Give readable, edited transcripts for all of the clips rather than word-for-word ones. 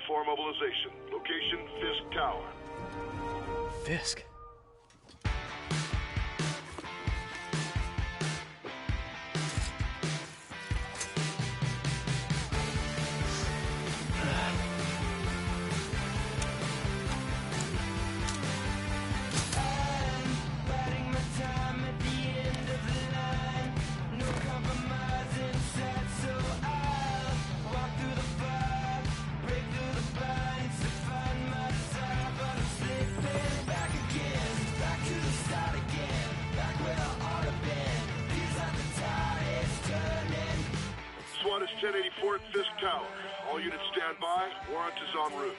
PS4 mobilization. Location, Fisk Tower. Fisk? SWAT is 1084 at Fisk Tower. All units stand by. Warrant is en route.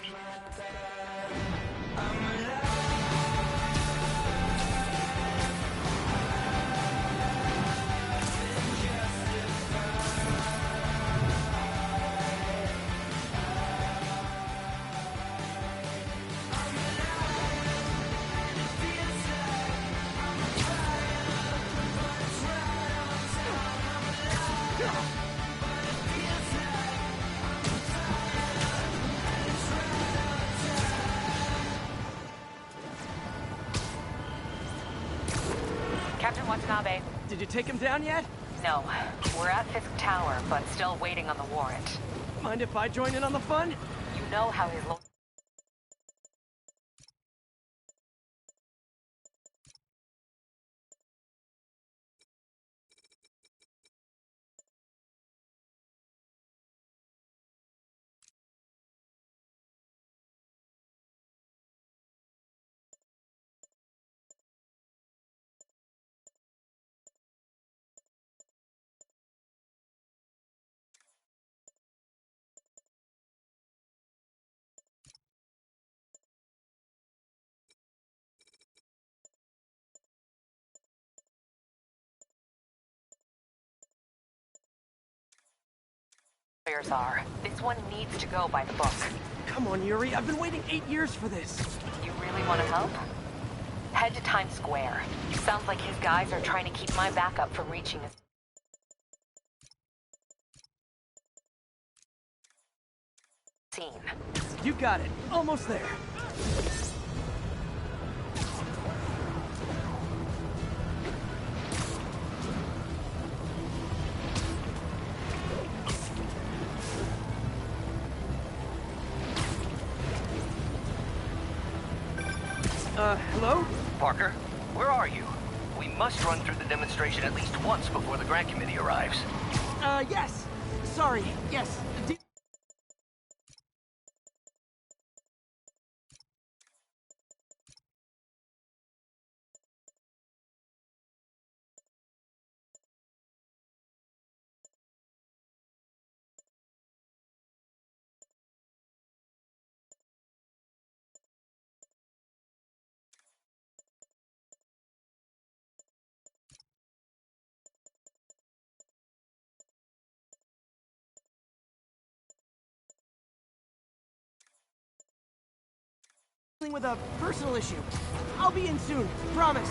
Captain Watanabe. Did you take him down yet? No. We're at Fisk Tower, but still waiting on the warrant. Mind if I join in on the fun? You know how his lawyers are. This one needs to go by the book. Come on, Yuri. I've been waiting 8 years for this. You really want to help? Head to Times Square. Sounds like his guys are trying to keep my backup from reaching his scene. You got it. Almost there. Hello? Parker, where are you? We must run through the demonstration at least once before the grant committee arrives. Yes. Sorry. Yes. With a personal issue. I'll be in soon, promise.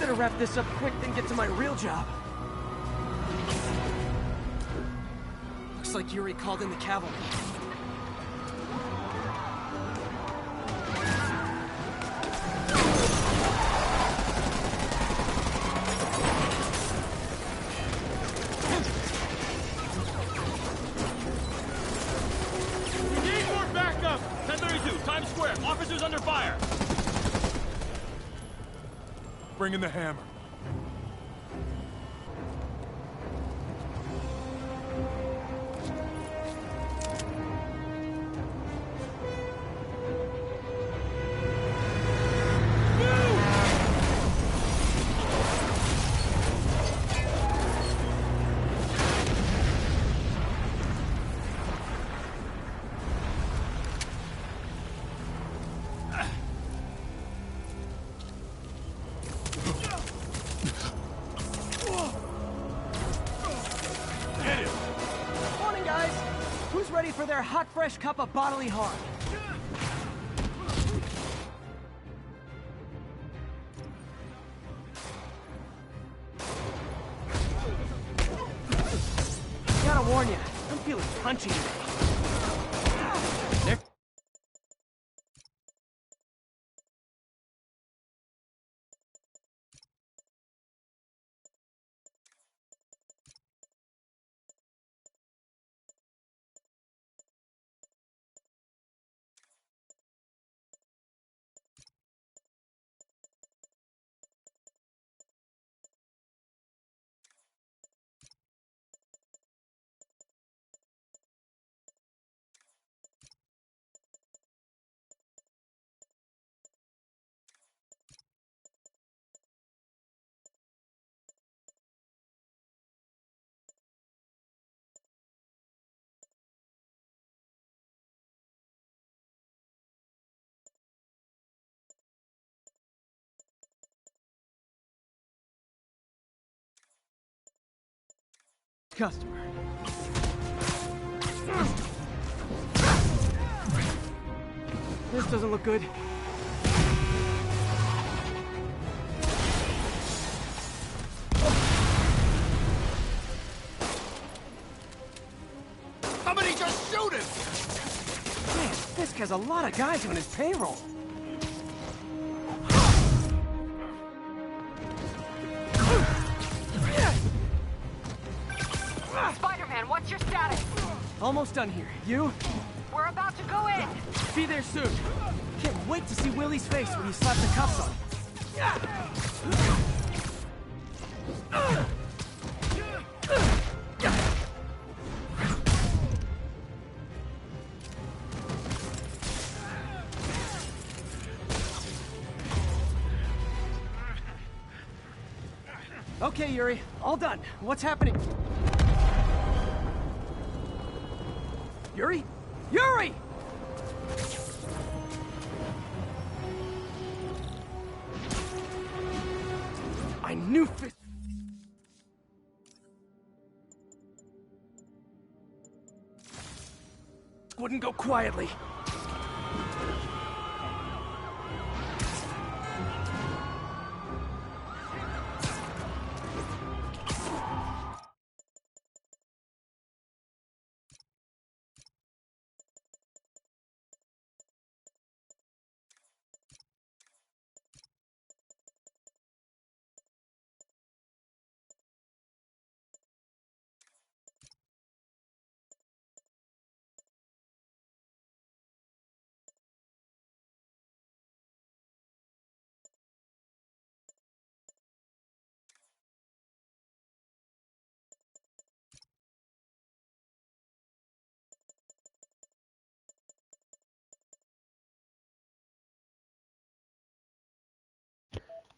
Better wrap this up quick than get to my real job. Looks like Yuri called in the cavalry. Times Square, officers under fire! Bring in the hammer. Ready for their hot, fresh cup of bodily harm. Gotta warn you, I'm feeling punchy today. customer. This doesn't look good. Somebody just shoot him! Man, Fisk has a lot of guys on his payroll. Spider-Man, what's your status? Almost done here. You? We're about to go in. Be there soon. Can't wait to see Willie's face when he slaps the cuffs on him. Okay, Yuri. All done. What's happening? Yuri? Yuri! I knew Fisk wouldn't go quietly.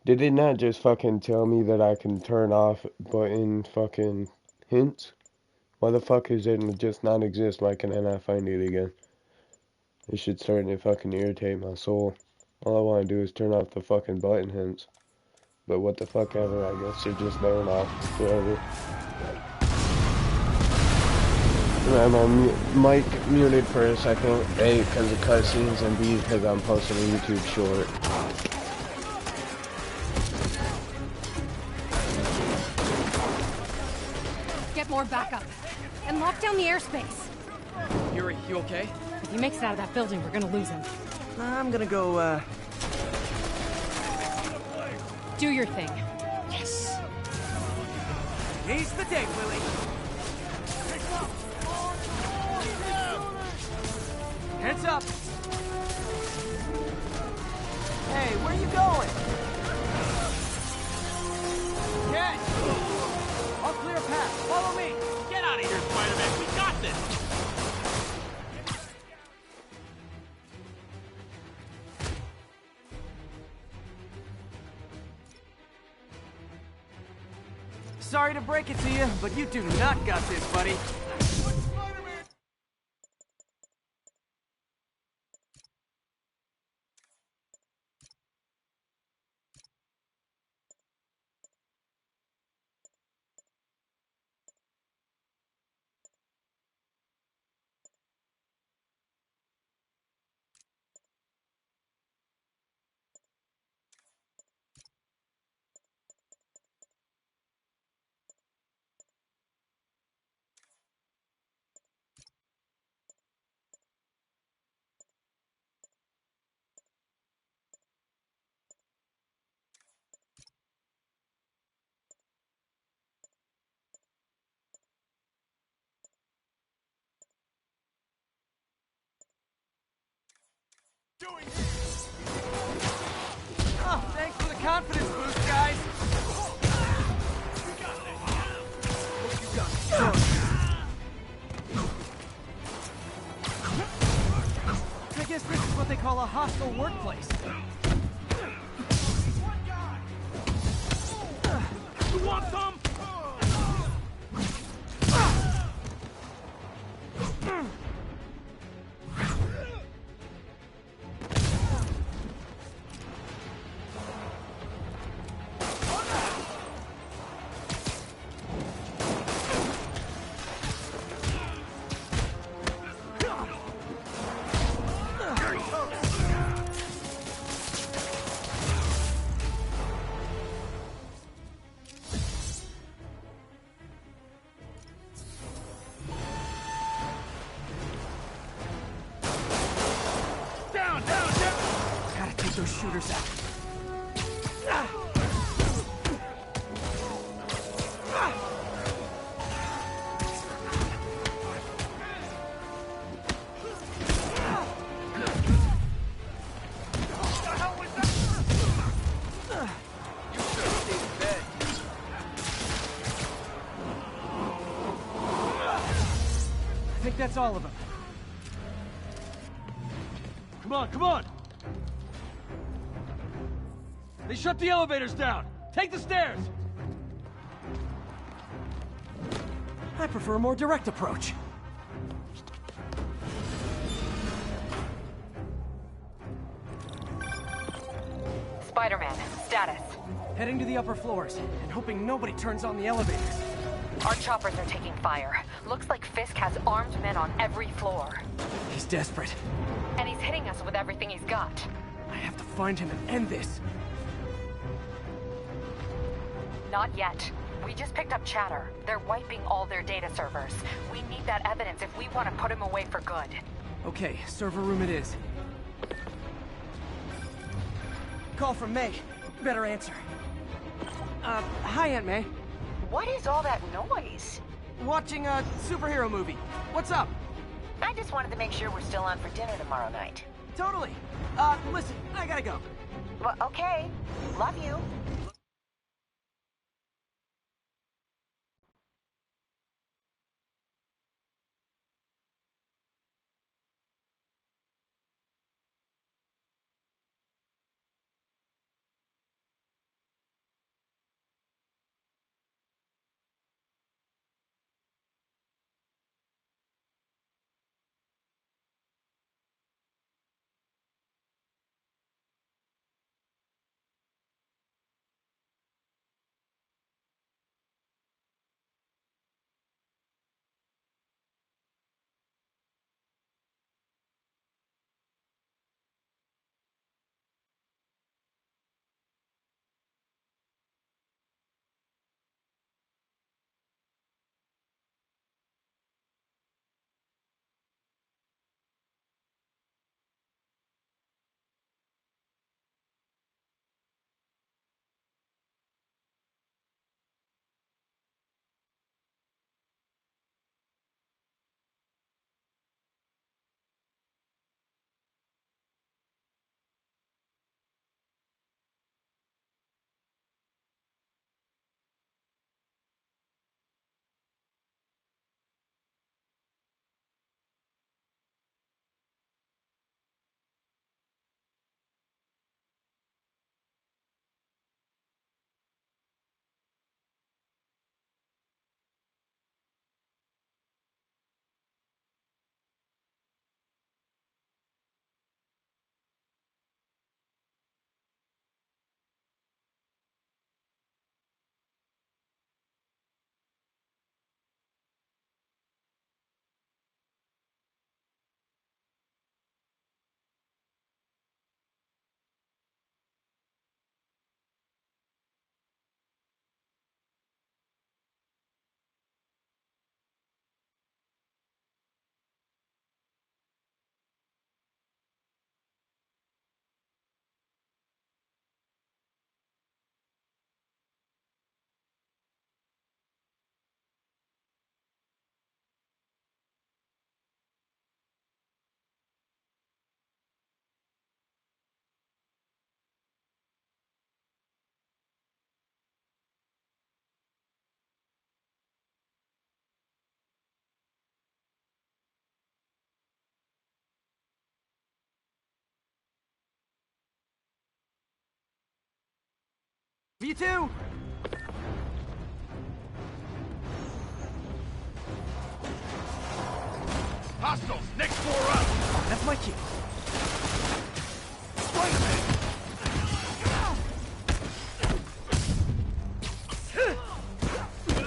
Did it not just fucking tell me that I can turn off button fucking hints? Why the fuck is it just not exist? Why can I not find it again? This shit's starting to fucking irritate my soul. All I want to do is turn off the fucking button hints. But what the fuck ever, I guess they're just there now. Whatever. I have my mic muted for a second. A, because of cutscenes, and B, because I'm posting a YouTube short. Get more backup. And lock down the airspace. Yuri, you okay? If he makes it out of that building, we're gonna lose him. I'm gonna go, Do your thing. Yes! He's the day, Willie! Heads up! Hey, where are you going? Catch! I'll clear a path. Follow me! Get out of here, Spider-Man! We got this! Sorry to break it to you, but you do not got this, buddy. Oh, thanks for the confidence boost, guys. I guess this is what they call a hostile workplace. You want some? those shooters out. I think that's all of them. Come on, come on! They shut the elevators down! Take the stairs! I prefer a more direct approach. Spider-Man, status. Heading to the upper floors, and hoping nobody turns on the elevators. Our choppers are taking fire. Looks like Fisk has armed men on every floor. He's desperate. And he's hitting us with everything he's got. I have to find him and end this. Not yet. We just picked up chatter. They're wiping all their data servers. We need that evidence if we want to put him away for good. Okay, server room it is. Call from May. Better answer. Hi, Aunt May. What is all that noise? Watching a superhero movie. What's up? I just wanted to make sure we're still on for dinner tomorrow night. Totally. Listen, I gotta go. Well, okay. Love you. You too! Hostiles! Next floor up! That's my cue. Spider-Man!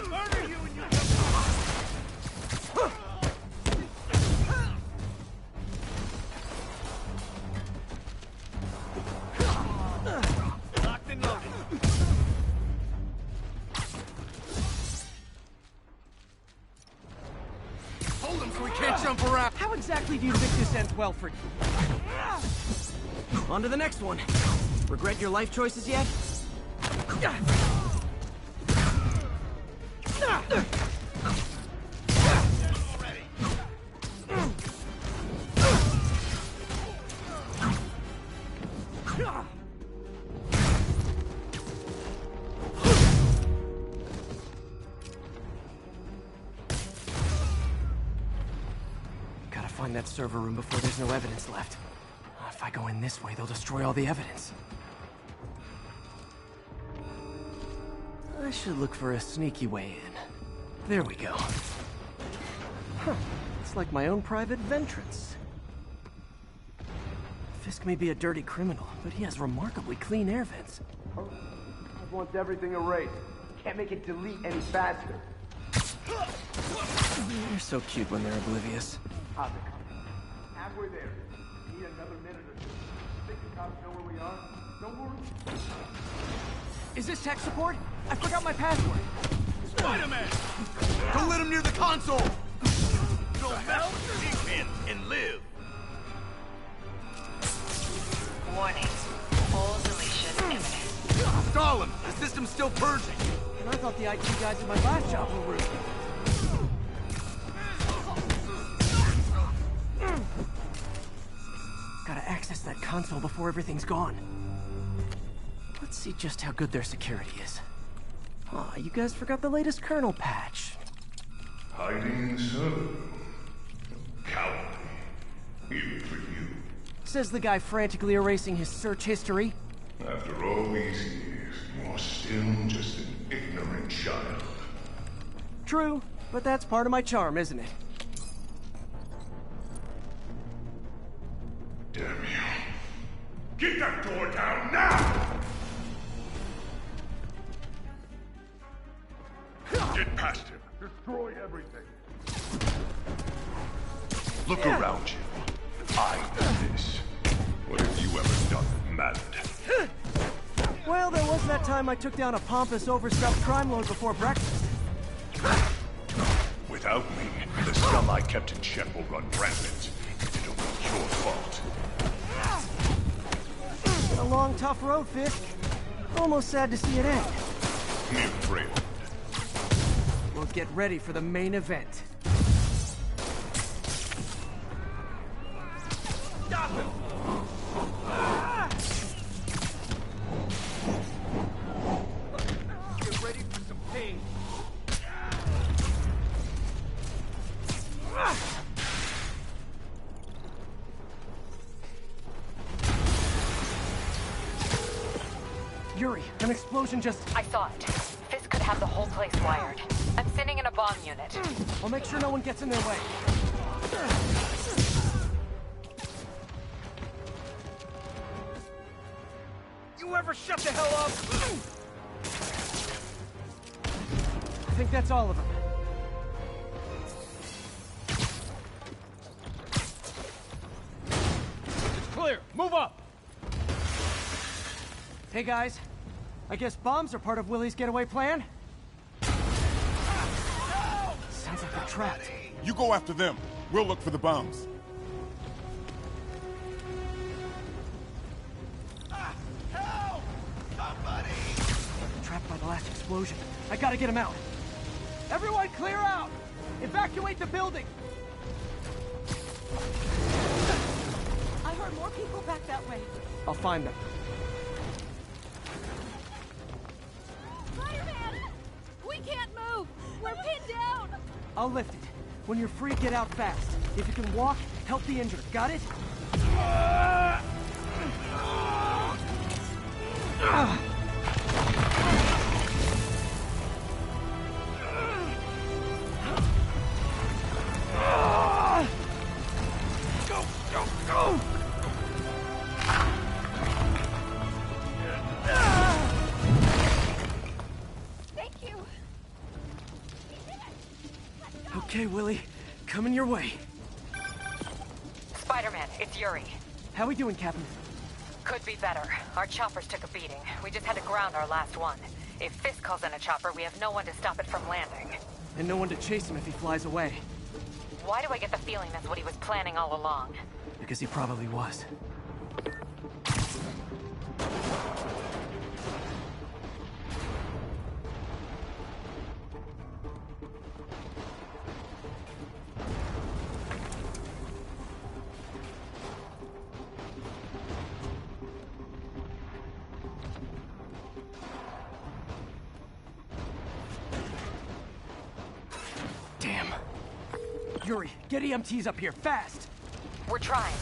Murder you and you locked and loaded. Hold him so he can't jump around. How exactly do you think this ends well for you? On to the next one. Regret your life choices yet? Gotta find that server room before there's no evidence left. If I go in this way, they'll destroy all the evidence. I should look for a sneaky way in. There we go. Huh. It's like my own private ventrance. Fisk may be a dirty criminal, but he has remarkably clean air vents. I want everything erased. Can't make it delete any faster. They're so cute when they're oblivious. How's it coming? Halfway there. Need another minute or two. Think the cops know where we are? Don't worry. Is this tech support? I forgot my password. Spider-Man! Don't let him near the console! Go mess with Kingpin and live! Warning. Full deletion imminent. Stall him! The system's still purging! And I thought the IT guys at my last job were rude. Gotta access that console before everything's gone. Let's see just how good their security is. Aw, you guys forgot the latest kernel patch. Hiding so? Cowardly. Even for you. Says the guy frantically erasing his search history. After all these years, you're still just an ignorant child. True, but that's part of my charm, isn't it? Damn you. Get that door down now! Get past him. Destroy everything. Look around you. I know this. What have you ever done that mattered? Well, there was that time I took down a pompous, overstuffed crime lord before breakfast. Without me, the scum I kept in check will run rampant. It'll be your fault. Been a long, tough road, Fisk. Almost sad to see it end. Me afraid. We'll get ready for the main event. Stop him! Get ready for some pain. Yuri, an explosion just... I saw it. Fisk could have the whole place wired. I'm sending in a bomb unit. I'll make sure no one gets in their way. You ever shut the hell up? I think that's all of them. It's clear. Move up. Hey guys, I guess bombs are part of Willie's getaway plan? Sounds like they're trapped. You go after them. We'll look for the bombs. Help! Somebody! Trapped by the last explosion. I gotta get him out. Everyone clear out! Evacuate the building! I heard more people back that way. I'll find them. Spider-Man! We can't move! We're pinned down! I'll lift it. When you're free, get out fast. If you can walk, help the injured. Got it? Go, go, go! Thank you! Okay, Willie. Coming your way. Spider-Man, it's Yuri. How we doing, Captain? Could be better. Our choppers took a beating. We just had to ground our last one. If Fisk calls in a chopper, we have no one to stop it from landing. And no one to chase him if he flies away. Why do I get the feeling that's what he was planning all along? Because he probably was. Damn. Yuri, get EMTs up here, fast! We're trying.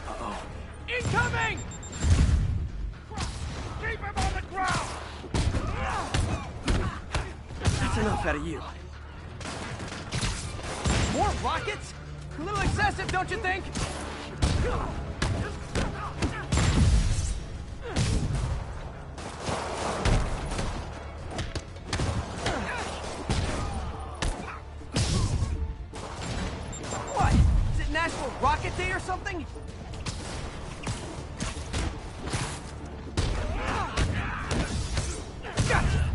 Uh-oh. Incoming! Keep him on the ground! That's enough out of you. More rockets? A little excessive, don't you think? What? Is it National Rocket Day or something? Gotcha!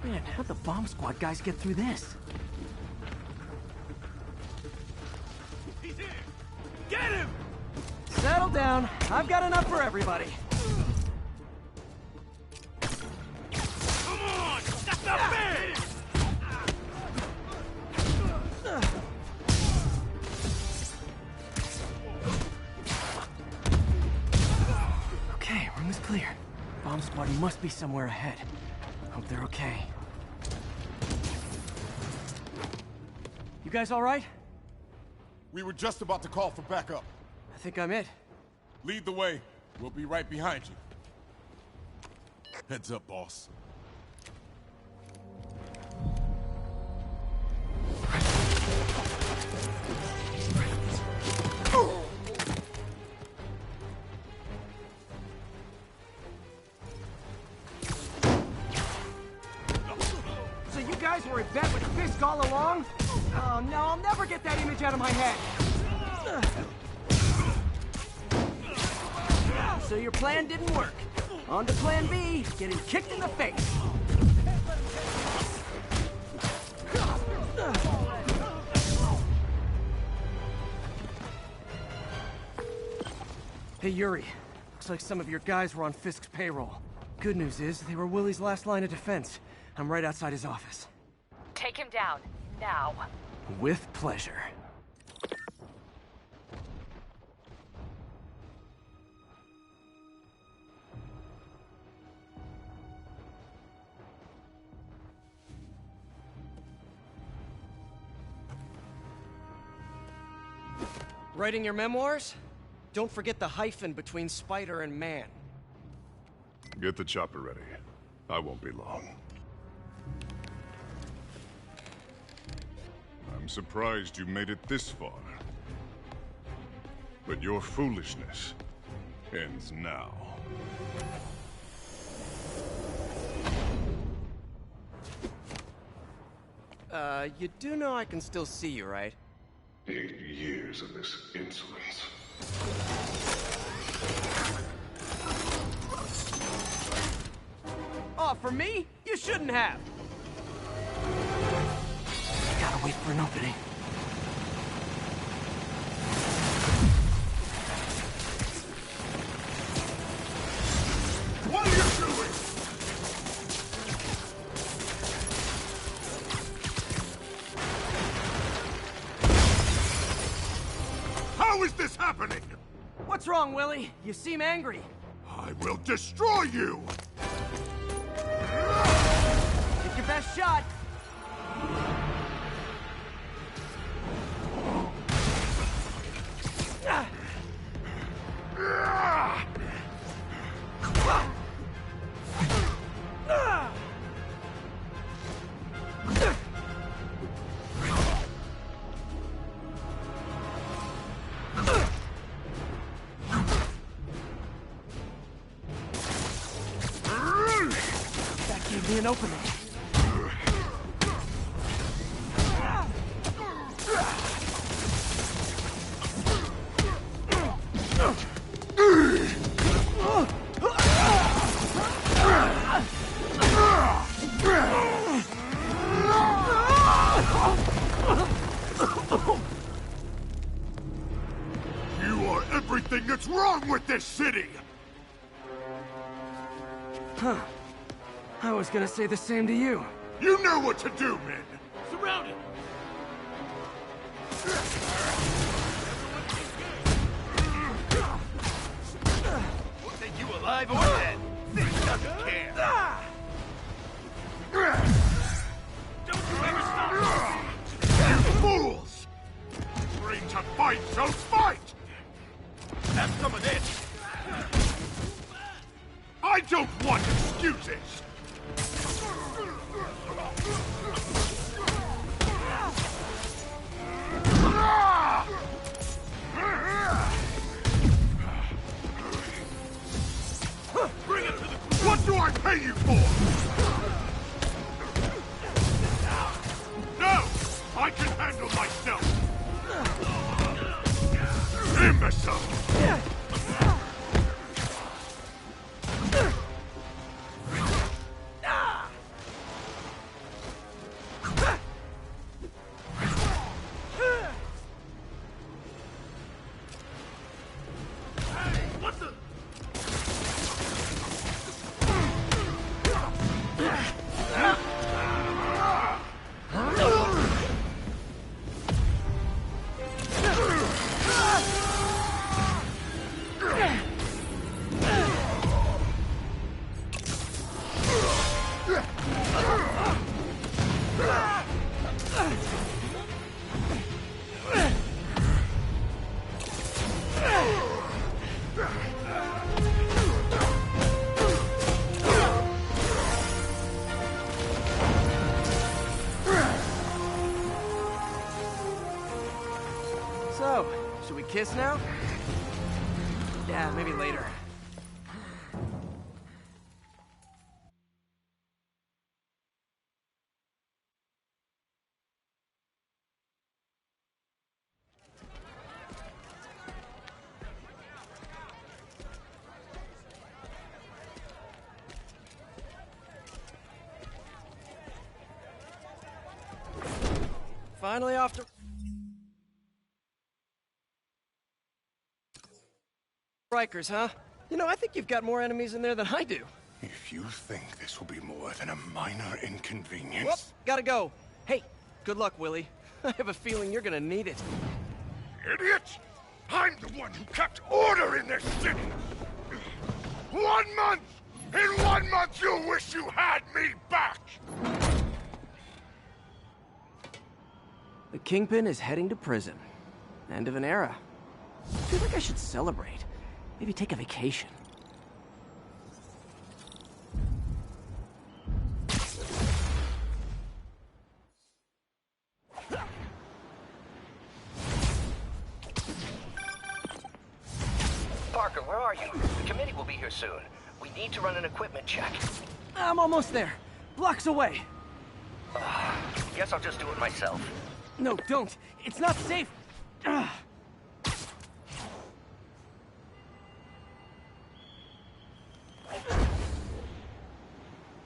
Man, how'd the bomb squad guys get through this? He's here! Get him! Settle down. I've got enough for everybody. Come on! That's not fair! Okay, room is clear. Bomb squad must be somewhere ahead. Hope they're okay. You guys all right? We were just about to call for backup. I think I'm it. Lead the way. We'll be right behind you. Heads up, boss. So you guys were in bed with Fisk all along? Oh no, I'll never get that image out of my head. So your plan didn't work. On to plan B, getting kicked in the face. Hey Yuri, looks like some of your guys were on Fisk's payroll. Good news is, they were Willie's last line of defense. I'm right outside his office. Take him down, now. With pleasure. Writing your memoirs? Don't forget the hyphen between Spider and Man. Get the chopper ready. I won't be long. I'm surprised you made it this far. But your foolishness ends now. You do know I can still see you, right? 8 years of this insolence. Oh, for me? You shouldn't have. Gotta wait for an opening. What are you doing? How is this happening? What's wrong, Willie? You seem angry. I will destroy you! Take your best shot. That gave me an opening. everything that's wrong with this city! Huh. I was gonna say the same to you. You know what to do, men! Surrounded! We'll take you alive or dead. This doesn't care. Don't you ever stop! You fools! Free to fight, so fight! Have some of this. I don't want excuses! Bring it to the... What do I pay you for? No! I can handle myself! Imbecile! What the... So, should we kiss now? Yeah, maybe later. Finally off to... Rikers, huh? You know, I think you've got more enemies in there than I do. If you think this will be more than a minor inconvenience... Whoop, gotta go. Hey, good luck, Willie. I have a feeling you're gonna need it. Idiot! I'm the one who kept order in this city! 1 month! In 1 month you'll wish you had me back! The Kingpin is heading to prison. End of an era. I feel like I should celebrate. Maybe take a vacation. Parker, where are you? The committee will be here soon. We need to run an equipment check. I'm almost there. Blocks away. Guess I'll just do it myself. No, don't. It's not safe. Ugh.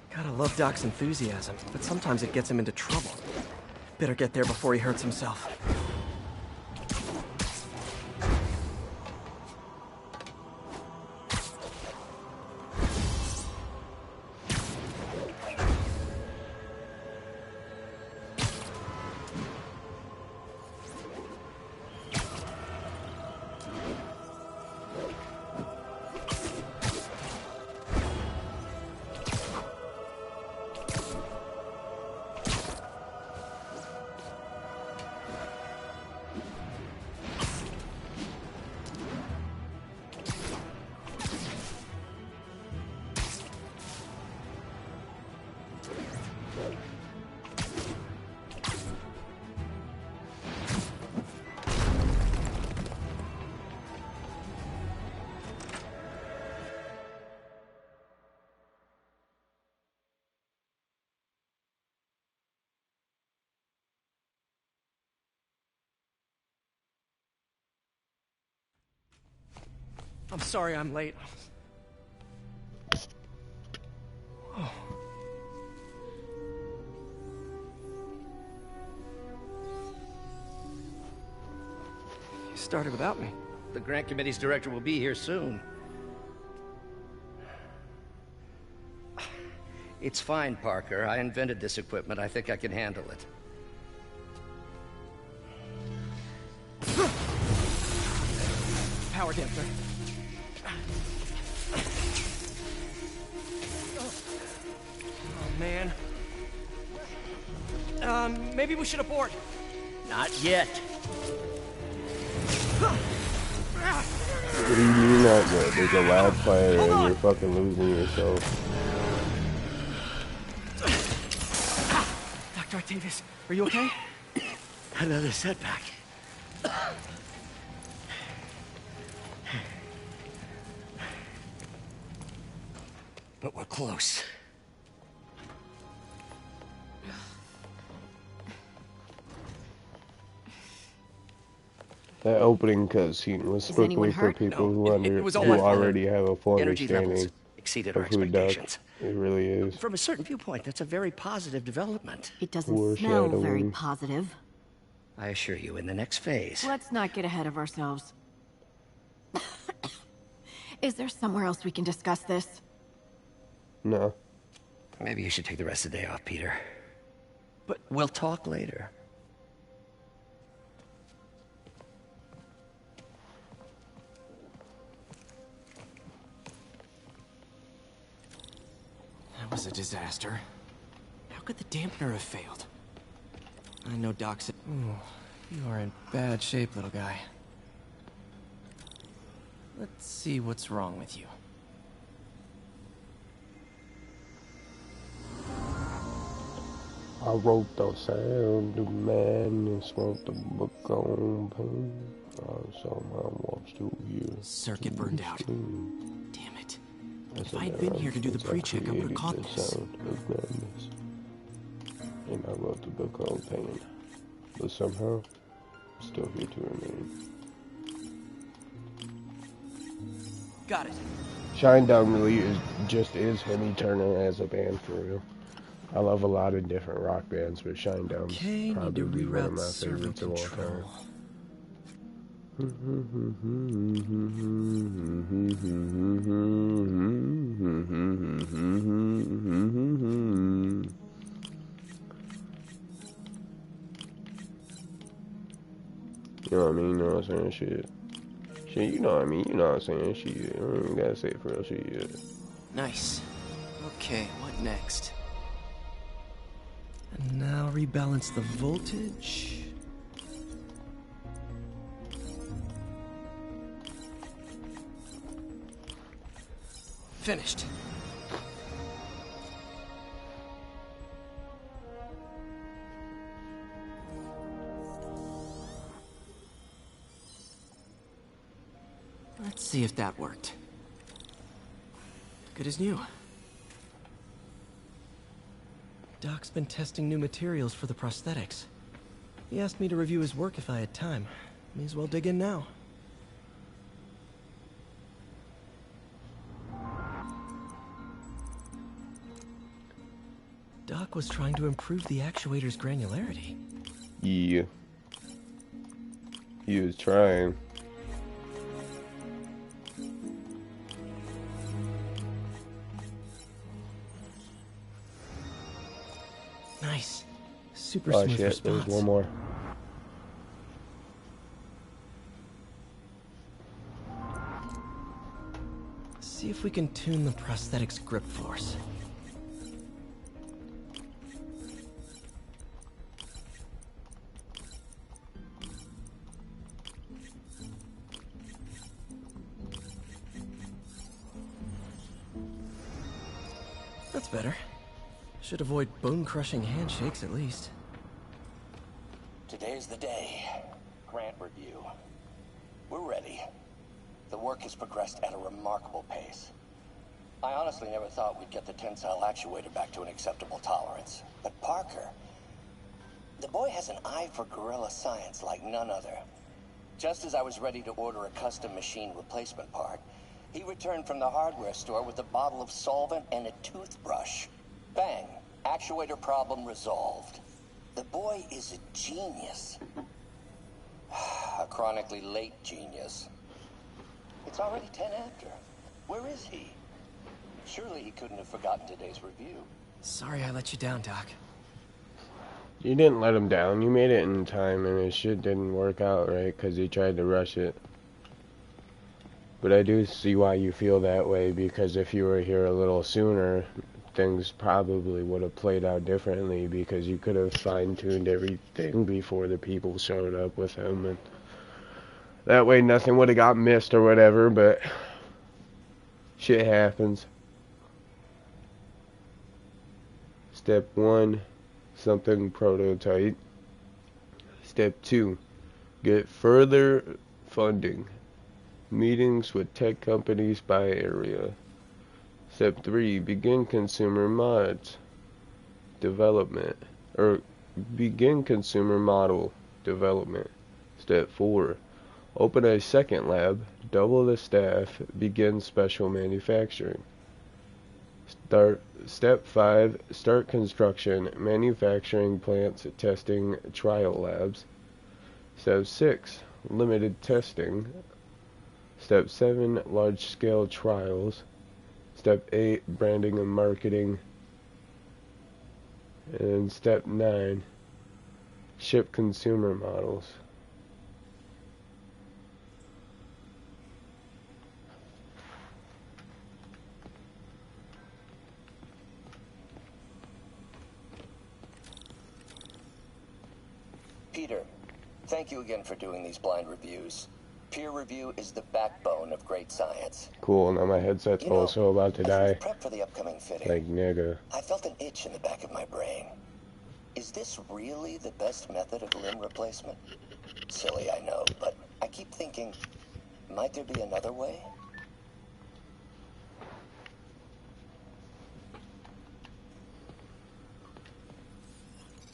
Gotta love Doc's enthusiasm, but sometimes it gets him into trouble. Better get there before he hurts himself. I'm sorry I'm late. Oh. You started without me. The grant committee's director will be here soon. It's fine, Parker. I invented this equipment. I think I can handle it. Power damper. Oh, man. Maybe we should abort. Not yet. What do you mean not yet? There's a loud fire and you're fucking losing yourself. Dr. Octavius, are you okay? Another setback. But we're close. That opening cutscene was strictly for people who already have a full understanding exceeded of our who Doc expectations. it really is. From a certain viewpoint, that's a very positive development. It doesn't smell very positive. I assure you, in the next phase. Let's not get ahead of ourselves. Is there somewhere else we can discuss this? No. Maybe you should take the rest of the day off, Peter. But we'll talk later. That was a disaster. How could the dampener have failed? I know Doc said... Ooh, you are in bad shape, little guy. Let's see what's wrong with you. I wrote the sound of madness, wrote the book on pain. I saw my walks to you. Circuit burned out. Damn it. If I had been here to do the pre-check, I would have caught this. Sound of madness. And I wrote the book on pain. But somehow, I'm still here to remain. Got it. Shinedown really is Hemi Turner as a band for real. I love a lot of different rock bands, but Shinedown's probably one of my favorites of all time. You know what I mean? You know what I'm saying? Shit, you know what I mean? You know what I'm saying? Shit, I don't even gotta say it for real. Shit. Nice. Okay, what next? And now rebalance the voltage. Finished. Let's see if that worked. Good as new. Doc's been testing new materials for the prosthetics. He asked me to review his work if I had time. May as well dig in now. Doc was trying to improve the actuator's granularity. Yeah. He was trying. Nice. Super smooth shit, response. there's one more. See if we can tune the prosthetic's grip force. That's better. Should avoid bone-crushing handshakes at least. Today's the day. Grant review. We're ready. The work has progressed at a remarkable pace. I honestly never thought we'd get the tensile actuator back to an acceptable tolerance. But Parker, the boy has an eye for guerrilla science like none other. Just as I was ready to order a custom machine replacement part, he returned from the hardware store with a bottle of solvent and a toothbrush. Bang! Actuator problem resolved. The boy is a genius. A chronically late genius. It's already 10 after. Where is he? Surely he couldn't have forgotten today's review. Sorry I let you down, Doc. You didn't let him down. You made it in time, and his shit didn't work out right because he tried to rush it. But I do see why you feel that way, because if you were here a little sooner, things probably would have played out differently, because you could have fine-tuned everything before the people showed up with him, and that way nothing would have got missed or whatever, but shit happens. Step 1, something prototype. Step 2, get further funding. Meetings with tech companies by area. Step 3, begin consumer mods development, or begin consumer model development. Step 4, open a second lab, double the staff, begin special manufacturing. Step 5, start construction, manufacturing plants, testing, trial labs. Step 6, limited testing. Step 7, large-scale trials. Step 8, branding and marketing. And step 9, ship consumer models. Peter, thank you again for doing these blind reviews. Peer review is the backbone of great science. Cool, now my headset's also about to die. Prep for the upcoming fitting. Like nigga. I felt an itch in the back of my brain. Is this really the best method of limb replacement? Silly, I know, but I keep thinking, might there be another way?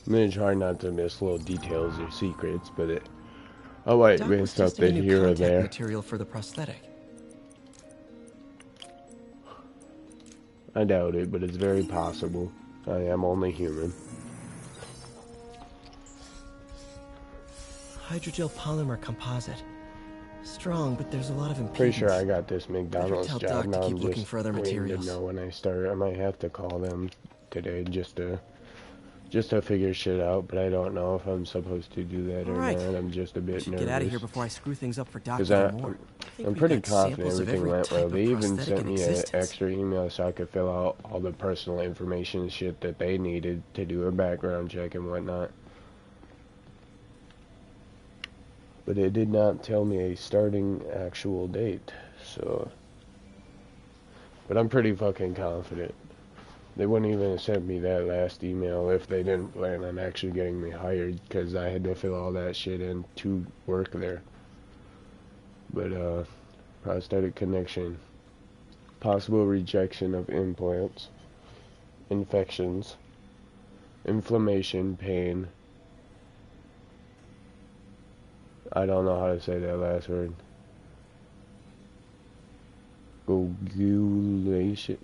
I mean, it's hard not to miss little details or secrets, but I might miss something here or there. Material for the prosthetic. I doubt it, but it's very possible. I am only human. Hydrogel polymer composite. Strong, but there's a lot of impedance. Pretty sure I got this McDonald's tell job. Doc to Now keep I'm looking just for other waiting materials. to know when I start. I might have to call them today just to figure shit out, but I don't know if I'm supposed to do that or not. I'm just a bit nervous. Get out of here before I screw things up for Doc. Because I'm pretty confident everything went well. They even sent me an extra email so I could fill out all the personal information and shit that they needed to do a background check and whatnot. But it did not tell me a starting actual date, so... But I'm pretty fucking confident. They wouldn't even have sent me that last email if they didn't plan on actually getting me hired, because I had to fill all that shit in to work there. But, prosthetic connection. Possible rejection of implants. Infections. Inflammation, pain. I don't know how to say that last word. Gogulation.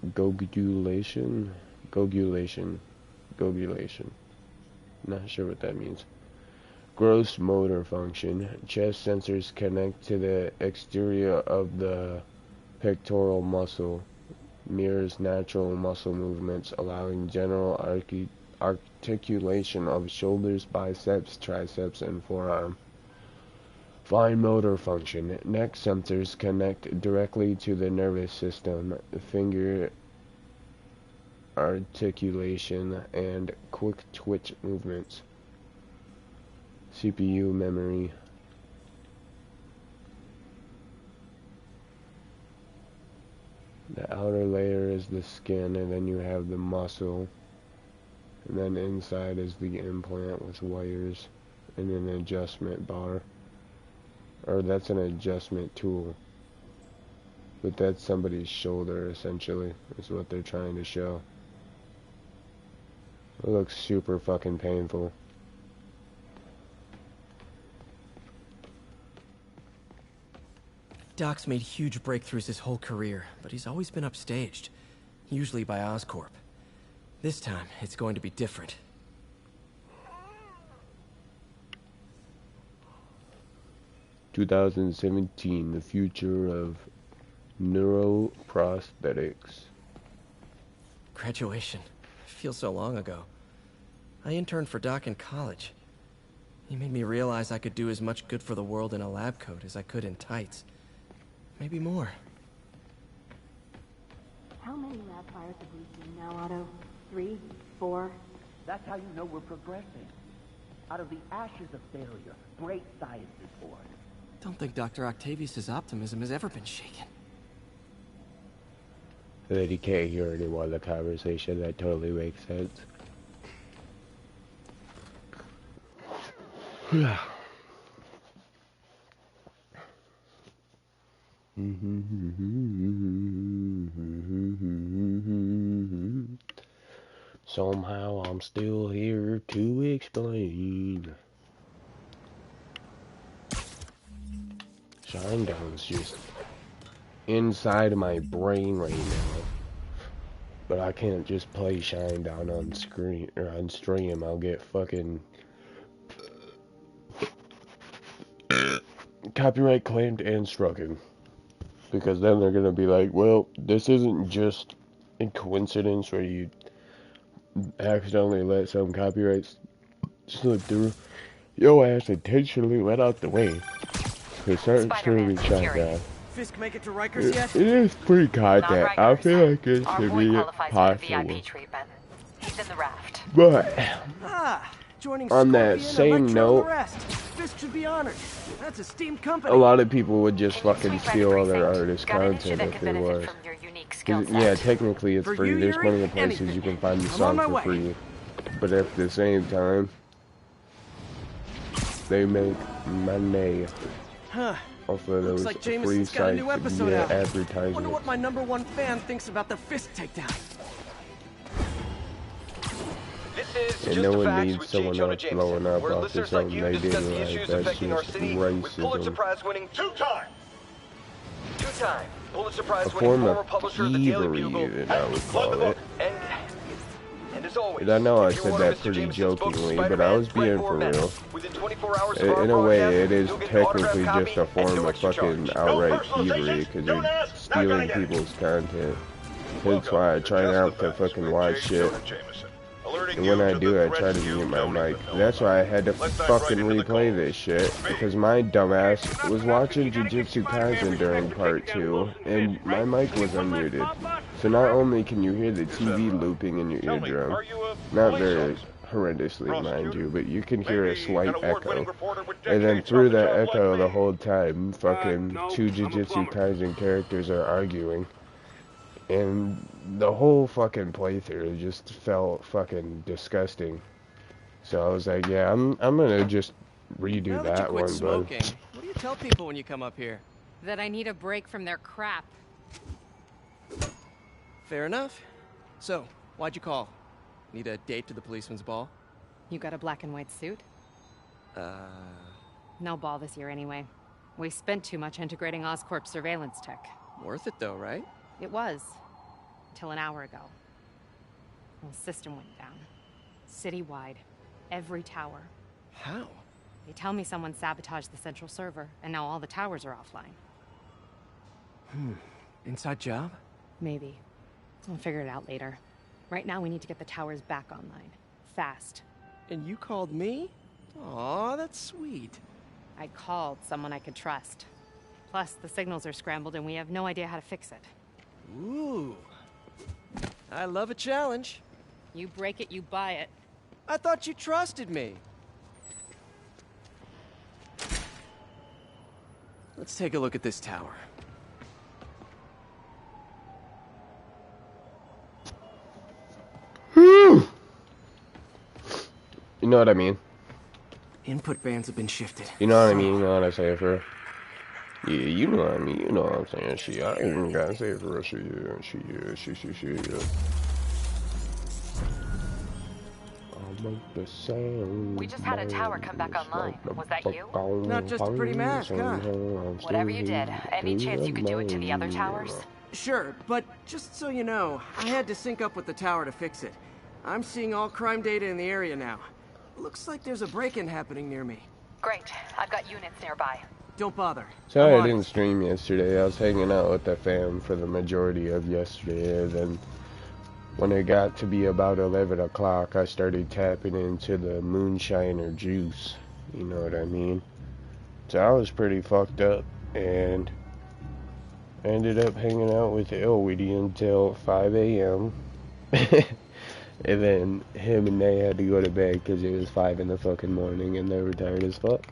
Not sure what that means. Gross motor function. Chest sensors connect to the exterior of the pectoral muscle. Mirrors natural muscle movements, allowing general articulation of shoulders, biceps, triceps, and forearm. Fine motor function. Neck sensors connect directly to the nervous system. Finger articulation and quick twitch movements. CPU memory. The outer layer is the skin, and then you have the muscle, and then inside is the implant with wires and an adjustment bar. Or that's an adjustment tool. But that's somebody's shoulder, essentially, is what they're trying to show. It looks super fucking painful. Doc's made huge breakthroughs his whole career, but he's always been upstaged. Usually by Oscorp. This time, it's going to be different. 2017, the future of Neuroprosthetics. Graduation. Feels so long ago. I interned for Doc in college. He made me realize I could do as much good for the world in a lab coat as I could in tights. Maybe more. How many lab fires have we seen now, Otto? 3? 4? That's how you know we're progressing. Out of the ashes of failure, great science is born. Don't think Dr. Octavius' optimism has ever been shaken. That he can't hear any more of the conversation, that totally makes sense. Somehow I'm still here to explain. Shinedown's just inside of my brain right now. But I can't just play Shinedown on screen or on stream. I'll get fucking copyright claimed and stricken. Because then they're gonna be like, well, this isn't just a coincidence where you accidentally let some copyrights slip through. Your ass intentionally went out the way to start streaming Shinedown. Fisk make it to Rikers yet? It is pretty content. I feel like it should be possible. He's in the raft. But joining on that same note, Fisk should be honored. That's a steam company. a lot of people would just fucking steal all their artist content if it was. Yeah, technically it's free. There's plenty of places you can find the song for free. But at the same time, they make money off of those like free sites via advertisements. Wonder what my #1 fan thinks about the Fisk takedown. And no one needs someone else blowing up off of something they didn't like. That's just racism. Two-time Pulitzer Prize A winning form former of publisher of the Daily thievery, Bugle. that I would call it. And as always, And I know I said that pretty jokingly, but I was being for real. In a way, it is technically just a form of fucking outright thievery, because you're stealing people's content. That's why I try not to fucking watch shit. And when I do, I try to mute my mic. That's why I had to fucking replay this shit, because my dumbass was watching Jujutsu Kaisen during part 2, and my mic was unmuted. So not only can you hear the TV looping in your eardrum, not very horrendously, mind you, but you can hear a slight echo. And then through that echo the whole time, fucking two Jujutsu Kaisen characters are arguing. And the whole fucking playthrough just felt fucking disgusting. So I was like, yeah, I'm gonna just redo that one, but what do you tell people when you come up here? That I need a break from their crap. Fair enough. So, why'd you call? Need a date to the policeman's ball? You got a black and white suit? No ball this year anyway. We spent too much integrating Oscorp's surveillance tech. Worth it though, right? It was. Until an hour ago. The system went down. Citywide. Every tower. How? They tell me someone sabotaged the central server, and now all the towers are offline. Inside job? Maybe. We'll figure it out later. Right now we need to get the towers back online. Fast. And you called me? Aw, that's sweet. I called someone I could trust. Plus, the signals are scrambled and we have no idea how to fix it. Ooh. I love a challenge. You break it, you buy it. I thought you trusted me. Let's take a look at this tower. You know what I mean? Input bands have been shifted. You know what I mean? You know what I say for? Yeah, you know what I mean. You know what I'm saying. She, I ain't even gotta say it for Russia. Yeah, she, yeah. We just had a tower come back online. Was that you? Not just a pretty mask, huh? Whatever you did, any chance you could do it to the other towers? Sure, but just so you know, I had to sync up with the tower to fix it. I'm seeing all crime data in the area now. Looks like there's a break-in happening near me. Great. I've got units nearby. Don't bother. Sorry I didn't stream yesterday. I was hanging out with the fam for the majority of yesterday, and then when it got to be about 11 o'clock, I started tapping into the moonshine or juice. You know what I mean? So I was pretty fucked up, and ended up hanging out with Elwoody until 5 a.m. And then him and they had to go to bed because it was 5 in the fucking morning and they were tired as fuck.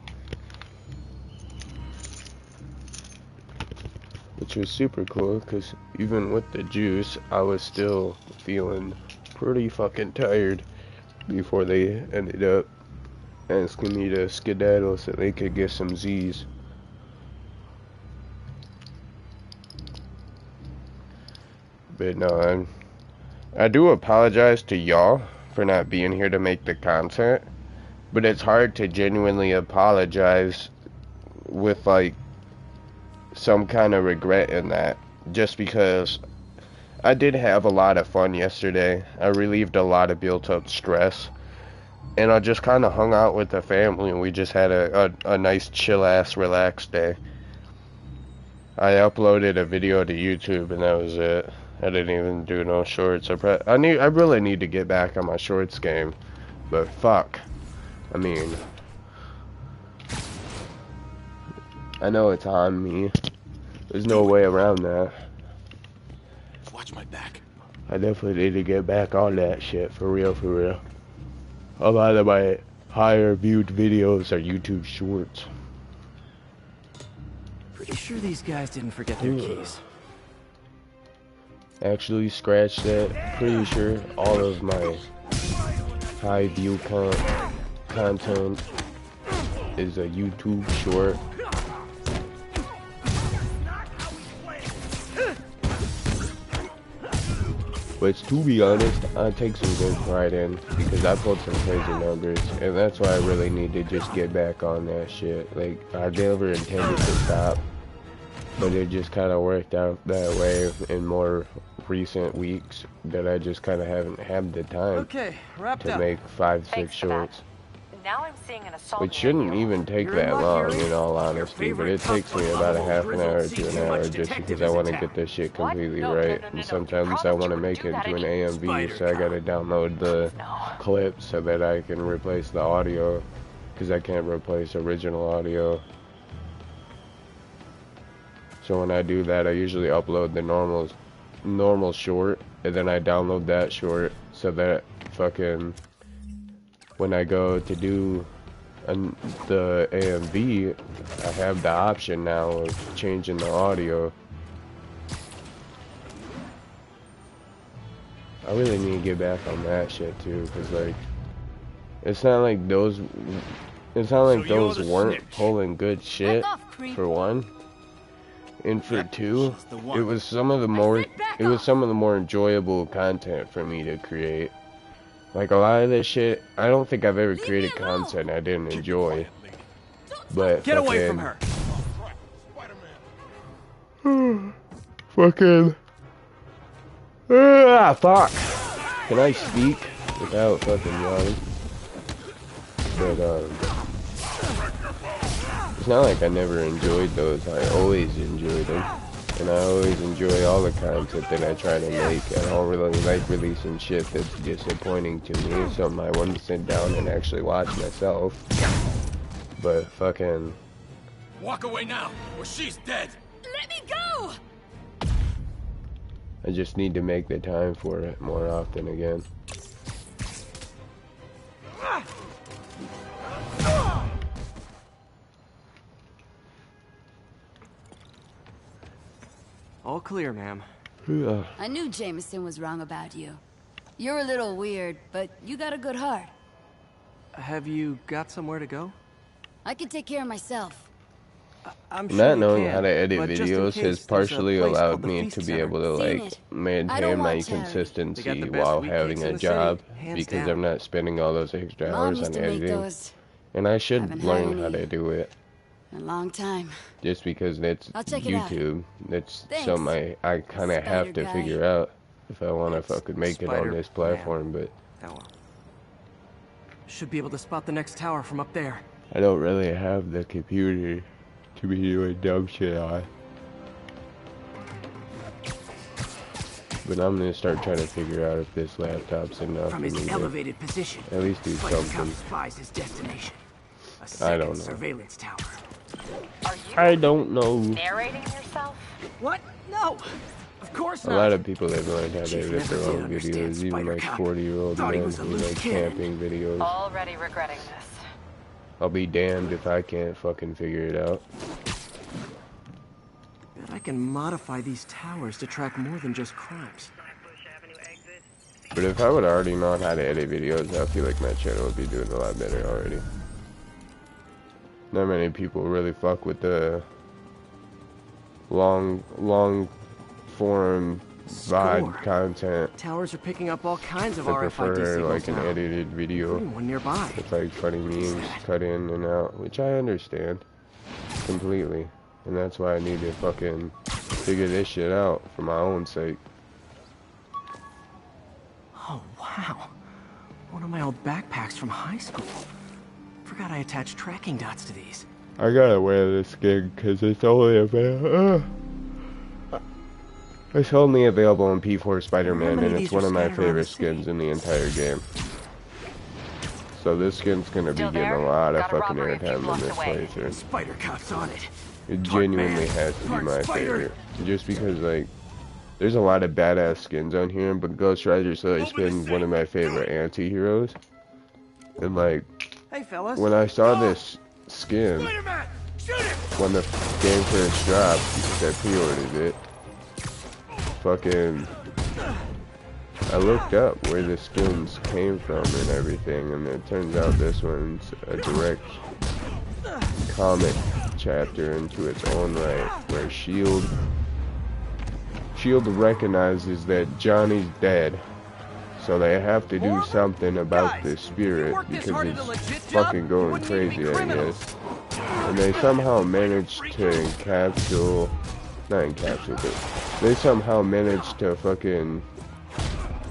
Which was super cool because even with the juice, I was still feeling pretty fucking tired before they ended up asking me to skedaddle so they could get some Z's. But no, I do apologize to y'all for not being here to make the content, but it's hard to genuinely apologize with like some kind of regret in that, just because I did have a lot of fun yesterday. I relieved a lot of built up stress, and I just kind of hung out with the family and we just had a nice chill ass relaxed day. I uploaded a video to YouTube and that was it. I didn't even do no shorts. I really need to get back on my shorts game, but fuck. I mean, I know it's on me. There's no way around that. Watch my back. I definitely need to get back on that shit, for real, for real. A lot of my higher viewed videos are YouTube shorts. Pretty sure these guys didn't forget their keys. Actually, scratch that. Pretty sure all of my high view content is a YouTube short. Which, to be honest, I take some good pride in because I pulled some crazy numbers, and that's why I really need to just get back on that shit. Like, I never intended to stop, but it just kind of worked out that way in more recent weeks that I just kind of haven't had the time to make 5-6 shorts. Now I'm seeing an assault. Which shouldn't even take that long, in all honesty, but it takes me about a half an hour to an hour just because I want to get this shit completely right. And sometimes I want to make it into an AMV, so I gotta download the clips so that I can replace the audio, because I can't replace original audio. So when I do that, I usually upload the normal short, and then I download that short so that fucking when I go to do the AMV, I have the option now of changing the audio. I really need to get back on that shit too, because like, it's not like those weren't pulling good shit, for one. And for two, it was some of the more enjoyable content for me to create. Like, a lot of this shit, I don't think I've ever created content I didn't enjoy. But get away from her. Fucking fuck. Can I speak without fucking yelling? But it's not like I never enjoyed those. I always enjoyed them. And I always enjoy all the content that I try to make. I don't really like releasing shit that's disappointing to me. It's something I want to sit down and actually watch myself. But fucking... Walk away now, or she's dead! Let me go! I just need to make the time for it more often again. All clear, ma'am. I knew Jameson was wrong about you. You're a little weird, but you got a good heart. Have you got somewhere to go? I can take care of myself. I'm sure not knowing how to edit videos has partially allowed me to be able to like maintain my consistency while having a job, because I'm not spending all those extra hours on editing. And I should learn how to do it. A long time. Just because that's YouTube. That's something I kind of have to figure out if I want to fucking make it on this platform, but... Oh well. Should be able to spot the next tower from up there. I don't really have the computer to be doing dumb shit on. But I'm gonna start trying to figure out if this laptop's enough. From his elevated position, at least do something. Spies his destination. I don't know. Surveillance tower. I don't know. Narrating yourself? What? No. Of course not. A lot of people have learned how to edit their own videos, even like 40-year-old men who like camping videos. Already regretting this. I'll be damned if I can't fucking figure it out. Bet I can modify these towers to track more than just crimes. But if I would already know how to edit videos, I feel like my channel would be doing a lot better already. Not many people really fuck with the long form VOD content. Towers are picking up all kinds of I RFID prefer signals like an now. edited video. One nearby. It's like funny memes cut in and out, which I understand completely. And that's why I need to fucking figure this shit out for my own sake. Oh, wow. One of my old backpacks from high school. Forgot I attached tracking dots to these. I gotta wear this skin because it's only available. It's only available in PS4 Spider-Man, and it's one of my favorite skins in the entire game. So this skin's gonna be getting a lot of fucking airtime in this playthrough. Spider Cop's on it. It genuinely has to be my favorite, just because like there's a lot of badass skins on here, but Ghost Rider's always been one of my favorite anti-heroes. And like, hey, fellas. when I saw this skin, when the game first dropped, because I pre-ordered it, fucking, I looked up where the skins came from and everything, and it turns out this one's a direct comic chapter into its own right, where Shield recognizes that Johnny's dead, so they have to do something about this spirit because it's fucking going crazy, I guess. And they somehow managed to not encapsulate, but they somehow managed to fucking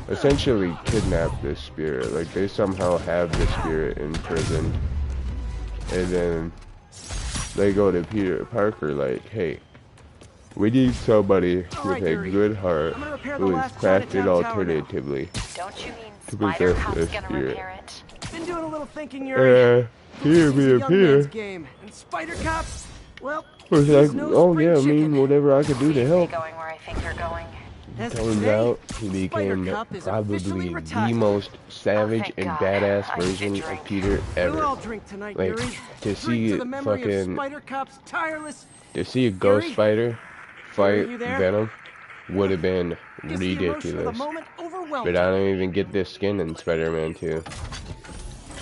essentially kidnap this spirit. Like, they somehow have the spirit imprisoned, and then they go to Peter Parker like, hey, we need somebody with a good heart who is crafted alternatively to possess this spirit. Been doing a little thinking, Yuri. Here me appear. Game. And Spider Cop, well, was like, oh yeah, I mean, whatever I could do to help. Going where I think you're going. Turns out he became probably the most savage and badass version of Peter ever. Like, to see fucking, to see a Ghost Spider fight Venom would have been ridiculous. But I don't even get this skin in Spider-Man 2.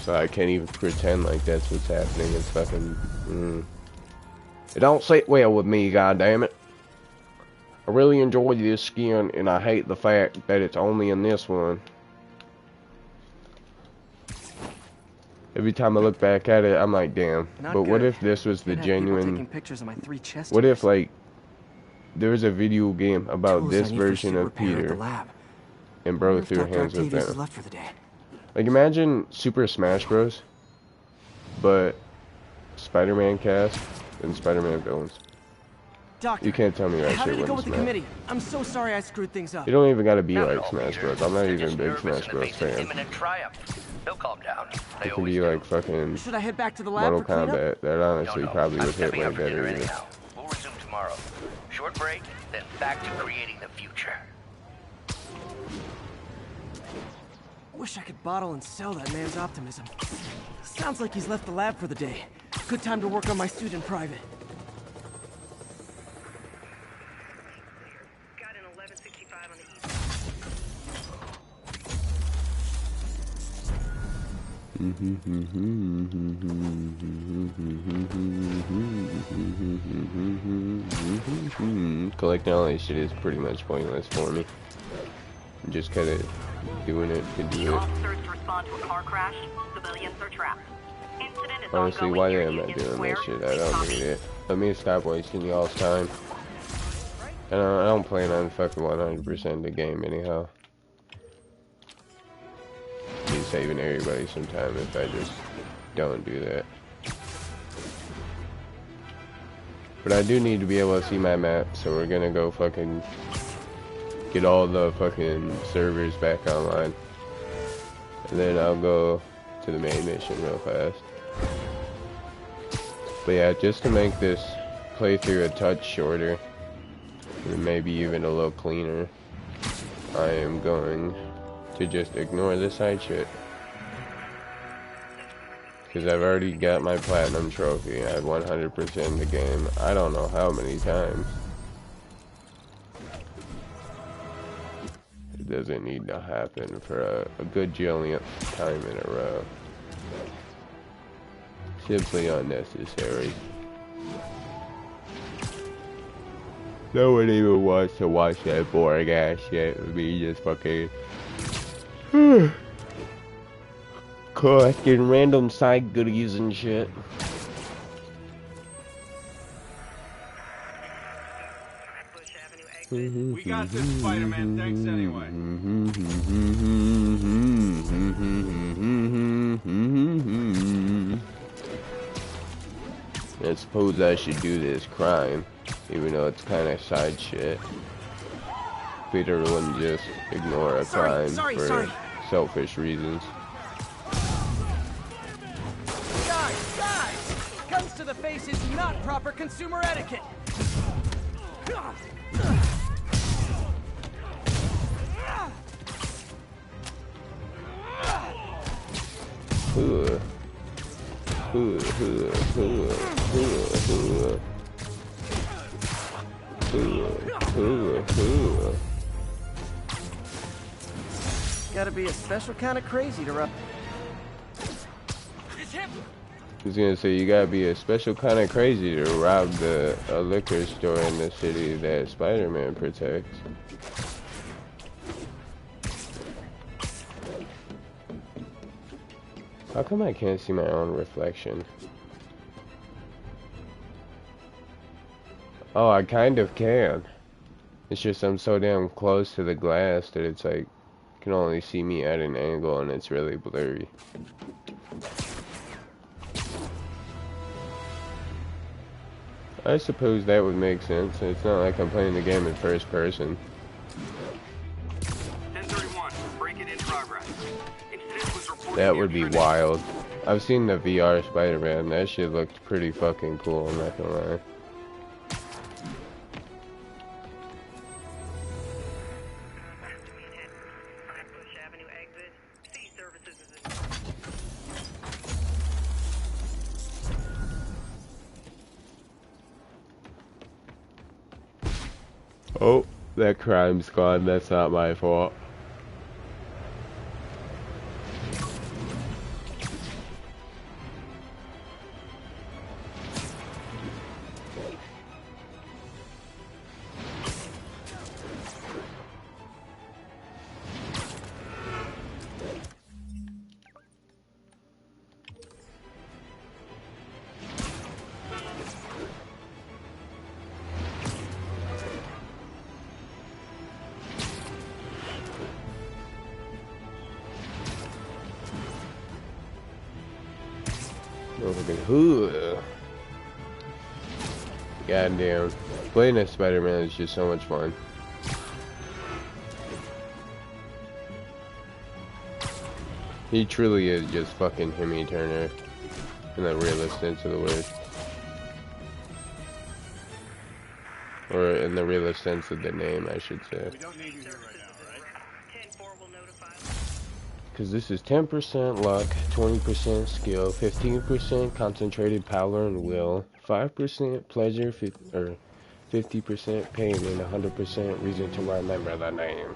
So I can't even pretend like that's what's happening. It's fucking, It don't sit well with me, goddammit. I really enjoy this skin, and I hate the fact that it's only in this one. Every time I look back at it, I'm like, damn. But what if this was the genuine... What if, like, there was a video game about this version of Peter, and bro threw hands with Venom? Like, imagine Super Smash Bros., but Spider-Man cast and Spider-Man villains. Doctor, you can't tell me that how shit did it go wouldn't with the smash. committee? I'm so sorry I screwed things up. You don't even gotta be like Smash Bros. I'm not even a big Smash Bros. fan. They'll calm down. It can be like fucking Should I head back to the lab Mortal Kombat. That honestly probably would hit way better even. We'll resume tomorrow. Short break, then back to creating the future. Wish I could bottle and sell that man's optimism. Sounds like he's left the lab for the day. Good time to work on my suit in private. Got an 1165 on the Collecting all this shit is pretty much pointless for me. I'm just kind of doing it to do it. Officers to respond to a car crash. Civilians are trapped. Incident is Honestly, why am I doing that shit? I don't need it. Let me stop wasting y'all's time. And I don't plan on fucking 100% the game anyhow. Be saving everybody some time if I just don't do that. But I do need to be able to see my map, so we're gonna go fucking get all the fucking servers back online. And then I'll go to the main mission real fast. But yeah, just to make this playthrough a touch shorter, and maybe even a little cleaner, I am going to just ignore the side shit. Because I've already got my platinum trophy. I've 100% the game. I don't know how many times. It doesn't need to happen for a good jillionth time in a row. Simply unnecessary. No one even wants to watch that boring ass shit with me just fucking collecting random side goodies and shit. We got this, Spider-Man. Thanks anyway. I suppose I should do this crime, even though it's kind of side shit. Peter wouldn't just ignore a crime for selfish reasons. Guys! Guns to the face is not proper consumer etiquette! Gotta be a special kind of crazy to run. I was gonna say, you gotta be a special kind of crazy to rob a liquor store in the city that Spider-Man protects. How come I can't see my own reflection? Oh, I kind of can. It's just I'm so damn close to the glass that it's like, you can only see me at an angle and it's really blurry. I suppose that would make sense. It's not like I'm playing the game in first person. 1031, break-in in progress. Incident was reported. That would be wild. I've seen the VR Spider-Man. That shit looked pretty fucking cool, I'm not gonna lie. Oh, that crime's gone. That's not my fault. Goddamn. Playing as Spider-Man is just so much fun. He truly is just fucking Hemi Turner in the realest sense of the word. Or in the realest sense of the name, I should say. Because this is 10% luck, 20% skill, 15% concentrated power and will, 5% pleasure, 50% pain, and 100% reason to remember the name.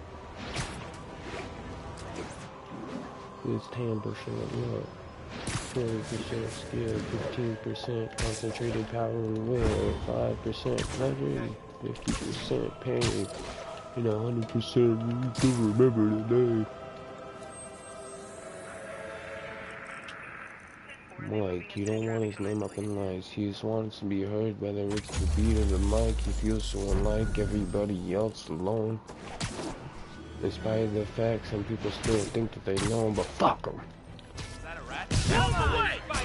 It's 10% luck, 20% skill, 15% concentrated power and will, 5% pleasure, 50% pain, and 100% reason to remember the name. Mike, you don't want his name up in lights. He just wants to be heard, whether it's the beat of the mic. He feels so unlike everybody else alone. Despite the fact some people still think that they know him, but fuck him.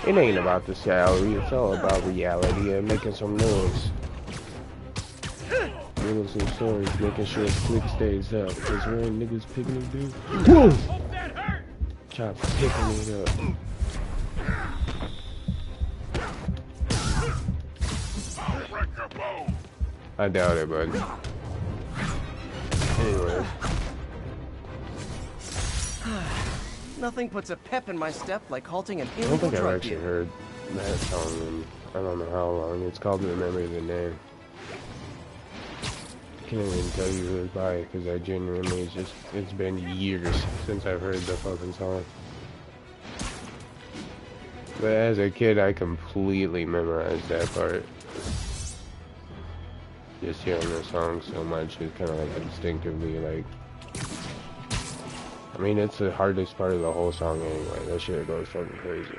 It ain't about the salary, it's all about reality and making some noise. Middle some swords, making sure his click stays up. Cause when niggas picking it, dude. Boom! Chop picking it up. I doubt it, bud. Anyway. Nothing puts a pep in my step like halting an I don't illegal think I've drug actually deal. heard that song in I don't know how long. It's called Remember the Name. Can't even tell you who it's by because I genuinely it's been years since I've heard the fucking song. But as a kid, I completely memorized that part. Just hearing the song so much is kind of like instinctively like. I mean, it's the hardest part of the whole song anyway. That shit goes fucking crazy.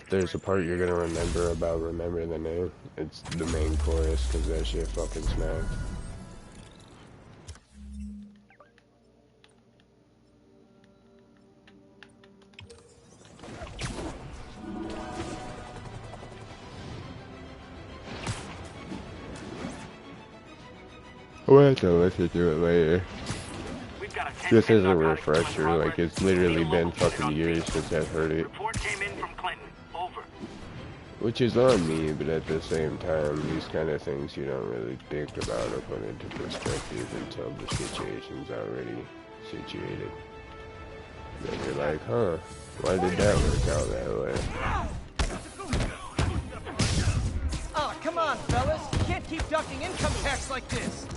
If there's a part you're gonna remember about Remember the Name, it's the main chorus because that shit fucking smacks. I'll have to listen to it later. This is a refresher, like it's literally been fucking years since I've heard it. Which is on me, but at the same time, these kind of things you don't really think about or put into perspective until the situation's already situated. Then you're like, huh, why did that work out that way? Oh, come on, fellas. You can't keep ducking income tax like this.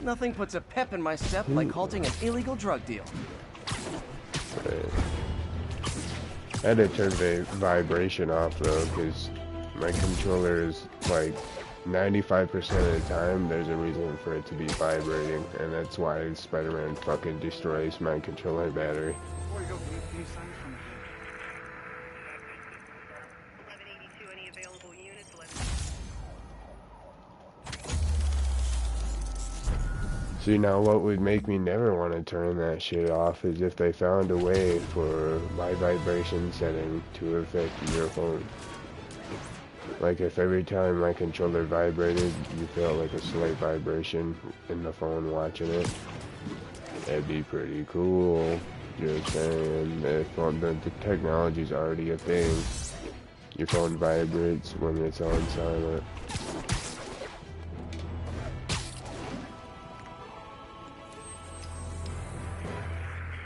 Nothing puts a pep in my step like halting an illegal drug deal. Right. I had to turn the vibration off though, because my controller is like 95% of the time there's a reason for it to be vibrating, and that's why Spider-Man fucking destroys my controller battery. Before you go, can you sign from See, now what would make me never want to turn that shit off is if they found a way for my vibration setting to affect your phone. Like if every time my controller vibrated, you felt like a slight vibration in the phone watching it. That'd be pretty cool. Just saying, the technology's already a thing. Your phone vibrates when it's on silent.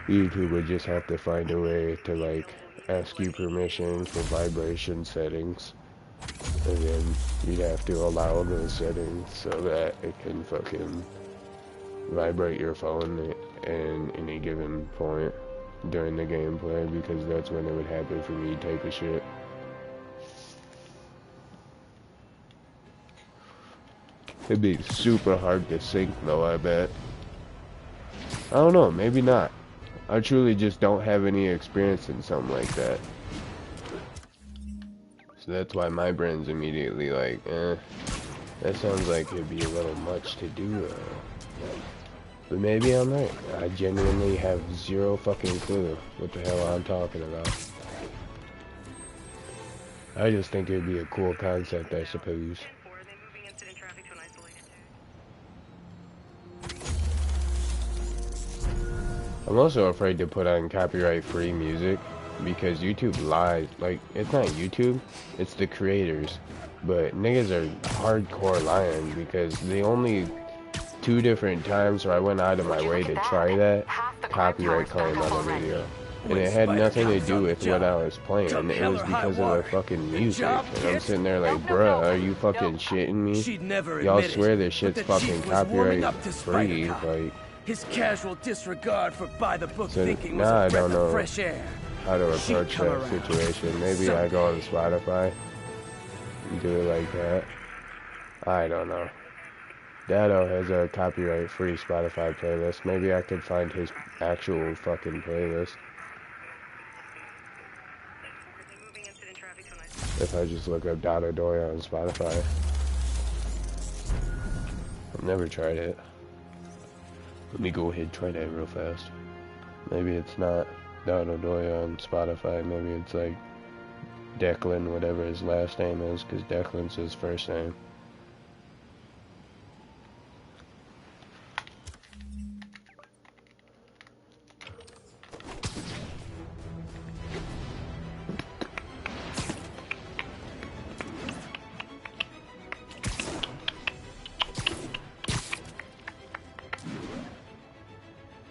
YouTube would just have to find a way to like ask you permission for vibration settings, and then you'd have to allow those settings so that it can fucking vibrate your phone at any given point during the gameplay, because that's when it would happen for me type of shit. It'd be super hard to sync though, I bet. I don't know, maybe not. I truly just don't have any experience in something like that. So that's why my brain's immediately like, that sounds like it'd be a little much to do. But maybe I'm right. I genuinely have zero fucking clue what the hell I'm talking about. I just think it'd be a cool concept, I suppose. I'm also afraid to put on copyright-free music because YouTube lies. Like, it's not YouTube, it's the creators. But niggas are hardcore lying because the only 2 different times where I went out of my way to try that, copyright claim on the video. And it had nothing to do with what I was playing. It was because of the fucking music. And I'm sitting there like, bruh, are you fucking shitting me? Y'all swear this shit's fucking copyright-free, like... His casual disregard for by-the-book So thinking was now a I breath don't know of fresh air. how to approach come that around. situation. Maybe I go on Spotify and do it like that. I don't know. Dado has a copyright-free Spotify playlist. Maybe I could find his actual fucking playlist if I just look up Dada Doya on Spotify. I've never tried it. Let me go ahead and try that real fast. Maybe it's not Dada Doya on Spotify. Maybe it's like Declan, whatever his last name is, because Declan's his first name.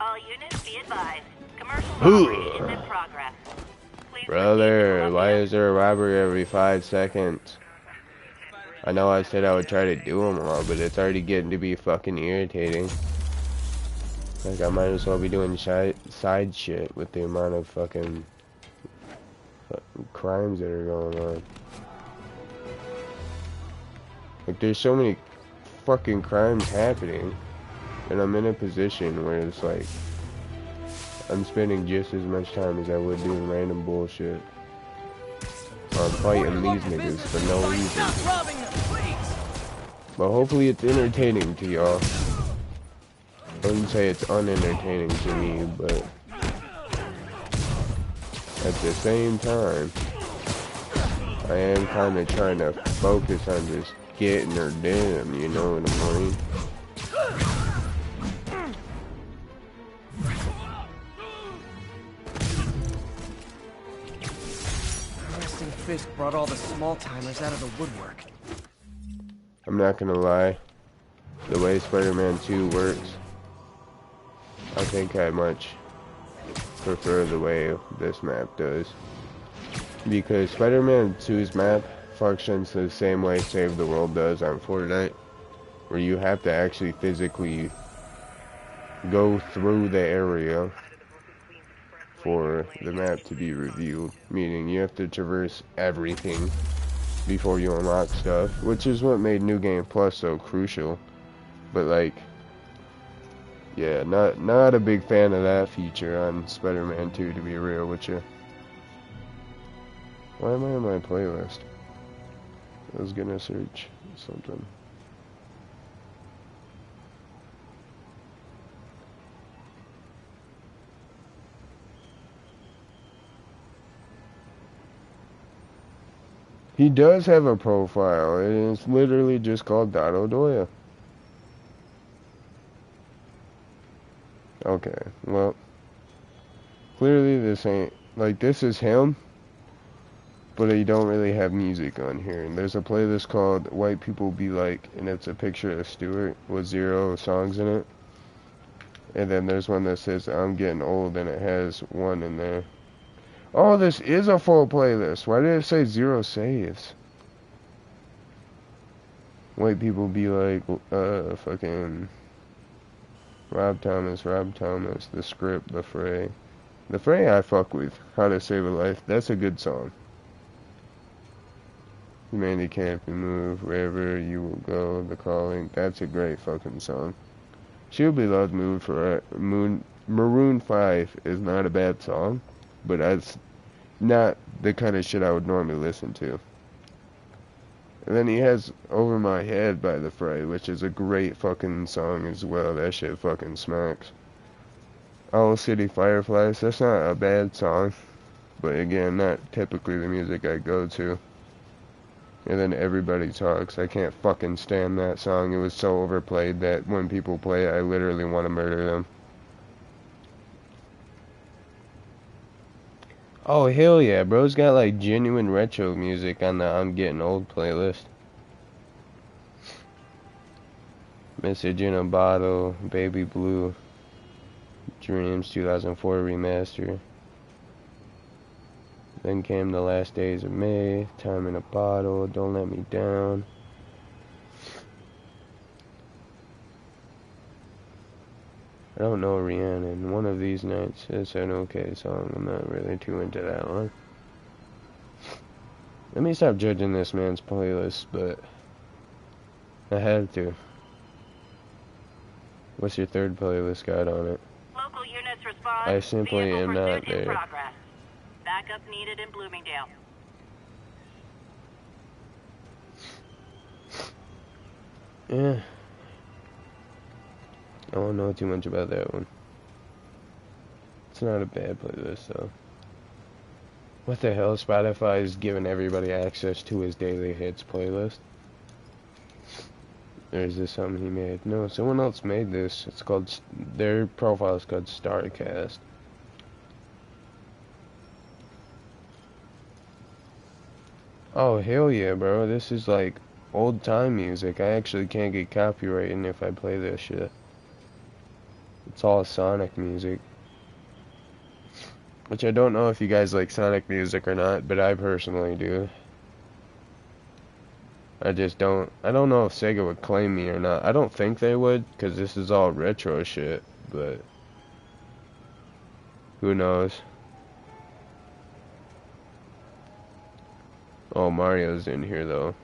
All units be advised. Commercial robbery is in progress. Brother, why is there a robbery every 5 seconds? I know I said I would try to do them all, but it's already getting to be fucking irritating. Like, I might as well be doing side shit with the amount of fucking crimes that are going on. Like, there's so many fucking crimes happening, and I'm in a position where it's like, I'm spending just as much time as I would doing random bullshit. I'm fighting these niggas for no reason. But hopefully it's entertaining to y'all. I wouldn't say it's unentertaining to me, but at the same time, I am kind of trying to focus on just getting her damn, you know what I mean? Resting Fisk brought all the small-timers out of the woodwork. I'm not gonna lie, the way Spider-Man 2 works, I think I much prefer the way this map does. Because Spider-Man 2's map functions the same way Save the World does on Fortnite, where you have to actually physically go through the area for the map to be reviewed, meaning you have to traverse everything before you unlock stuff, which is what made New Game Plus so crucial. But like, yeah, not a big fan of that feature on Spider-Man 2, to be real with you. Why am I in my playlist? I was gonna search something. He does have a profile, and it's literally just called Dada Doya. Okay, well, clearly this ain't, like, this is him, but he don't really have music on here. And there's a playlist called White People Be Like, and it's a picture of Stewart with 0 songs in it. And then there's one that says I'm Getting Old, and it has 1 in there. Oh, this is a full playlist. Why did it say 0 saves? White People Be Like, fucking Rob Thomas, The Script, The Fray. The Fray I fuck with. How to Save a Life. That's a good song. Humanity Can't Be Moved, Wherever You Will Go, The Calling. That's a great fucking song. She'll Be Loved, Maroon 5 is not a bad song, but that's not the kind of shit I would normally listen to. And then he has Over My Head by The Fray, which is a great fucking song as well. That shit fucking smacks. Owl City Fireflies, that's not a bad song, but again, not typically the music I go to. And then Everybody Talks, I can't fucking stand that song. It was so overplayed that when people play it, I literally want to murder them. Oh, hell yeah, bro's got like genuine retro music on the I'm Getting Old playlist. Message in a Bottle, Baby Blue, Dreams 2004 remaster. Then came The Last Days of May, Time in a Bottle, Don't Let Me Down. I don't know Rhiannon. One of These Nights. It's an okay song. I'm not really too into that one. Let me stop judging this man's playlist, but I had to. What's your third playlist got on it? Local units respond. I simply am not there. Backup needed in Bloomingdale. Yeah. I don't know too much about that one. It's not a bad playlist, though. What the hell? Spotify is giving everybody access to his daily hits playlist. Or is this something he made? No, someone else made this. It's called, their profile is called StarCast. Oh, hell yeah, bro. This is like old time music. I actually can't get copyrighted if I play this shit. It's all Sonic music. Which I don't know if you guys like Sonic music or not, but I personally do. I don't know if Sega would claim me or not. I don't think they would, because this is all retro shit, but who knows? Oh, Mario's in here though.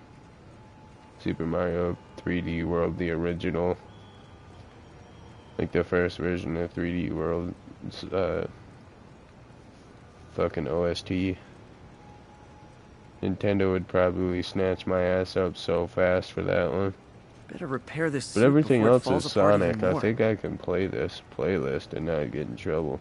Super Mario 3D World, the original. Like the first version of 3D World, fucking OST. Nintendo would probably snatch my ass up so fast for that one. Better repair this But suit everything before it else falls is apart Sonic. even I more. think I can play this playlist and not get in trouble.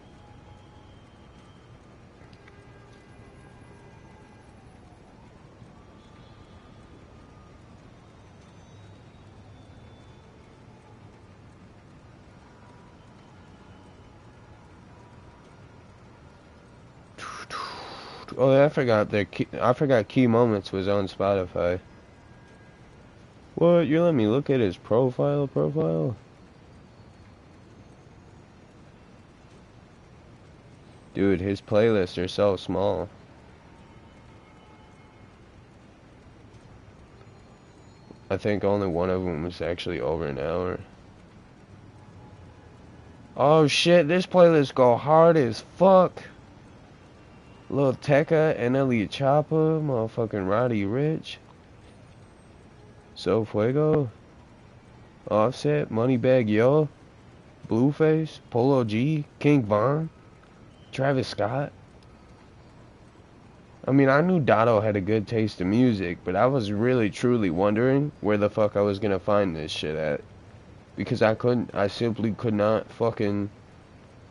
Oh, I forgot Key Moments was on Spotify. What? You let me look at his profile? Dude, his playlists are so small. I think only one of them was actually over an hour. Oh shit, this playlist go hard as fuck. Lil Tecca, NLE Choppa, motherfucking Roddy Rich, So Fuego, Offset, Moneybagg Yo, Blueface, Polo G, King Von, Travis Scott. I mean, I knew Dotto had a good taste in music, but I was really truly wondering where the fuck I was gonna find this shit at. Because I simply could not fucking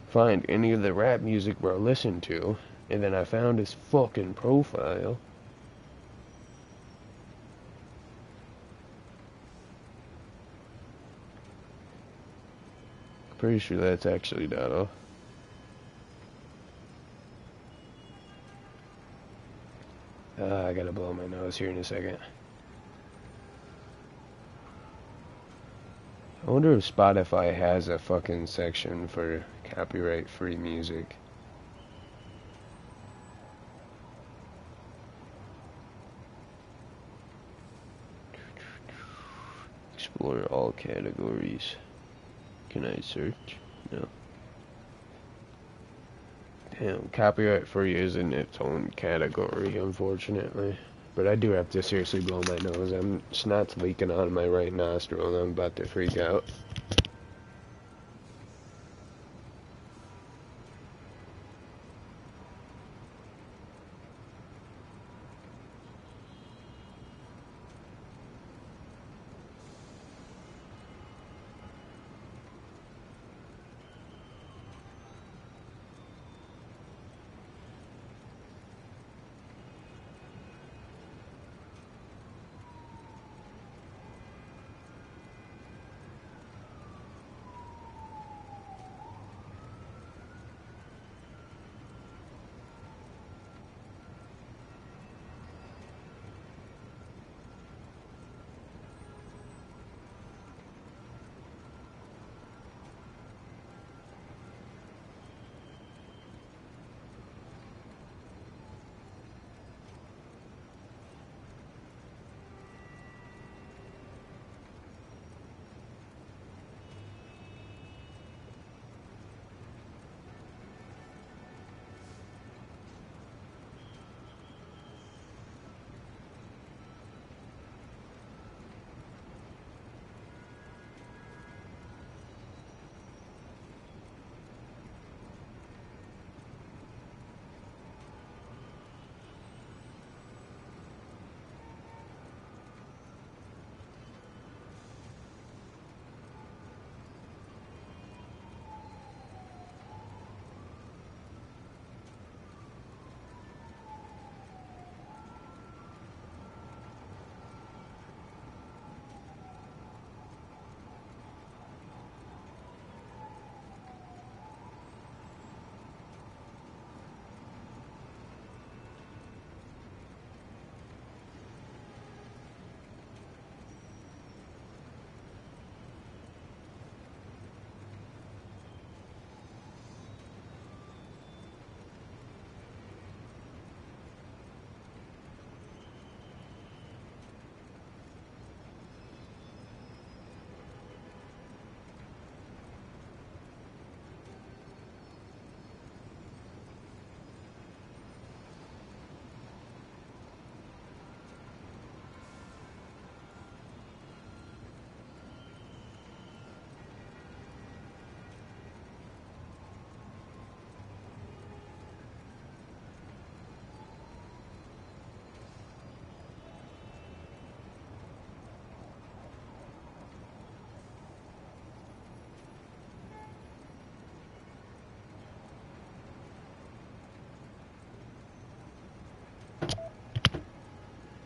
find any of the rap music bro listened to. And then I found his fucking profile. Pretty sure that's actually Dotto. I gotta blow my nose here in a second. I wonder if Spotify has a fucking section for copyright-free music. Explore all categories. Can I search? No. Damn, copyright-free isn't its own category, unfortunately. But I do have to seriously blow my nose. Snot's leaking out of my right nostril and I'm about to freak out.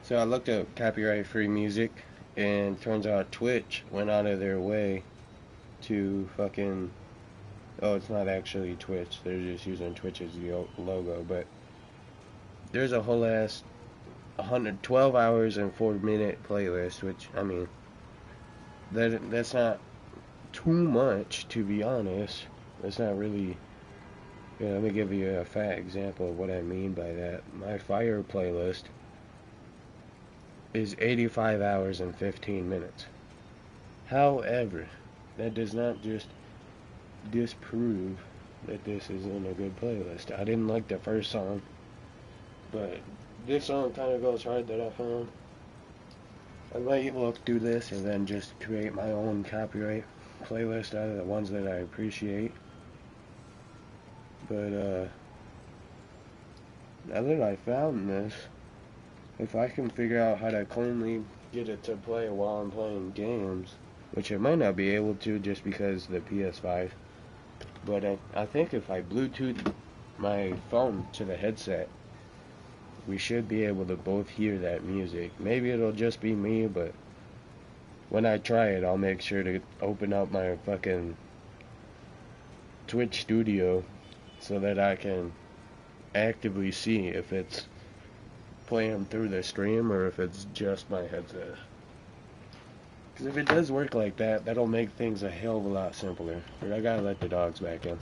So I looked up copyright-free music, and turns out Twitch went out of their way to fucking... Oh, it's not actually Twitch. They're just using Twitch as the logo, but there's a whole ass 112 hours and 4-minute playlist, which, I mean, that's not too much, to be honest. That's not really... Yeah, let me give you a fat example of what I mean by that. My Fire playlist is 85 hours and 15 minutes. However, that does not just disprove that this isn't a good playlist. I didn't like the first song, but this song kind of goes hard that I found. I might look through this and then just create my own copyright playlist out of the ones that I appreciate. But now that I found this, if I can figure out how to cleanly get it to play while I'm playing games, which I might not be able to just because of the PS5, but I think if I Bluetooth my phone to the headset, we should be able to both hear that music. Maybe it'll just be me, but when I try it, I'll make sure to open up my fucking Twitch studio so that I can actively see if it's playing through the stream or if it's just my headset. Because if it does work like that, that'll make things a hell of a lot simpler. But I gotta let the dogs back in.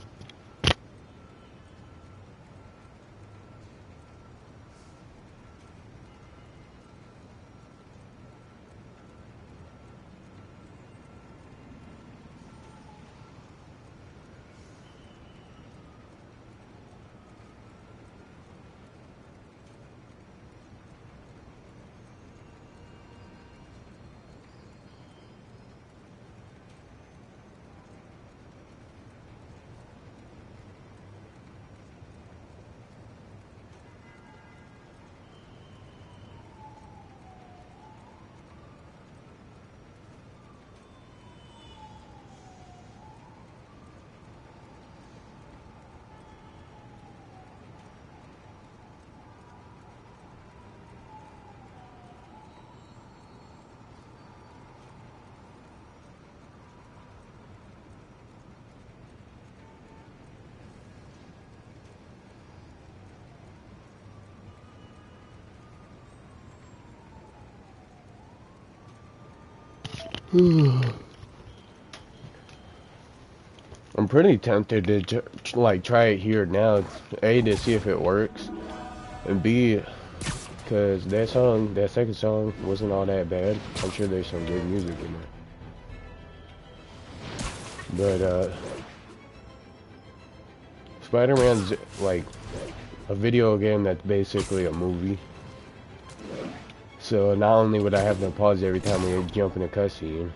I'm pretty tempted to like try it here now. A, to see if it works, and B, because that second song wasn't all that bad. I'm sure there's some good music in there. But Spider-Man's like a video game that's basically a movie. So not only would I have to pause every time we jump in a cutscene,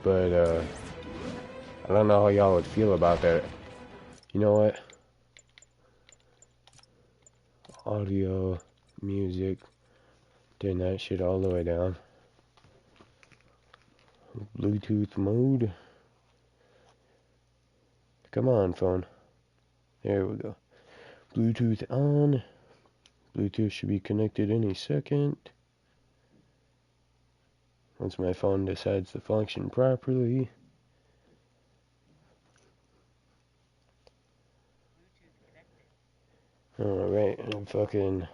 but I don't know how y'all would feel about that. You know what? Audio, music, turn that shit all the way down. Bluetooth mode. Come on, phone. There we go. Bluetooth on. Bluetooth should be connected any second. Once my phone decides to function properly. Alright, and fucking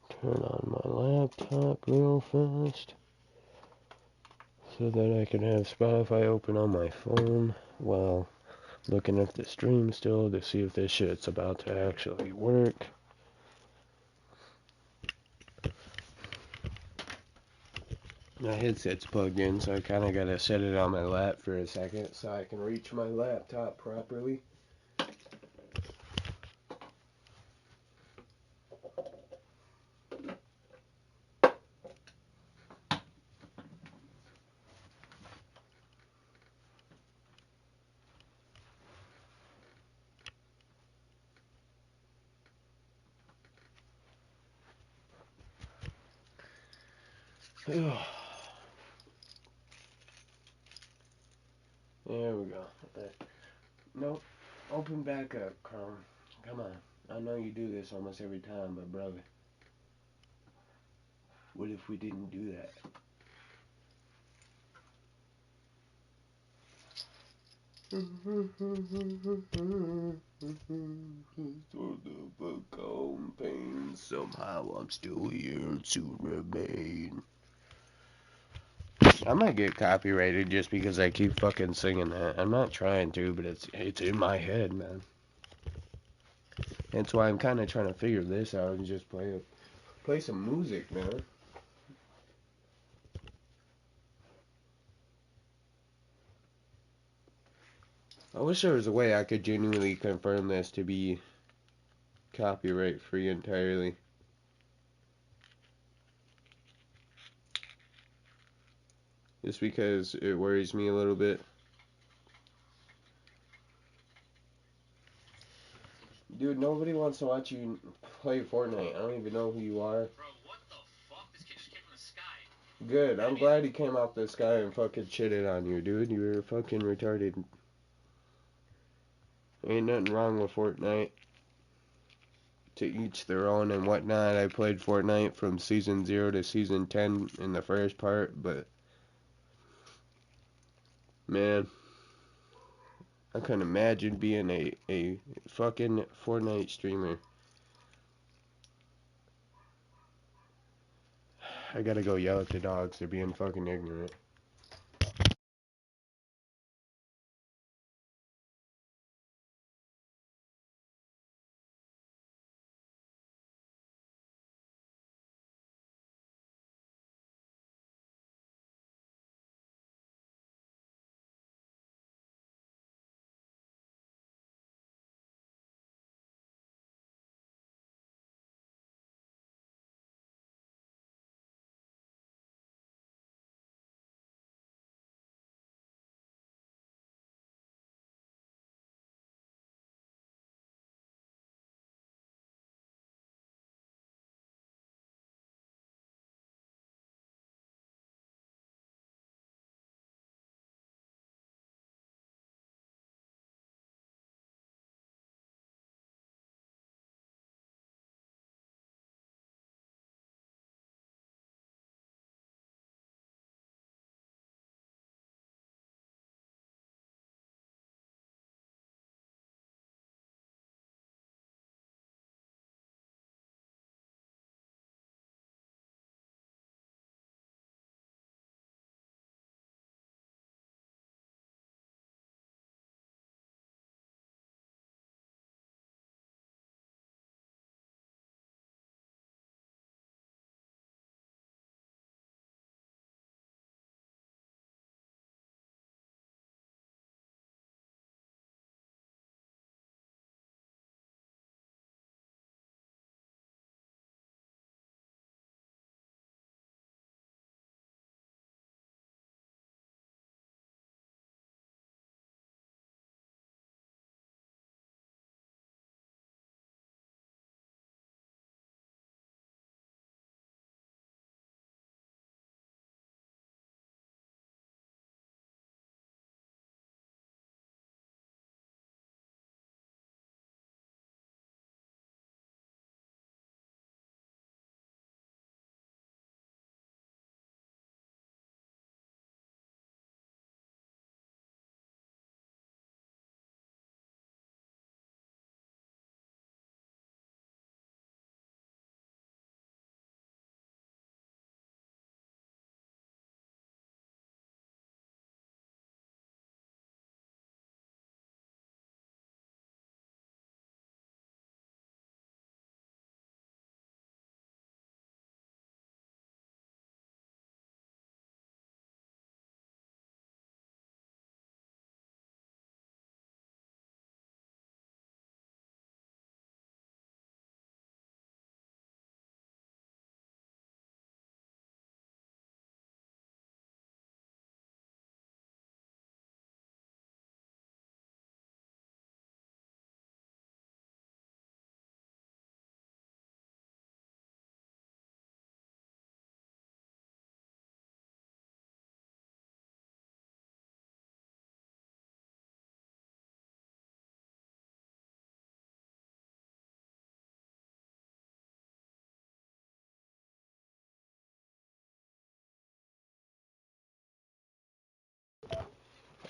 turn on my laptop real fast so that I can have Spotify open on my phone while looking at the stream still to see if this shit's about to actually work. My headset's plugged in, so I kind of gotta set it on my lap for a second so I can reach my laptop properly. There we go. Nope. Open back up, Chrome. Come on. I know you do this almost every time, but brother, what if we didn't do that? Somehow I'm still here to remain. I might get copyrighted just because I keep fucking singing that. I'm not trying to, but it's in my head, man. That's why I'm kind of trying to figure this out and just play some music, man. I wish there was a way I could genuinely confirm this to be copyright free entirely. Just because it worries me a little bit. Dude, nobody wants to watch you play Fortnite. I don't even know who you are. Bro, what the fuck? This kid just came from the sky. Good, I'm glad he came off the sky and fucking shitted on you, dude. You were fucking retarded. Ain't nothing wrong with Fortnite. To each their own and whatnot. I played Fortnite from season 0 to season 10 in the first part, but man, I couldn't imagine being a fucking Fortnite streamer. I gotta go yell at the dogs, they're being fucking ignorant.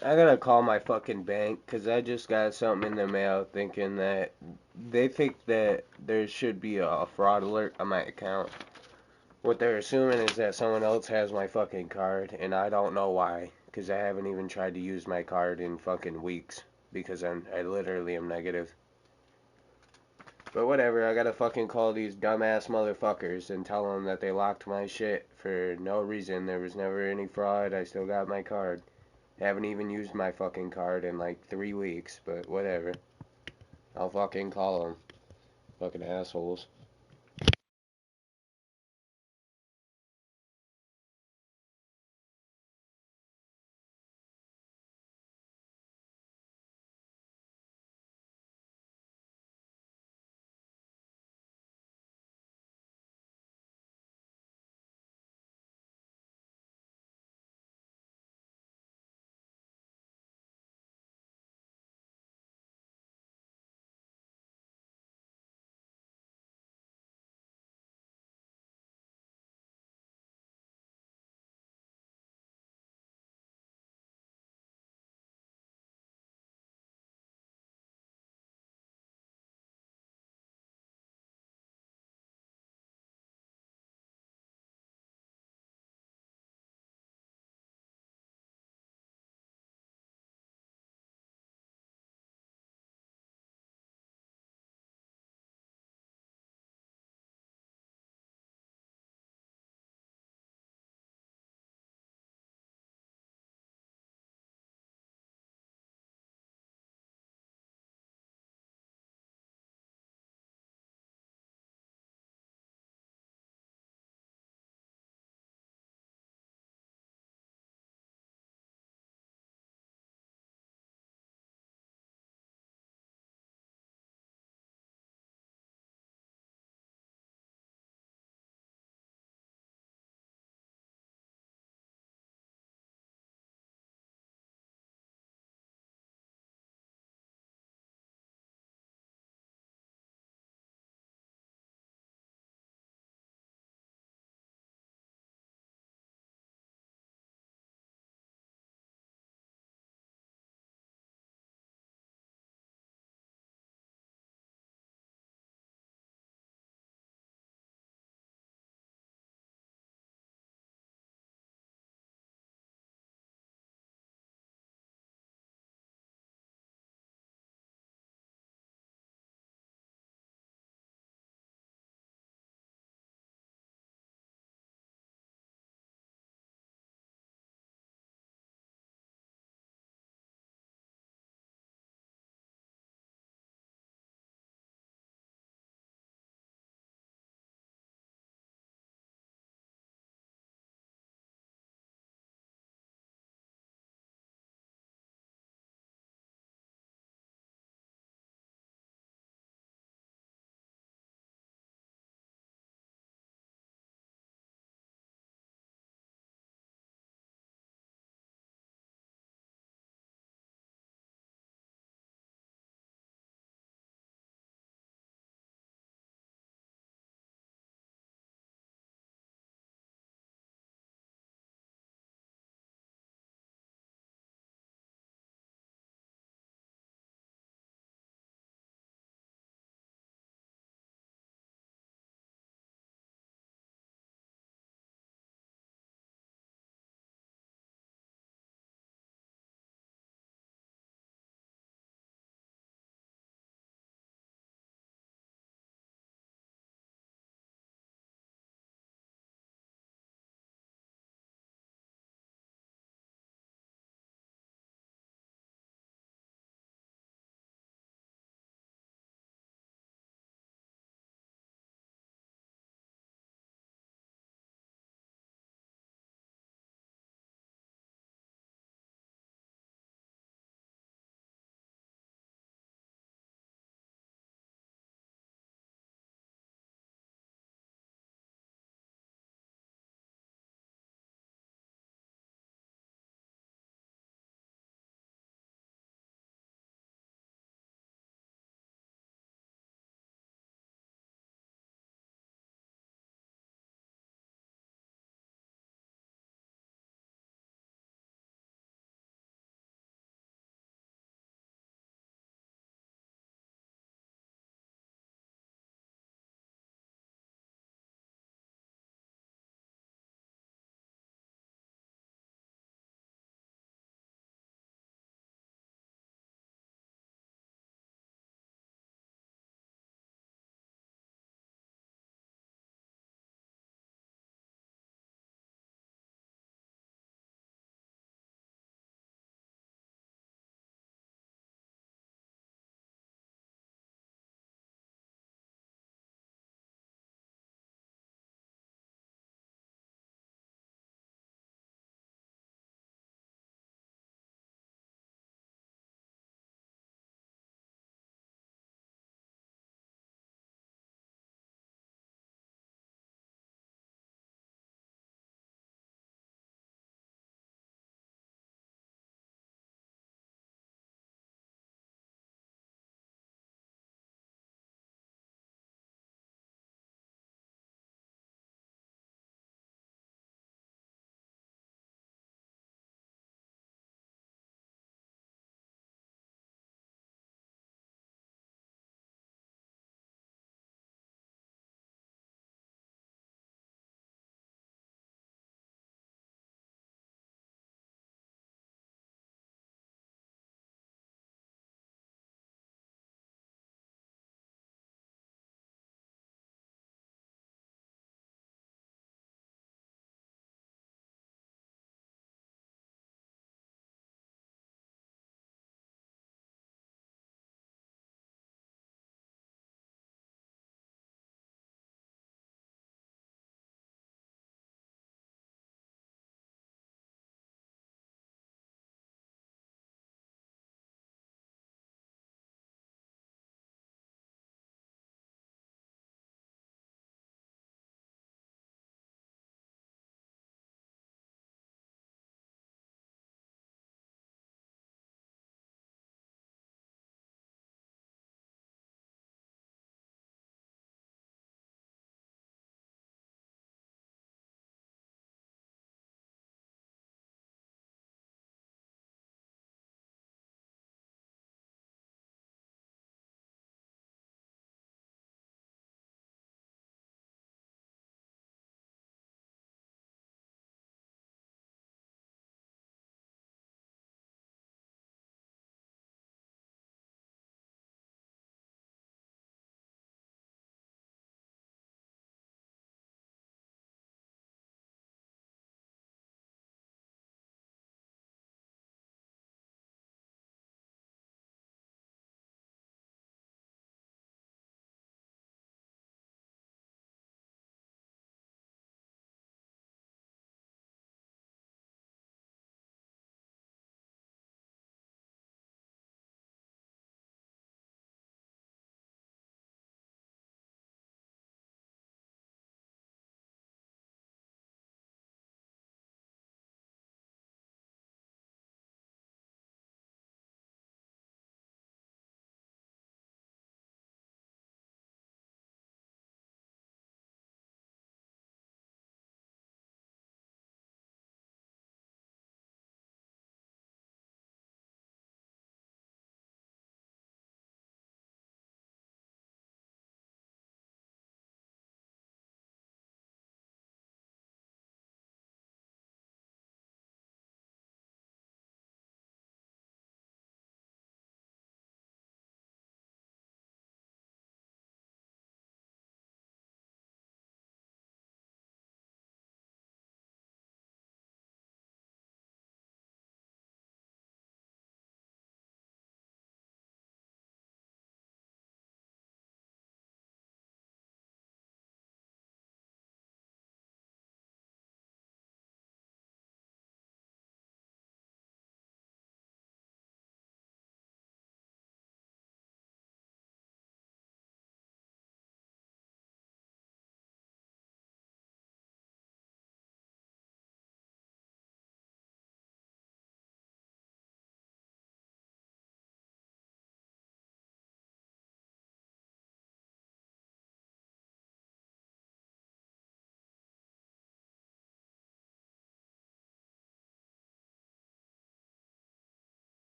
I gotta call my fucking bank, because I just got something in the mail thinking that they think that there should be a fraud alert on my account. What they're assuming is that someone else has my fucking card, and I don't know why, because I haven't even tried to use my card in fucking weeks, because I literally am negative. But whatever, I gotta fucking call these dumbass motherfuckers and tell them that they locked my shit for no reason. There was never any fraud, I still got my card. Haven't even used my fucking card in like 3 weeks, but whatever. I'll fucking call them. Fucking assholes.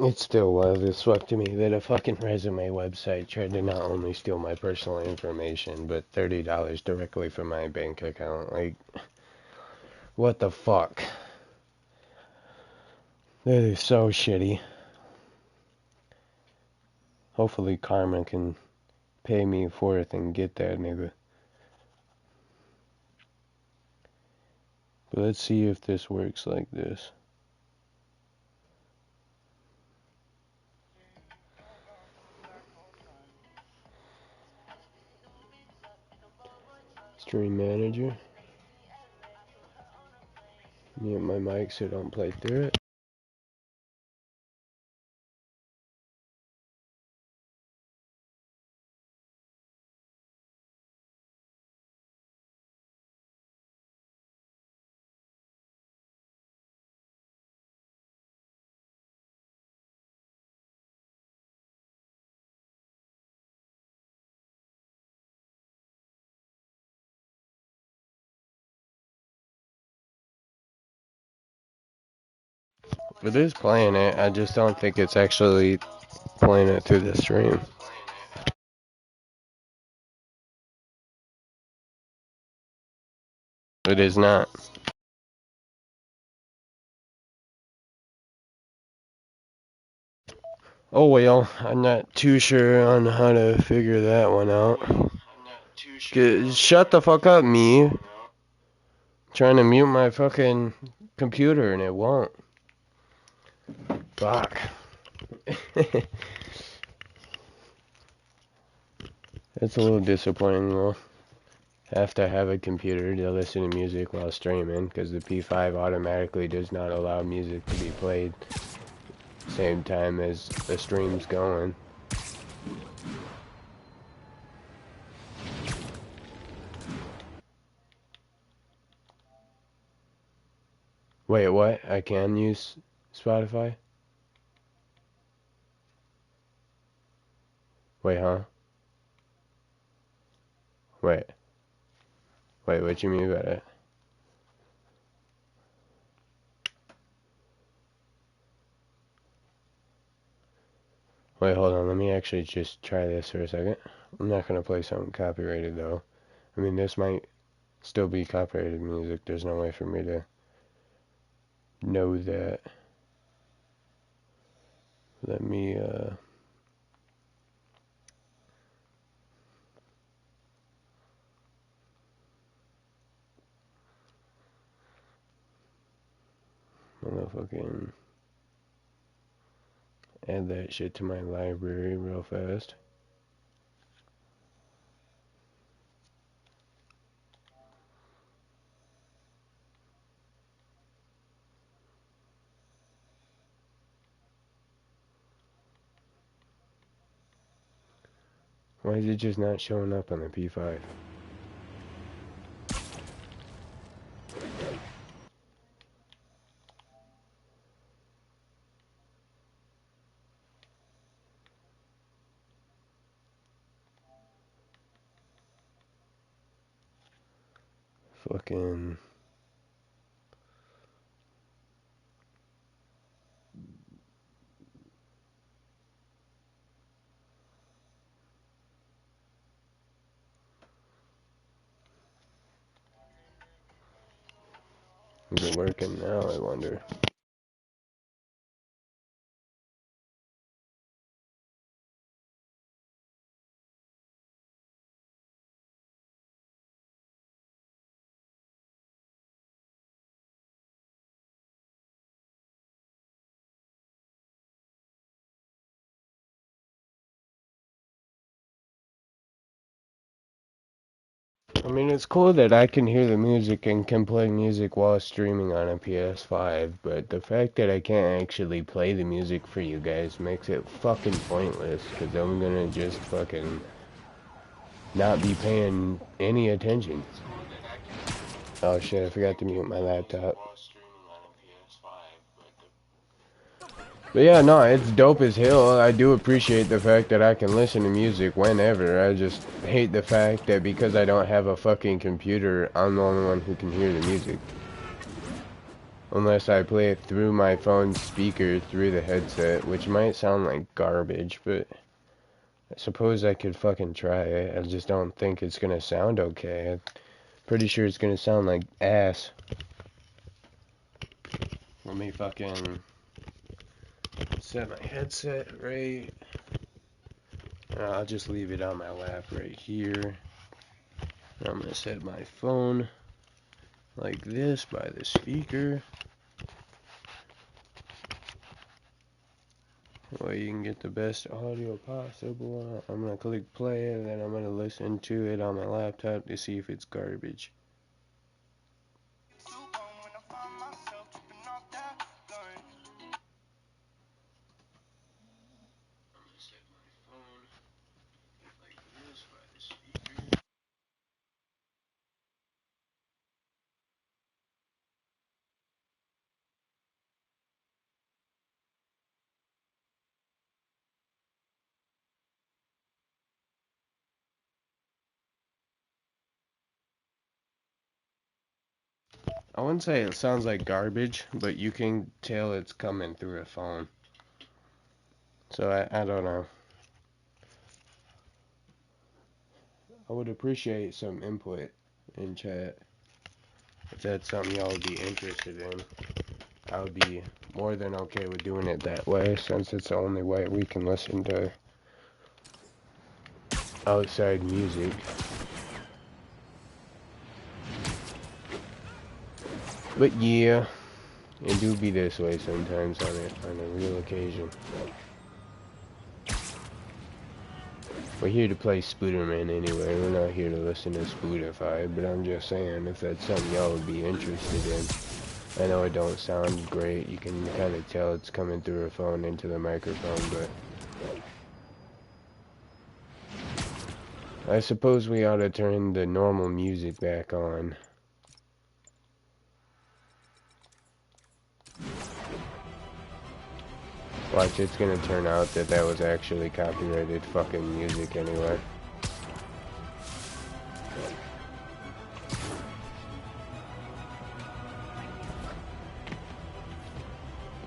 It's still wild as fuck to me that a fucking resume website tried to not only steal my personal information, but $30 directly from my bank account. Like, what the fuck? That is so shitty. Hopefully Karma can pay me for it and get that nigga. But let's see if this works like this. Stream manager. Mute my mic so don't play through it. It is playing it, I just don't think it's actually playing it through the stream. It is not. Oh well, I'm not too sure on how to figure that one out. Shut the fuck up, me. Trying to mute my fucking computer and it won't. Fuck. It's a little disappointing though. Have to have a computer to listen to music while streaming because the P5 automatically does not allow music to be played same time as the stream's going. Wait, what? I can use Spotify? Wait, huh? Wait, what you mean by that? Wait, hold on, let me actually just try this for a second. I'm not gonna play something copyrighted though. I mean, this might still be copyrighted music. There's no way for me to know that. Let me, motherfucking add that shit to my library real fast. Why is it just not showing up on the P5? Fucking... Is it working now, I wonder? I mean, it's cool that I can hear the music and can play music while streaming on a PS5, but the fact that I can't actually play the music for you guys makes it fucking pointless, because I'm gonna just fucking not be paying any attention. Oh shit, I forgot to mute my laptop. But yeah, no, it's dope as hell. I do appreciate the fact that I can listen to music whenever. I just hate the fact that because I don't have a fucking computer, I'm the only one who can hear the music. Unless I play it through my phone's speaker through the headset, which might sound like garbage, but I suppose I could fucking try it. I just don't think it's gonna sound okay. I'm pretty sure it's gonna sound like ass. Let me fucking set my headset right. I'll just leave it on my lap right here. I'm gonna set my phone like this by the speaker. Well, you can get the best audio possible. I'm gonna click play and then I'm gonna listen to it on my laptop to see if it's garbage. I wouldn't say it sounds like garbage, but you can tell it's coming through a phone. So I don't know. I would appreciate some input in chat. If that's something y'all would be interested in, I would be more than okay with doing it that way, since it's the only way we can listen to outside music. But yeah, it do be this way sometimes on a real occasion. We're here to play Spider-Man anyway. We're not here to listen to Spotify, but I'm just saying if that's something y'all would be interested in. I know it don't sound great. You can kind of tell it's coming through a phone into the microphone, but I suppose we ought to turn the normal music back on. Watch, it's gonna turn out that that was actually copyrighted fucking music anyway.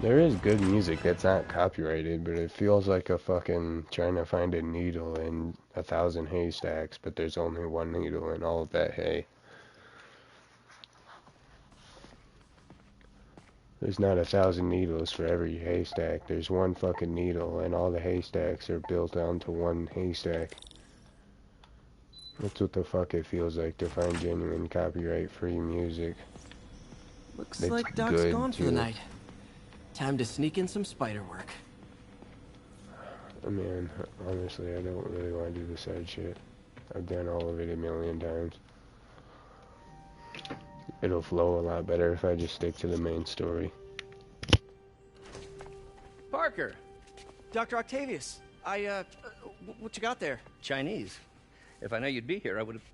There is good music that's not copyrighted, but it feels like a fucking trying to find a needle in 1,000 haystacks, but there's only one needle in all of that hay. There's not 1,000 needles for every haystack. There's one fucking needle, and all the haystacks are built onto one haystack. That's what the fuck it feels like to find genuine copyright-free music. Looks like Doc's gone for the night. Time to sneak in some spider work. I mean, honestly, I don't really want to do the side shit. I've done all of it a million times. It'll flow a lot better if I just stick to the main story. Parker! Dr. Octavius! What you got there? Chinese. If I know you'd be here, I would've...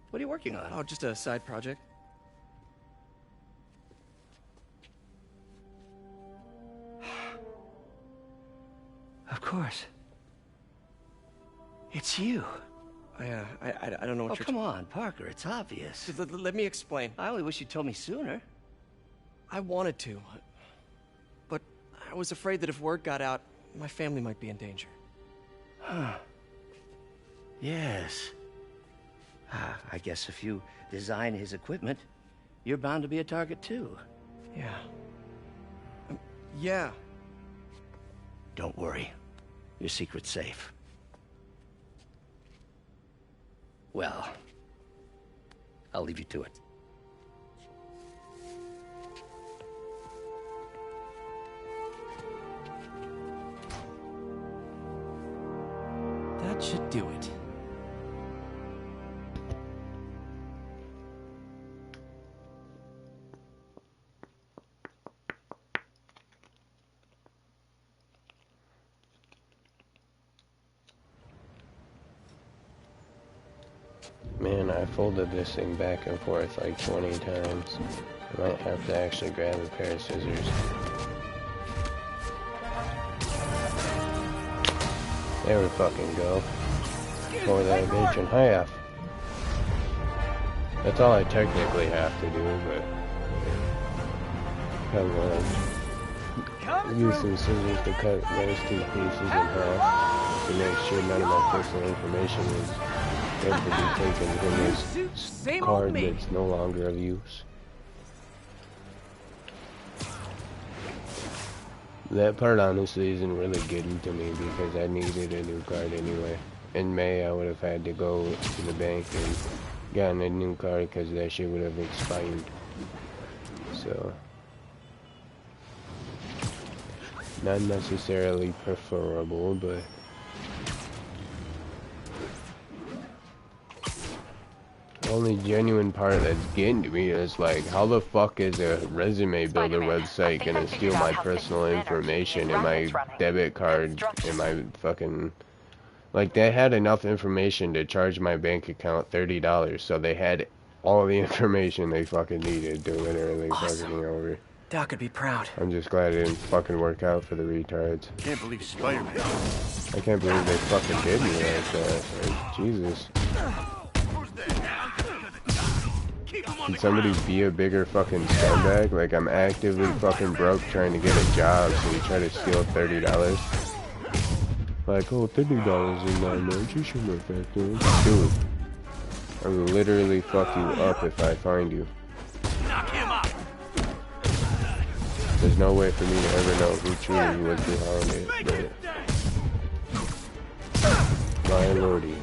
What are you working on? Oh, just a side project. Of course. It's you. I don't know what you're... come on, Parker, it's obvious. Let me explain. I only wish you'd told me sooner. I wanted to, but I was afraid that if word got out, my family might be in danger. Huh. Yes. I guess if you design his equipment, you're bound to be a target too. Yeah. Yeah. Don't worry. Your secret's safe. Well, I'll leave you to it. That should do it. Man, I folded this thing back and forth like 20 times. I might have to actually grab a pair of scissors. There we fucking go. Pour that bitch in half. That's all I technically have to do, but Come on. Use some scissors to cut those two pieces in half to make sure none of my personal information is able to be taken from this card that's no longer of use. That part honestly isn't really getting to me because I needed a new card anyway. In May I would have had to go to the bank and gotten a new card because that shit would have expired. So, not necessarily preferable, but the only genuine part that's getting to me is like, how the fuck is a resume builder website gonna steal my personal information and my debit card and my fucking... Like, they had enough information to charge my bank account $30, so they had all the information they fucking needed to literally fucking me over. Doc would be proud. I'm just glad it didn't fucking work out for the retards. Can't believe Spider-Man. I can't believe they fucking did me like that. Like, Jesus. Can somebody be a bigger fucking scumbag? Like, I'm actively fucking broke trying to get a job, so you try to steal $30? Like, oh, $30 in my note, you should look back there. Dude, I will literally fuck you up if I find you. Knock him out. There's no way for me to ever know who truly was behind it, but... My lordy.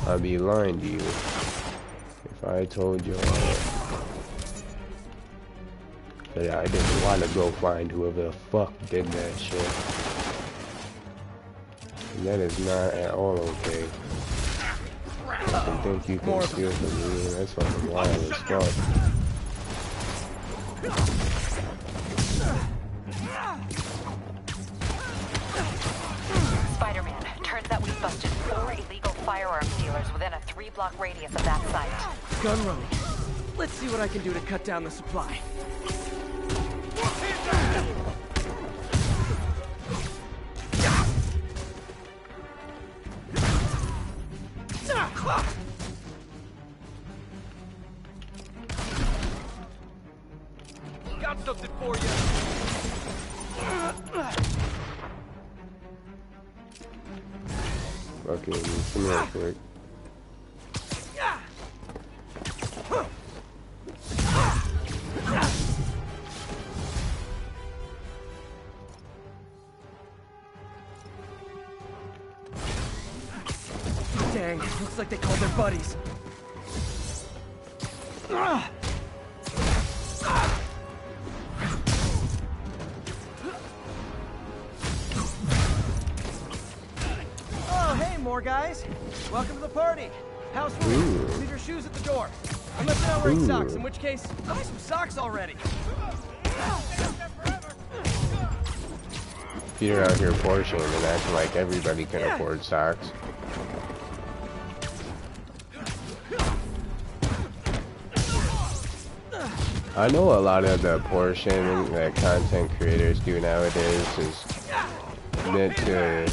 I'd be lying to you if I told you that I didn't want to go find whoever the fuck did that shit. And that is not at all okay. I think you can steal from me, and that's fucking wild as fuck. Spider-Man, turns out we busted 4 illegal firearms dealers within a 3-block radius of that site. Gun running. Let's see what I can do to cut down the supply. Got something for you. Fucking, come here quick. Dang, looks like they called their buddies. Oh, hey, more guys. Welcome to the party. House rules. Leave your shoes at the door. Unless you're not wearing socks, in which case, buy some socks already. You're out here portioning and acting like everybody can afford socks. I know a lot of the portioning that content creators do nowadays is meant to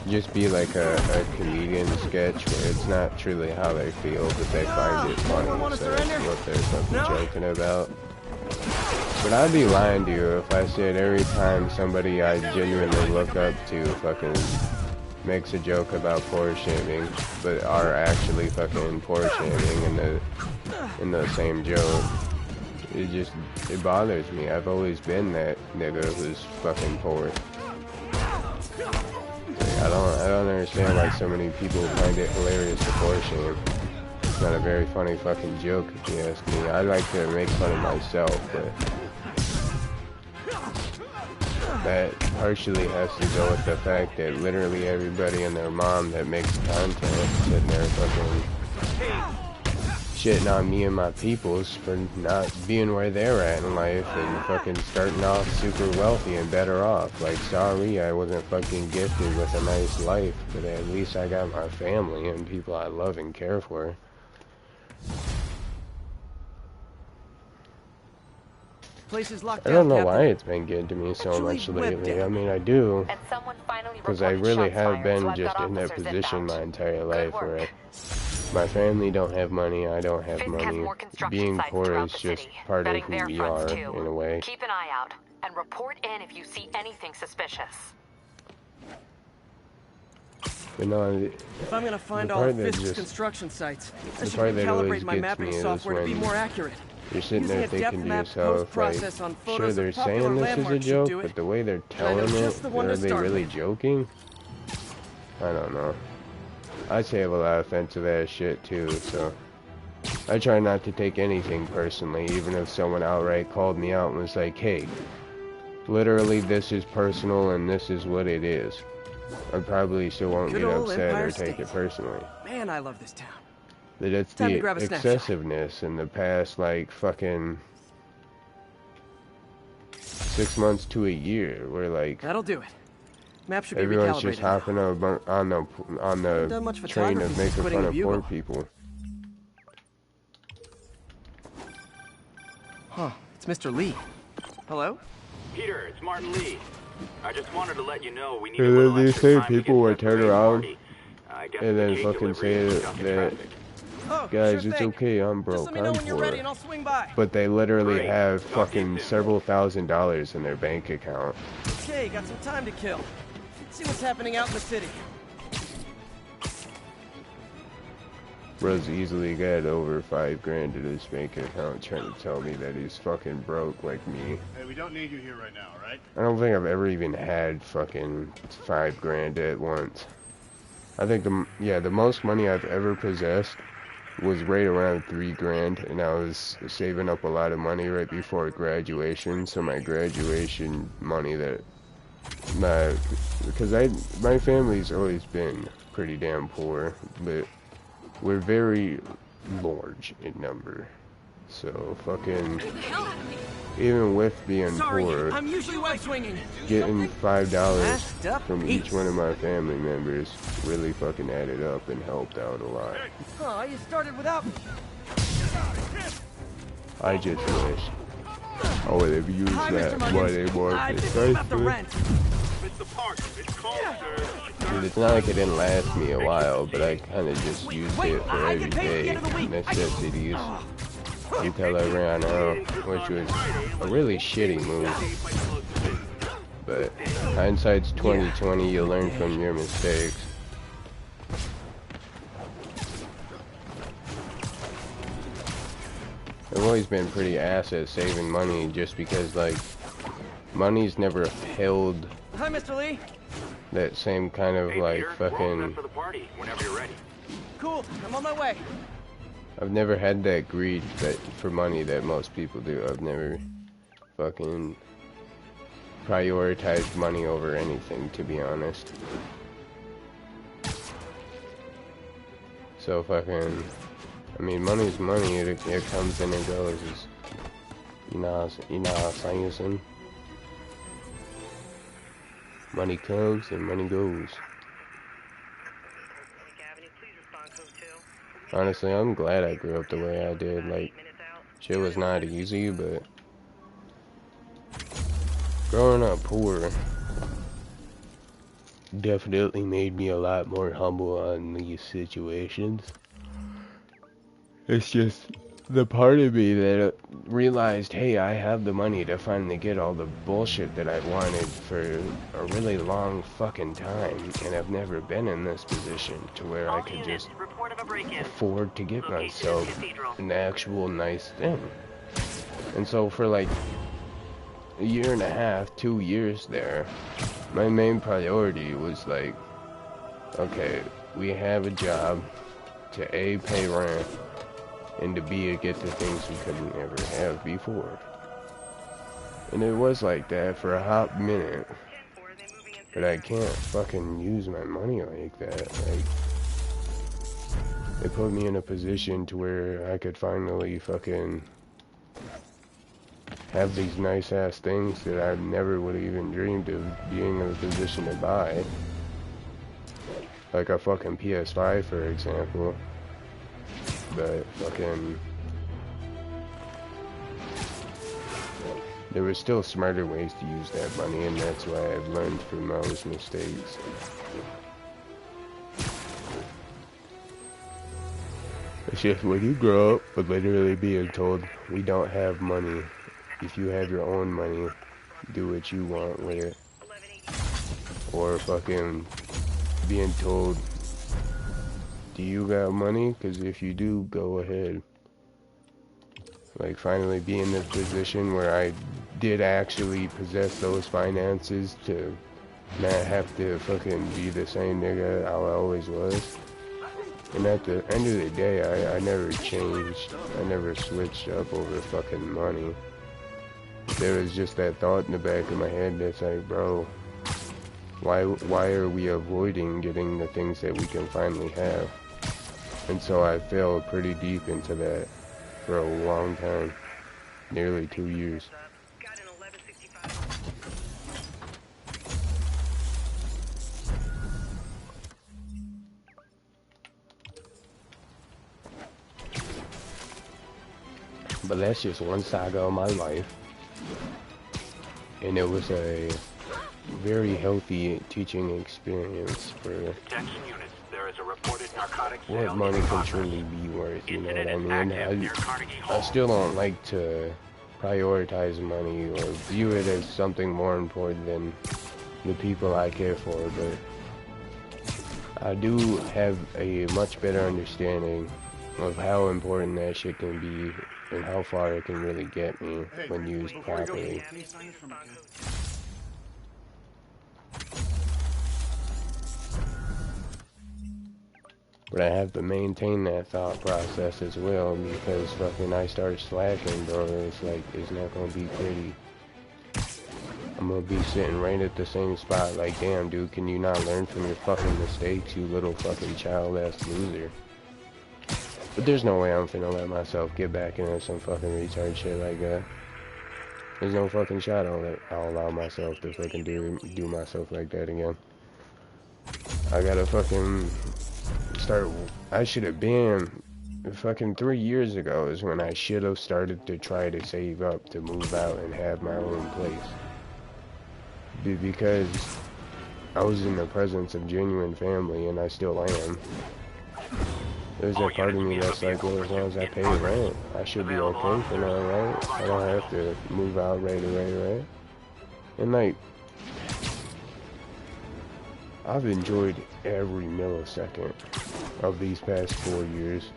just be like a comedian sketch where it's not truly how they feel, but they find it funny, so that's what they're fucking joking about. But I'd be lying to you if I said every time somebody I genuinely look up to fucking makes a joke about poor shaming, but are actually fucking poor shaming in the same joke. It bothers me. I've always been that nigga who's fucking poor. I don't understand why so many people find it hilarious to poor shame. It's not a very funny fucking joke if you ask me. I like to make fun of myself, but that partially has to go with the fact that literally everybody and their mom that makes content sitting there fucking shitting on me and my peoples for not being where they're at in life and fucking starting off super wealthy and better off. Like, sorry, I wasn't fucking gifted with a nice life, but at least I got my family and people I love and care for. Place is locked I don't down, know why Captain. it's been getting to me so much lately. I mean, I do, because I really have been just in that position my entire life where My family don't have money, I don't have Fisk has money. more construction Being sites poor throughout is the just city, part of vetting who their we fronts are, too. in a way. Keep an eye out and report in if you see anything suspicious. But no, If I'm gonna find the all part of that Fisk's just- construction sites, I the should part that always recalibrate my gets mapping me is software to be when more accurate. you're sitting Using there a depth thinking to map yourself, like, post-process on sure photos they're of popular saying this is a landmarks should joke, do it. but the way they're And I know telling just it, the one are to they start really with. joking? I don't know. I have a lot of offensive ass shit too, so I try not to take anything personally, even if someone outright called me out and was like, hey, literally this is personal and this is what it is. I probably still won't Good get old upset Empire or take State. it personally. Man, I love this town. But it's Time to the grab a snapshot. excessiveness in the past, like, fucking 6 months to a year, where, like, That'll do it. Map should be everyone's recalibrated just now. hopping on the Haven't done much train photography of since making quitting fun the of Bugle. poor people. Huh, it's Mr. Lee. Hello? Peter, it's Martin Lee. I just wanted to let you know we need a And little then these extra same time to people get would that turn parade around party. I guess and the then cake fucking delivery say is stuck in that, traffic. Oh, guys, sure it's thing. okay, I'm Just broke, let me know I'm when you're poor. ready and I'll swing by. But they literally Great. have Talk to you fucking soon. several $1,000s in their bank account. Okay, got some time to kill. Let's see what's happening out in the city. Bro's easily got over $5 grand in his bank account trying to tell me that he's fucking broke like me. Hey, we don't need you here right now, right? I don't think I've ever even had fucking $5 grand at once. I think the most money I've ever possessed was right around $3 grand, and I was saving up a lot of money right before graduation, so my graduation money because my family's always been pretty damn poor, but we're very large in number. So fucking, even with being poor, I'm usually web swinging. getting $5 up from each one of my family members really fucking added up and helped out a lot. Oh, you started without me. I just wish I would have used Hi, that Mr. money Muggins. more This is about the precisely. rent. It's the park. It's cold, sir. And it's not like it didn't last me a while, but I kind of just used it for I get paid at the everyday end of the week. necessities until I ran out, which was a really shitty move. But hindsight's 20/20. You learn from your mistakes. I've always been pretty ass at saving money, just because like money's never held Hi, Mr. Lee. that same kind of Hey, like Peter, we're all fucking. set for the party whenever you're ready. Cool, I'm on my way. I've never had that greed for money that most people do. I've never fucking prioritized money over anything, to be honest. So fucking, I mean, money's money. It comes and it goes. You know what I'm saying, son? Money comes and money goes. Honestly, I'm glad I grew up the way I did. Like, shit was not easy, but growing up poor definitely made me a lot more humble on these situations. It's just the part of me that realized, hey, I have the money to finally get all the bullshit that I've wanted for a really long fucking time, and I've never been in this position to where I could just afford to get myself an actual nice thing. And so for like a year and a half, 2 years there, my main priority was like, okay, we have a job to A, pay rent, and to B, get the things we couldn't ever have before. And it was like that for a hot minute. But I can't fucking use my money like that. Like, it put me in a position to where I could finally fucking have these nice ass things that I never would have even dreamed of being in a position to buy. Like a fucking PS5, for example. But fucking, there was still smarter ways to use that money, and that's why I've learned from those mistakes. It's just when you grow up with literally being told, we don't have money. If you have your own money, do what you want with it. Or fucking being told, do you got money? Because if you do, go ahead. Like finally be in this position where I did actually possess those finances to not have to fucking be the same nigga how I always was. And at the end of the day, I never changed. I never switched up over fucking money. There was just that thought in the back of my head that's like, bro, why are we avoiding getting the things that we can finally have? And so I fell pretty deep into that for a long time, nearly 2 years. But that's just one saga of my life. And it was a very healthy teaching experience for what money can truly be worth, you know what I mean? I still don't like to prioritize money or view it as something more important than the people I care for, but I do have a much better understanding of how important that shit can be and how far it can really get me when used properly. But I have to maintain that thought process as well, because fucking I start slacking, bro. It's like, it's not gonna be pretty. I'm gonna be sitting right at the same spot like, damn, dude, can you not learn from your fucking mistakes, you little fucking child-ass loser? But there's no way I'm finna let myself get back into some fucking retard shit like that. There's no fucking shot I'll allow myself to fucking do myself like that again. I gotta fucking start. I should have been fucking 3 years ago is when I should have started to try to save up to move out and have my own place. Because I was in the presence of genuine family, and I still am. There's a part of me that's like, well, as long as I pay rent, I should be okay for now, right? I don't have to move out right away, right? And like, I've enjoyed every millisecond of these past 4 years.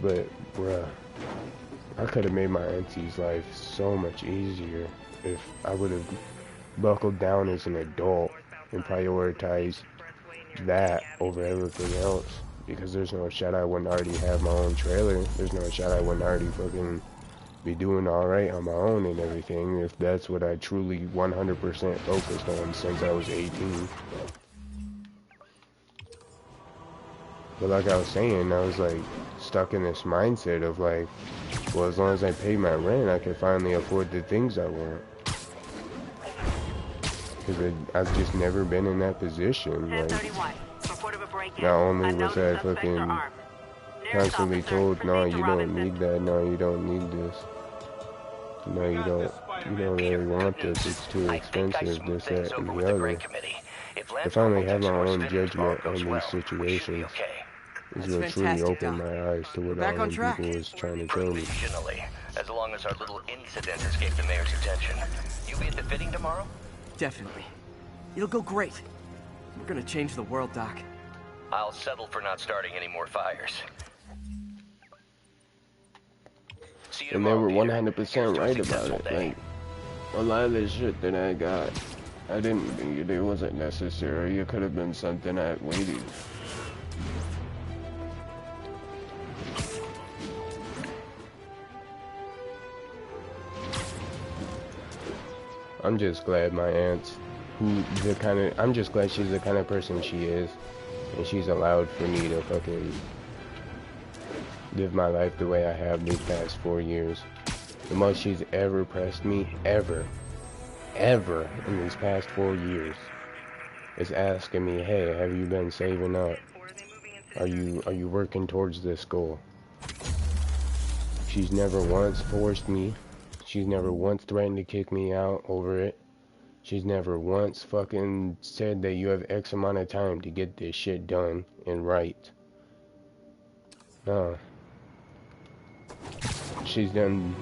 But, bruh, I could have made my auntie's life so much easier if I would have buckled down as an adult and prioritized that over everything else. Because there's no shot I wouldn't already have my own trailer. There's no shot I wouldn't already fucking be doing alright on my own and everything, if that's what I truly 100% focused on since I was 18. But like I was saying, I was like stuck in this mindset of like, well, as long as I pay my rent, I can finally afford the things I want. Because I've just never been in that position. Like, not only was I fucking constantly told, no, you don't need that, no, you don't need this, no, you don't really want this, it's too expensive, this, that, and the other. To finally have my own judgment on these situations is what truly opened my eyes to what all these people was trying to tell me. As long as our little incident escaped the mayor's attention. You be at the fitting tomorrow? Definitely. It'll go great. We're gonna change the world, Doc. I'll settle for not starting any more fires. And they were 100% right about it. Like, a lot of this shit that I got, I didn't need. It wasn't necessary. It could have been something I waited. I'm just glad my aunt's I'm just glad she's the kind of person she is, and she's allowed for me to fucking live my life the way I have these past 4 years. The most she's ever pressed me, ever in these past 4 years, is asking me, hey, have you been saving up? Are you working towards this goal? She's never once forced me. She's never once threatened to kick me out over it. She's never once fucking said that you have X amount of time to get this shit done and right. No. She's done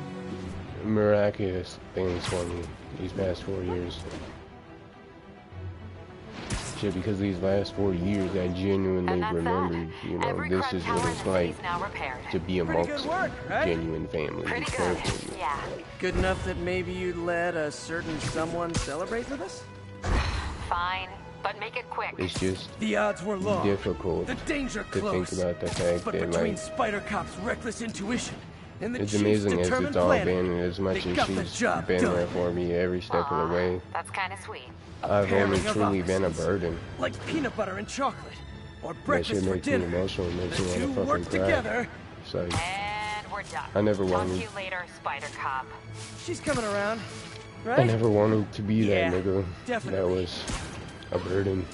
miraculous things for me these past 4 years. Shit, because these last 4 years I genuinely remembered, you know, this is what it's like to be amongst genuine family. Pretty good, yeah. Good enough that maybe you'd let a certain someone celebrate with us? Fine, but make it quick. It's just the odds were long. Difficult the danger to close. think about the fact but that, between like, Spider Cop's reckless intuition and the it's Chief's amazing as determined it's all planning, been, and as much they as got the she's job been done. there for me every step of the way, That's kind of sweet. I've only truly been a burden. Like peanut butter and chocolate, or That breakfast shit for makes me dinner. emotional, makes me The two want to work fucking cry. together. It's like, And we're done. I never Talk wanted- to you later, Spider Cop. She's coming around, right? I never wanted to be Yeah, that nigga definitely. that was a burden.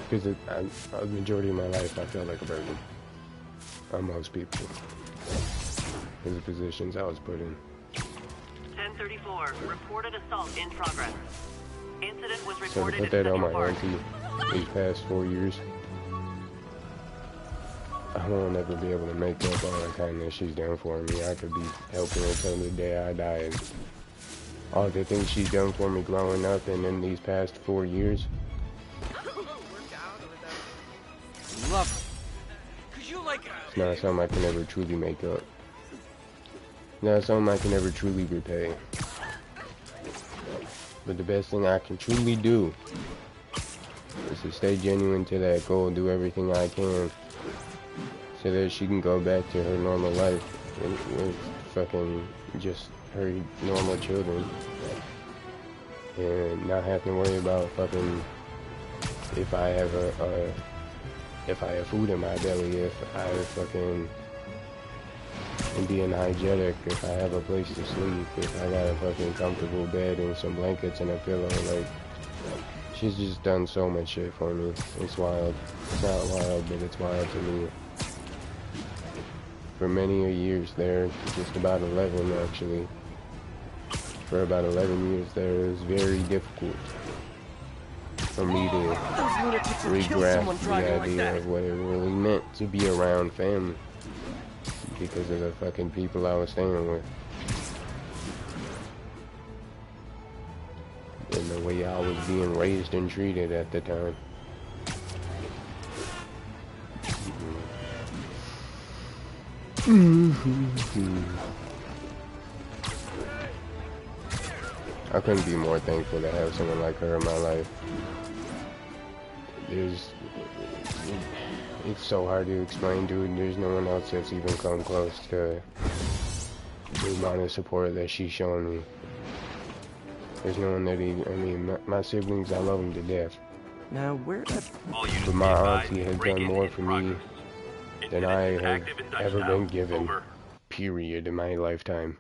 Because the majority of my life, I felt like a burden on most people. In the positions I was put in. 1034, reported assault in progress. Incident was So to reported put in that on Central my Park. auntie these past 4 years, I won't ever be able to make up all the kindness she's done for me. I could be helping her till the day I die. And all the things she's done for me growing up and in these past 4 years. Love it. Cause you like It's not something I can ever truly make up. It's not something I can ever truly repay. But the best thing I can truly do is to stay genuine to that goal, do everything I can so that she can go back to her normal life with fucking just her normal children and not have to worry about fucking if I have if I have food in my belly, if I fucking being hygienic, if I have a place to sleep, if I got a fucking comfortable bed and some blankets and a pillow. Like, she's just done so much shit for me. It's wild. It's not wild, but it's wild to me. For many a years there, just about 11 actually, for about 11 years there, it was very difficult for me to re-grasp the idea of what it really meant to be around family because of the fucking people I was staying with and the way I was being raised and treated at the time. I couldn't be more thankful to have someone like her in my life. It's so hard to explain, dude. There's no one else that's even come close to the amount of support that she's shown me. There's no one that my siblings, I love them to death. Now, where the... But my auntie has done more for me than I have ever been given, period, in my lifetime.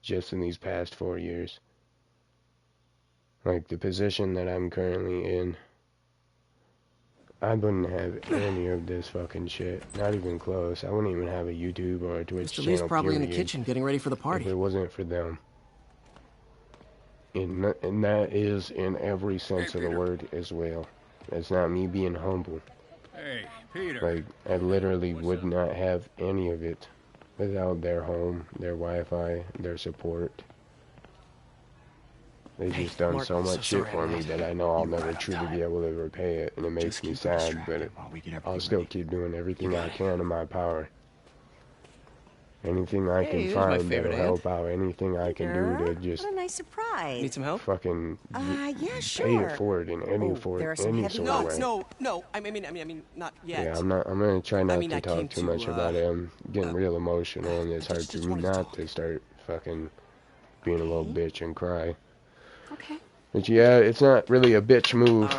Just in these past 4 years. Like, the position that I'm currently in, I wouldn't have any of this fucking shit. Not even close. I wouldn't even have a YouTube or a Twitch Mr. channel, Lee's probably in the period, kitchen getting ready for the party. if it wasn't for them. And that is in every sense of the word as well. It's not me being humble. Hey, Peter. Like, I literally would not have any of it without their home, their Wi-Fi, their support. They've just done Mark, so I'm so much shit sorry for I me lost that I know I'll never truly be able to repay it, and it makes me sad, but I'll still keep doing everything I can in my power. Anything I can this is my find favorite that'll help aunt. out, anything I can do to just What a nice surprise. Need some help? fucking Yeah, pay sure. it forward in any there are some any heavy sort of way. No. I mean, not yet. Yeah, I'm gonna try not mean, to I came talk too to, much about it. I'm getting real emotional, and it's hard for me not to start fucking being a little bitch and cry. Okay. But yeah, it's not really a bitch move,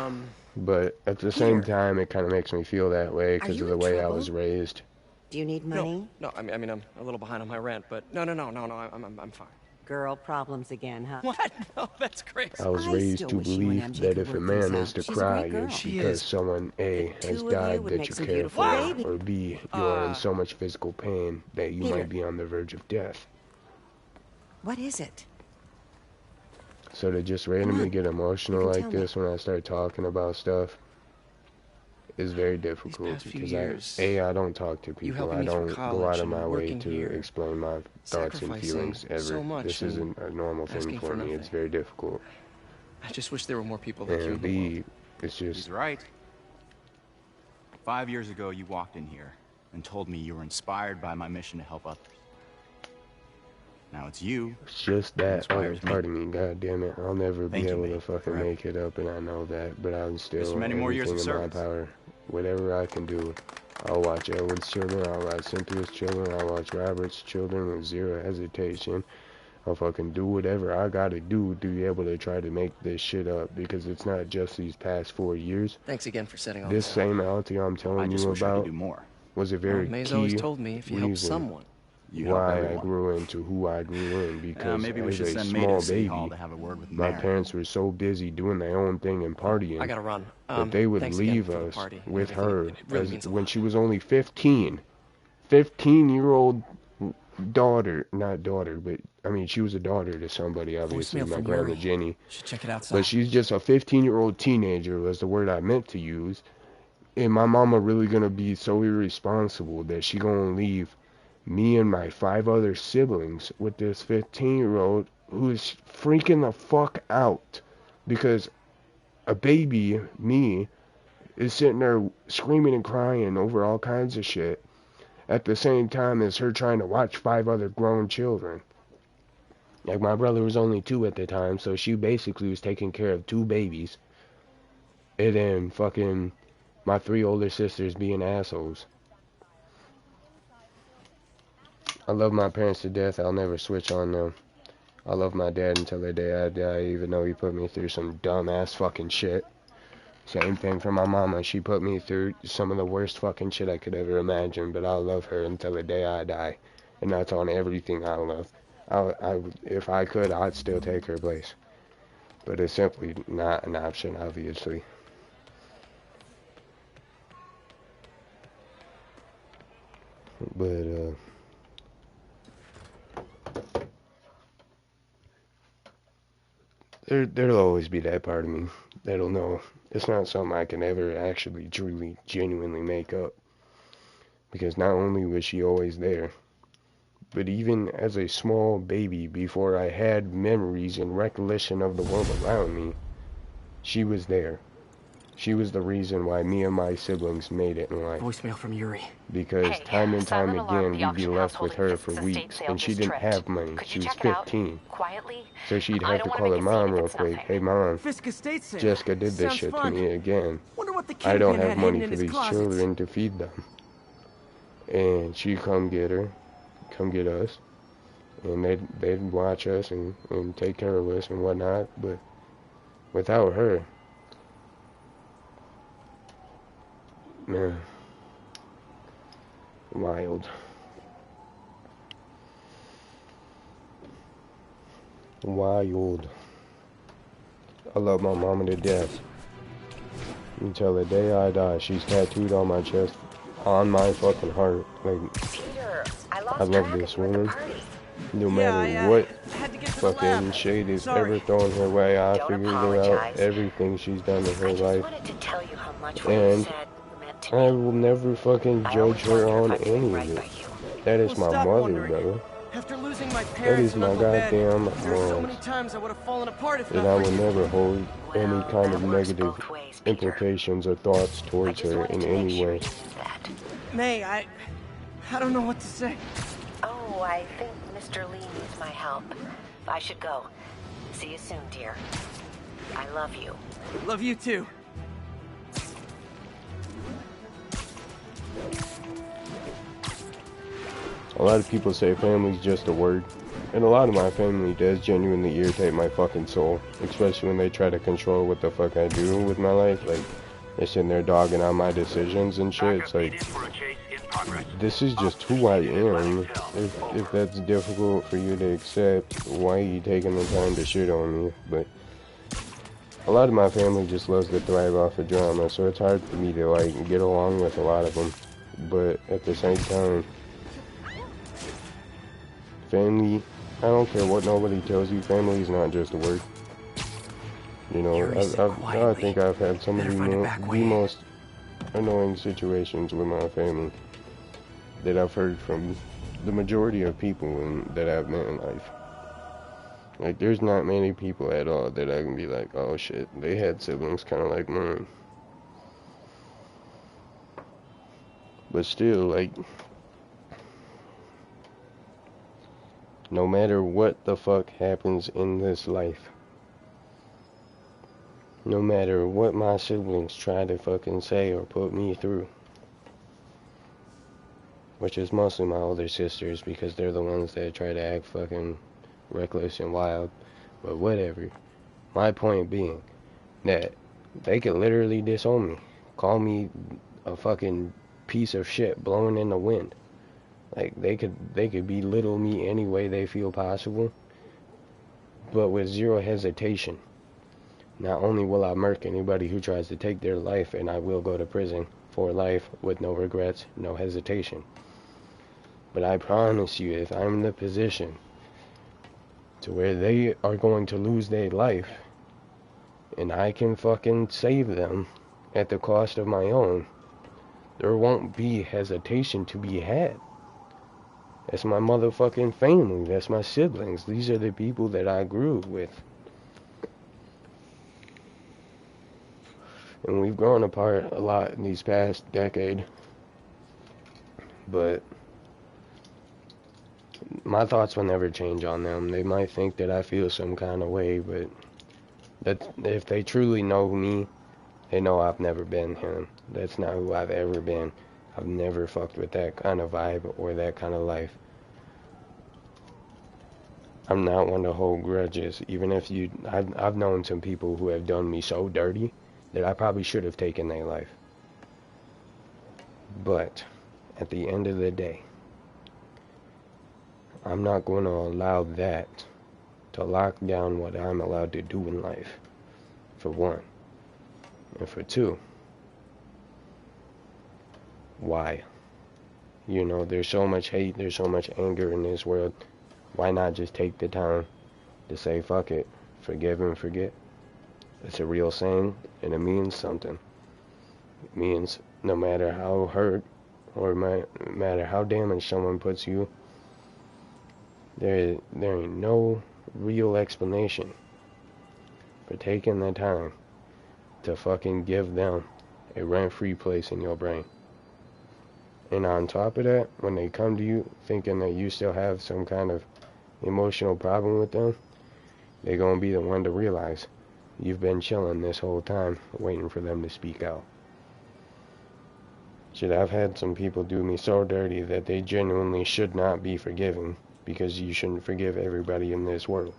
but at the same Peter. time, it kind of makes me feel that way because you of the in way I trouble? was raised. Do you need money? No, I mean, I'm a little behind on my rent, but no, I'm fine. Girl problems again, huh? What? No, that's crazy. I was raised still to wish you and believe MJ that could if a work things man out. is to She's a cry, great girl. it's She because is. someone A has two of you died would that make you some care beautiful for, babies. or B, you are in so much physical pain that you Peter. might be on the verge of death. What is it? So to just randomly get emotional You can like tell me. this when I start talking about stuff, is very difficult because I don't talk to people. I me don't through go out college of my and way working to here, explain my thoughts and feelings ever. so much This and isn't a normal thing asking for for me. nothing. It's very difficult. I just wish there were more people like you in And the world. B, it's just He's right. 5 years ago, you walked in here and told me you were inspired by my mission to help others. Now it's you. It's just that inspires me. part of me. God damn it, I'll never Thank be you, able to mate, fucking forever. make it up, and I know that. But I'm still Just many more years everything of in my service. power. Whatever I can do, I'll watch Elwood's children. I'll watch Cynthia's children. I'll watch Robert's children with zero hesitation. I'll fucking do whatever I gotta do to be able to try to make this shit up, because it's not just these past 4 years. Thanks again for setting all This this up. same Altie I'm telling you about was a very May's key always told me if you help reason someone, you help why I everyone. grew into who I grew in, because maybe we as should a send May small to City baby, Hall to have a word with my Mary. parents were so busy doing their own thing and partying I gotta run. that they would Thanks again leave for the us party and with everything. her It really as, means a when she was only 15. 15-year-old daughter, not daughter, but I mean she was a daughter to somebody, obviously, Voicemail my from grandma Yuri. Jenny. Should check it outside. But she's just a 15-year-old teenager was the word I meant to use. And my mama really gonna be so irresponsible that she gonna leave me and my 5 other siblings with this 15-year-old who is freaking the fuck out because a baby, me, is sitting there screaming and crying over all kinds of shit at the same time as her trying to watch 5 other grown children. Like, my brother was only 2 at the time, so she basically was taking care of 2 babies. And then fucking my 3 older sisters being assholes. I love my parents to death. I'll never switch on them. I love my dad until the day I die, even though he put me through some dumbass fucking shit. Same thing for my mama. She put me through some of the worst fucking shit I could ever imagine, but I'll love her until the day I die. And that's on everything I love. If I could, I'd still take her place. But it's simply not an option, obviously. But, there'll always be that part of me that'll know it's not something I can ever actually, truly, genuinely make up. Because not only was she always there, but even as a small baby, before I had memories and recollection of the world around me, she was there. She was the reason why me and my siblings made it in life. Voicemail from Yuri. Because time and time again, we'd be left with her for weeks, and she didn't have money. She was 15. So she'd have to call her mom real quick. Hey, Mom, Jessica did this shit to me again. I don't have money for these children to feed them. And she'd come get her, come get us, and they'd watch us and take care of us and whatnot. But without her, man, wild. Wild. I love my mama to death. Until the day I die, she's tattooed on my chest, on my fucking heart. Like, Peter, I love this woman. No matter what fucking shade is ever thrown her way, I figured her out. Everything she's done in her life. And I will never fucking judge her on any of it. That is my mother, brother. After losing my That parents is my goddamn so many mom. times I would have fallen apart if And not I for will you. never hold any kind of negative implications or thoughts towards her in any way. May, I don't know what to say. Oh, I think Mr. Lee needs my help. I should go. See you soon, dear. I love you. Love you too. A lot of people say family's just a word, and a lot of my family does genuinely irritate my fucking soul, especially when they try to control what the fuck I do with my life. Like, they're sitting there dogging on my decisions and shit. It's like, this is just who I am. If that's difficult for you to accept, why are you taking the time to shit on me? But a lot of my family just loves to thrive off of drama, so it's hard for me to, like, get along with a lot of them. But at the same time, family, I don't care what nobody tells you, family is not just a word. You know, I think I've had some of the most annoying situations with my family that I've heard from the majority of people that I've met in life. Like, there's not many people at all that I can be like, oh shit, they had siblings kind of like mine. But still, like, no matter what the fuck happens in this life, no matter what my siblings try to fucking say or put me through, which is mostly my older sisters because they're the ones that try to act fucking reckless and wild, but whatever. My point being that they could literally disown me, call me a fucking piece of shit blowing in the wind. Like, they could belittle me any way they feel possible, but with zero hesitation. Not only will I murk anybody who tries to take their life, and I will go to prison for life with no regrets, no hesitation. But I promise you, if I'm in the position to where they are going to lose their life, and I can fucking save them at the cost of my own, there won't be hesitation to be had. That's my motherfucking family. That's my siblings. These are the people that I grew with. And we've grown apart a lot in these past decade. But my thoughts will never change on them. They might think that I feel some kind of way, but that if they truly know me, they know I've never been him. That's not who I've ever been. I've never fucked with that kind of vibe or that kind of life. I'm not one to hold grudges. Even if I've known some people who have done me so dirty that I probably should have taken their life. But at the end of the day, I'm not going to allow that to lock down what I'm allowed to do in life, for one. And for two, why? You know, there's so much hate, there's so much anger in this world. Why not just take the time to say, fuck it, forgive and forget? It's a real saying, and it means something. It means no matter how hurt or no matter how damaged someone puts you, there ain't no real explanation for taking the time to fucking give them a rent-free place in your brain. And on top of that, when they come to you thinking that you still have some kind of emotional problem with them, they're gonna be the one to realize you've been chilling this whole time waiting for them to speak out. Shit, I've had some people do me so dirty that they genuinely should not be forgiven, because you shouldn't forgive everybody in this world.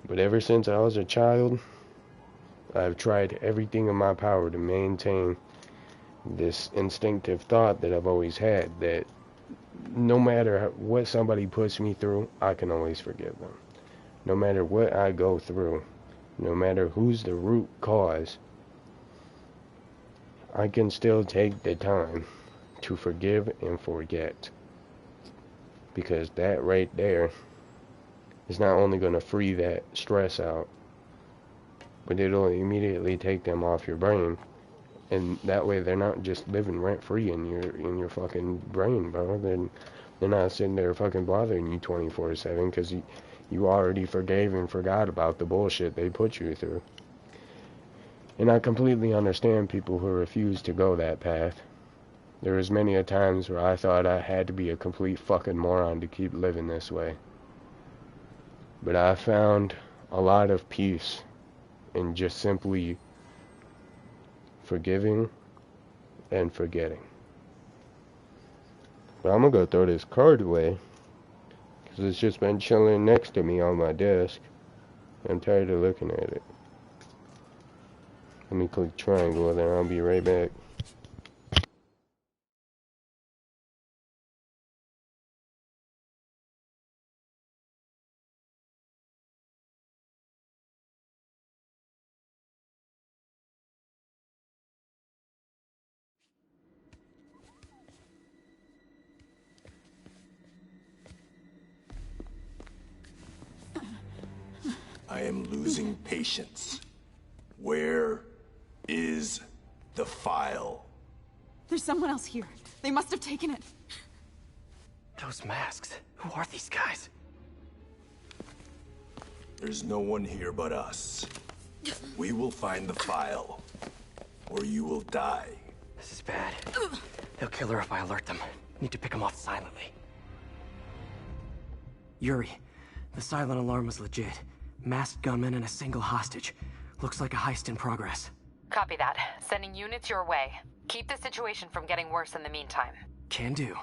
But ever since I was a child, I've tried everything in my power to maintain this instinctive thought that I've always had, that no matter what somebody puts me through, I can always forgive them. No matter what I go through, no matter who's the root cause, I can still take the time to forgive and forget. Because that right there is not only going to free that stress out, but it'll immediately take them off your brain. And that way they're not just living rent-free in your fucking brain, bro. They're not sitting there fucking bothering you 24/7 because you already forgave and forgot about the bullshit they put you through. And I completely understand people who refuse to go that path. There was many a times where I thought I had to be a complete fucking moron to keep living this way. But I found a lot of peace in just simply forgiving and forgetting. But I'm gonna go throw this card away, because it's just been chilling next to me on my desk. I'm tired of looking at it. Let me click triangle and then I'll be right back. I am losing patience. Where is The file. There's someone else here. They must have taken it. Those masks. Who are these guys? There's no one here but us. We will find the file, or you will die. This is bad. They'll kill her if I alert them. Need to pick them off silently. Yuri, the silent alarm was legit. Masked gunmen and a single hostage. Looks like a heist in progress. Copy that. Sending units your way. Keep the situation from getting worse in the meantime. Can do.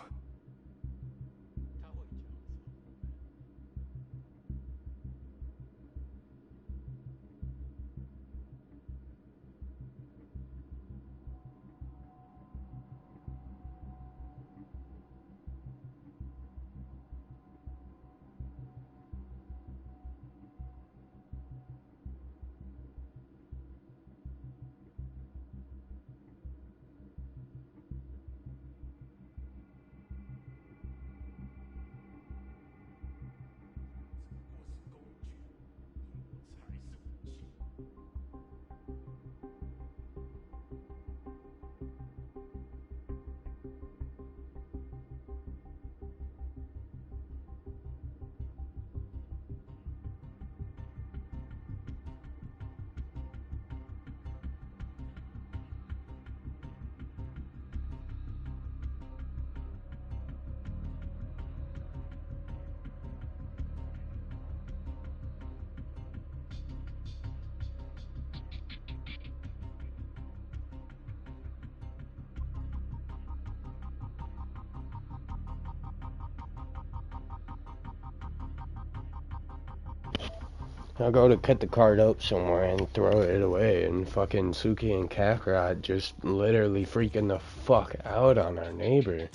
I'll go to cut the card up somewhere and throw it away, and fucking Suki and Kakarot just literally freaking the fuck out on our neighbor.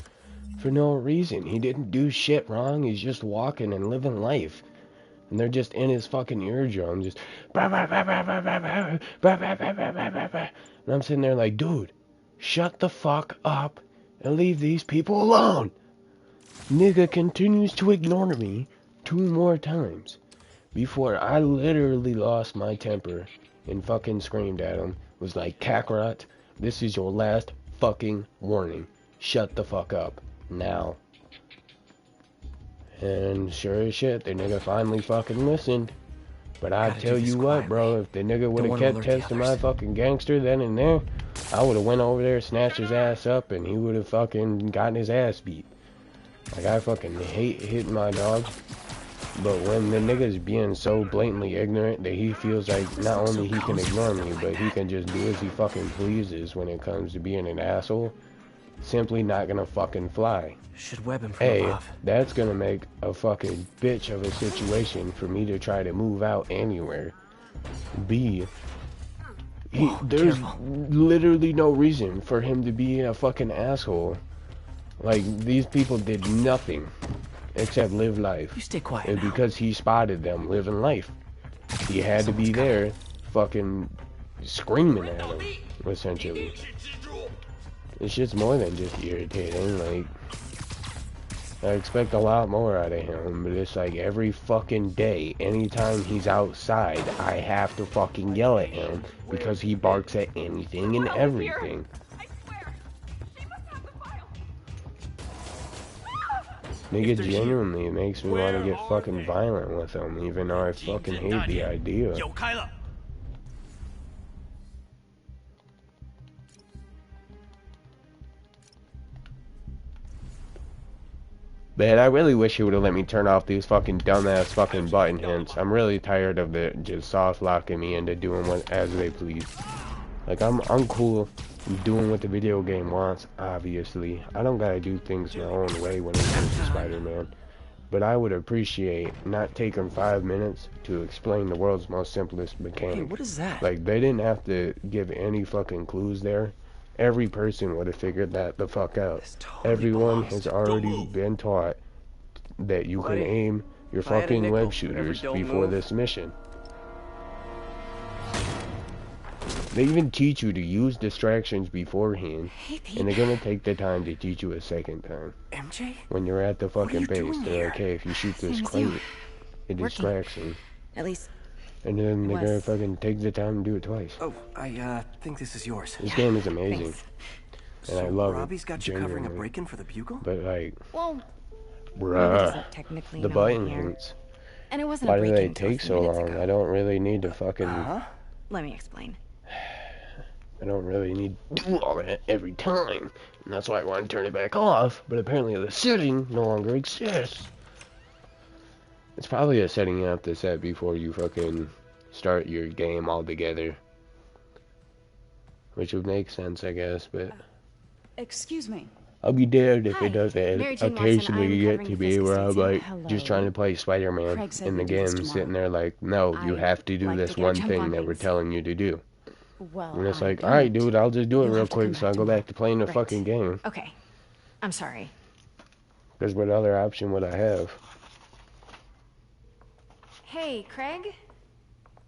For no reason. He didn't do shit wrong, he's just walking and living life. And they're just in his fucking eardrum, just and I'm sitting there like, dude, shut the fuck up and leave these people alone. Nigga continues to ignore me 2 more times. Before I literally lost my temper and fucking screamed at him. Was like, Kakarot, this is your last fucking warning. Shut the fuck up. Now. And sure as shit, the nigga finally fucking listened. But I tell you what, bro, if the nigga would have kept testing my fucking gangster then and there, I would have went over there, snatched his ass up, and he would have fucking gotten his ass beat. Like, I fucking hate hitting my dogs. But when the nigga's being so blatantly ignorant that he feels like not only he can ignore me, but he can just do as he fucking pleases when it comes to being an asshole, simply not gonna fucking fly. Should web him from above. That's gonna make a fucking bitch of a situation for me to try to move out anywhere. B, there's literally no reason for him to be a fucking asshole. Like, these people did nothing except live life. You stay quiet. And because he spotted them living life, he had to be there fucking screaming at them, essentially. It's just more than just irritating. Like, I expect a lot more out of him, but it's like every fucking day, anytime he's outside, I have to fucking yell at him because he barks at anything and everything. Nigga, genuinely, it makes me want to get fucking violent with him, even though I fucking hate the idea. Man, I really wish he would have let me turn off these fucking dumbass fucking button hints. I'm really tired of it just soft locking me into doing what as they please. Like, I'm cool doing what the video game wants, obviously. I don't gotta do things my own way when it comes to Spider-Man. But I would appreciate not taking 5 minutes to explain the world's most simplest mechanic. Hey, what is that? Like, they didn't have to give any fucking clues there. Every person would have figured that the fuck out. Everyone has already been taught that you can aim your fucking web shooters before this mission. They even teach you to use distractions beforehand, and they're gonna take the time to teach you a second time. MJ? When you're at the fucking base, they're like, hey, if you shoot this crate, it distracts him. At least, And then they're gonna fucking take the time and do it twice. Oh, I think this is yours. This game is amazing. And So I love Robbie's it. got you covering a Genuinely. break-in for the Bugle? But like, Well, bruh, technically the know button here. hints. And it wasn't Why a do they break-in till a take few so minutes long? ago. I don't really need to fucking. Let me explain. I don't really need to do all that every time. And that's why I want to turn it back off. But apparently the setting no longer exists. It's probably a setting you have to set before you fucking start your game altogether. Which would make sense, I guess, but... Excuse me. I'll be damned if Hi, it doesn't Mary Jane Watson, occasionally I'm get covering to the be Fisk where I'm estate like, sale. just trying to play Spider-Man Craig said in the we do this game, tomorrow. sitting there like, no, you I'd have to do like this to get one jump thing on that we're things. telling you to do. Well, And it's I like, alright, don't. dude, I'll just do it You'll real have to quick come so I back go back to playing the Right. fucking game. Okay. I'm sorry. Because what other option would I have? Hey, Craig?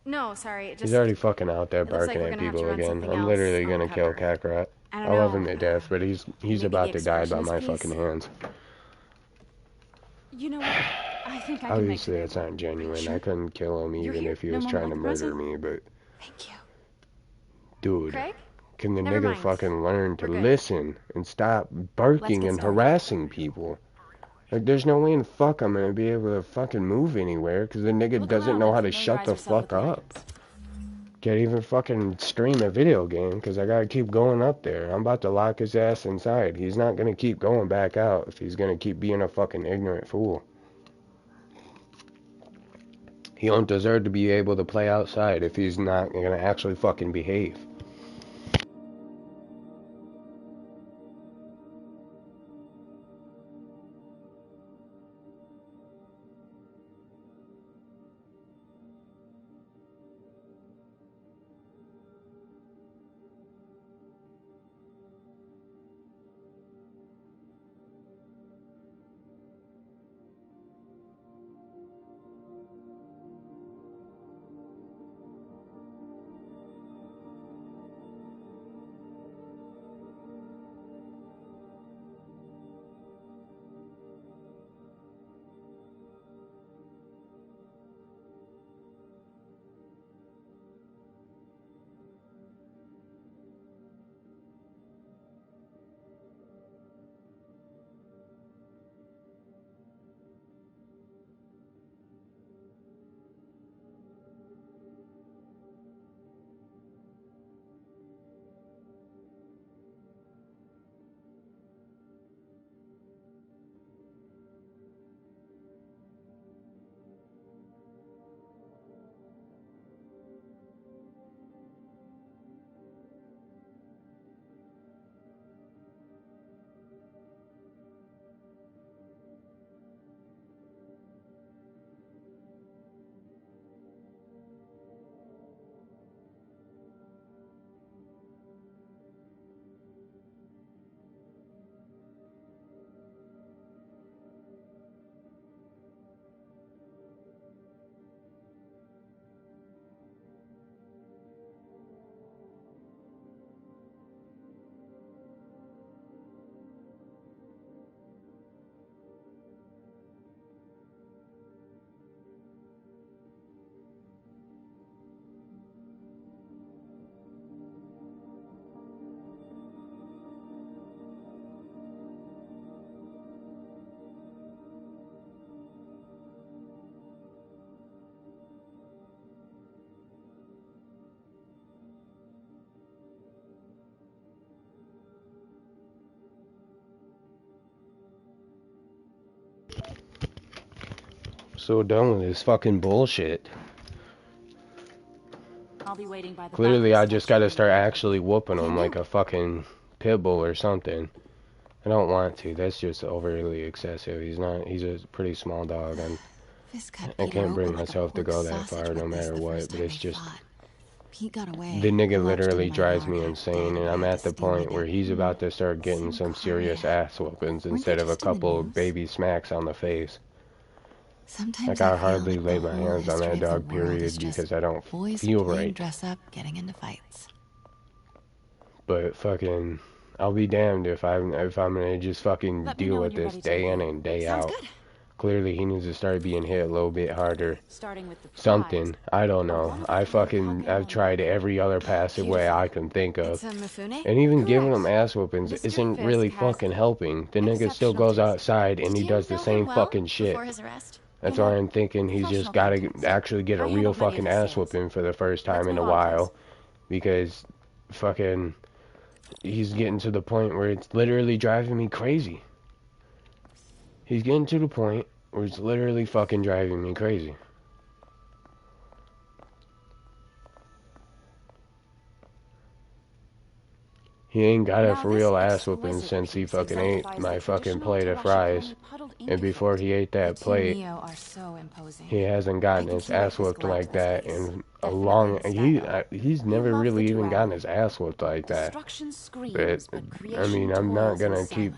No, sorry. It just He's already fucking out there looks like barking we're at gonna have to people run again. something I'm else literally on gonna the kill cover. Kakarot. I I don't love him know. to death, but he's Maybe about the to die by my expressionist fucking piece? hands. You know what? I think I can Obviously, make that's not genuine. Sure. I couldn't kill him You're even here? if he No was moment trying like to the murder present? me, but... Thank you. Dude, Craig? can the Never nigga mind. fucking learn to We're good. listen and stop barking get and started. harassing people? Like, there's no way in fuck I'm gonna be able to fucking move anywhere because the nigga Look doesn't around know and how to familiarize shut the yourself with fuck the up. items. Can't even fucking stream a video game because I gotta keep going up there. I'm about to lock his ass inside. He's not gonna keep going back out if he's gonna keep being a fucking ignorant fool. He don't deserve to be able to play outside if he's not gonna actually fucking behave. So done with this fucking bullshit. I'll be waiting by the Clearly, I back just gotta start actually whooping him like a fucking pit bull or something. I don't want to. That's just overly excessive. He's a pretty small dog, and I can't bring myself to go that far no matter what, but it's just... Pete got away. The nigga literally drives me insane, and I'm at the point where he's about to start getting some serious ass whoopings instead of a couple baby smacks on the face. Sometimes Like, I feel hardly like lay the my whole hands on history that of the dog, world is period, just because I don't boys feel playing right. dress up, getting into fights. But fucking, I'll be damned if I'm gonna just fucking Let me deal know when with you're this ready to day in begin. and day Sounds out. good. Clearly he needs to start being hit a little bit harder. Starting with the Something. I don't know. I've tried every other passive way I can think of. And even giving him ass whoopings isn't really fucking helping. The nigga still goes outside and he does the same fucking shit. That's why I'm thinking he's just gotta actually get a real fucking ass whooping for the first time in a while. Because fucking he's getting to the point where it's literally driving me crazy. He's getting to the point where it's literally fucking driving me crazy. He ain't got a for real ass whooping since he fucking ate my fucking plate of fries. And before he ate that plate, he hasn't gotten his ass whooped like that in a long... He's never really even gotten his ass whooped like that. But, I mean, I'm not gonna keep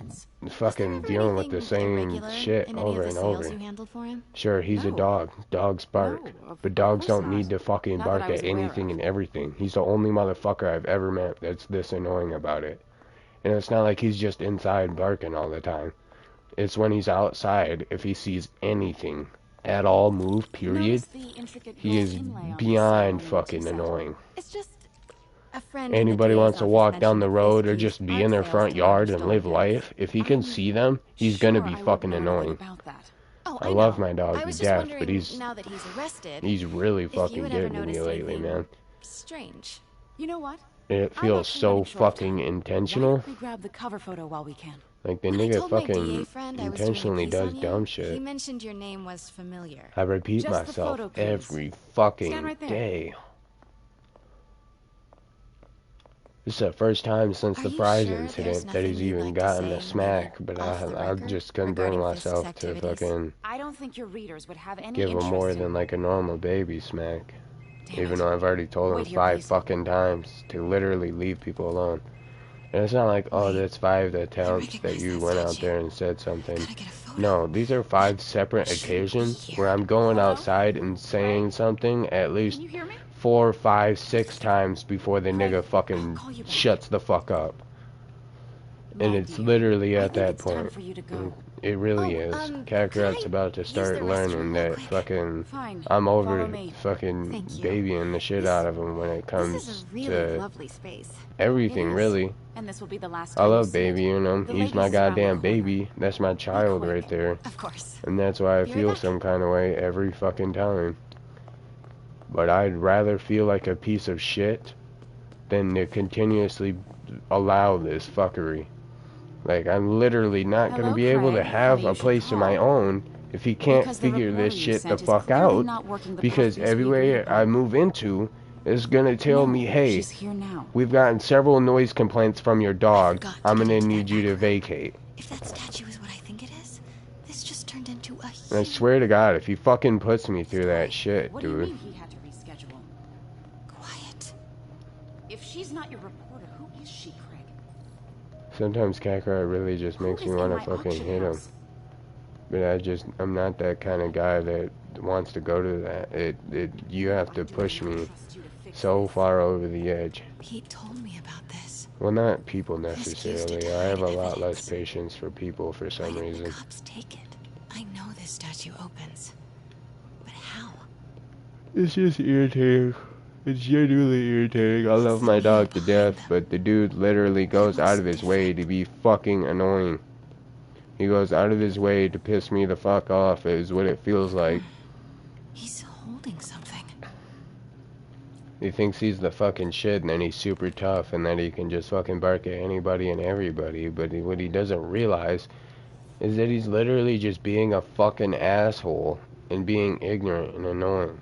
fucking dealing with the same shit over and over. Sure, he's a dog. Dogs bark. But dogs don't need to fucking bark at anything and everything. He's the only motherfucker I've ever met that's this annoying about it. And it's not like he's just inside barking all the time. It's when he's outside, if he sees anything at all move, period, he is beyond fucking annoying. Anybody wants to walk down the road or just be in their front yard and live life, if he can see them, he's gonna be fucking annoying. I love my dog to death, but he's really fucking getting to me lately, man. Strange. You know what? It feels so fucking intentional. We grab the cover photo while we can. Like the nigga fucking intentionally does dumb shit. He mentioned your name was familiar. I repeat myself every fucking day. This is the first time since the fries incident that he's even gotten a smack, but I just couldn't bring myself to fucking give him more than like a normal baby smack. Even though I've already told him 5 fucking times to literally leave people alone. And it's not like, oh, that's 5 attempts that you went out there and said something. No, these are 5 separate occasions where I'm going outside and saying something at least 4, 5, 6 times before the nigga fucking shuts the fuck up. And it's literally at that point. It really is. Kakarot's about to start learning that fucking I'm over fucking babying the shit out of him when it comes to everything, really. I love babying him. He's my goddamn baby. That's my child right there. And that's why I feel some kind of way every fucking time. But I'd rather feel like a piece of shit than to continuously allow this fuckery. Like, I'm literally not going to be able to have a place of my own if he can't figure this shit the fuck out. Because everywhere I move into is going to tell me, hey, we've gotten several noise complaints from your dog. I'm going to need you to vacate. If that statue is what I think it is, this just turned into a And I swear to God, if he fucking puts me through that shit, dude. If she's not your reporter, who is she, Craig? Sometimes Kakarot really just makes me want to fucking hit him. But I'm not that kind of guy that wants to go to that. You have to push me so far over the edge. Pete told me about this. Well, not people necessarily. I have a lot less patience for people for some reason. Cops take it. I know this statue opens. But how? It's just irritating. It's genuinely irritating. I love my dog to death, but the dude literally goes out of his way to be fucking annoying. He goes out of his way to piss me the fuck off, is what it feels like. He's holding something. He thinks he's the fucking shit and then he's super tough and that he can just fucking bark at anybody and everybody, but what he doesn't realize is that he's literally just being a fucking asshole and being ignorant and annoying.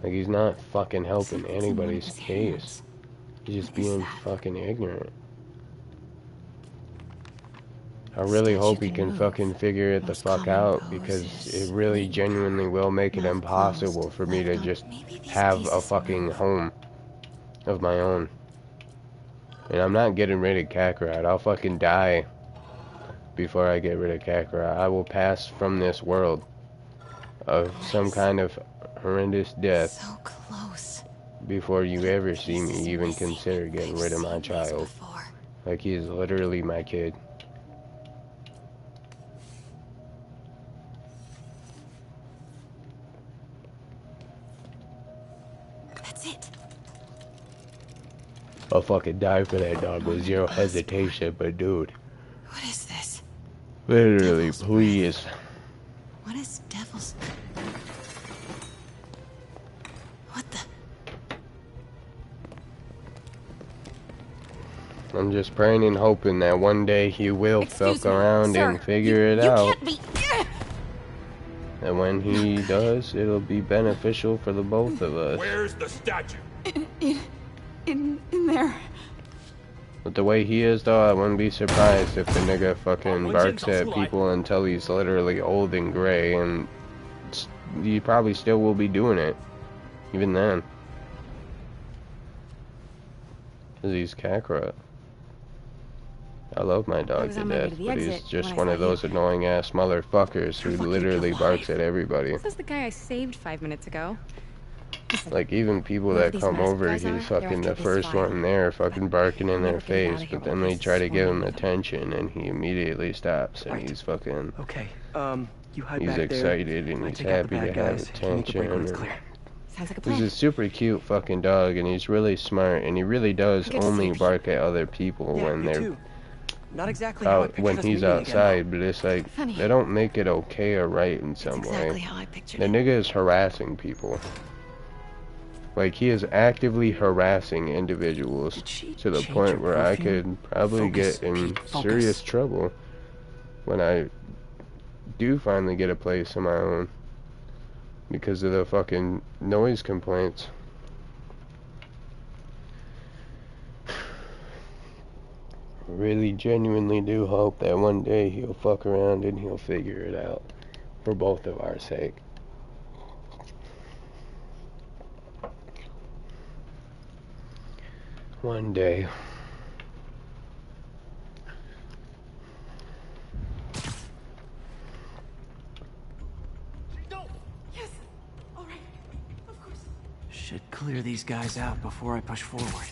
Like, he's not fucking helping anybody's case. He's just being fucking ignorant. I really hope he can fucking figure it the fuck out, because it really genuinely will make it impossible for me to just have a fucking home of my own. And I'm not getting rid of Kakarot. I'll fucking die before I get rid of Kakarot. I will pass from this world of some kind of horrendous death So close. before you ever see me even consider getting rid of my child. Like, he is literally my kid. That's it. I'll fucking die for that dog with zero hesitation, but dude. What is this? Literally, please. What is devil's... What the... I'm just praying and hoping that one day he will fuck around and figure it out. Can't be... And when he does, it'll be beneficial for the both of us. Where's the statue? In there. But the way he is, though, I wouldn't be surprised if the nigga fucking barks at people until he's literally old and gray, and he probably still will be doing it, even then. Cause he's Kakarot. I love my dog to death, but he's just one of those annoying ass motherfuckers who literally barks at everybody. This is the guy I saved 5 minutes ago. Like, even people that come over, he's fucking the first one there, fucking barking in their face, but then they try to give him attention, and he immediately stops, and he's fucking... Okay, you hide he's back excited, there. and he's happy to have attention, and Sounds like a he's plan. a super cute fucking dog, and he's really smart, and he really does only bark at other people when they're Not exactly how I out, when pictured us he's meeting outside, again. but it's like, Funny. they don't make it okay or right in some exactly way. how I pictured The it. nigga is harassing people. Like, he is actively harassing individuals to the point where I could probably get in serious trouble when I do finally get a place of my own because of the fucking noise complaints. Really genuinely do hope that one day he'll fuck around and he'll figure it out for both of our sake. One day. Yes. All right. Of course. Should clear these guys out before I push forward.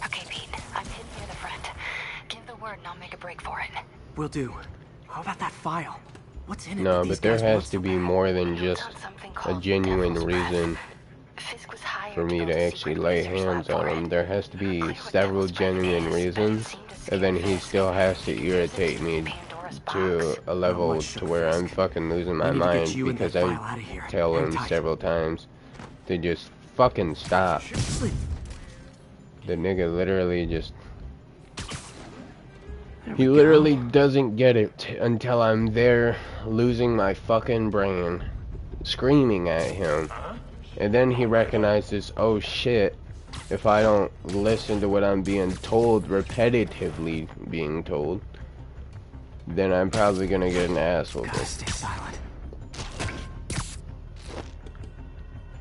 Okay, Pete. I'm hidden near the front. Give the word and I'll make a break for it. Will do. How about that file? What's in it? No, that these but there guys has want to so be bad? more than just a genuine reason for me to actually lay hands on him. There has to be several genuine reasons, and then he still has to irritate me to a level to where I'm fucking losing my mind because I tell him several times to just fucking stop. The nigga literally just... He literally doesn't get it until I'm there losing my fucking brain, screaming at him. And then he recognizes, oh shit, if I don't listen to what I'm being told, repetitively being told, then I'm probably gonna get an ass whooping. Stay silent.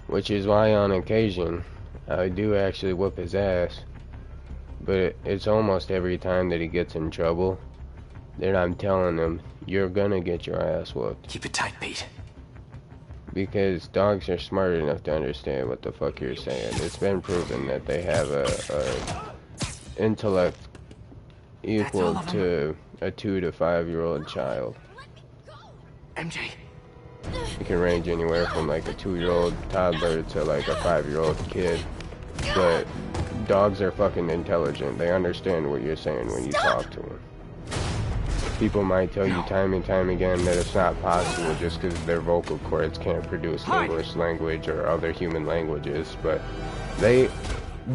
Which is why on occasion, I do actually whoop his ass. But it's almost every time that he gets in trouble, then I'm telling him, you're gonna get your ass whooped. Keep it tight, Pete. Because dogs are smart enough to understand what the fuck you're saying. It's been proven that they have a intellect equal to a 2 to 5 year old child. MJ. It can range anywhere from like a 2-year-old toddler to like a 5-year-old kid. But dogs are fucking intelligent. They understand what you're saying when you talk to them. People might tell you time and time again that it's not possible just because their vocal cords can't produce English language or other human languages, but they,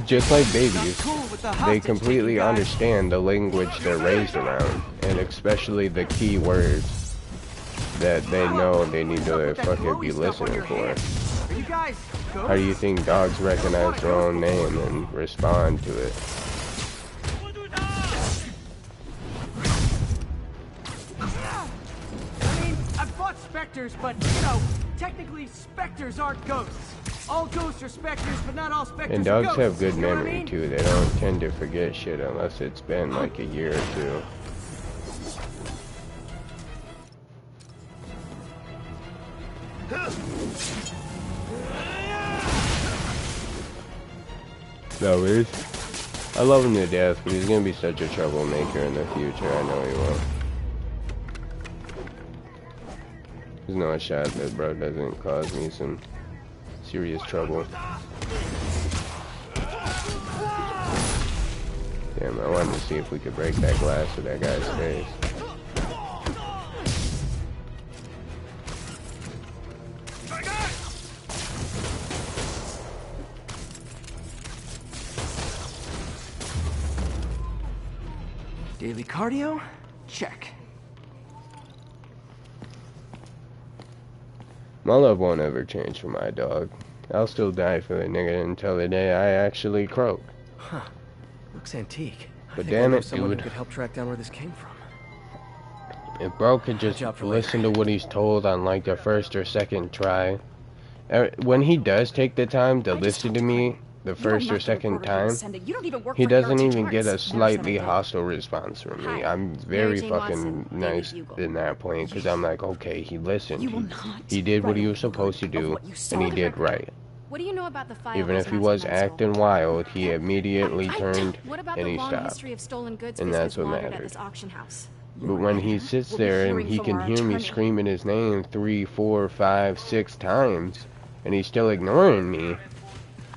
just like babies, they completely understand the language they're raised around, and especially the key words that they know they need to fucking be listening for. How do you think dogs recognize their own name and respond to it? I mean, I've fought specters, but, you know, technically specters aren't ghosts. All ghosts are specters, but not all specters And are dogs ghosts. have good You know what I memory mean? too. They don't tend to forget shit unless it's been like a year or two. No, it's I love him to death, but he's gonna be such a troublemaker in the future. I know he will. There's no shot that bro doesn't cause me some serious trouble. Damn, I wanted to see if we could break that glass with that guy's face. Daily cardio? Check. My love won't ever change for my dog. I'll still die for the nigga until the day I actually croak. Huh. Looks antique. But damn it, someone who dude. could help track down where this came from. If bro could just listen to what he's told on like the first or second try. When he does take the time to listen to me the first or second time, he doesn't even get a slightly hostile response from me. I'm very fucking nice in that point because I'm like, okay, he listened. He did what he was supposed to do, and he did right. What do you know about the file? Even if he was acting wild, he immediately turned What about and the he long stopped. history of stolen goods And that's what at mattered. this auction house? But when he sits there and he can hear me screaming his name 3, 4, 5, 6 times, and he's still ignoring me,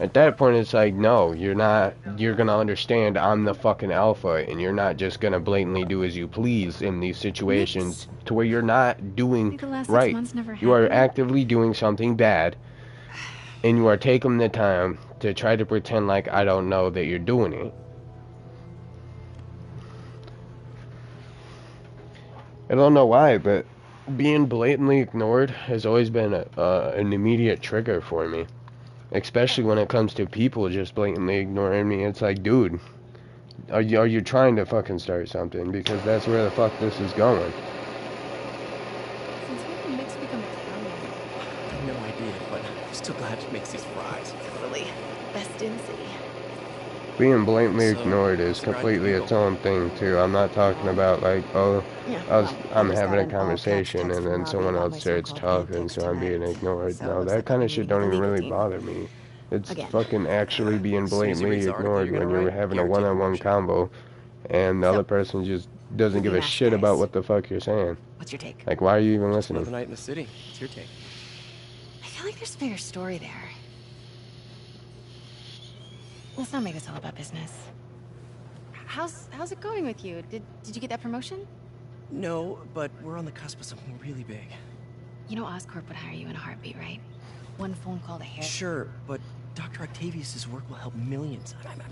at that point it's like, no, you're not, you're gonna understand I'm the fucking alpha, and you're not just gonna blatantly do as you please in these situations to where you're not doing right. You are actively doing something bad, and you are taking the time to try to pretend like I don't know that you're doing it. I don't know why, but being blatantly ignored has always been an immediate trigger for me. Especially when it comes to people just blatantly ignoring me. It's like, dude, are you trying to fucking start something? Because that's where the fuck this is going. Since when did Mix become Italian? I have no idea, but I'm still glad it makes these fries. Totally. Best in city. Being blatantly ignored is completely its own thing too. I'm not talking about like, oh, I'm having a conversation and then someone else starts talking, so I'm being ignored. No, that kind of shit don't even really bother me. It's fucking actually being blatantly ignored when you're having a one-on-one combo and the other person just doesn't give a shit about what the fuck you're saying. What's your take? Like, why are you even listening? Another night in the city. What's your take? I feel like there's a bigger story there. Let's not make this all about business. How's it going with you? Did you get that promotion? No, but we're on the cusp of something really big. You know Oscorp would hire you in a heartbeat, right? One phone call to hair. Sure, but Dr. Octavius's work will help millions. I'm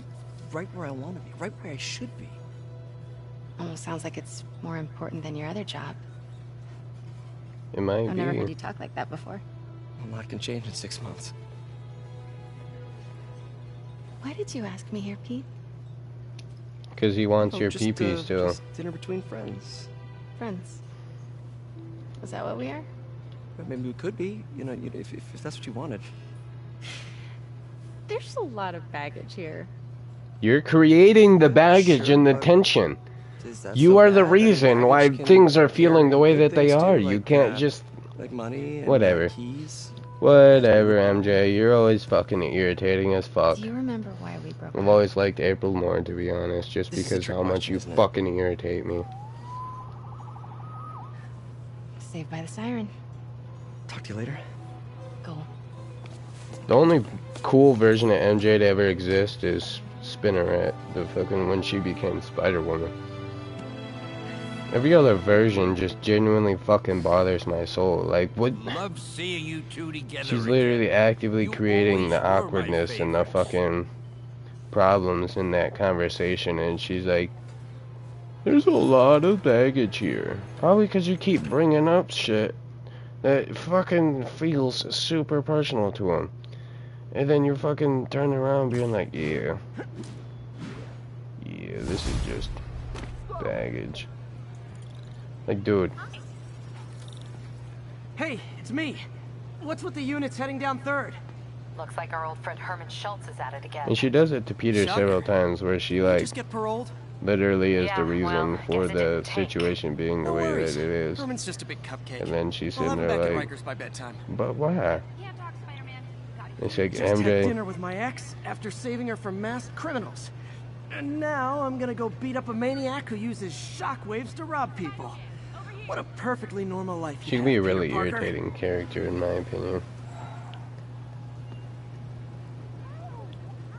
right where I want to be, right where I should be. Almost sounds like it's more important than your other job. It might be. I've never heard you talk like that before. A lot can change in 6 months. Why did you ask me here, Pete? Because he wants your just, pee-pee still. Just dinner between friends. Friends. Is that what we are? Well, maybe we could be, you know, if that's what you wanted. There's a lot of baggage here. You're creating the baggage and the tension. You are the reason why things are feeling the way that they are. You can't just... Like money and whatever. keys. Whatever, MJ. You're always fucking irritating as fuck. Do you remember why we broke up? I've always liked April more, to be honest, just because how much you fucking irritate me. Saved by the siren. Talk to you later. Go. The only cool version of MJ to ever exist is Spinneret, the fucking when she became Spider-Woman. Every other version just genuinely fucking bothers my soul. Like, what? Love seeing you two together. She's literally actively creating the awkwardness and the fucking problems in that conversation, and she's like, there's a lot of baggage here. Probably because you keep bringing up shit that fucking feels super personal to him. And then you're fucking turning around being like, yeah, this is just baggage. Like, dude. Hey, it's me. What's with the units heading down 3rd? Looks like our old friend Herman Schultz is at it again. And she does it to Peter several times where she, like, just get paroled? literally is the Yeah, reason well, for guess it the didn't take. situation being the No way that worries. it is. Herman's just a big cupcake. And then she's I'll sitting have him there back like, at Rikers by bedtime. but why? It's like, Just had MJ, dinner with my ex after saving her from masked criminals. And now I'm gonna go beat up a maniac who uses shockwaves to rob people. What a perfectly normal life. She'd be a really irritating character, in my opinion.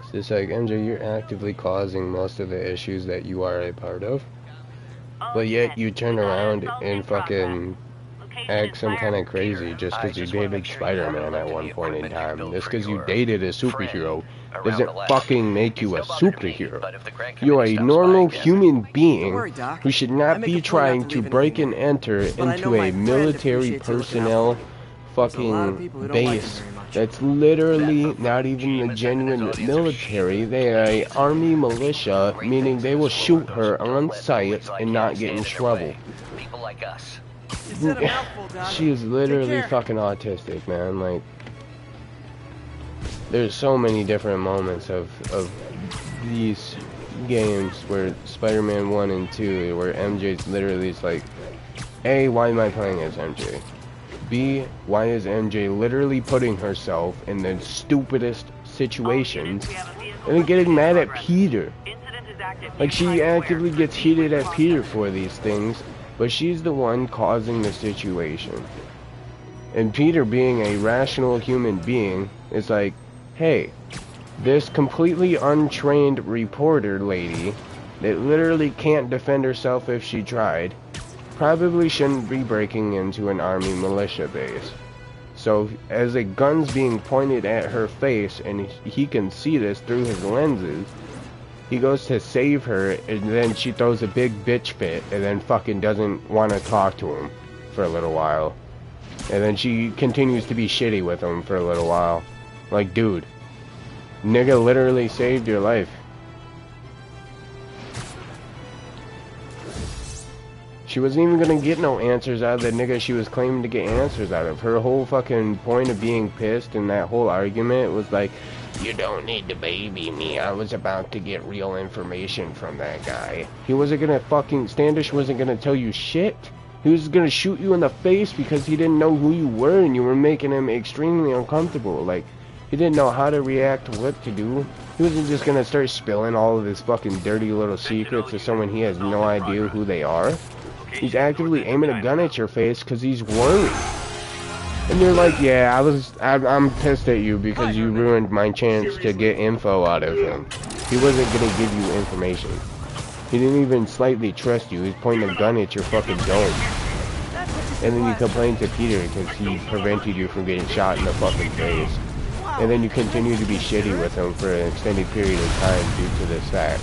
It's just like, MJ, you're actively causing most of the issues that you are a part of. But yet you turn around and fucking act some kind of crazy just because you dated Spider-Man at one point in time. Just because you dated a superhero doesn't fucking make you a superhero. You're a normal human being who should not be trying to break and enter into a military personnel fucking base that's literally not even the genuine military. They are a army militia, meaning they will shoot her on sight and not get in trouble. People like us. She is literally fucking autistic, man. Like, there's so many different moments of these games where Spider-Man 1 and 2, where MJ's literally is like, A, why am I playing as MJ? B, why is MJ literally putting herself in the stupidest situations and then getting mad at Peter? Like, she actively gets heated at Peter for these things, but she's the one causing the situation. And Peter, being a rational human being, is like, hey, this completely untrained reporter lady that literally can't defend herself if she tried probably shouldn't be breaking into an army militia base. So as a gun's being pointed at her face and he can see this through his lenses, he goes to save her, and then she throws a big bitch fit and then fucking doesn't want to talk to him for a little while. And then she continues to be shitty with him for a little while. Like, dude, nigga literally saved your life. She wasn't even gonna get no answers out of the nigga she was claiming to get answers out of. Her whole fucking point of being pissed in that whole argument was like, you don't need to baby me. I was about to get real information from that guy. He wasn't gonna fucking... Standish wasn't gonna tell you shit. He was gonna shoot you in the face because he didn't know who you were and you were making him extremely uncomfortable. Like, he didn't know how to react, what to do. He wasn't just gonna start spilling all of his fucking dirty little secrets to someone he has no idea who they are. He's actively aiming a gun at your face because he's worried. And you're like, yeah, I'm pissed at you because you ruined my chance to get info out of him. He wasn't gonna give you information. He didn't even slightly trust you. He's pointing a gun at your fucking dome. And then you complain to Peter because he prevented you from getting shot in the fucking face. And then you continue to be shitty with him for an extended period of time due to this fact.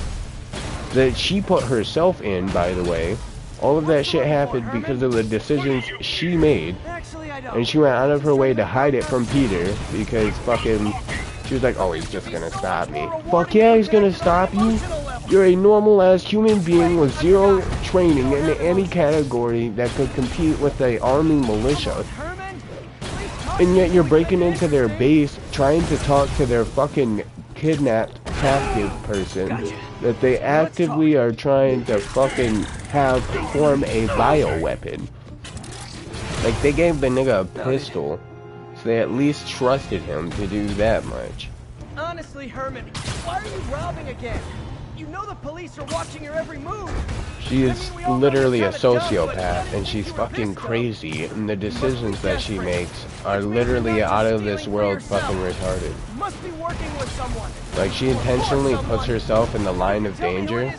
That she put herself in, by the way. All of that shit happened because of the decisions she made. And she went out of her way to hide it from Peter because fucking... She was like, oh, he's just gonna stop me. Fuck yeah, he's gonna stop you. You're a normal-ass human being with zero training in any category that could compete with the army militia. And yet you're breaking into their base, trying to talk to their fucking kidnapped captive person that they actively are trying to fucking have form a bioweapon. Like, they gave the nigga a pistol, so they at least trusted him to do that much. Honestly, Herman, why are you robbing again? You know the police are watching your every move. She is literally a sociopath, and she's fucking crazy, and the decisions that she makes are literally out of this world fucking retarded. Must be working with someone. Like, she intentionally puts herself in the line of danger,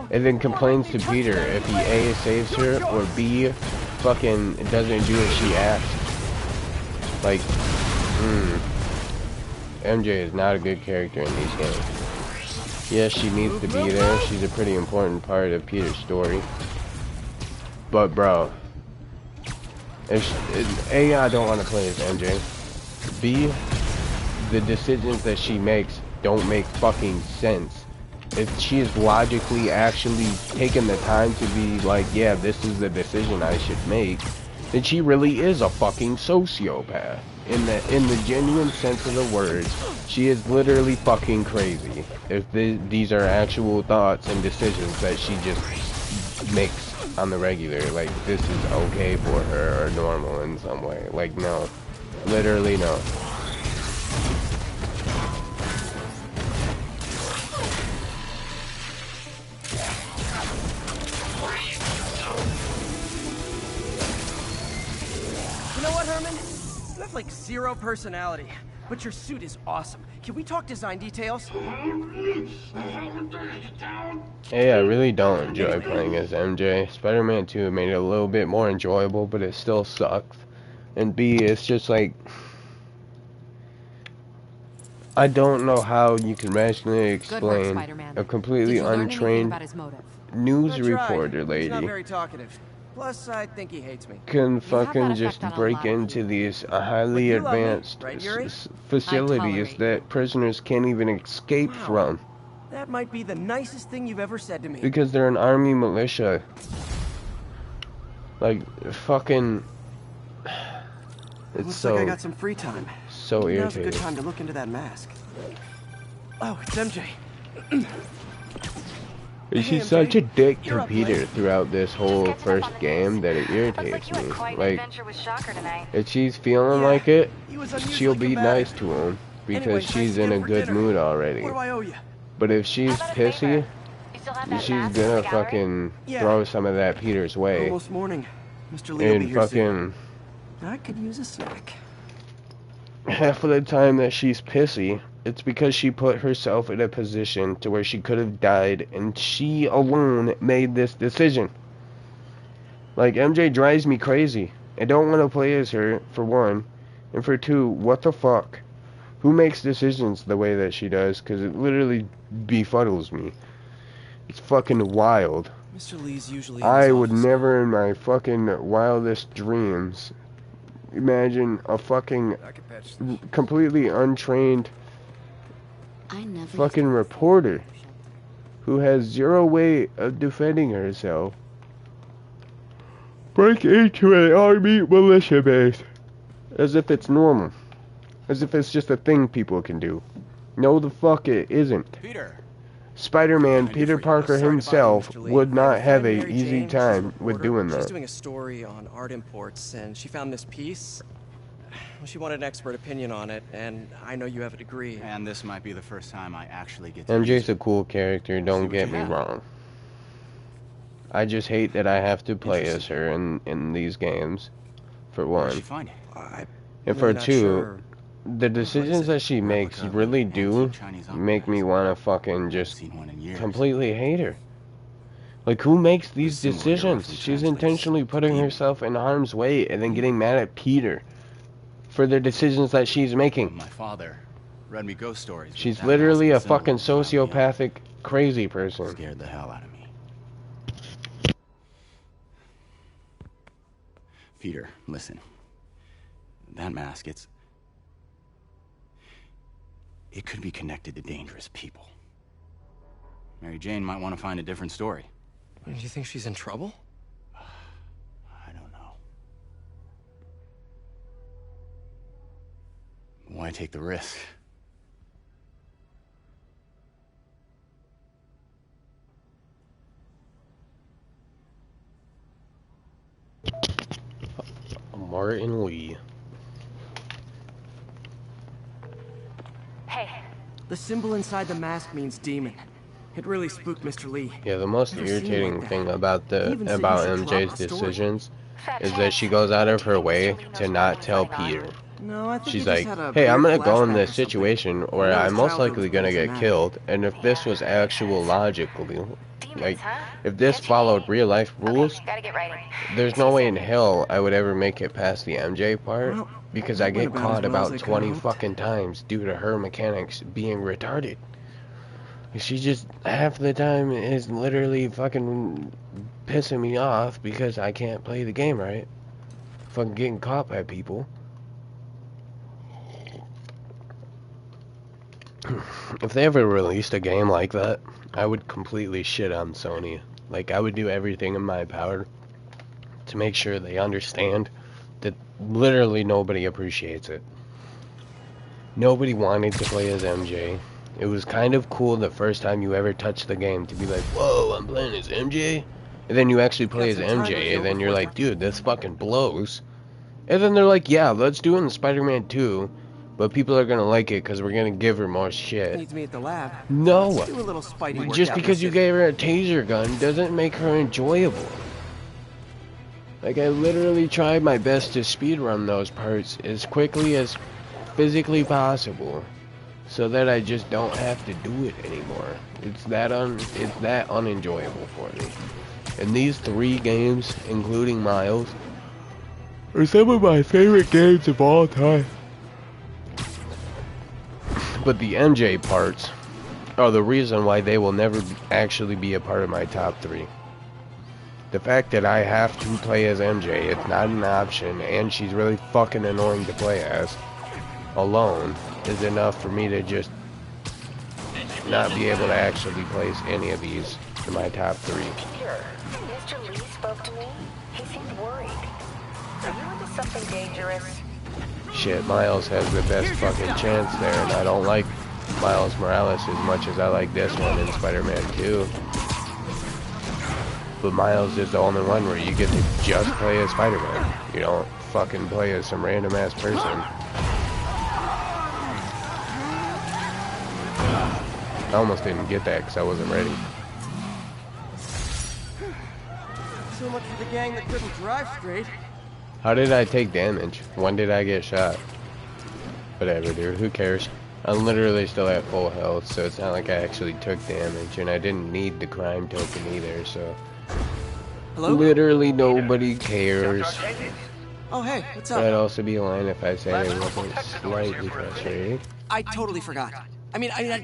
and then complains to Peter if he A, saves her, or B, fucking doesn't do what she asks. Like, MJ is not a good character in these games. Yes, she needs to be there. She's a pretty important part of Peter's story. But, bro, A, I don't want to play as MJ. B, the decisions that she makes don't make fucking sense. If she is logically actually taking the time to be like, yeah, this is the decision I should make, then she really is a fucking sociopath. In the genuine sense of the word, she is literally fucking crazy. If these are actual thoughts and decisions that she just makes on the regular, like, this is okay for her or normal in some way. Like, no. Literally no. have like zero personality, but your suit is awesome. Can we talk design details? Hey, I really don't enjoy playing as MJ. Spider-Man 2 made it a little bit more enjoyable, but it still sucks. And B, it's just like, I don't know how you can rationally explain a completely untrained news reporter He's not lady very talkative. Plus, I think he hates me. can fucking just break into these highly you love me, advanced right, Yuri? facilities that prisoners can't even escape from. That might be the nicest thing you've ever said to me. Because they're an army militia. Like, fucking... It's Looks so... like I got some free time. So Maybe irritating. Now's a good time to look into that mask. Oh, it's MJ. She's such a dick to Peter throughout this whole first game that it irritates me. Like, if she's feeling like it, she'll be nice to him because she's in a good mood already. What do I owe you? But if she's pissy, she's gonna fucking throw some of that Peter's way. Almost morning. Mr. Lee will be And here fucking soon. I could use a snack. half of the time that she's pissy, it's because she put herself in a position to where she could have died, and she alone made this decision. Like, MJ drives me crazy. I don't want to play as her, for one. And for two, what the fuck? Who makes decisions the way that she does? Because it literally befuddles me. It's fucking wild. Mr. Lee's usually I would never in my fucking wildest dreams imagine a fucking completely untrained fucking reporter who has zero way of defending herself break into an army militia base as if it's normal, as if it's just a thing people can do. No, the fuck it isn't. Spider-Man, Peter Parker himself, would not have a easy time with doing She's that. doing a story on art imports, and she found this piece. Well, she wanted an expert opinion on it, and I know you have a degree. And this might be the first time I actually get to MJ's a cool character, don't get me wrong. I just hate that I have to play as her in these games, for one. Where'd she find it? And for two, the decisions that she makes really do make me want to fucking just completely hate her. Like, who makes these decisions? She's intentionally putting herself in harm's way and then getting mad at Peter for the decisions that she's making. My father read me ghost stories. She's literally a fucking sociopathic, crazy person. Scared the hell out of me. Peter, listen. That mask, it could be connected to dangerous people. Mary Jane might want to find a different story. Do you think she's in trouble? I don't know. Why take the risk? Martin Lee. Hey. The symbol inside the mask means demon. It really spooked Mr. Lee. Yeah, the most irritating thing about MJ's decisions is that she goes out of her way to not tell Peter. No, I think She's he like, just had a hey, I'm weird gonna go in flashback this or something. situation where I'm most likely gonna get killed, and if this was actual logically, like, if this followed real life rules, there's no way in hell I would ever make it past the MJ part, because I get caught about 20 fucking times due to her mechanics being retarded. She just, half the time, is literally fucking pissing me off because I can't play the game right. Fucking getting caught by people. If they ever released a game like that, I would completely shit on Sony. Like, I would do everything in my power to make sure they understand that literally nobody appreciates it. Nobody wanted to play as MJ. It was kind of cool the first time you ever touched the game to be like, whoa, I'm playing as MJ? And then you actually play as MJ, and then you're like, dude, this fucking blows. And then they're like, yeah, let's do it in Spider-Man 2, but people are gonna like it because we're gonna give her more shit. Needs me at the lab. No! Let's do a little Spidey Just workout because you this gave her a taser gun doesn't make her enjoyable. Like, I literally tried my best to speedrun those parts as quickly as physically possible, so that I just don't have to do it anymore. It's that unenjoyable for me. And these 3 games, including Miles, are some of my favorite games of all time. But the MJ parts are the reason why they will never actually be a part of my top 3. The fact that I have to play as MJ, it's not an option, and she's really fucking annoying to play as, alone, is enough for me to just not be able to actually place any of these in my top 3. Peter, Mr. Lee spoke to me. He seemed worried. Are you into something dangerous? Shit, Miles has the best fucking chance there, and I don't like Miles Morales as much as I like this one in Spider-Man 2. But Miles is the only one where you get to just play as Spider-Man. You don't fucking play as some random ass person. I almost didn't get that because I wasn't ready. So much for the gang that couldn't drive straight. How did I take damage? When did I get shot? Whatever, dude. Who cares? I'm literally still at full health, so it's not like I actually took damage, and I didn't need the crime token either, so... Hello? Literally nobody cares. Oh, hey, what's up? I'd also be lying if I said I wasn't slightly frustrated. I totally forgot. I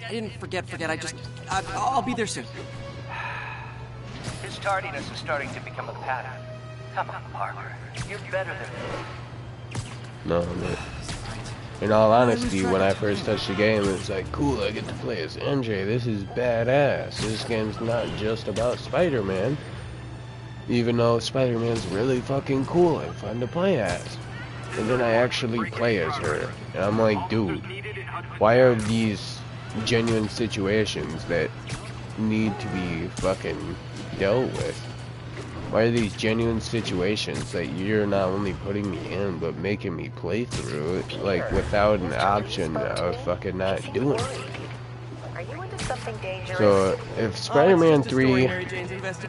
didn't forget. I'll be there soon. His tardiness is starting to become a pattern. Come on, Parker. You're better than me. No, man. In all honesty, when I first touched the game, it was like, cool, I get to play as MJ. This is badass. This game's not just about Spider-Man. Even though Spider-Man's really fucking cool and fun to play as. And then I actually play as her. And I'm like, dude, why are these genuine situations that need to be fucking dealt with? Why are these genuine situations that you're not only putting me in, but making me play through it, like, without an option of fucking not doing it? Are you into something dangerous? So, if Spider-Man 3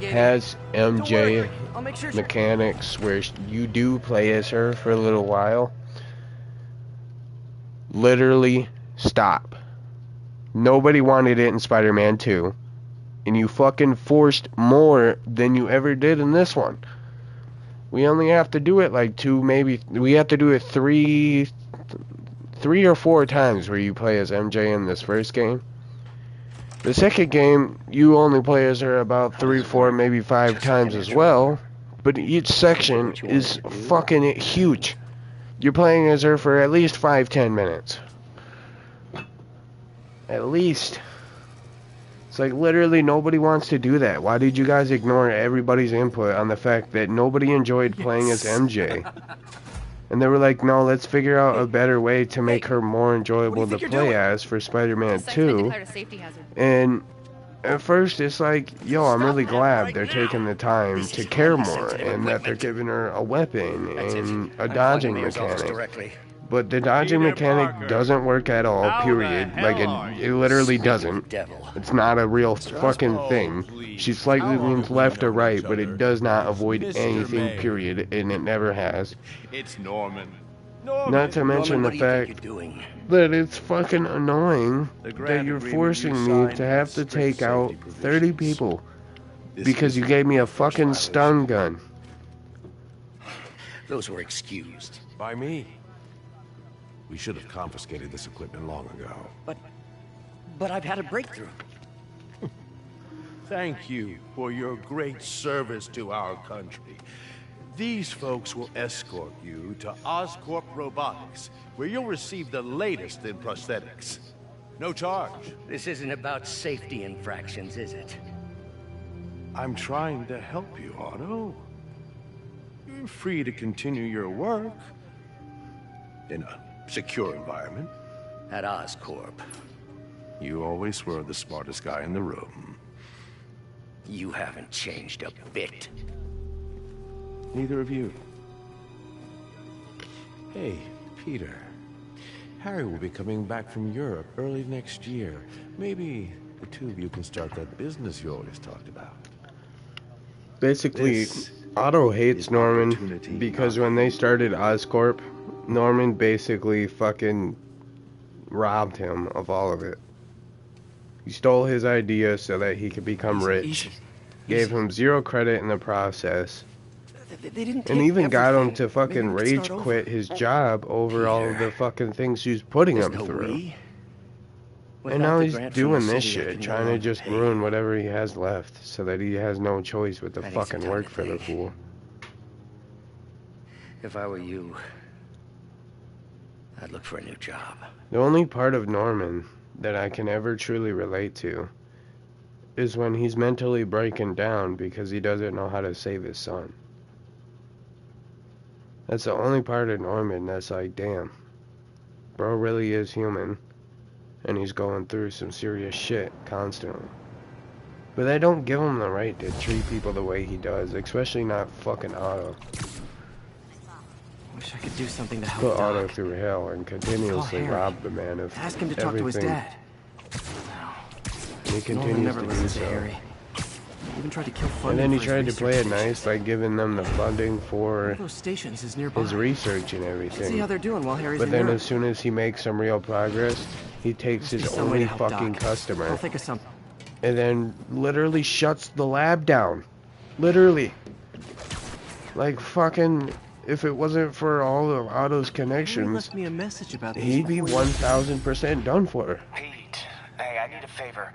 has MJ mechanics where you do play as her for a little while, literally stop. Nobody wanted it in Spider-Man 2. And you fucking forced more than you ever did in this one. We only have to do it like 2, maybe... We have to do it 3 or 4 times where you play as MJ in this first game. The second game, you only play as her about 3, 4, maybe 5 times as well. But each section is fucking huge. You're playing as her for at least 5-10 minutes. At least. It's like literally nobody wants to do that. Why did you guys ignore everybody's input on the fact that nobody enjoyed playing as MJ? And they were like, no, let's figure out a better way to make her more enjoyable to play as for Spider-Man 2. And at first it's like, yo, I'm really glad they're taking the time to care more and that they're giving her a weapon and a dodging mechanic. But the dodging mechanic doesn't work at all, period. Like, it literally doesn't. It's not a real fucking thing. She slightly leans left or right, but it does not avoid anything, period, and it never has. It's Norman. Not to mention the fact that it's fucking annoying that you're forcing me to have to take out 30 people because you gave me a fucking stun gun. Those were excused. By me. We should have confiscated this equipment long ago. But I've had a breakthrough. Thank you for your great service to our country. These folks will escort you to Oscorp Robotics, where you'll receive the latest in prosthetics. No charge. This isn't about safety infractions, is it? I'm trying to help you, Otto. You're free to continue your work in a secure environment. At Oscorp. You always were the smartest guy in the room. You haven't changed a bit. Neither of you. Hey, Peter. Harry will be coming back from Europe early next year. Maybe the two of you can start that business you always talked about. Basically, This Otto hates Norman because when they started Oscorp, Norman basically fucking robbed him of all of it. He stole his idea so that he could become rich, gave him zero credit in the process, and even got him to fucking rage quit his job over all of the fucking things she's putting him through. And now he's doing this shit, trying to just ruin whatever he has left so that he has no choice but to fucking work for the fool. If I were you, I'd look for a new job. The only part of Norman that I can ever truly relate to is when he's mentally breaking down because he doesn't know how to save his son. That's the only part of Norman that's like, damn, bro really is human, and he's going through some serious shit constantly. But they don't give him the right to treat people the way he does, especially not fucking Otto. Wish I could do something to help Put Doc. Otto through hell and continuously rob the man of Ask him to everything. talk to his dad. He continues to do so. Harry. Even tried to kill And then he funding for tried to his play it research nice by giving them the funding for those stations is nearby. his research and everything. See how they're doing while Harry's But in then Europe. as soon as he makes some real progress, he takes his some way only to help fucking Doc. customer I'll think of something. and then literally shuts the lab down. Literally. Like fucking, if it wasn't for all of Otto's Harry connections, left me a message about this he'd be before he- 1000% done for. Pete, hey, I need a favor.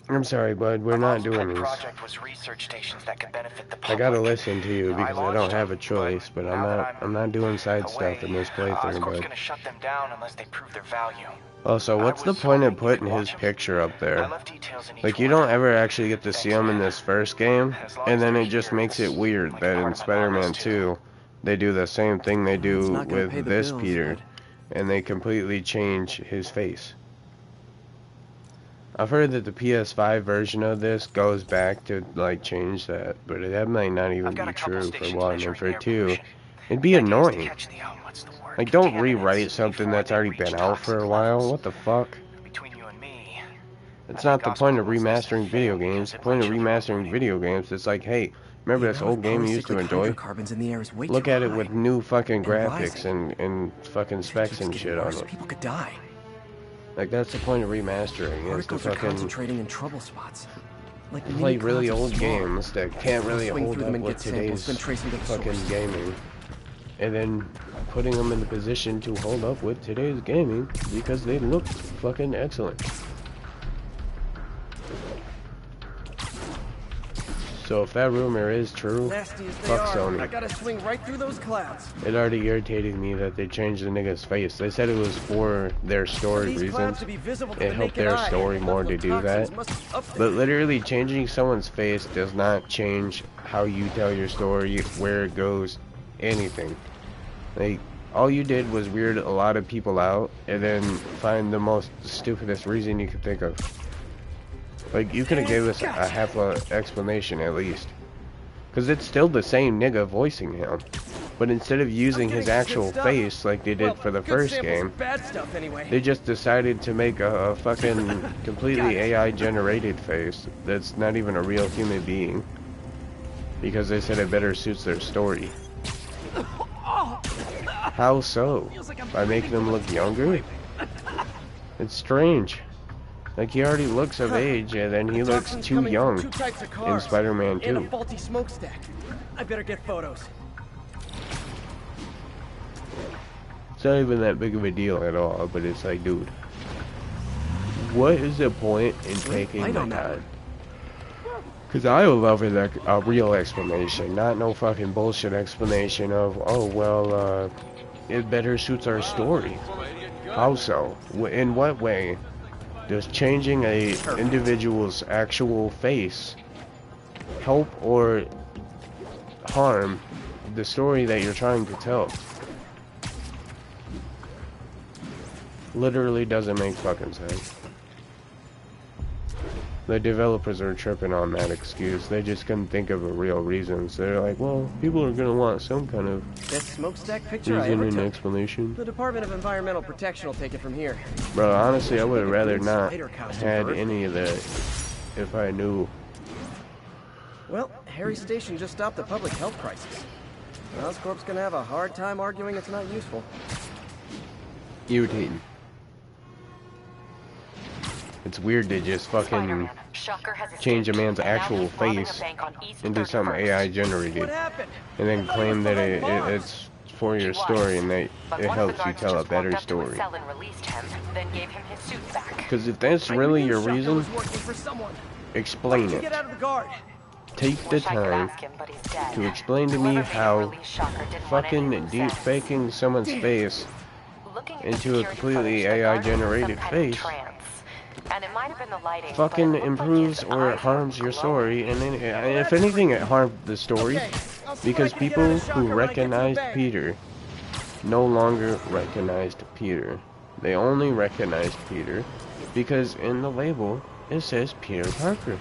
I'm sorry, bud, we're not doing Pet this. project was research stations that could benefit the I public. gotta listen to you because I don't have a choice, but I'm not doing side stuff in this playthrough, Oscorp's bud. gonna shut them down unless they prove their value. Also, what's the point of putting his picture up there? Like, you don't ever actually get to see him in this first game, and then it just makes it weird that in Spider-Man 2, they do the same thing they do with this Peter, and they completely change his face. I've heard that the PS5 version of this goes back to, like, change that, but that might not even be true for one, and for two, it'd be annoying. Like, don't rewrite something that's already been out for a while, what the fuck? It's not the point of remastering video games. The point of remastering video games is like, hey, remember this old game you used to enjoy? Look at it with new fucking graphics and fucking specs and shit on it. People could die. Like, that's the point of remastering, is to Particles are fucking concentrating in trouble spots. Like play mini really clouds of old smog. games that can't really Swing hold through up them and with get samples, today's then trace them to the fucking source. gaming. And then putting them in the position to hold up with today's gaming because they look fucking excellent. So if that rumor is true, Nasty as they fuck are, Sony. I gotta swing right through those clouds. It already irritated me that they changed the nigga's face. They said it was for their story these reasons. clouds to be visible to It the helped naked their eye. story more to do that. Toxins must be up there. But literally changing someone's face does not change how you tell your story, where it goes, anything. Like, all you did was weird a lot of people out and then find the most stupidest reason you could think of. Like, you could have gave us a half a explanation at least. Because it's still the same nigga voicing him. But instead of using his actual face like they did for the first game, Bad stuff anyway. they just decided to make a fucking completely AI generated face that's not even a real human being. Because they said it better suits their story. How so? By making him look younger? It's strange. Like, he already looks of age, and then he looks Toxins too coming from young two types of in cars Spider-Man and a 2. faulty smokestack. I better get photos. It's not even that big of a deal at all, but it's like, dude, what is the point in taking the time? Because I would love a real explanation, not no fucking bullshit explanation of, oh, well, it better suits our story. How so? In what way does changing a individual's actual face help or harm the story that you're trying to tell? Literally doesn't make fucking sense. The developers are tripping on that excuse. They just couldn't think of a real reason. So they're like, well, people are gonna want some kind of Best smokestack picture I reason ever and took. explanation. The Department of Environmental Protection will take it from here. Bro, honestly, I would have rather not Spider costume had for Earth. any of that if I knew. Well, Harry's station just stopped a public health crisis. Oscorp's gonna have a hard time arguing it's not useful. Irritating. It's weird to just fucking change a man's actual face into some AI generated, and then claim that it's for your story and that it helps you tell a better story. Because if that's really your reason, explain it. Take the time to explain to me how fucking deep faking someone's face into a completely AI generated face fucking improves or harms your story, and then, if anything, it harmed the story, because people who recognized Peter no longer recognized Peter. They only recognized Peter because in the label it says Peter Parker.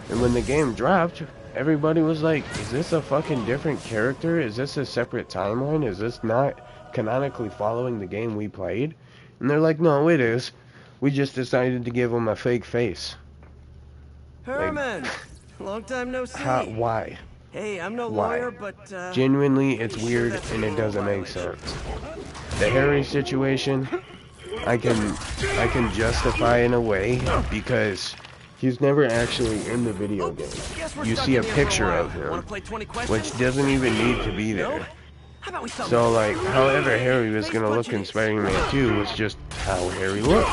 And when the game dropped, everybody was like, is this a fucking different character? Is this a separate timeline? Is this not canonically following the game we played? And they're like, no, it is. We just decided to give him a fake face. Herman! Like, long time no see. Why? Hey, I'm no lawyer, but genuinely, it's weird and it doesn't make sense. The Harry situation, I can justify in a way because he's never actually in the video game. You see a picture of him, which doesn't even need to be there. So, like, however Harry was gonna look in Spider-Man 2 was just how Harry looked.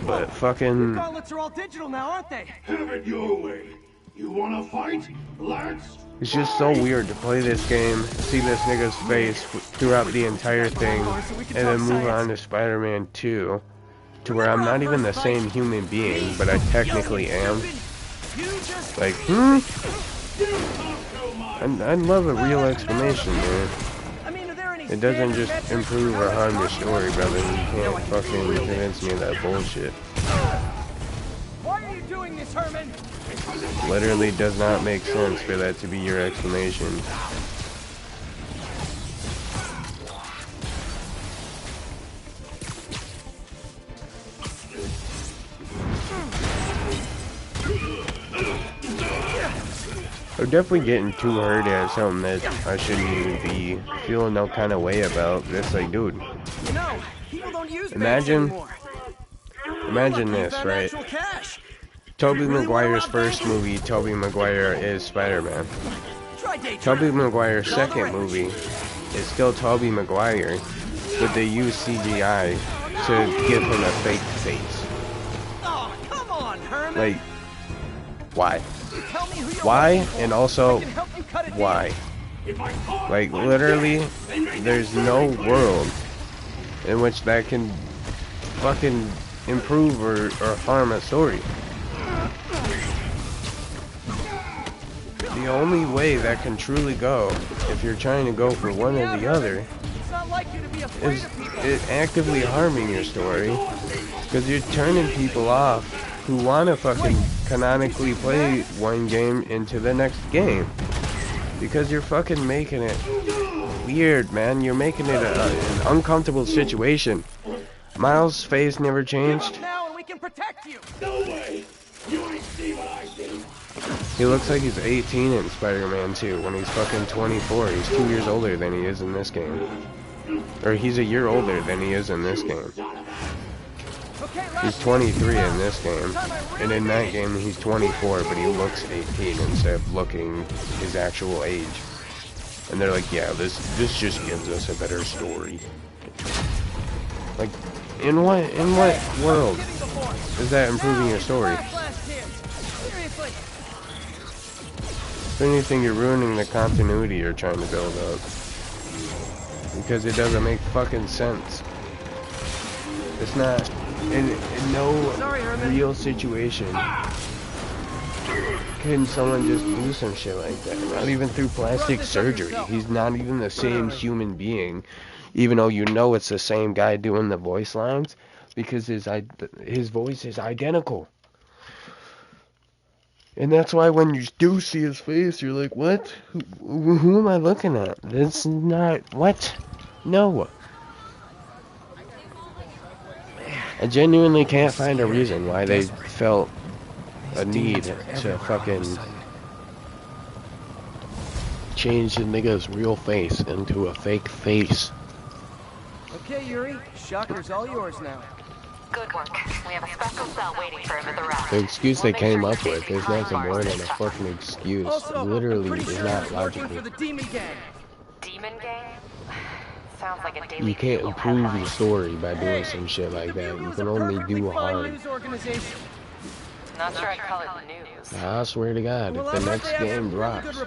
But fucking... Gauntlets are all digital now, aren't they? Have it your way. You wanna fight? Let's... It's just so weird to play this game, see this nigga's face throughout the entire thing, and then move on to Spider-Man 2, to where I'm not even the same human being, but I technically am. Like, I'd love a real explanation, man. It doesn't just improve or harm your story, brother. You can't fucking convince me of that bullshit. Why are you doing this, Herman? Literally does not make sense for that to be your explanation. I'm definitely getting too hurt at something that I shouldn't even be feeling no kind of way about. It's like, dude, imagine this, right? Tobey Maguire's first movie, Tobey Maguire is Spider-Man. Tobey Maguire's second movie is still Tobey Maguire, but they use CGI to give him a fake face. Like, why? Why? And also, why? Like, literally, there's no world in which that can fucking improve or harm a story. The only way that can truly go, if you're trying to go for one or the other, is it actively harming your story, because you're turning people off who want to fucking canonically play one game into the next game, because you're fucking making it weird, man. You're making it an uncomfortable situation. Miles' face never changed. He looks like he's 18 in Spider-Man 2 when he's fucking 24. He's 2 years older than he is in this game. Or he's a year older than he is in this game. He's 23 in this game, and in that game he's 24, but he looks 18 instead of looking his actual age. And they're like, yeah, this just gives us a better story. Like, in what world is that improving your story? If anything, you're ruining the continuity you're trying to build up, because it doesn't make fucking sense. It's not. In no real situation can someone just do some shit like that. Not even through plastic surgery. He's not even the same human being, even though you know it's the same guy doing the voice lines, because his voice is identical. And that's why when you do see his face, you're like, what? Who am I looking at? This is not... What? No. I genuinely can't find a reason why they felt a need to fucking change the nigga's real face into a fake face. Okay, Yuri. Shocker's all yours now. Good work. We have a special cell waiting for him at the rest. The excuse they came up with is nothing more than a fucking excuse. Also, Literally pretty is sure not he's logical. working for the Demon Gang. Demon Gang? Sounds like a daily. You can't improve the story by doing some shit like that. You can only do harm. Not sure I'd call it news. I swear to God, if the next game drops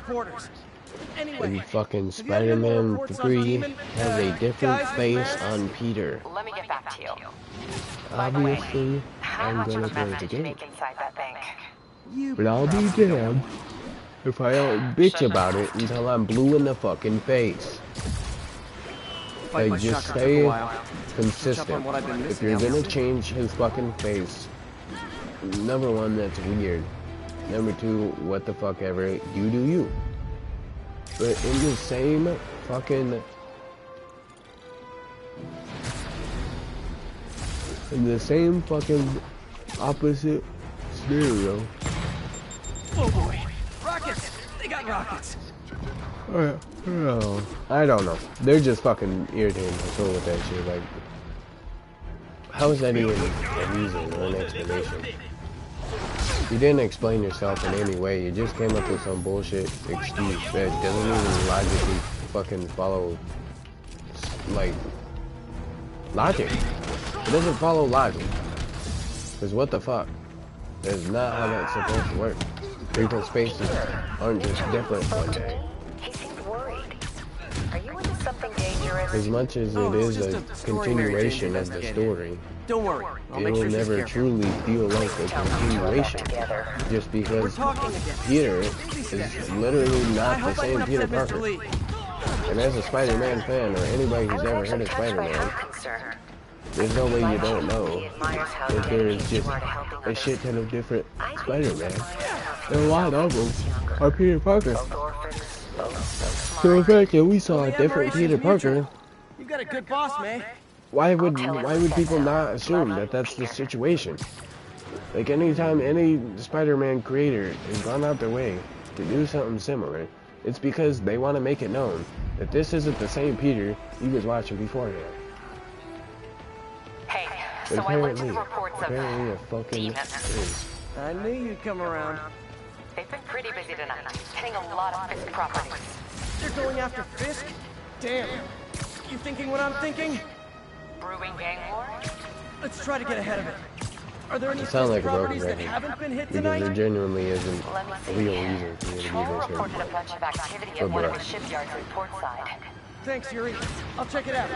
and fucking Spider-Man 3 has a different face on Peter, Let me get back to you. obviously I'm gonna play the game. Inside that bank. But I'll be damned if I don't bitch about it until I'm blue in the fucking face. Like, just stay consistent. If you're gonna change his fucking face, number one, that's weird. Number two, what the fuck ever, you do you. But in the same fucking... in the same fucking opposite scenario. Oh boy. Rockets! They got rockets! I don't know. They're just fucking irritating my soul with that shit. Like, how is that even a reason or an explanation? You didn't explain yourself in any way. You just came up with some bullshit excuse that doesn't even logically fucking follow, like, logic. It doesn't follow logic. Because what the fuck? That's not how that's supposed to work. People's faces aren't just different one day. He seemed worried. Are you into something dangerous? As much as it is a continuation of the story, don't worry. It will never truly feel like a continuation. Just because Peter is literally not the same Peter Parker. And as a Spider-Man fan, or anybody who's ever heard of Spider-Man, there's no way you don't know that there is just a shit ton of different Spider-Man. And a lot of them are Peter Parker. So the fact that we saw a different Peter Parker, You got a good boss, man. why would people not assume that that's the situation? Like, anytime any Spider-Man creator has gone out their way to do something similar, it's because they want to make it known that this isn't the same Peter you was watching beforehand. Hey, But so I looked at apparently, the reports of it fucking demons. is. I knew you'd come around. They've been pretty busy tonight, hitting a lot of Fisk properties. They're going after Fisk? Damn. You thinking what I'm thinking? Brewing gang war? Let's try to get ahead of it. Are there any It sounds Fisk like a broken properties that record, haven't been hit because tonight? there genuinely isn't a real reason for me to be Joel this reported a here. bunch of activity For at one of bruh. the shipyards in Portside. Thanks, Yuri. I'll check it out.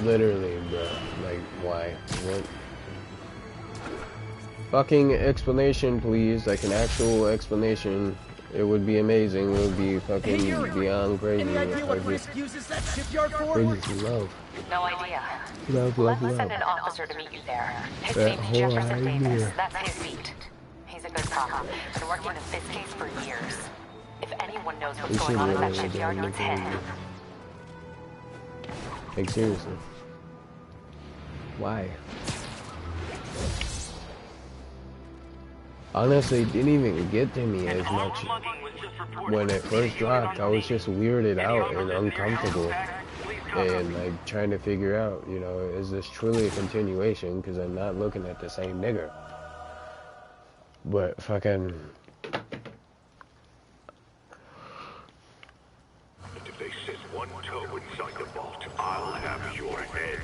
Literally, bro. Like, why? What? Fucking explanation, please. Like, an actual explanation. It would be amazing. It would be fucking beyond crazy. Any idea what I Risk just, uses that shipyard for? I just love. No idea. Love, Let love, me love. send an officer to meet you there. His That name's whole Jefferson Davis. idea. That's his beat. He's a good cop. Been working the Fisk case for years. If anyone knows We what's should going on at that really shipyard, do it's him. Like, seriously. Why? Honestly, it didn't even get to me as much when it first dropped. I was just weirded out and uncomfortable and like trying to figure out, you know, is this truly a continuation? Because I'm not looking at the same nigger. But fucking... If they set one toe inside the vault, I'll have your head.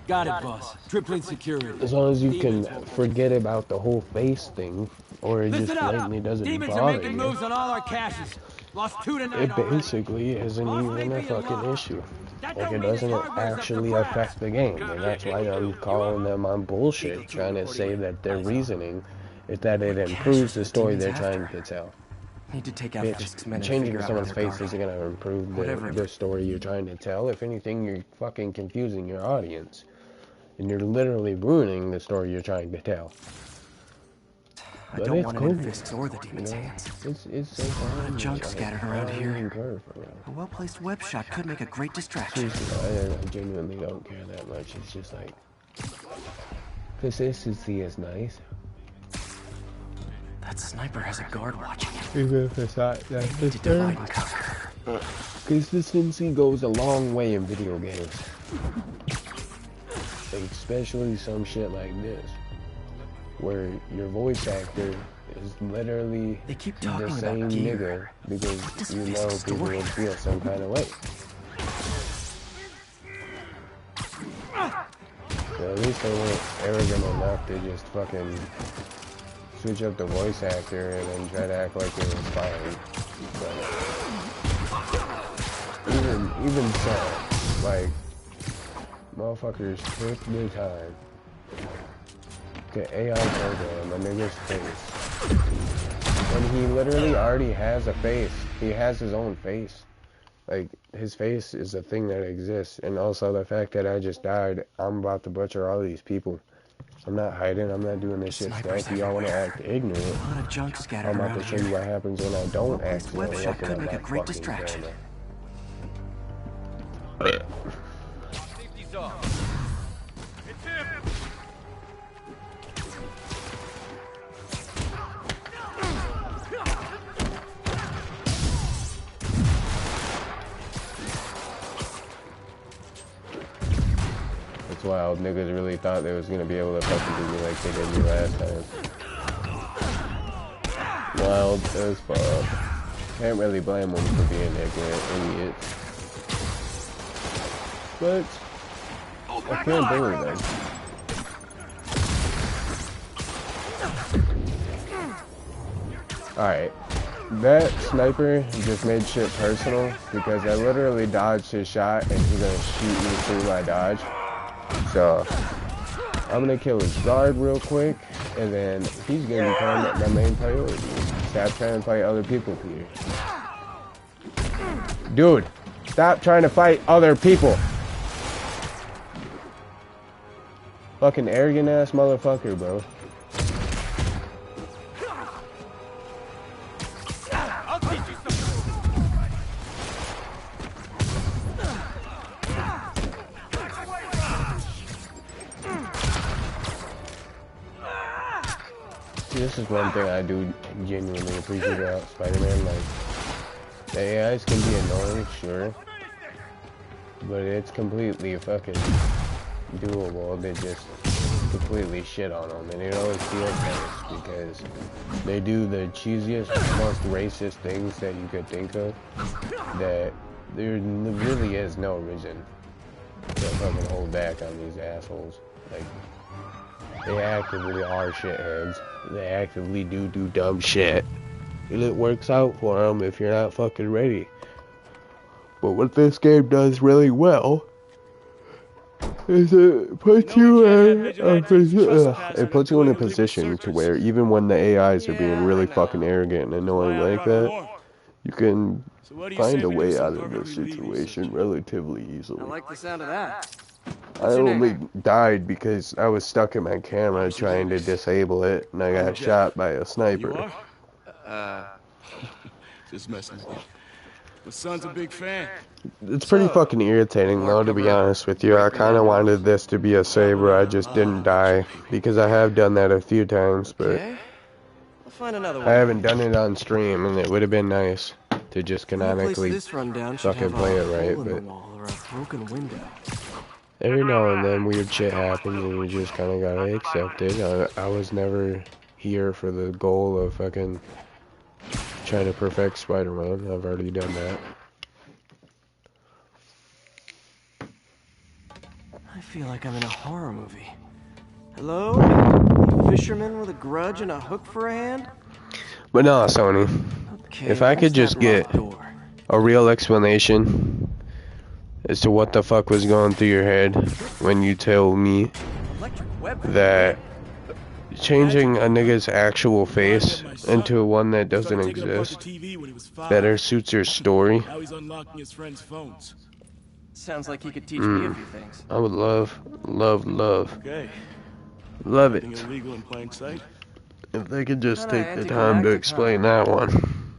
Got it, boss. Tripling security. As long as you can forget about the whole face thing, or it just Listen up. blatantly doesn't Demons are bother making you, moves on all our caches. Lost 2 tonight it already. basically isn't even a fucking issue. Like, it doesn't actually affect the game, and that's why I'm calling them on bullshit, trying to say that their reasoning is that it improves the story they're trying to tell. Need to take out Fisk's men and Changing figure out someone's where they're face guarding. isn't going to improve Whatever. the story you're trying to tell. If anything, you're fucking confusing your audience. And you're literally ruining the story you're trying to tell. I But don't it's want cool. it in Fisk's or the Demon's You know, hands. It's so A lot fun. of junk It's scattered like around here. learning curve, you know. A well-placed web shot could make a great distraction. Seriously, I genuinely don't care that much. It's just like, Consistency is nice. That sniper has a guard watching him. Even if it's not They need to divide and conquer. Consistency goes a long way in video games. Especially some shit like this, where your voice actor is literally They keep the talking same about nigga because you know people will feel some kind of way. So at least they weren't arrogant enough to just fucking switch up the voice actor and then try to act like it was fine. But even so, like, motherfuckers took their time to AI program a nigga's face. When he literally already has a face. He has his own face. Like, his face is a thing that exists. And also the fact that I just died, I'm about to butcher all these people. I'm not hiding, I'm not doing this shit stealthy. Y'all wanna act ignorant. A lot of junk scattered I'm about around to show here. you what happens when I don't This web accidentally shot open could up make a that great fucking distraction. camera. Safety's off. It's him! It's wild. Niggas really thought they was gonna be able to fucking do me like they did me last time. Wild as fuck. Can't really blame them for being ignorant idiots. But I can't bully them. Alright. That sniper just made shit personal because I literally dodged his shot and he's gonna shoot me through my dodge. So I'm gonna kill his guard real quick and then he's gonna become my main priority. Stop trying to fight other people, Peter. Dude, stop trying to fight other people. Fucking arrogant ass motherfucker, bro. I'll teach you something. See, this is one thing I do genuinely appreciate about Spider-Man. Like, the AIs can be annoying, sure, but it's completely fucking doable to just completely shit on them, and it always feels nice because they do the cheesiest, most racist things that you could think of, that there really is no reason to fucking hold back on these assholes. Like, they actively are shitheads. They actively do dumb shit. And it works out for them if you're not fucking ready. But what this game does really well is it puts you in a position to where even when the AIs are being really fucking arrogant and annoying like that, you can find a way out of the situation relatively easily. I like the sound of that. I only died because I was stuck in my camera trying to disable it, and I got shot by a sniper. Just messing with you. My son's a big fan. It's pretty fucking irritating though, to be honest with you. I kind of wanted this to be a saver, I just didn't die, because I have done that a few times, but I'll find another one. I haven't done it on stream, and it would have been nice to just canonically this rundown should fucking have play a it right, hole in the but wall or a broken window. every now and then weird shit happens and you just kind of gotta accept it. I was never here for the goal of fucking trying to perfect Spider-Man. I've already done that. I feel like I'm in a horror movie. Hello? A fisherman with a grudge and a hook for a hand? But no, Sony. Okay, If I could what's just that get locked door? a real explanation as to what the fuck was going through your head when you tell me that changing a nigga's actual face into one that doesn't exist better suits your story. Now he's unlocking his friend's phones. Sounds like he could teach me a few things. I would love Okay. it. Anything illegal in plain sight? If they could just take the time to explain that one.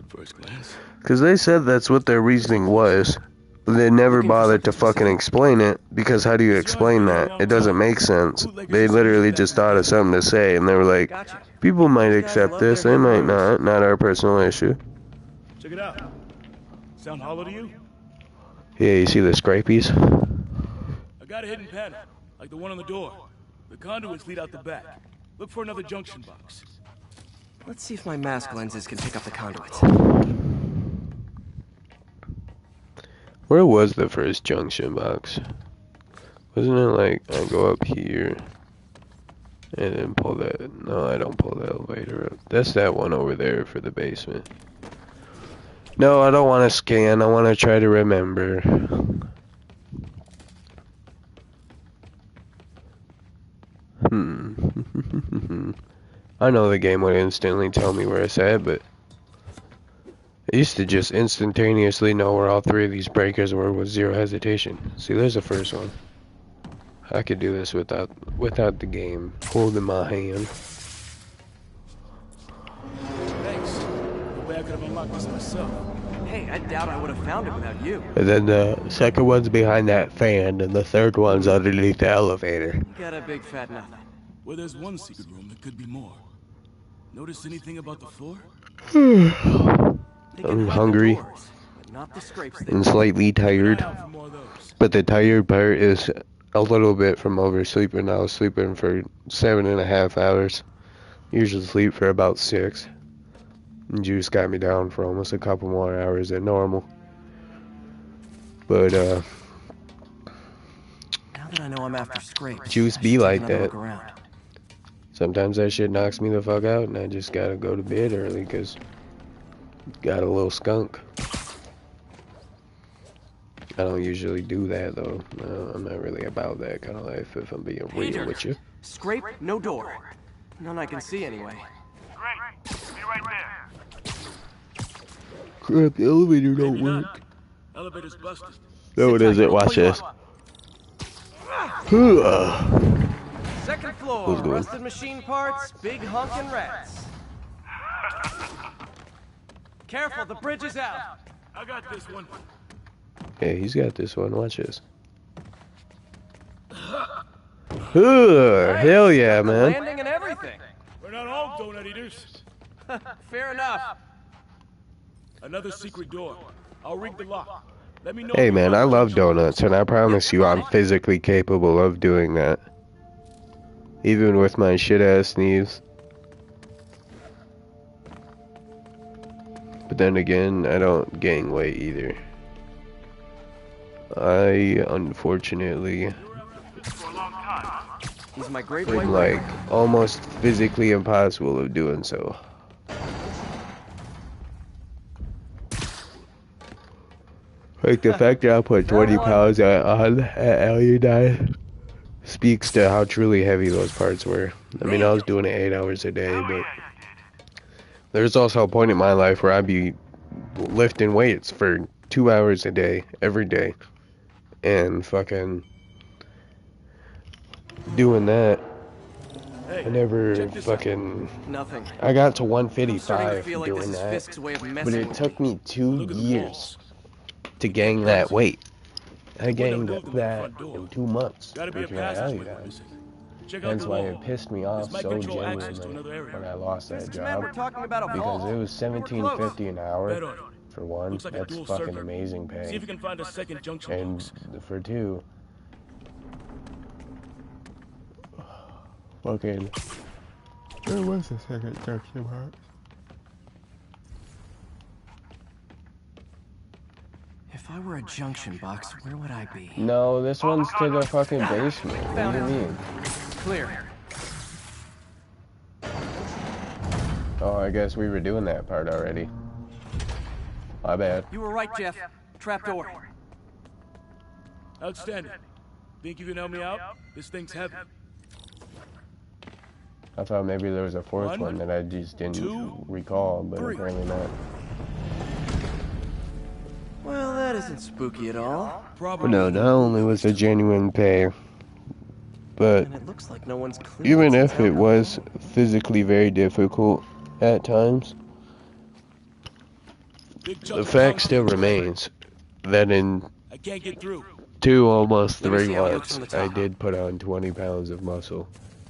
First glance. Because they said that's what their reasoning was. They never bothered to fucking explain it, because how do you explain that? It doesn't make sense. They literally just thought of something to say, and they were like, people might accept this, they might not our personal issue. Check it out. Sound hollow to you? Yeah, you see the scrapies? I got a hidden panel, like the one on the door. The conduits lead out the back. Look for another junction box. Let's see if my mask lenses can pick up the conduits. Where was the first junction box? Wasn't it like, I go up here, and then pull that, no, I don't pull the elevator up. That's that one over there for the basement. No, I don't want to scan, I want to try to remember. I know the game would instantly tell me where it's at, but I used to just instantaneously know where all three of these breakers were with zero hesitation. See, there's the first one. I could do this without the game holding my hand. Thanks. No way I could have unlocked this myself. Hey, I doubt I would have found it without you. And then the second one's behind that fan, and the third one's underneath the elevator. You got a big fat nothing. Well, there's one secret room. There could be more. Notice anything about the floor? I'm hungry But not the scrapes and slightly tired, but the tired part is a little bit from oversleeping. I was sleeping for 7.5 hours. Usually sleep for about 6. And Juice got me down for almost a couple more hours than normal. But Now that I know I'm after scrapes, Juice I be should take like another that. look around. Sometimes that shit knocks me the fuck out, and I just gotta go to bed early because got a little skunk. I don't usually do that though. No, I'm not really about that kind of life, if I'm being real with you. Scrape, no door. None I can see anyway. Great. Be right there. Crap, the elevator don't work. Elevator's busted. No, it isn't. Watch this. Second floor, rusted machine parts, big honkin' rats. Careful, the bridge is out. I got this one. Yeah, he's got this one. Watch this. Hell yeah, man. Landing and everything. We're not all donut eaters. Fair enough. Another secret door. I'll rig the lock. Let me know. Hey man, I love donuts, and I promise you I'm physically capable of doing that. Even with my shit-ass sneeze. But then again, I don't gain weight either. I, unfortunately, He's my great am like almost physically impossible of doing so. Like the fact that I put 20 pounds on at Alien diet speaks to how truly heavy those parts were. I mean, I was doing it 8 hours a day, but there's also a point in my life where I'd be lifting weights for 2 hours a day, every day, and fucking doing that. I never fucking... Nothing. I got to I'm starting to 155 feel like doing this is that, Fisk's way of but messing it with took me. me 2 years to gain that weight. I gained that in 2 months. Hence why it pissed me off so genuinely when I lost that job. Because it was $17.50 an hour for one. That's fucking amazing pay. See if you can find a second junction And box. for two, fucking, where was the second junction box? If I were a junction box, where would I be? No, this one's to the fucking basement. What do you mean? Clear. Oh, I guess we were doing that part already. My bad. You were right, Jeff. Trapdoor. Outstanding. Think you can help me out? This thing's heavy. I thought maybe there was a fourth one that I just didn't recall, but apparently not. Well, that isn't spooky at all. But no, not only was it genuine pay, but And it looks like no one's cleared even since if it was physically very difficult at times, the fact still remains that in I can't get through. 2, almost Let me 3 see how it looks months. from the I top. did put on 20 pounds of muscle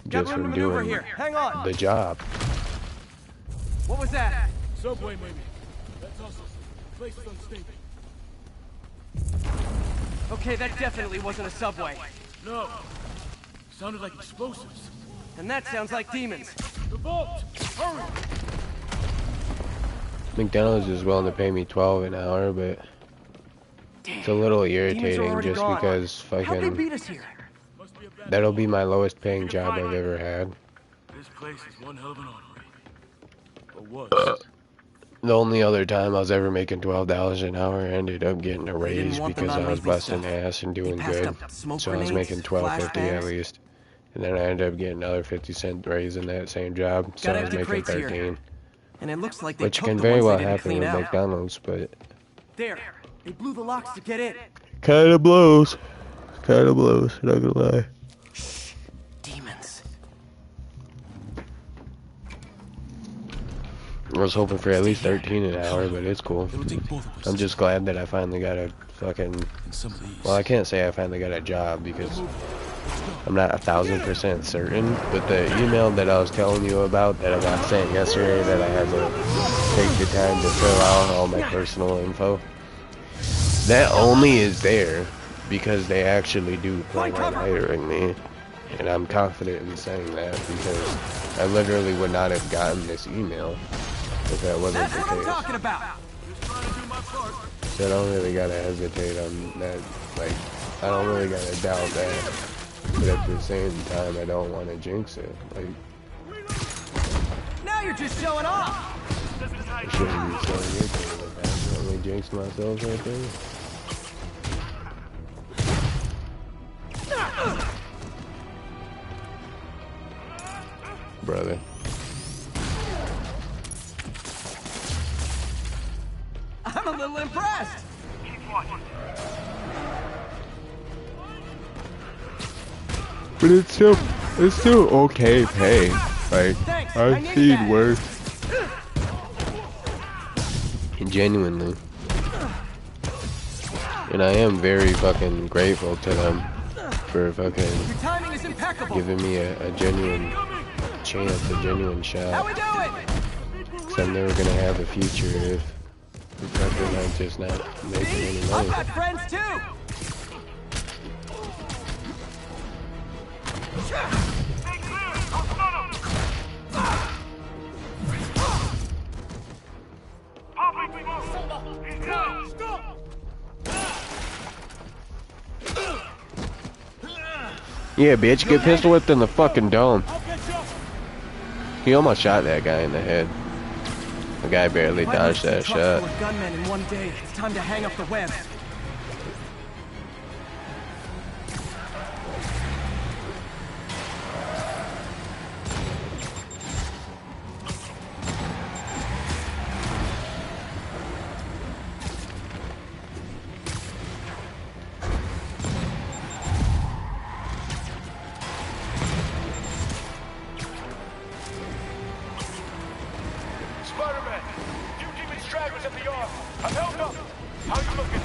Got just room from to maneuver doing here. Hang on. the job. What was that? Subway, maybe. That's also. Place is unstable. Okay, that definitely wasn't a subway. No. Sounded like explosives. And that sounds like demons. The vault! Hurry! McDonald's is willing to pay me 12 an hour, but it's a little irritating just because How'd they fucking beat us here? that'll be my lowest paying job I've ever had. This place is one hell of an artery. Or was. The only other time I was ever making $12 an hour, I ended up getting a raise because I was busting ass and doing good. So I was making $12.50 at least. And then I ended up getting another 50-cent raise in that same job, so I was making 13. And it looks like they Which took can the very ones well they didn't happen clean with out. McDonald's, but There, they blew the locks to get in. kinda blows. Kinda blows, not gonna lie. Demons. I was hoping for at least 13 an hour, but it's cool. I'm just glad that I finally got a fucking... Well, I can't say I finally got a job because I'm not 1,000% certain, but the email that I was telling you about that I got sent yesterday that I had to take the time to fill out all my personal info, that only is there because they actually do plan on hiring me. And I'm confident in saying that because I literally would not have gotten this email if that wasn't the case. So I don't really gotta hesitate on that. Like, I don't really gotta doubt that. But at the same time, I don't want to jinx it. Like, Now you're just showing off. I shouldn't be so irritated if I accidentally jinxed myself right there. Brother. I'm a little impressed. But it's still okay pay. Like, I've seen worse. Genuinely. And I am very fucking grateful to them for fucking giving me a genuine chance, a genuine shot. How we doing? Cause I'm never gonna have a future if fucking I'm just not making any I've money. got friends too. Yeah, bitch, get pistol whipped in the fucking dome. He almost shot that guy in the head. The guy barely dodged that shot. Gunmen in one day. It's time to hang up the web. Spider-Man! Few demon stragglers at the arm. I'm held up. How you looking?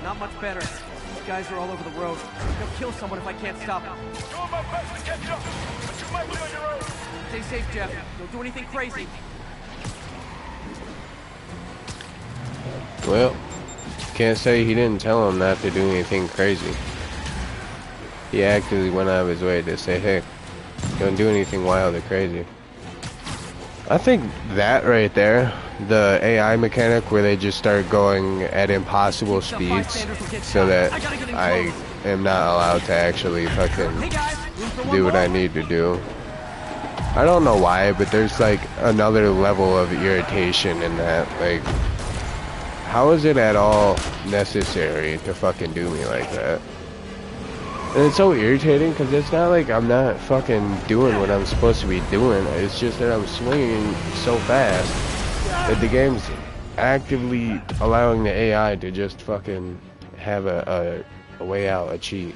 Not much better. These guys are all over the road. They'll kill someone if I can't stop them. Doing my best to catch up, but you might be on your own. Stay safe, Jeff. Don't do anything crazy. Well, can't say he didn't tell him not to do anything crazy. He actively went out of his way to say, hey, don't do anything wild or crazy. I think that right there, the AI mechanic where they just start going at impossible speeds so that I am not allowed to actually fucking do what I need to do. I don't know why, but there's like another level of irritation in that. Like, how is it at all necessary to fucking do me like that? And it's so irritating because it's not like I'm not fucking doing what I'm supposed to be doing. It's just that I'm swinging so fast that the game's actively allowing the AI to just fucking have a way out, a cheat.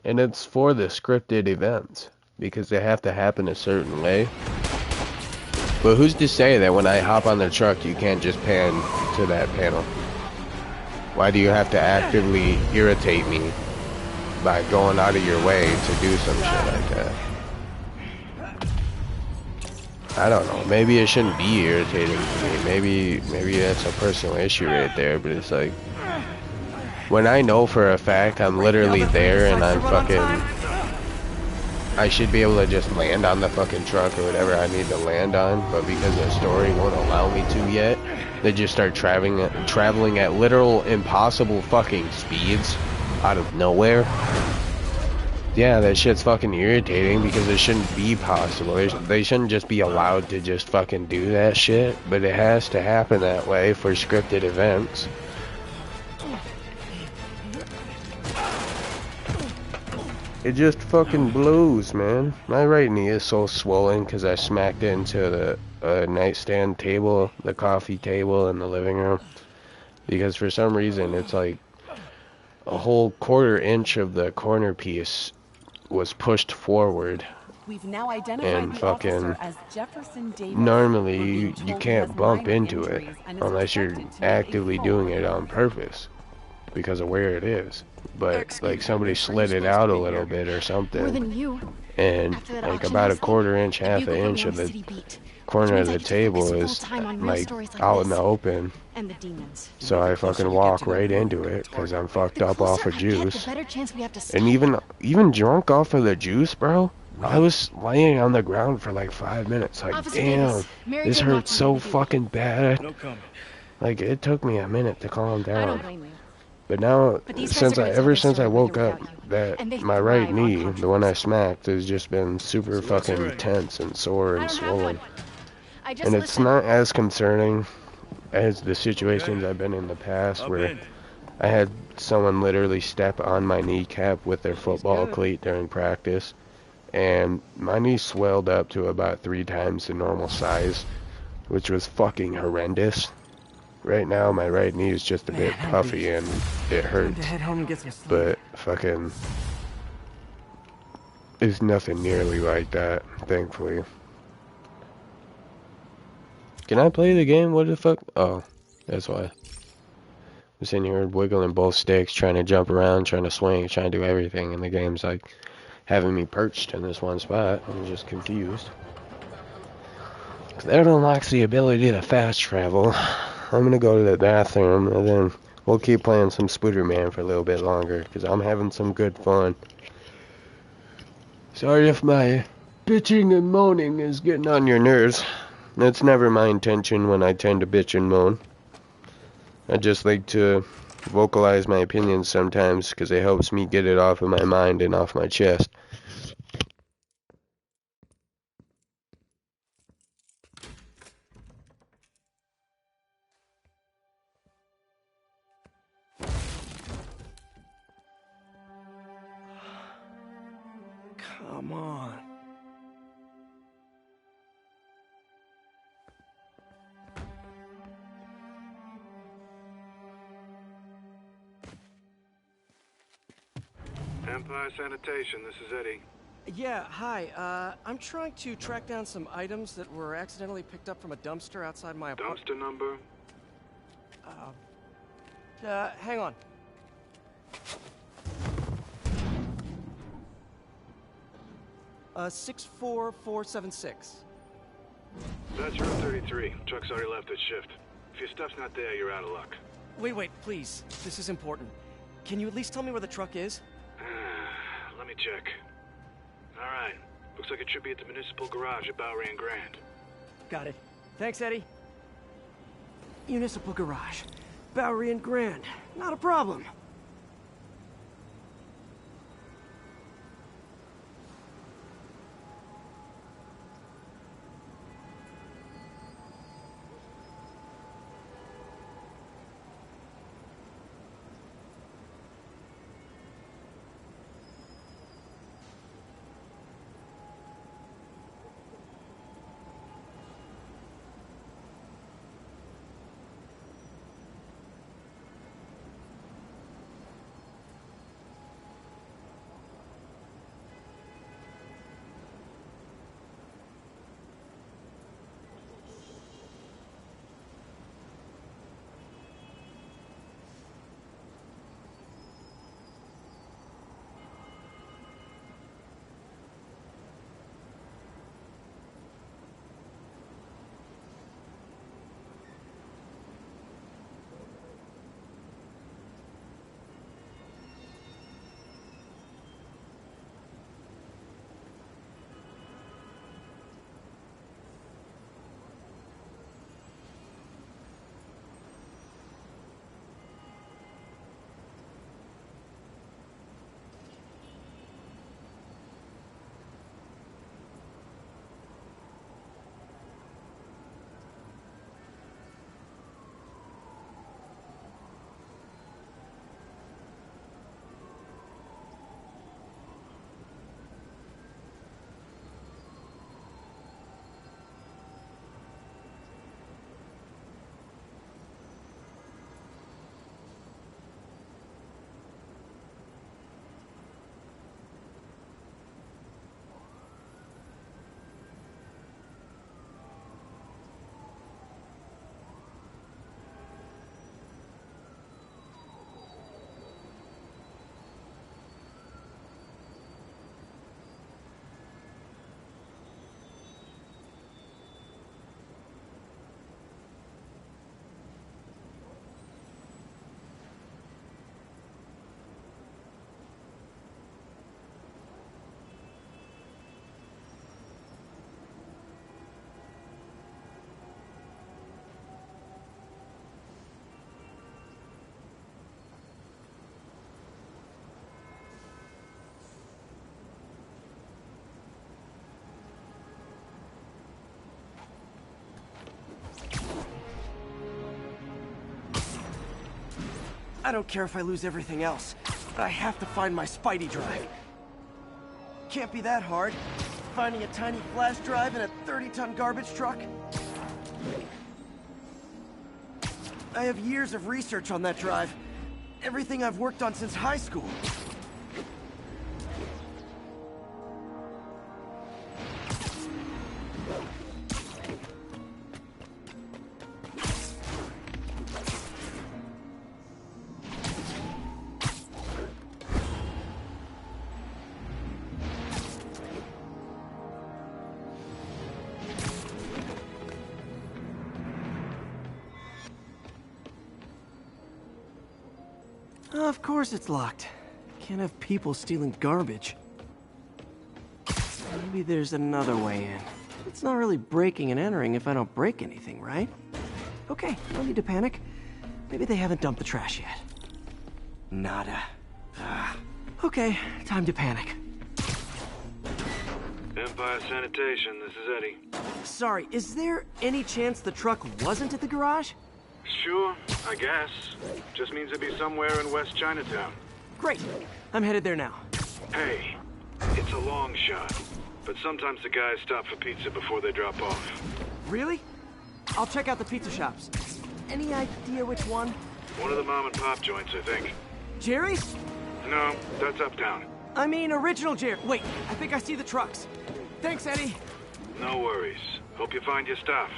And it's for the scripted events because they have to happen a certain way. But who's to say that when I hop on the truck, you can't just pan to that panel? Why do you have to actively irritate me by going out of your way to do some shit like that? I don't know. Maybe it shouldn't be irritating to me. Maybe that's a personal issue right there. But it's like, when I know for a fact I'm literally there and I'm fucking, I should be able to just land on the fucking truck or whatever I need to land on, but because the story won't allow me to yet, they just start traveling at literal impossible fucking speeds out of nowhere. Yeah, that shit's fucking irritating because it shouldn't be possible. They shouldn't just be allowed to just fucking do that shit, but it has to happen that way for scripted events. It just fucking blows, man. My right knee is so swollen because I smacked it into the nightstand table, the coffee table in the living room. Because for some reason, it's like a whole quarter-inch of the corner piece was pushed forward. We've now identified And the fucking, officer as Jefferson Davis. normally you can't bump into it unless you're actively doing it on purpose because of where it is. But like somebody slid it out a little bit or something, and like about a quarter-inch, half an inch of the corner of the table is like out in the open. So I fucking walk right into it because I'm fucked up off of juice. And even drunk off of the juice, bro, I was laying on the ground for like 5 minutes. Like, damn, this hurts so fucking bad. Like, it took me a minute to calm down. But now, ever since I woke up, my right knee, the one I smacked, has just been super fucking tense and sore and swollen. And it's not as concerning as the situations I've been in the past where I had someone literally step on my kneecap with their football cleat during practice, and my knee swelled up to about 3 times the normal size, which was fucking horrendous. Right now, my right knee is just a bit puffy and it hurts, but fucking, it's nothing nearly like that, thankfully. Can I play the game? What the fuck? Oh, that's why. I'm sitting here wiggling both sticks, trying to jump around, trying to swing, trying to do everything, and the game's like having me perched in this one spot. I'm just confused. That unlocks the ability to fast travel. I'm gonna go to the bathroom and then we'll keep playing some Spider-Man for a little bit longer because I'm having some good fun. Sorry if my bitching and moaning is getting on your nerves. That's never my intention when I tend to bitch and moan. I just like to vocalize my opinions sometimes because it helps me get it off of my mind and off my chest. Come on. Empire Sanitation, this is Eddie. Yeah, hi. I'm trying to track down some items that were accidentally picked up from a dumpster outside my apartment. Dumpster number? Hang on. Uh, 64476. That's room 33. Truck's already left its shift. If your stuff's not there, you're out of luck. Wait, please. This is important. Can you at least tell me where the truck is? Let me check. Alright. Looks like it should be at the municipal garage at Bowery and Grand. Got it. Thanks, Eddie. Municipal garage. Bowery and Grand. Not a problem. I don't care if I lose everything else, but I have to find my Spidey drive. Can't be that hard. Finding a tiny flash drive in a 30-ton garbage truck. I have years of research on that drive. Everything I've worked on since high school. Of course it's locked. Can't have people stealing garbage. Maybe there's another way in. It's not really breaking and entering if I don't break anything, right? Okay, no need to panic. Maybe they haven't dumped the trash yet. Nada. Okay, time to panic. Empire Sanitation, this is Eddie. Sorry, is there any chance the truck wasn't at the garage? Sure, I guess. Just means it'd be somewhere in West Chinatown. Great. I'm headed there now. Hey, it's a long shot, but sometimes the guys stop for pizza before they drop off. Really? I'll check out the pizza shops. Any idea which one? One of the mom and pop joints, I think. Jerry's? No, that's uptown. I mean original Jerry. Wait, I think I see the trucks. Thanks, Eddie. No worries. Hope you find your stuff.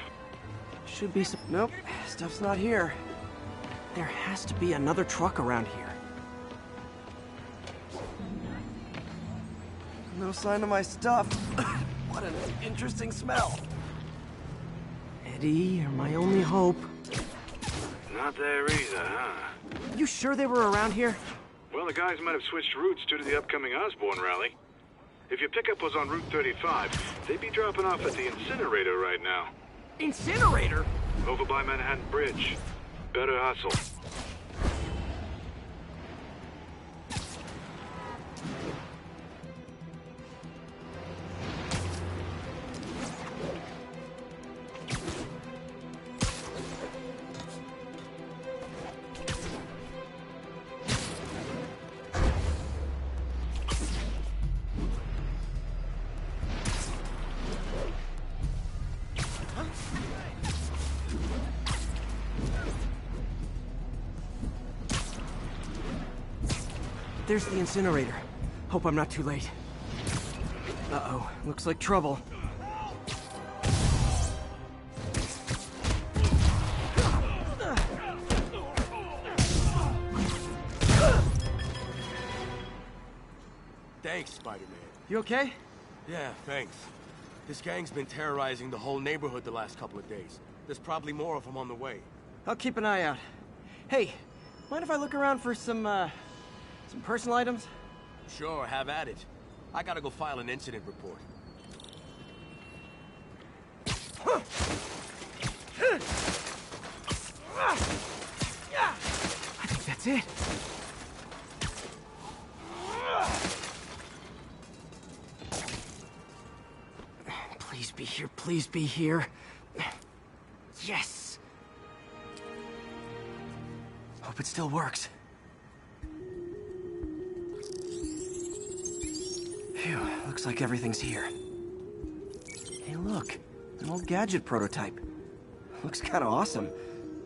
Should be some... Nope, stuff's not here. There has to be another truck around here. No sign of my stuff. What an interesting smell. Eddie, you're my only hope. Not there either, huh? You sure they were around here? Well, the guys might have switched routes due to the upcoming Osborn rally. If your pickup was on Route 35, they'd be dropping off at the incinerator right now. Incinerator? Over by Manhattan Bridge. Better hustle. There's the incinerator. Hope I'm not too late. Uh-oh, looks like trouble. Thanks, Spider-Man. You okay? Yeah, thanks. This gang's been terrorizing the whole neighborhood the last couple of days. There's probably more of them on the way. I'll keep an eye out. Hey, mind if I look around for some personal items? Sure, have at it. I gotta go file an incident report. I think that's it. Please be here, please be here. Yes! Hope it still works. Phew, looks like everything's here. Hey look, an old gadget prototype. Looks kinda awesome.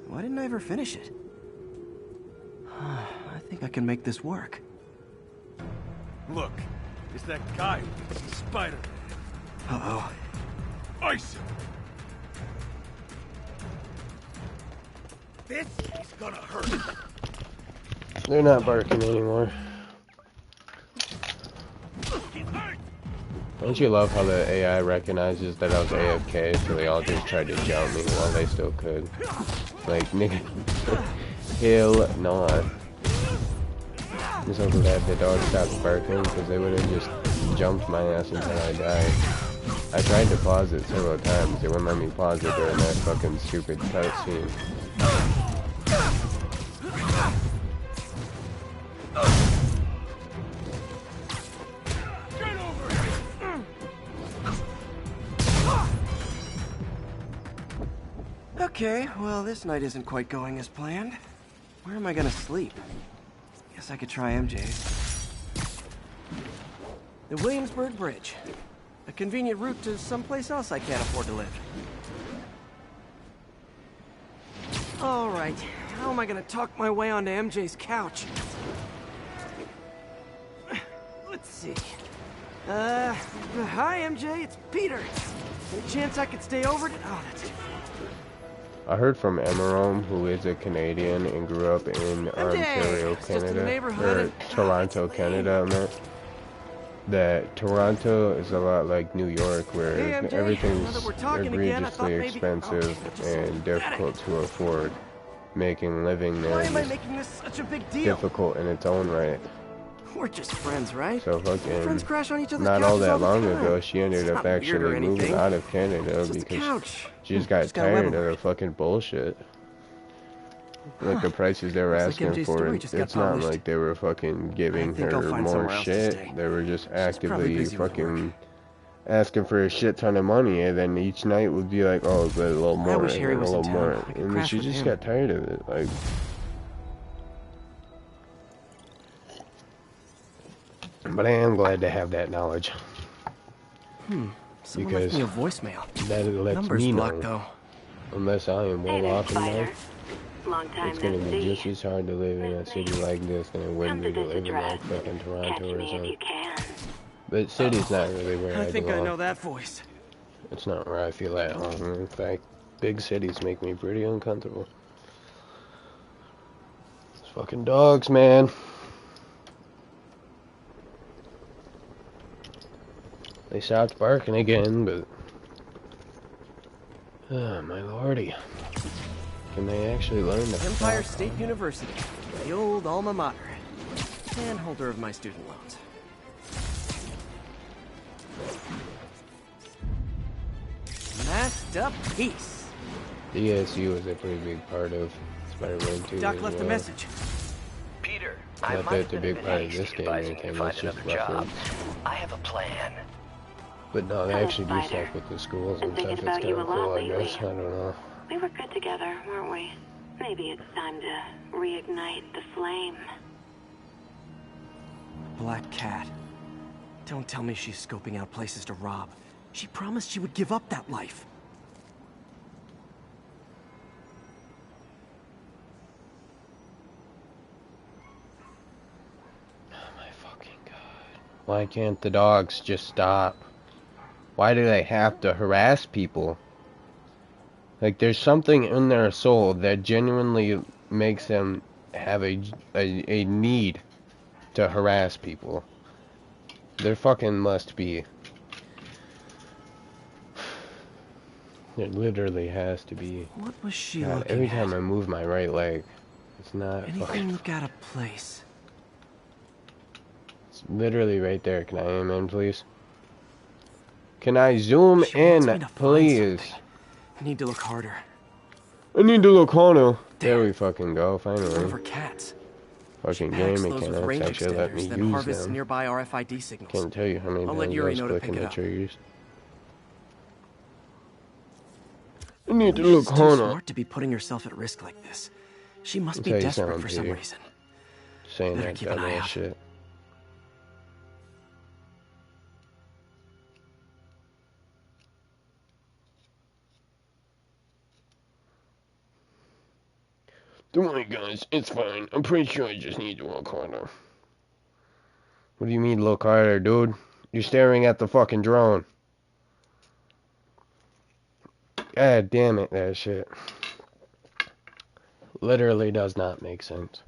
Why didn't I ever finish it? I think I can make this work. Look, it's that guy, Spider-Man. Uh-oh. Ice him! This is gonna hurt. They're not barking anymore. Don't you love how the AI recognizes that I was AFK, so they all just tried to jump me while they still could? Like, nigga. Hell not. Just so glad the dog stopped barking, because they would have just jumped my ass until I died. I tried to pause it several times, they wouldn't let me pause it during that fucking stupid cutscene. Okay, well, this night isn't quite going as planned. Where am I gonna sleep? Guess I could try MJ's. The Williamsburg Bridge. A convenient route to someplace else I can't afford to live. All right, how am I gonna talk my way onto MJ's couch? Let's see. Hi MJ, it's Peter. Any chance I could stay over? Oh, that's too far. I heard from Emerome, who is a Canadian and grew up in Ontario, Canada, or Toronto, Canada, I meant, that Toronto is a lot like New York, where everything's egregiously expensive and difficult to afford, making living there difficult in its own right. We're just friends, right? So fucking, friends crash on each other's not all couches that long the time. ago, she ended up actually moving out of Canada because she just got tired of the fucking bullshit. Like the prices they were asking for it, it's not like they were fucking giving her more shit. They were just actively fucking asking for a shit ton of money, and then each night would be like, oh, but a little more, and a little more. And then she just got tired of it. Like, but I am glad to have that knowledge. Someone left me a voicemail. That lets Number's me blocked, know. though. Unless I am well off in life, Long time it's gonna no be see. just as hard to live in a city like this than it would be to live in like fucking Toronto or something. But city's not really where I think belong. I know that voice. It's not where I feel at home. In fact, big cities make me pretty uncomfortable. It's fucking dogs, man. They stopped barking again, but... Oh, my lordy. Can they actually learn to Empire fuck? State University, the old alma mater, and holder of my student loans. Masterpiece. The ESU is a pretty big part of Spider-Man 2. Doc left a well. message. Peter, Not I that might it's a have big been part of this hasty game or advising you anything, to find it's just another job. reference. I have a plan. But no, they actually do stuff with the schools and stuff. It's kind of cool, I guess. I don't know. We were good together, weren't we? Maybe it's time to reignite the flame. Black Cat. Don't tell me she's scoping out places to rob. She promised she would give up that life. Why can't the dogs just stop? Why do they have to harass people? Like, there's something in their soul that genuinely makes them have a need to harass people. There fucking must be. There literally has to be. What was she God, looking every at? time I move my right leg, it's not Anything fucking... look out of place? It's literally right there. Can I aim in, please? Can I zoom She wants me in, to find please? I need to look harder. I need to look harder. There we fucking go, One of finally. her cats. Fucking Packs game those with mechanics range actually let me extenders, then use harvests them. nearby RFID signals. Can't tell you how many I'll let times I Yuri was know to clicking pick it the up. triggers. I need to She's look too harder. smart to be putting herself at risk like this. She must That's be how you desperate sound, for some Peter. reason. Saying Better that keep an eye dumbass out. shit. Don't worry, guys. It's fine. I'm pretty sure I just need to look harder. What do you mean, look harder, dude? You're staring at the fucking drone. God damn it, that shit. Literally does not make sense.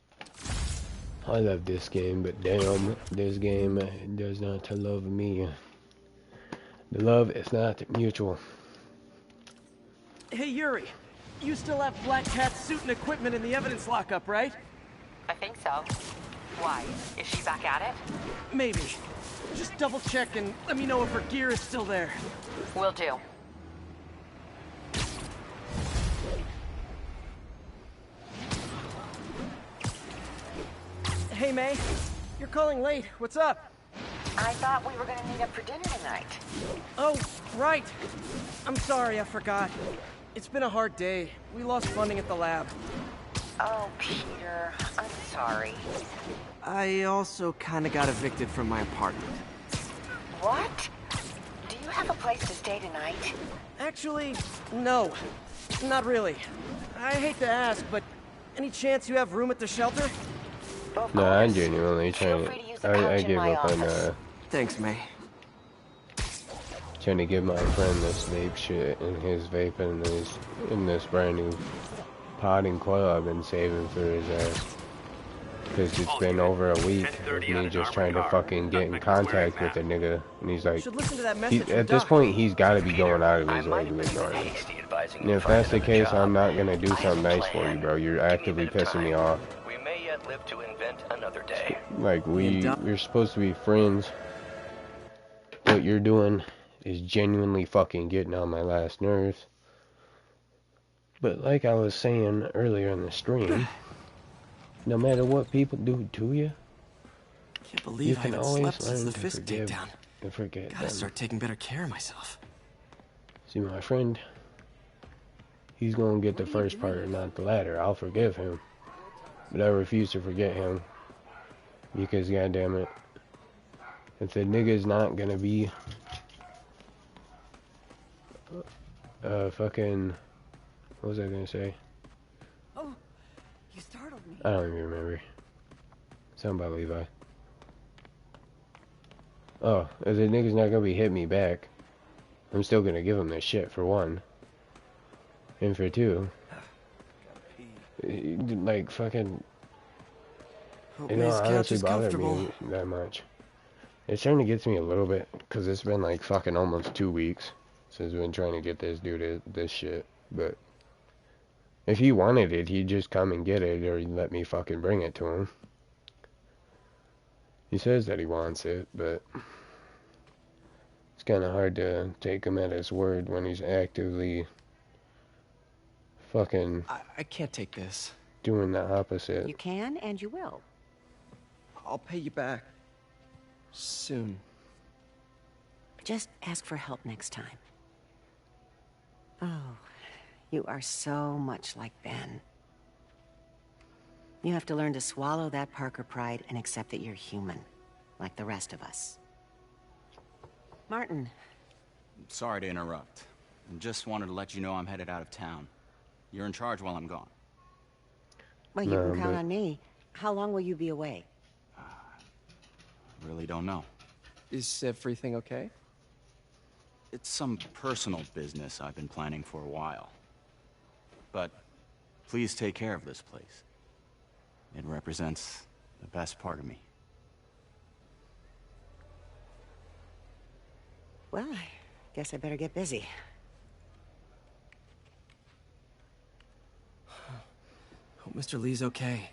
I love this game, but damn, this game does not love me. The love is not mutual. Hey, Yuri. You still have Black Cat's suit and equipment in the evidence lockup, right? I think so. Why? Is she back at it? Maybe. Just double check and let me know if her gear is still there. Will do. Hey, May. You're calling late. What's up? I thought we were gonna meet up for dinner tonight. Oh, right. I'm sorry, I forgot. It's been a hard day. We lost funding at the lab. Oh, Peter, I'm sorry. I also kinda got evicted from my apartment. What? Do you have a place to stay tonight? Actually, no. Not really. I hate to ask, but any chance you have room at the shelter? No, I'm genuinely trying I gave up on, Thanks, May. trying to give my friend this vape shit and his vape and in this brand new pod and coil I've been saving for his ass. Because it's been over a week of me just trying to fucking get in contact with the nigga. And he's like, at this point, he's got to be going out of his way to ignore me. And if that's the case, I'm not going to do something nice for you, bro. You're actively pissing me off. We may yet live to invent another day. Like, we're supposed to be friends. What you're doing is genuinely fucking getting on my last nerves. But like I was saying earlier in the stream, no matter what people do to you, Can't believe I haven't slept since the fist takedown. And forget Gotta start taking better care of myself. See, my friend, he's gonna get the first part and not the latter. I'll forgive him, but I refuse to forget him because, goddamn it, if the nigga's not gonna be fucking, what was I gonna say? Oh, you startled me. I don't even remember. Something about Levi. Oh, if the nigga's not gonna be hitting me back, I'm still gonna give him this shit, for one. And for two, like, fucking, Hope you know, May's couch honestly is bothered comfortable. me that much. It's starting to get to me a little bit, because it's been like fucking almost 2 weeks since I've been trying to get this dude this shit, but if he wanted it, he'd just come and get it, or he'd let me fucking bring it to him. He says that he wants it, but it's kind of hard to take him at his word when he's actively fucking I can't take this. doing the opposite. You can and you will. I'll pay you back. Soon. Just ask for help next time. Oh, you are so much like Ben. You have to learn to swallow that Parker pride and accept that you're human, like the rest of us. Martin. Sorry to interrupt. Just wanted to let you know I'm headed out of town. You're in charge while I'm gone. Well, you can count on me. How long will you be away? Really don't know. Is everything okay? It's some personal business I've been planning for a while. But please take care of this place. It represents the best part of me. Well, I guess I better get busy. Hope Mr. Lee's okay.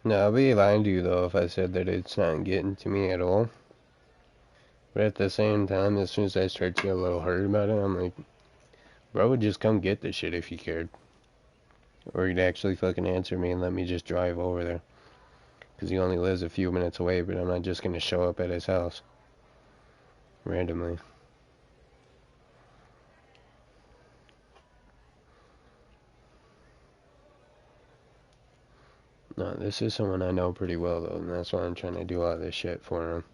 No, I'll be lying to you though if I said that it's not getting to me at all. But at the same time, as soon as I start to get a little hurt about it, I'm like, bro would just come get this shit if he cared. Or he'd actually fucking answer me and let me just drive over there. Because he only lives a few minutes away, but I'm not just going to show up at his house. Randomly. No, this is someone I know pretty well though, and that's why I'm trying to do all this shit for him.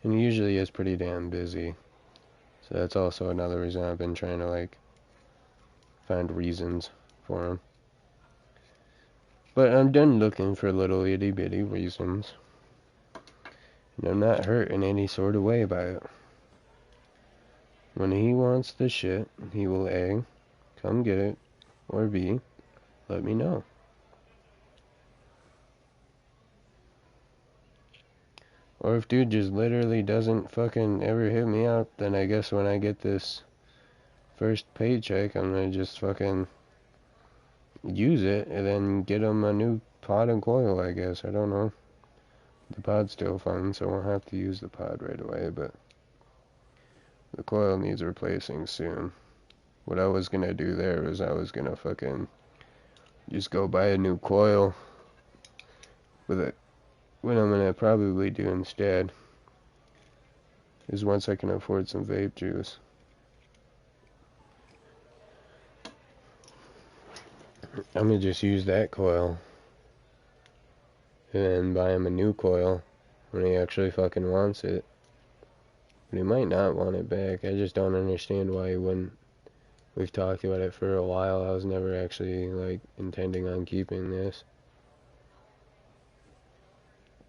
And he usually is pretty damn busy. So that's also another reason I've been trying to, like, find reasons for him. But I'm done looking for little itty bitty reasons. And I'm not hurt in any sort of way by it. When he wants the shit, he will A, come get it, or B, let me know. Or if dude just literally doesn't fucking ever hit me up, then I guess when I get this first paycheck, I'm gonna just fucking use it and then get him a new pod and coil, I guess. I don't know. The pod's still fun, so we'll have to use the pod right away, but the coil needs replacing soon. What I was gonna do there was I was gonna fucking just go buy a new coil with what I'm gonna probably do instead is once I can afford some vape juice, I'm gonna just use that coil and then buy him a new coil when he actually fucking wants it. But he might not want it back. I just don't understand why he wouldn't. We've talked about it for a while. I was never actually, like, intending on keeping this.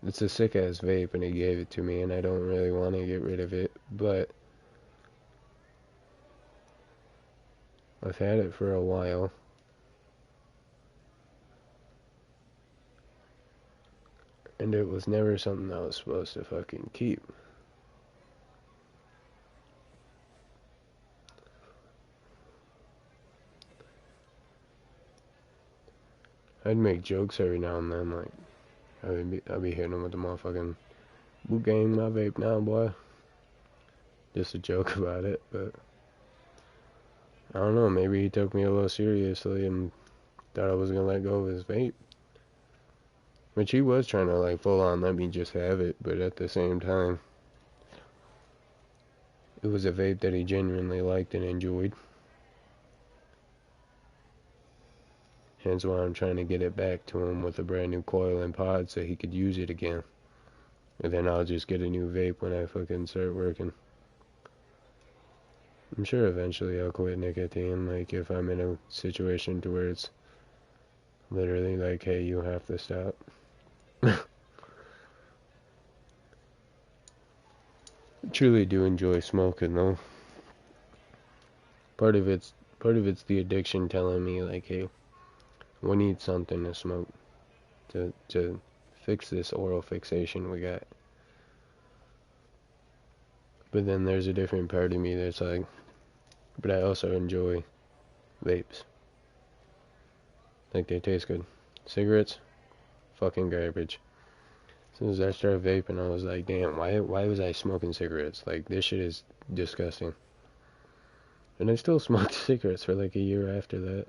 It's a sick-ass vape, and he gave it to me, and I don't really want to get rid of it, but I've had it for a while. And it was never something I was supposed to fucking keep. I'd make jokes every now and then, like, I'd be hitting him with the motherfucking boot game, my vape now, boy. Just a joke about it, but I don't know, maybe he took me a little seriously and thought I was gonna let go of his vape. Which he was trying to, like, full on let me just have it, but at the same time, it was a vape that he genuinely liked and enjoyed. Hence why I'm trying to get it back to him with a brand new coil and pod so he could use it again. And then I'll just get a new vape when I fucking start working. I'm sure eventually I'll quit nicotine, like if I'm in a situation to where it's literally like, hey, you have to stop. I truly do enjoy smoking though. Part of it's the addiction telling me like, hey, we need something to smoke to fix this oral fixation we got. But then there's a different part of me that's like, but I also enjoy vapes. Like, they taste good. Cigarettes, fucking garbage. As soon as I started vaping, I was like, damn, why was I smoking cigarettes? Like, this shit is disgusting. And I still smoked cigarettes for like a year after that.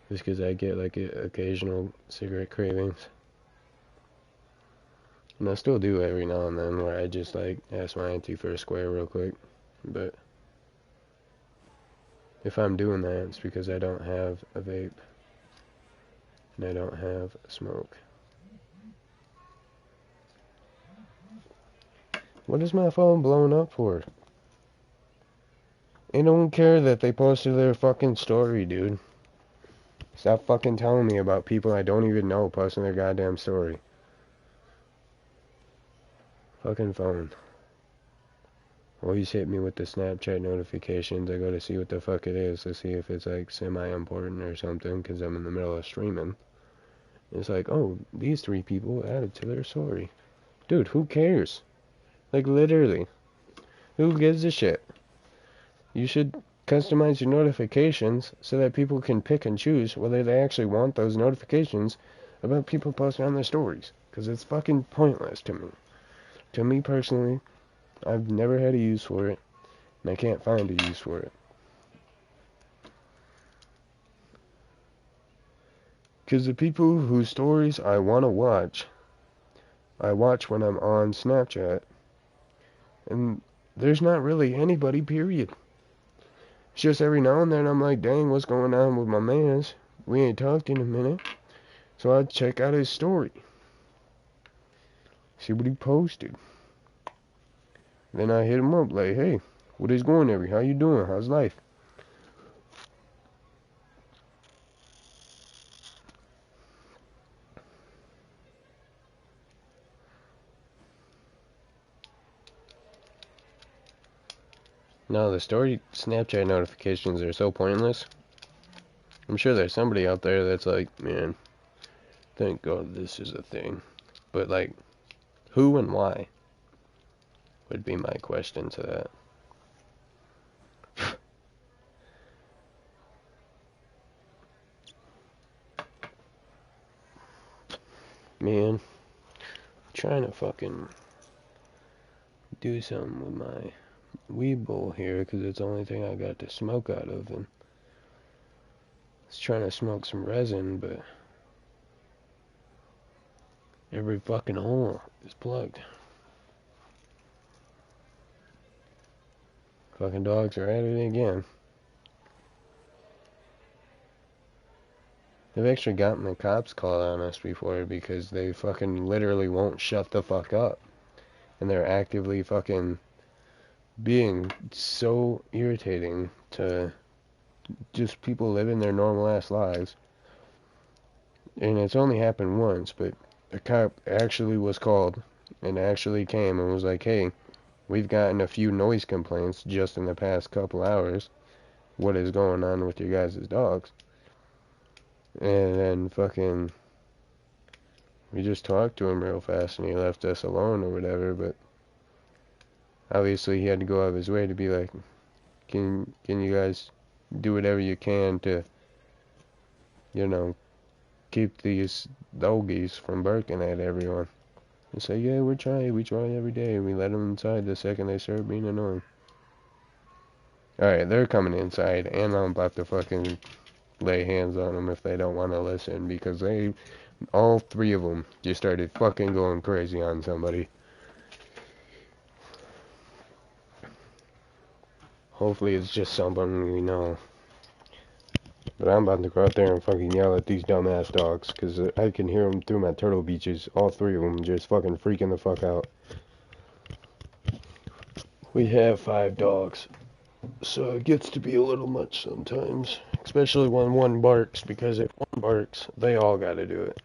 Just because I get like occasional cigarette cravings. And I still do every now and then, where I just like ask my auntie for a square real quick. But if I'm doing that, it's because I don't have a vape. And I don't have smoke. What is my phone blowing up for? I don't care that they posted their fucking story, dude. Stop fucking telling me about people I don't even know posting their goddamn story. Fucking phone. Always hit me with the Snapchat notifications. I go to see what the fuck it is to see if it's like semi-important or something, because I'm in the middle of streaming. It's like, oh, these 3 people added to their story. Dude, who cares? Like, literally. Who gives a shit? You should customize your notifications so that people can pick and choose whether they actually want those notifications about people posting on their stories. Because it's fucking pointless to me. To me personally, I've never had a use for it, and I can't find a use for it. Because the people whose stories I want to watch, I watch when I'm on Snapchat, and there's not really anybody, period. It's just every now and then I'm like, dang, what's going on with my mans? We ain't talked in a minute. So I check out his story. See what he posted. Then I hit him up like, hey, what is going on? How you doing? How's life? No, the story Snapchat notifications are so pointless. I'm sure there's somebody out there that's like, man, thank God this is a thing. But like, who and why would be my question to that. Man, I'm trying to fucking do something with my weed bowl here, because it's the only thing I got to smoke out of, and I was trying to smoke some resin, but Every fucking hole is plugged. Fucking dogs are at it again. They've actually gotten the cops called on us before because they fucking literally won't shut the fuck up. And they're actively fucking being so irritating to just people living their normal ass lives. And it's only happened once, but a cop actually was called and actually came and was like, hey, we've gotten a few noise complaints just in the past couple hours. What is going on with your guys' dogs? And then fucking, we just talked to him real fast and he left us alone or whatever, but obviously he had to go out of his way to be like, can you guys do whatever you can to, you know, keep these doggies from barking at everyone? And say, yeah, we try every day. We let them inside the second they start being annoying. Alright, they're coming inside, and I'm about to fucking lay hands on them if they don't want to listen, because they, all three of them, just started fucking going crazy on somebody. Hopefully it's just someone we know. But I'm about to go out there and fucking yell at these dumbass dogs, because I can hear them through my turtle beaches, all three of them just fucking freaking the fuck out. We have 5 dogs, so it gets to be a little much sometimes. Especially when one barks, because if one barks, they all gotta do it.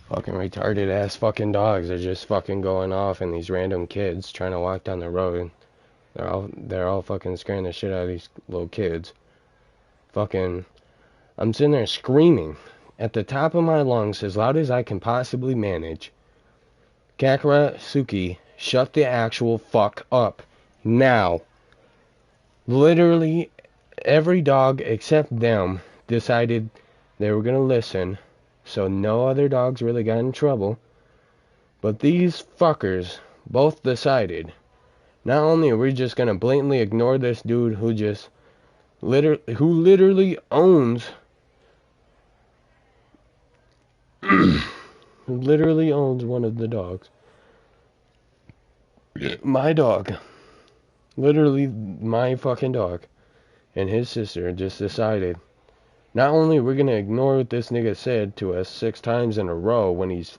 Fucking retarded ass fucking dogs are just fucking going off, and these random kids trying to walk down the road. They're all fucking scaring the shit out of these little kids. Fucking, I'm sitting there screaming at the top of my lungs as loud as I can possibly manage. Kakara Suki, shut the actual fuck up now. Literally every dog except them decided they were gonna listen. So no other dogs really got in trouble. But these fuckers both decided, not only are we just gonna blatantly ignore this dude who just literally owns who literally owns one of the dogs. My dog. Literally my fucking dog. And his sister just decided Not only are we gonna ignore what this nigga said to us 6 times in a row when he's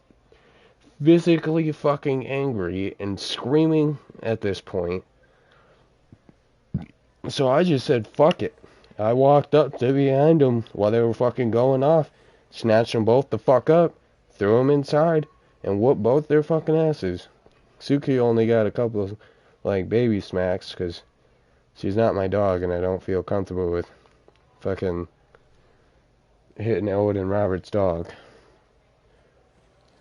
physically fucking angry and screaming at this point. So I just said, fuck it. I walked up to behind them while they were fucking going off, snatched them both the fuck up, threw them inside, and whooped both their fucking asses. Suki only got a couple of, like, baby smacks, because she's not my dog, and I don't feel comfortable with fucking hitting Owen and Robert's dog.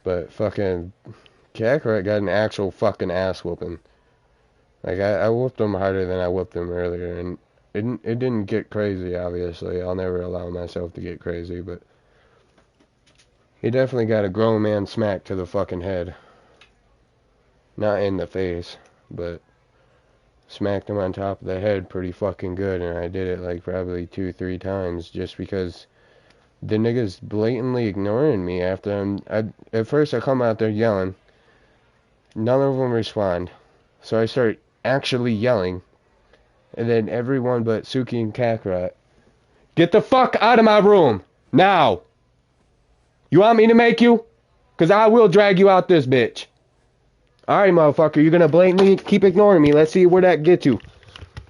But fucking Kakarot got an actual fucking ass whooping. Like, I whooped him harder than I whooped him earlier, and it didn't get crazy, obviously. I'll never allow myself to get crazy, but he definitely got a grown man smack to the fucking head. Not in the face, but smacked him on top of the head pretty fucking good, and I did it like probably 2-3 times just because the nigga's blatantly ignoring me after at first I come out there yelling. None of them respond. So I start actually yelling. And then everyone but Suki and Kakarot, get the fuck out of my room! Now! You want me to make you? Cause I will drag you out this bitch. Alright, motherfucker, you're gonna blatantly keep ignoring me. Let's see where that gets you.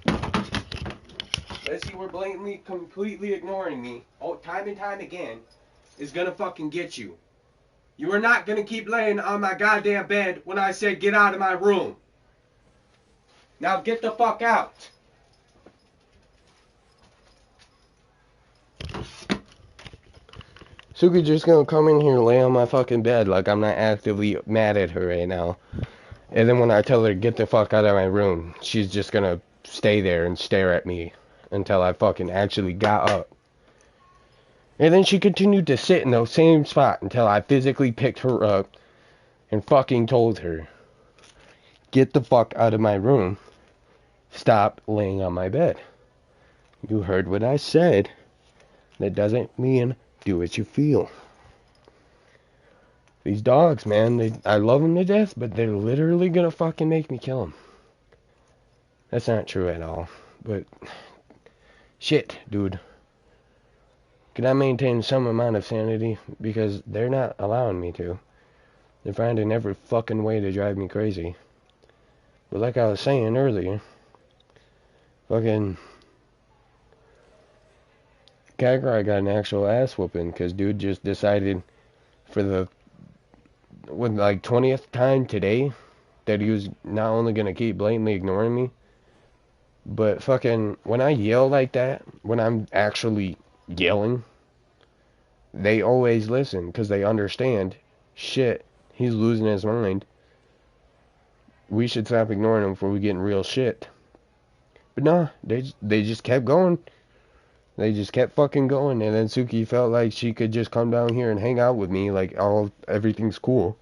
Let's see where blatantly, completely ignoring me, time and time again, is gonna fucking get you. You are not gonna keep laying on my goddamn bed when I said get out of my room. Now get the fuck out. Suki just gonna come in here and lay on my fucking bed like I'm not actively mad at her right now. And then when I tell her to get the fuck out of my room, she's just gonna stay there and stare at me until I fucking actually got up. And then she continued to sit in the same spot until I physically picked her up and fucking told her, get the fuck out of my room. Stop laying on my bed. You heard what I said. That doesn't mean do what you feel. These dogs, man, I love them to death, but they're literally gonna fucking make me kill them. That's not true at all, but shit, dude. Can I maintain some amount of sanity? Because they're not allowing me to. They're finding every fucking way to drive me crazy. But like I was saying earlier, fucking Kakarot got an actual ass whooping because dude just decided for the like 20th time today that he was not only gonna keep blatantly ignoring me, but fucking when I yell like that, when I'm actually yelling, they always listen because they understand, shit, he's losing his mind. We should stop ignoring him before we get in real shit. But nah, they just kept going. They just kept fucking going, and then Suki felt like she could just come down here and hang out with me like everything's cool.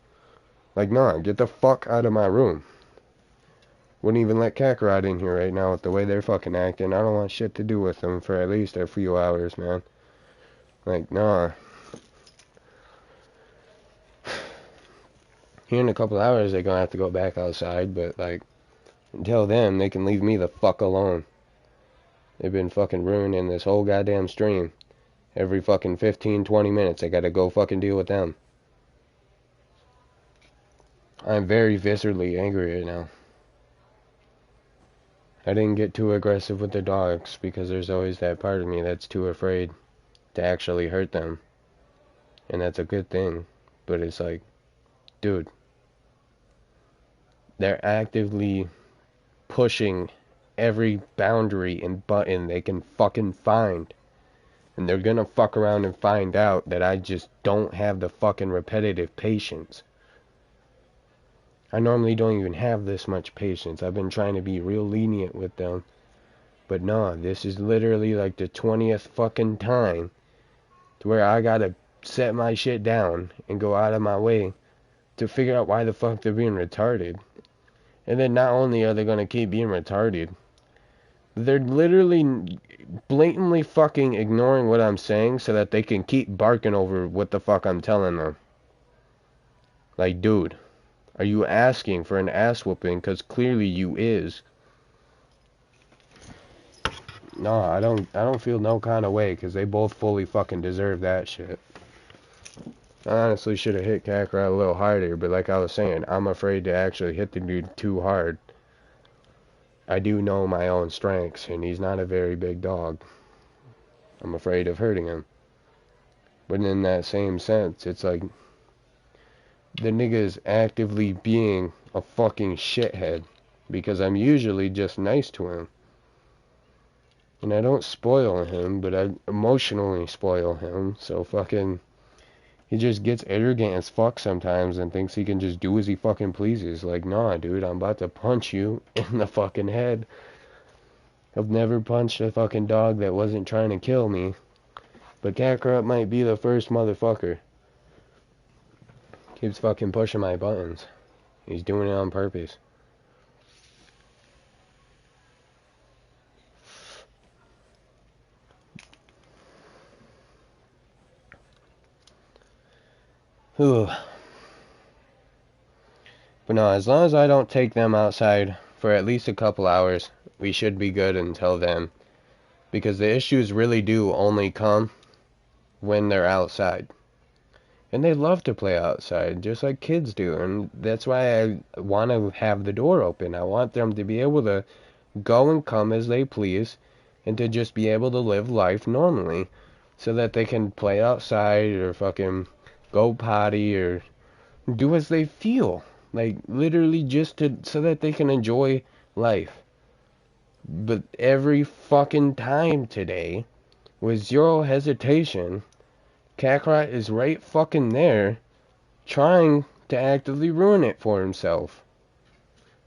Like, nah, get the fuck out of my room. Wouldn't even let Kakarot in here right now with the way they're fucking acting. I don't want shit to do with them for at least a few hours, man. Like, nah. Here in a couple hours, they're gonna have to go back outside, but, like, until then, they can leave me the fuck alone. They've been fucking ruining this whole goddamn stream. Every fucking 15-20 minutes, I gotta go fucking deal with them. I'm very viscerally angry right now. I didn't get too aggressive with the dogs because there's always that part of me that's too afraid to actually hurt them. And that's a good thing. But it's like, dude, they're actively pushing every boundary and button they can fucking find. And they're gonna fuck around and find out that I just don't have the fucking repetitive patience. I normally don't even have this much patience. I've been trying to be real lenient with them. But nah, this is literally like the 20th fucking time to where I gotta set my shit down and go out of my way to figure out why the fuck they're being retarded. And then not only are they gonna keep being retarded, they're literally blatantly fucking ignoring what I'm saying so that they can keep barking over what the fuck I'm telling them. Like, dude, are you asking for an ass whooping? Because clearly you is. No, I don't feel no kind of way, because they both fully fucking deserve that shit. I honestly should have hit Kakarot a little harder, but like I was saying, I'm afraid to actually hit the dude too hard. I do know my own strengths, and he's not a very big dog. I'm afraid of hurting him. But in that same sense, it's like, the nigga's actively being a fucking shithead, because I'm usually just nice to him. And I don't spoil him, but I emotionally spoil him, so fucking... He just gets arrogant as fuck sometimes and thinks he can just do as he fucking pleases. Like, nah, dude, I'm about to punch you in the fucking head. I've never punched a fucking dog that wasn't trying to kill me. But Kakarot might be the first motherfucker. Keeps fucking pushing my buttons. He's doing it on purpose. Ooh. But no, as long as I don't take them outside for at least a couple hours, we should be good until then. Because the issues really do only come when they're outside. And they love to play outside, just like kids do. And that's why I want to have the door open. I want them to be able to go and come as they please, and to just be able to live life normally. So that they can play outside, or fucking go potty, or do as they feel. Like, literally just to, so that they can enjoy life. But every fucking time today, with zero hesitation, Kakarot is right fucking there, trying to actively ruin it for himself.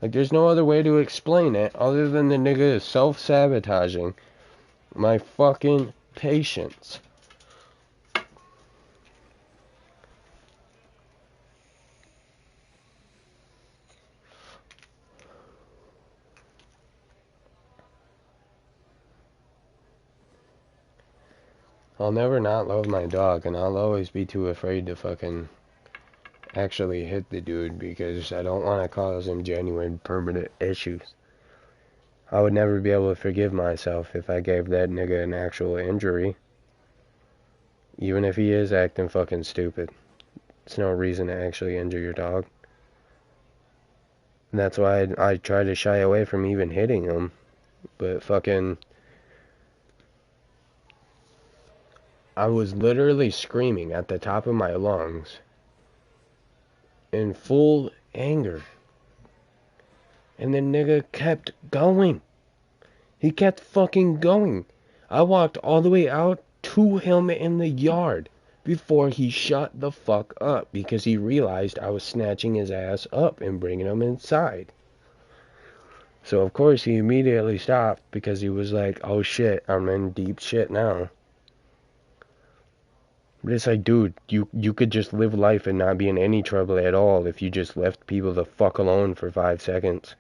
Like, there's no other way to explain it, other than the nigga is self-sabotaging my fucking patience. I'll never not love my dog, and I'll always be too afraid to fucking actually hit the dude, because I don't want to cause him genuine permanent issues. I would never be able to forgive myself if I gave that nigga an actual injury. Even if he is acting fucking stupid. It's no reason to actually injure your dog. And that's why I try to shy away from even hitting him. But fucking... I was literally screaming at the top of my lungs in full anger. And the nigga kept going. He kept fucking going. I walked all the way out to him in the yard before he shut the fuck up, because he realized I was snatching his ass up and bringing him inside. So of course he immediately stopped, because he was like, oh shit, I'm in deep shit now. But it's like, dude, you could just live life and not be in any trouble at all if you just left people the fuck alone for 5 seconds.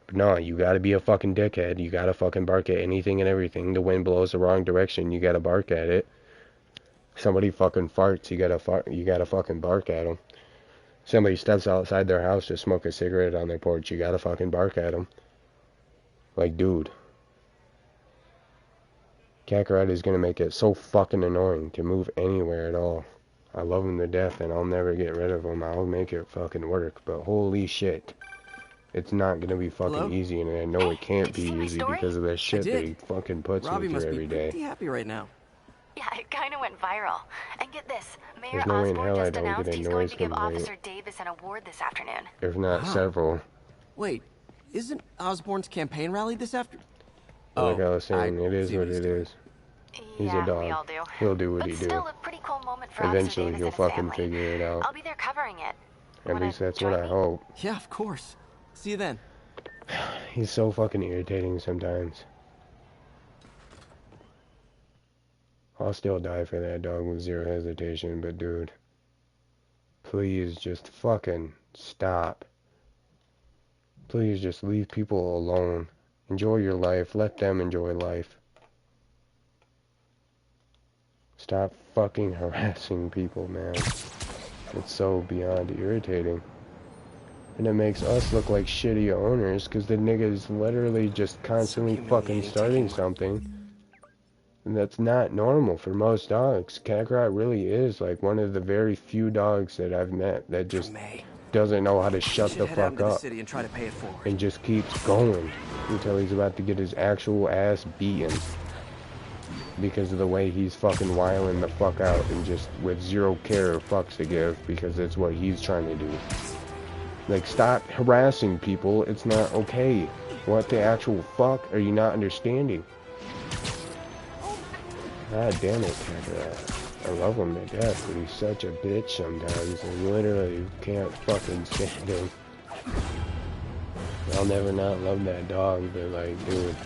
But no, you gotta be a fucking dickhead. You gotta fucking bark at anything and everything. The wind blows the wrong direction, you gotta bark at it. Somebody fucking farts, you gotta fucking bark at them. Somebody steps outside their house to smoke a cigarette on their porch, you gotta fucking bark at them. Like, dude. Kakarot is gonna make it so fucking annoying to move anywhere at all. I love him to death, and I'll never get rid of him. I'll make it fucking work, but holy shit. It's not gonna be fucking easy, and I know it can't be easy because of that shit that he fucking puts me through every day. Pretty happy right now. Yeah, it kind of went viral. And get this, Mayor There's no way in Osborn hell I just don't announced get a he's going noise to give complaint. Officer Davis an award this afternoon. If not several. Wait, isn't Osborn's campaign rally this afternoon? Like I was saying, it is what it is. He's a dog. We all do. He'll do what he do. Still a pretty cool moment for Eventually Officer Davis he'll and his fucking family. figure it out. I'll be there covering it. At least that's what I hope. Yeah, of course. See you then. He's so fucking irritating sometimes. I'll still die for that dog with zero hesitation, but dude, please just fucking stop. Please just leave people alone. Enjoy your life. Let them enjoy life. Stop fucking harassing people, man. It's so beyond irritating. And it makes us look like shitty owners, because the nigga's literally just constantly fucking starting something. And that's not normal for most dogs. Kakarot really is like one of the very few dogs that I've met that just doesn't know how to shut the fuck up. And try to pay it forward. And just keeps going until he's about to get his actual ass beaten. Because of the way he's fucking wiling the fuck out and just with zero care or fucks to give, because that's what he's trying to do. Like, stop harassing people, it's not okay. What the actual fuck are you not understanding? God damn it, Kakarot. I love him to death, but he's such a bitch sometimes. I literally can't fucking stand him. I'll never not love that dog, but like, dude.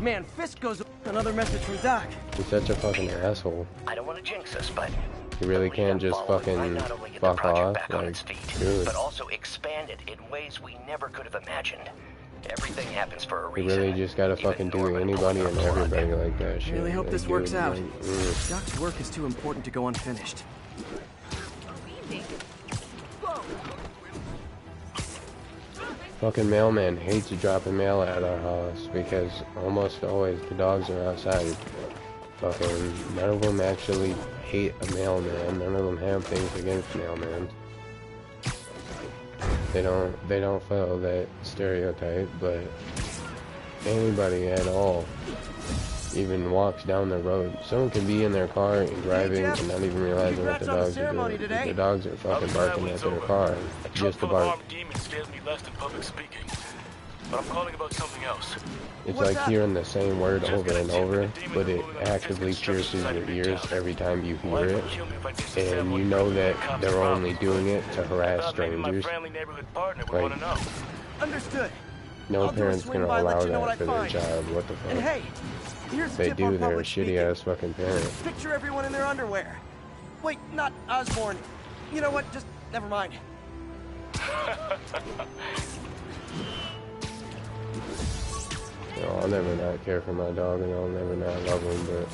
Man, Fisk goes another message from Doc. He's such a fucking asshole. I don't want to jinx us, but you really can't just fucking fuck off, like, dude. But also expand it in ways we never could have imagined. Everything happens for a You reason. really just gotta fucking do anybody and everybody like that shit. I really hope like, this dude, works out. like, Doc's work is too important to go unfinished. Fucking mailman hates dropping mail at our house because almost always the dogs are outside. Fucking none of them actually hate a mailman. None of them have things against mailmen. They don't follow that stereotype, but anybody at all even walks down the road. Someone could be in their car and driving and not even realizing what the dogs are doing. The dogs are fucking barking at their car just to bark. But I'm calling about something else. It's like hearing the same word over and over, but it actively pierces your ears every time you hear it, and you know that they're only doing it to harass strangers. Like, Understood. no parent's gonna allow that for their child. What the fuck? And hey, here's They a tip do, on they're a public shitty speaking. ass fucking parent. Picture everyone in their underwear. Wait, not Osborne. You know what? Just never mind. You know, I'll never not care for my dog, and I'll never not love him, but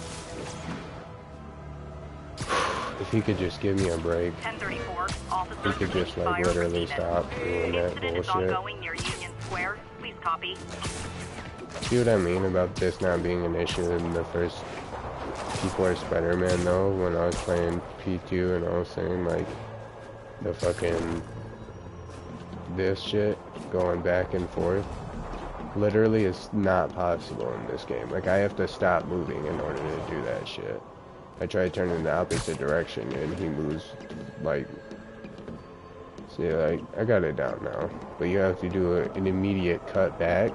if he could just give me a break, 1034, he could just like literally stop doing that bullshit. ongoing near Union Square. Please copy. See what I mean about this not being an issue in the first PS4 Spider-Man though, when I was playing P2 and I was saying like the fucking this shit going back and forth. Literally, it's not possible in this game. Like, I have to stop moving in order to do that shit. I try turning in the opposite direction, and he moves, like... See, like, I got it down now. But you have to do an immediate cut back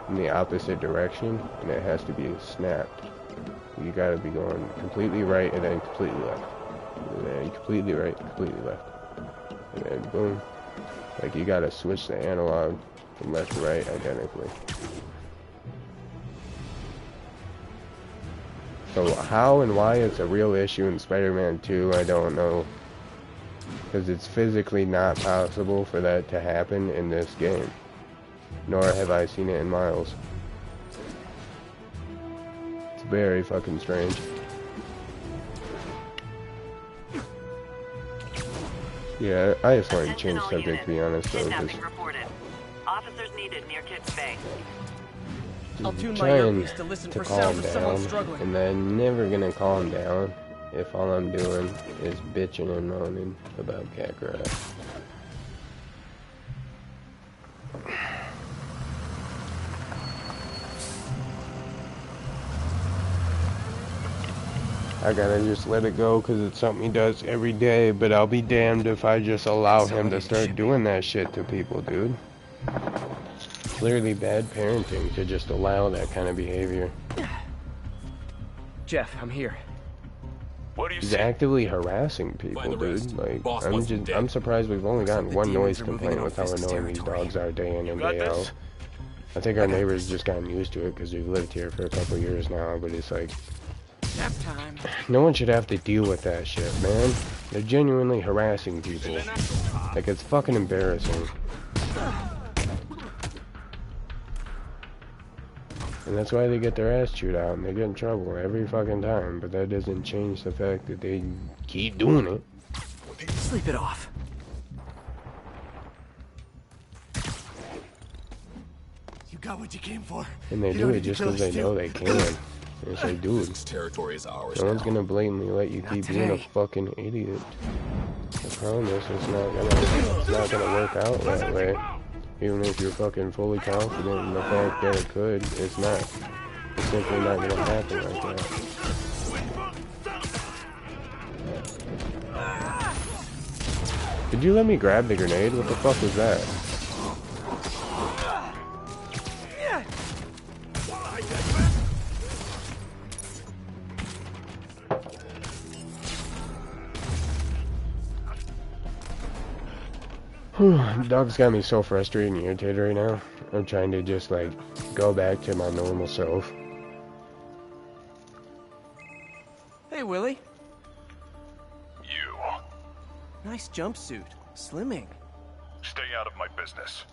in the opposite direction, and it has to be snapped. You gotta be going completely right, and then completely left. And then completely right, completely left. And then boom. Like, you gotta switch the analog from left to right identically. So how and why it's a real issue in Spider-Man 2, I don't know. Because it's physically not possible for that to happen in this game. Nor have I seen it in Miles. It's very fucking strange. Yeah, I just wanted to change subject, to be honest, though, because Officers needed near Kids Bay. I'll tune my trying earpiece to listen to for calm sounds of someone down, struggling. and I'm never gonna calm down if all I'm doing is bitching and moaning about Kakarot. I gotta just let it go because it's something he does every day, but I'll be damned if I just allow him to start doing that shit to people, dude. It's clearly bad parenting to just allow that kind of behavior. Jeff, I'm here. What do you He's actively harassing people, dude. Like, I'm surprised we've only gotten one noise complaint with how annoying these dogs are day in and day out. I think our neighbors just gotten used to it because we've lived here for a couple years now, but it's like, Nap time. no one should have to deal with that shit, man. They're genuinely harassing people. Like, it's fucking embarrassing. And that's why they get their ass chewed out and they get in trouble every fucking time. But that doesn't change the fact that they keep doing it. Sleep it off. You got what you came for. And they do it just because they know they can. It's like, dude, This territory is ours no one's now. gonna blatantly let you keep being a fucking idiot. I promise it's not gonna work out that way. Even if you're fucking fully confident in the fact that it could, it's not. It's simply not gonna happen like that. Did you let me grab the grenade? What the fuck was that? Dog's got me so frustrated and irritated right now. I'm trying to just like go back to my normal self. Hey, Willie. You. Nice jumpsuit. Slimming. Stay out of my business.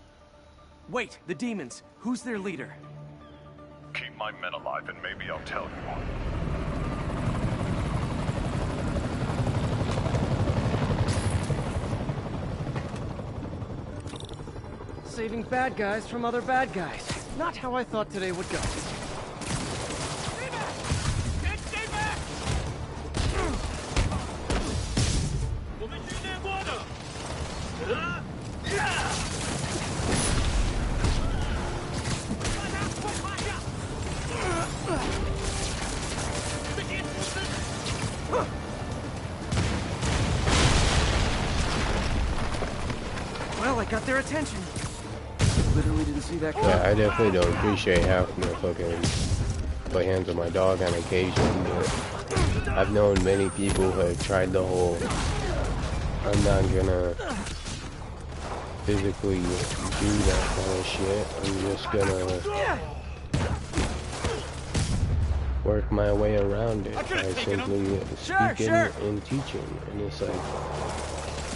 Wait, the demons. Who's their leader? Keep my men alive and maybe I'll tell you. Saving bad guys from other bad guys. Not how I thought today would go. Well, I got their attention. Literally didn't see that coming. Yeah, I definitely don't appreciate having to fucking play hands with my dog on occasion, but I've known many people who have tried the whole I'm not gonna physically do that kind of shit. I'm just gonna work my way around it by simply speaking and teaching. And it's like,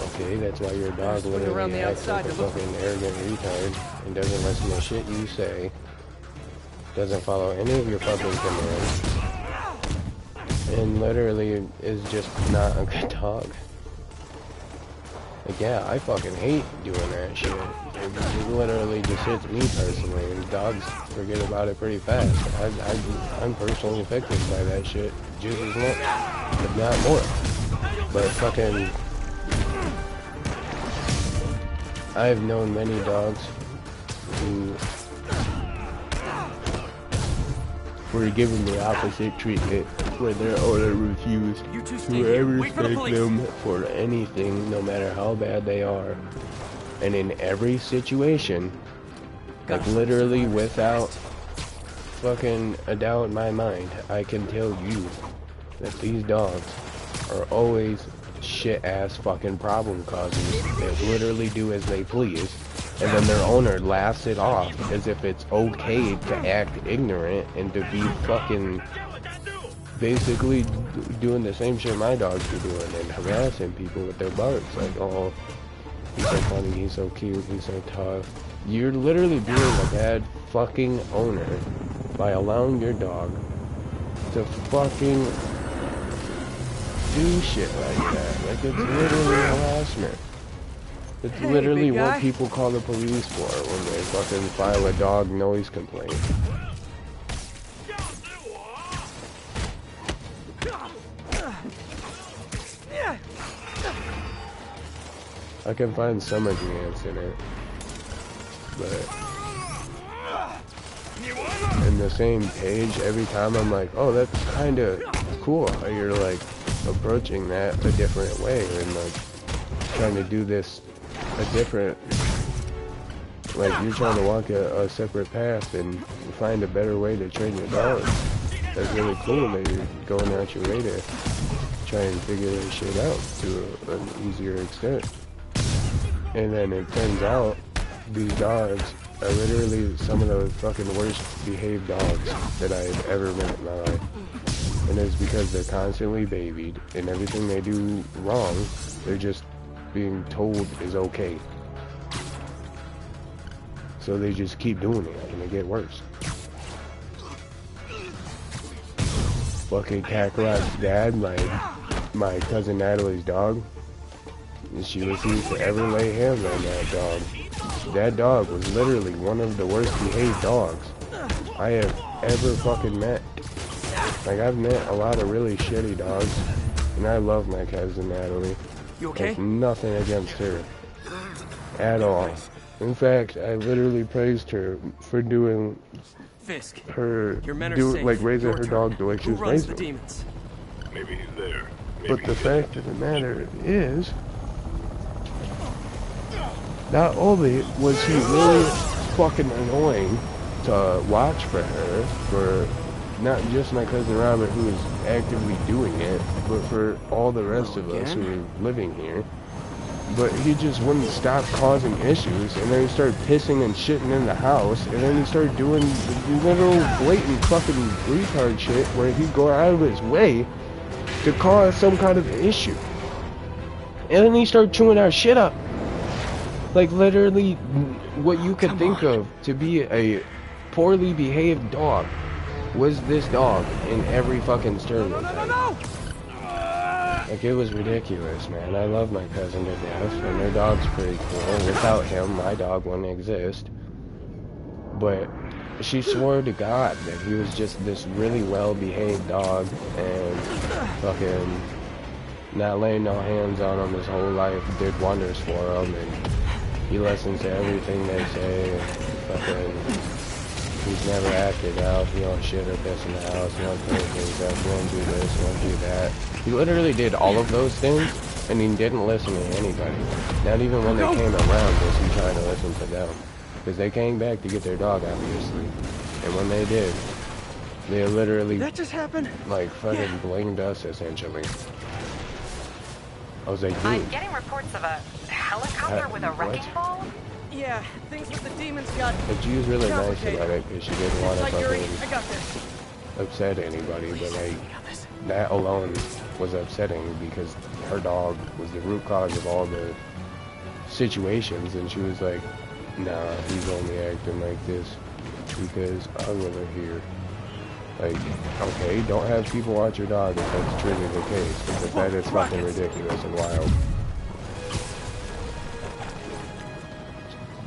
okay, that's why your dog literally acts like a fucking arrogant retard and doesn't listen to shit you say, doesn't follow any of your fucking commands, and literally is just not a good dog. Like, yeah, I fucking hate doing that shit. It literally just hits me personally, and dogs forget about it pretty fast. I'm personally affected by that shit just as much, if not more. But fucking, I've known many dogs who were given the opposite treatment, where their owner refused to ever respect them for anything, no matter how bad they are. And in every situation, like literally without fucking a doubt in my mind, I can tell you that these dogs are always shit-ass fucking problem causers that literally do as they please, and then their owner laughs it off as if it's okay to act ignorant and to be fucking basically doing the same shit my dogs are doing and harassing people with their barks. Like, oh, he's so funny, he's so cute, he's so tough. You're literally being a bad fucking owner by allowing your dog to fucking do shit like that. Like, it's literally harassment. It's literally what people call the police for when they fucking file a dog noise complaint. I can find some agreements in it, but in the same page, every time I'm like, oh, that's kind of cool how you're like approaching that a different way and like trying to do this a different, like you're trying to walk a separate path and find a better way to train your dog. That's really cool that you're going out your way to try and figure this shit out to an easier extent. And then it turns out these dogs are literally some of the fucking worst behaved dogs that I've ever met in my life. And it's because they're constantly babied, and everything they do wrong, they're just being told is okay. So they just keep doing it, and they get worse. Fucking Kakarot's dad, like, my cousin Natalie's dog. And she refused to ever lay hands on that dog. That dog was literally one of the worst behaved dogs I have ever fucking met. Like, I've met a lot of really shitty dogs, and I love my cousin Natalie. You okay? There's nothing against her at all. In fact, I literally praised her for doing Fisk, her, your men are safe. like raising Your her turn. dog the way she Who was runs raising the them. demons? Maybe he's there. But the fact of the matter is, not only was he really fucking annoying to watch for her, for not just my cousin Robert who was actively doing it, but for all the rest of us who were living here. But he just wouldn't stop causing issues, and then he started pissing and shitting in the house, and then he started doing the little blatant fucking retard shit where he'd go out of his way to cause some kind of issue. And then he started chewing our shit up. Like, literally, what you could think of to be a poorly behaved dog was this dog in every fucking stereotype. Like, it was ridiculous, man. I love my cousin to death, and their dog's pretty cool. Without him, my dog wouldn't exist. But she swore to God that he was just this really well-behaved dog, and fucking not laying no hands on him his whole life did wonders for him, and he listens to everything they say, and fucking, he's never acted out, he don't shit or piss in the house, he don't clean things up, he won't do this, he won't do that. He literally did all of those things, and he didn't listen to anybody. Not even when they came around was he trying to listen to them. Because they came back to get their dog, obviously. And when they did, they literally, that just happened? Like, fucking blamed us, essentially. I was like, dude. I'm getting reports of a helicopter with a wrecking ball? Yeah, things with the demons got But she was really nice about it, because she didn't want to I got this. fucking upset anybody, but like, that alone was upsetting, because her dog was the root cause of all the situations, and she was like, nah, he's only acting like this because I live here. Like, okay, don't have people watch your dog if that's truly the case, because that is fucking ridiculous and wild.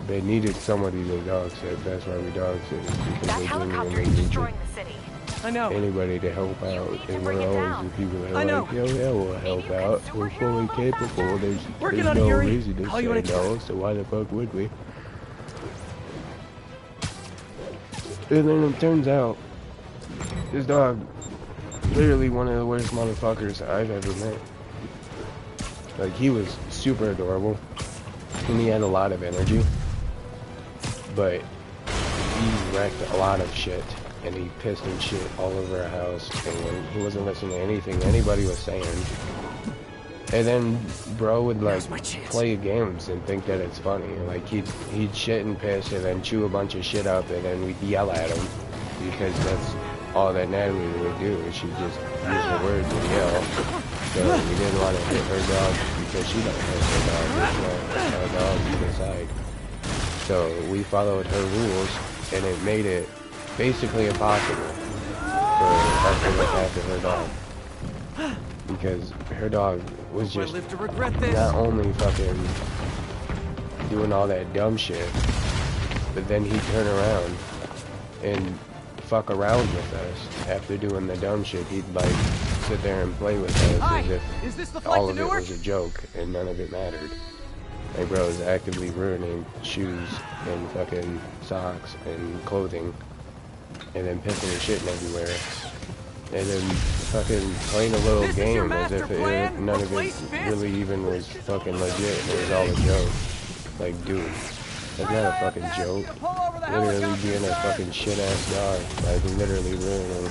They needed somebody to dog sit, that's why we dog sit, because That they helicopter is genuinely destroying the city. I know. Anybody to help out, and we're always the people that are like, yo, yeah, we'll help out, we're fully capable, there's no reason to say no, so why the fuck would we? And then it turns out, this dog, literally one of the worst motherfuckers I've ever met. Like, he was super adorable, and he had a lot of energy, but he wrecked a lot of shit, and he pissed and shit all over our house, and he wasn't listening to anything anybody was saying. And then bro would like play games and think that it's funny. Like he'd shit and piss and then chew a bunch of shit up, and then we'd yell at him because that's all that Natalie would do. She'd just use her words and yell. So we didn't want to hit her dog because she don't hit her dog. It's not our dog to decide. So we followed her rules, and it made it basically impossible for us to look after her dog. Because her dog was just not only fucking doing all that dumb shit, but then he'd turn around and fuck around with us after doing the dumb shit. He'd like sit there and play with us as if all of it was a joke and none of it mattered. Like, bro was actively ruining shoes and fucking socks and clothing, and then pissing and shitting everywhere. And then fucking playing a little game as if none of it really even was fucking legit. It was all a joke. Like, dude, that's not a fucking joke. Literally being a fucking shit-ass dog. Like, literally ruining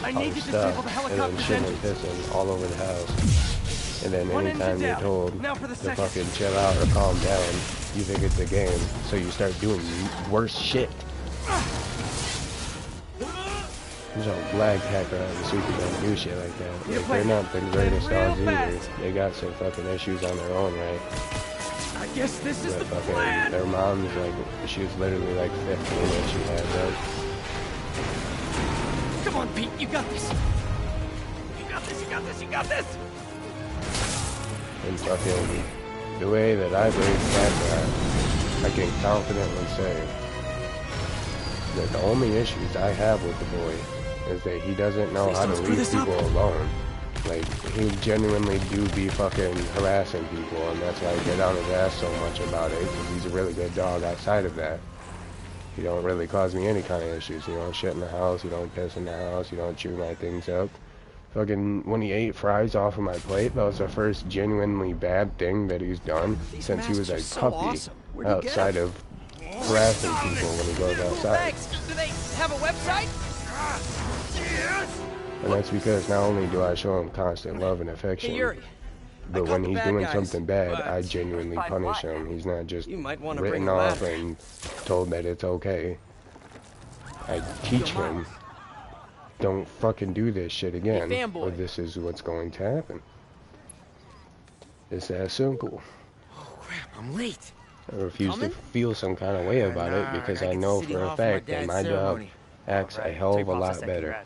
all the stuff. And then shitting and pissing all over the house. And then anytime you're told to fucking chill out or calm down, you think it's a game. So you start doing worse shit. There's a black hacker on the street that don't do shit like that. Like, they're not the greatest dogs either. They got some fucking issues on their own, right? I guess this is the plan. Their mom's like, she was literally like 15 when she had that. Come on, Pete, you got this. You got this, you got this, you got this. And fucking the way that I've raised Cat, I can confidently say that the only issues I have with the boy is that he doesn't know how to leave people alone. Like, he genuinely do be fucking harassing people, and that's why I get on his ass so much about it, because he's a really good dog outside of that. He don't really cause me any kind of issues. You don't shit in the house, you don't piss in the house, you don't chew my things up. Fucking, when he ate fries off of my plate, that was the first genuinely bad thing that he's done since he was a puppy, outside of harassing people when he goes outside. Do they have a website? And that's because not only do I show him constant love and affection, but when he's doing something bad, I genuinely punish him. He's not just written off and told that it's okay. I teach him, don't fucking do this shit again, or this is what's going to happen. It's that simple. Oh crap, I'm late. I refuse to feel some kind of way about it because I know for a fact that my job acts a hell of a lot better.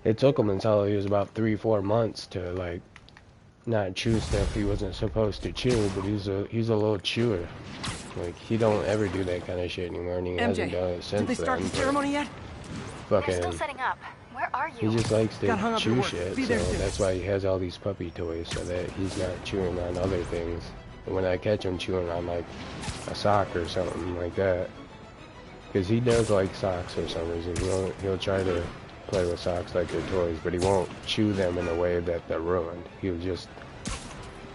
It took him until he was about 3-4 months to like not chew stuff he wasn't supposed to chew, but he's a little chewer. Like, he don't ever do that kind of shit anymore, and he hasn't done it since then. Did they start the ceremony yet? Fucking, They're still setting up. Where are you? he just likes to chew shit, so that's why he has all these puppy toys, so that he's not chewing on other things. And when I catch him chewing on like a sock or something like that, because he does like socks for some reason, he'll try to play with socks like they're toys, but he won't chew them in a way that they're ruined. He'll just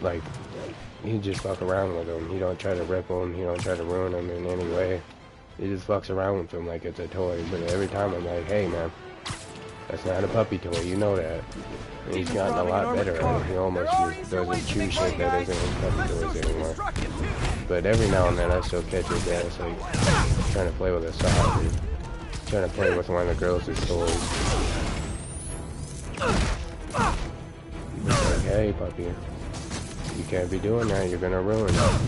like, he just fuck around with them. He don't try to rip them, he don't try to ruin them in any way. He just fucks around with them like it's a toy. But every time I'm like, hey man, that's not a puppy toy, you know that. And he's gotten a lot better at it. He almost just doesn't chew shit that isn't his puppy toys anymore. But every now and then I still catch his ass like trying to play with a sock or trying to play with one of the girls' toys. He's like, hey puppy, you can't be doing that, you're gonna ruin it.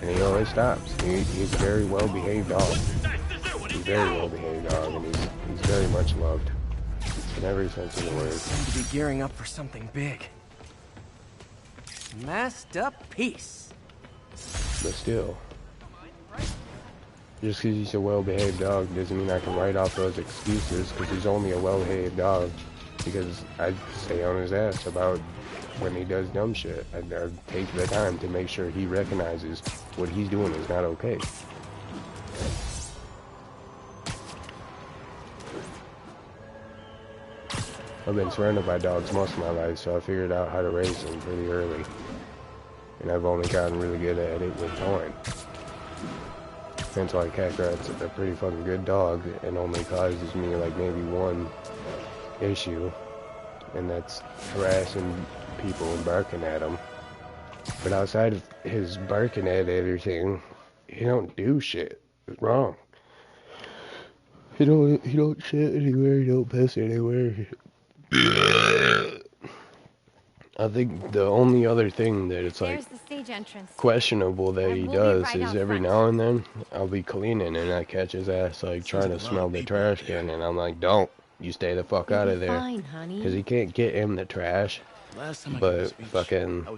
And he always stops. He's a very well behaved dog. He's a very well behaved dog, and he's very much loved. In every sense of the word. Seem to be gearing up for something big. Masked up peace. But still, just because he's a well-behaved dog doesn't mean I can write off those excuses, because he's only a well-behaved dog. Because I stay on his ass about when he does dumb shit. I take the time to make sure he recognizes what he's doing is not okay. I've been surrounded by dogs most of my life, so I figured out how to raise them pretty early. And I've only gotten really good at it with time. That's why Cat Rat's a pretty fucking good dog, and only causes me like maybe one issue, and that's harassing people and barking at them. But outside of his barking at everything, he don't do shit wrong. He don't shit anywhere, he don't piss anywhere. I think the only other thing that it's like questionable that he does is every now and then I'll be cleaning and I catch his ass like trying to smell the trash can, and I'm like, don't, you stay the fuck out of there, because he can't get in the trash. But fucking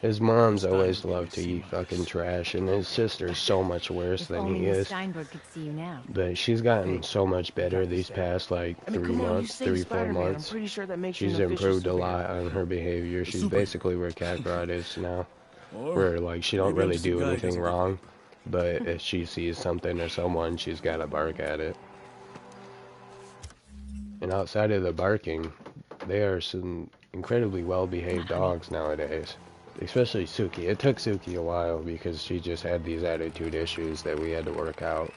his mom's always loved to eat fucking trash, and his sister's so much worse than he is. But she's gotten so much better these past like 3 months, 3-4 months. She's improved a lot on her behavior. She's basically where Cat Rod is now, where like she don't really do anything wrong, but if she sees something or someone, she's gotta bark at it. And outside of the barking, they are some incredibly well-behaved dogs nowadays. Especially Suki. It took Suki a while because she just had these attitude issues that we had to work out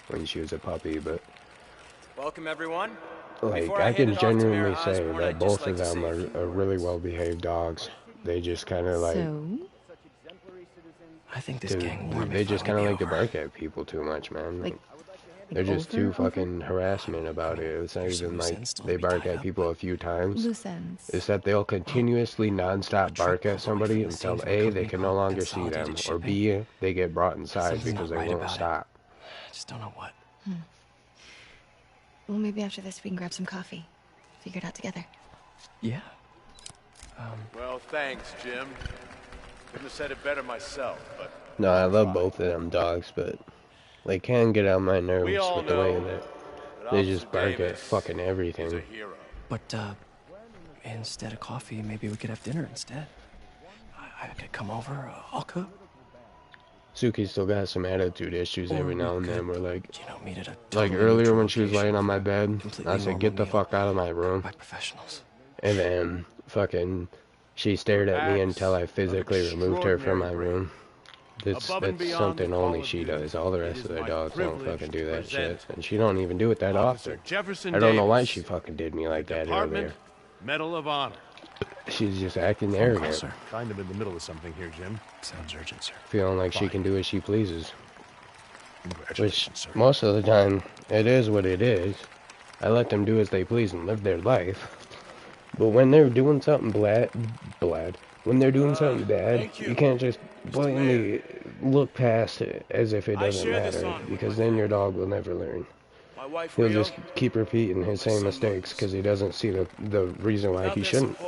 when she was a puppy, but welcome everyone. Like, I can genuinely say that both of them are really well-behaved dogs. They just kind of like... I think this gang they just kind of like to bark at people too much, man. Like, they're just too fucking harassment about it. It's not even like they bark at people a few times. It's that they'll continuously non-stop bark at somebody until A, they can no longer see them, or B, they get brought inside because they won't stop. I just don't know what. Well, maybe after this we can grab some coffee. Figure it out together. Yeah. Well, thanks, Jim. Couldn't have said it better myself, but... No, I love both of them dogs, but they can get on my nerves We all with the way know that that they Officer just bark at Davis fucking is everything. a hero. But, instead of coffee, maybe we could have dinner instead. I could come over, I'll cook. Suki still got some attitude issues every now and then. We're like, you know, meet at a like totally earlier neutral when she was location laying on my bed, I said, "Get the fuck out of my room." by professionals. And then, fucking, she stared at me until I physically removed her from my room. That's something only she does. All the rest of the dogs don't fucking do that shit. And she don't even do it that often. I don't know why she fucking did me like that earlier. Medal of Honor. She's just acting arrogant. Sir. Kind of in the middle of something here, Jim. Sounds urgent, sir. Feeling like she can do as she pleases. Which, most of the time, it is what it is. I let them do as they please and live their life. But when they're doing something when they're doing something bad, you can't just blatantly look past it as if it doesn't matter, because then your dog will never learn. He'll just keep repeating his same mistakes because he doesn't see the reason why he shouldn't.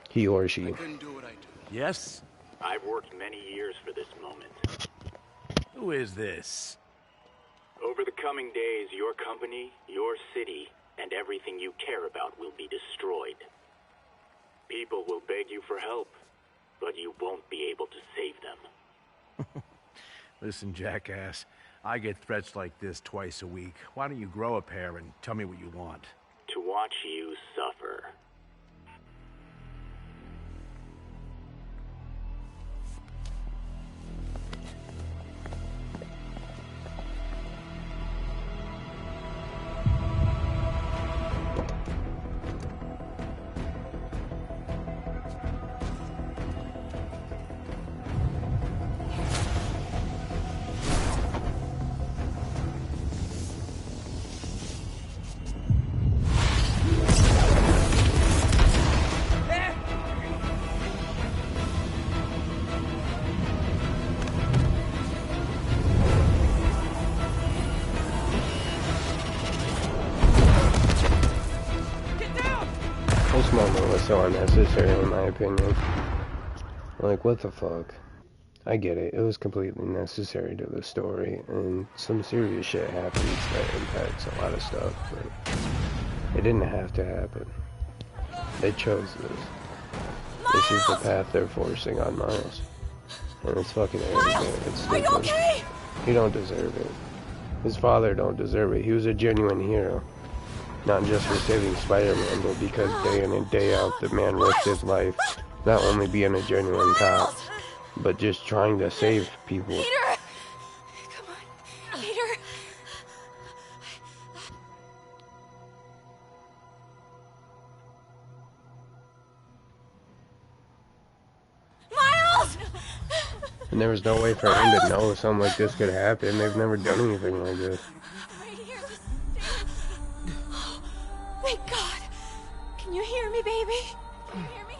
He or she. Yes? I've worked many years for this moment. Who is this? Over the coming days, your company, your city, and everything you care about will be destroyed. People will beg you for help, but you won't be able to save them. Listen, jackass. I get threats like this twice a week. Why don't you grow a pair and tell me what you want? To watch you suffer. This moment was so unnecessary in my opinion. Like, what the fuck? I get it, it was completely necessary to the story, and some serious shit happens that impacts a lot of stuff, but it didn't have to happen. They chose this. This is the path they're forcing on Miles. And it's fucking arrogant, it's stupid. Are you okay? He don't deserve it. His father don't deserve it. He was a genuine hero. Not just for saving Spider-Man, but because day in and day out the man risked his life, not only being a genuine cop, but just trying to save people. Peter! Come on, Peter! Miles! And there was no way for him to know something like this could happen. They've never done anything like this. Thank God! Can you hear me, baby? Can you hear me?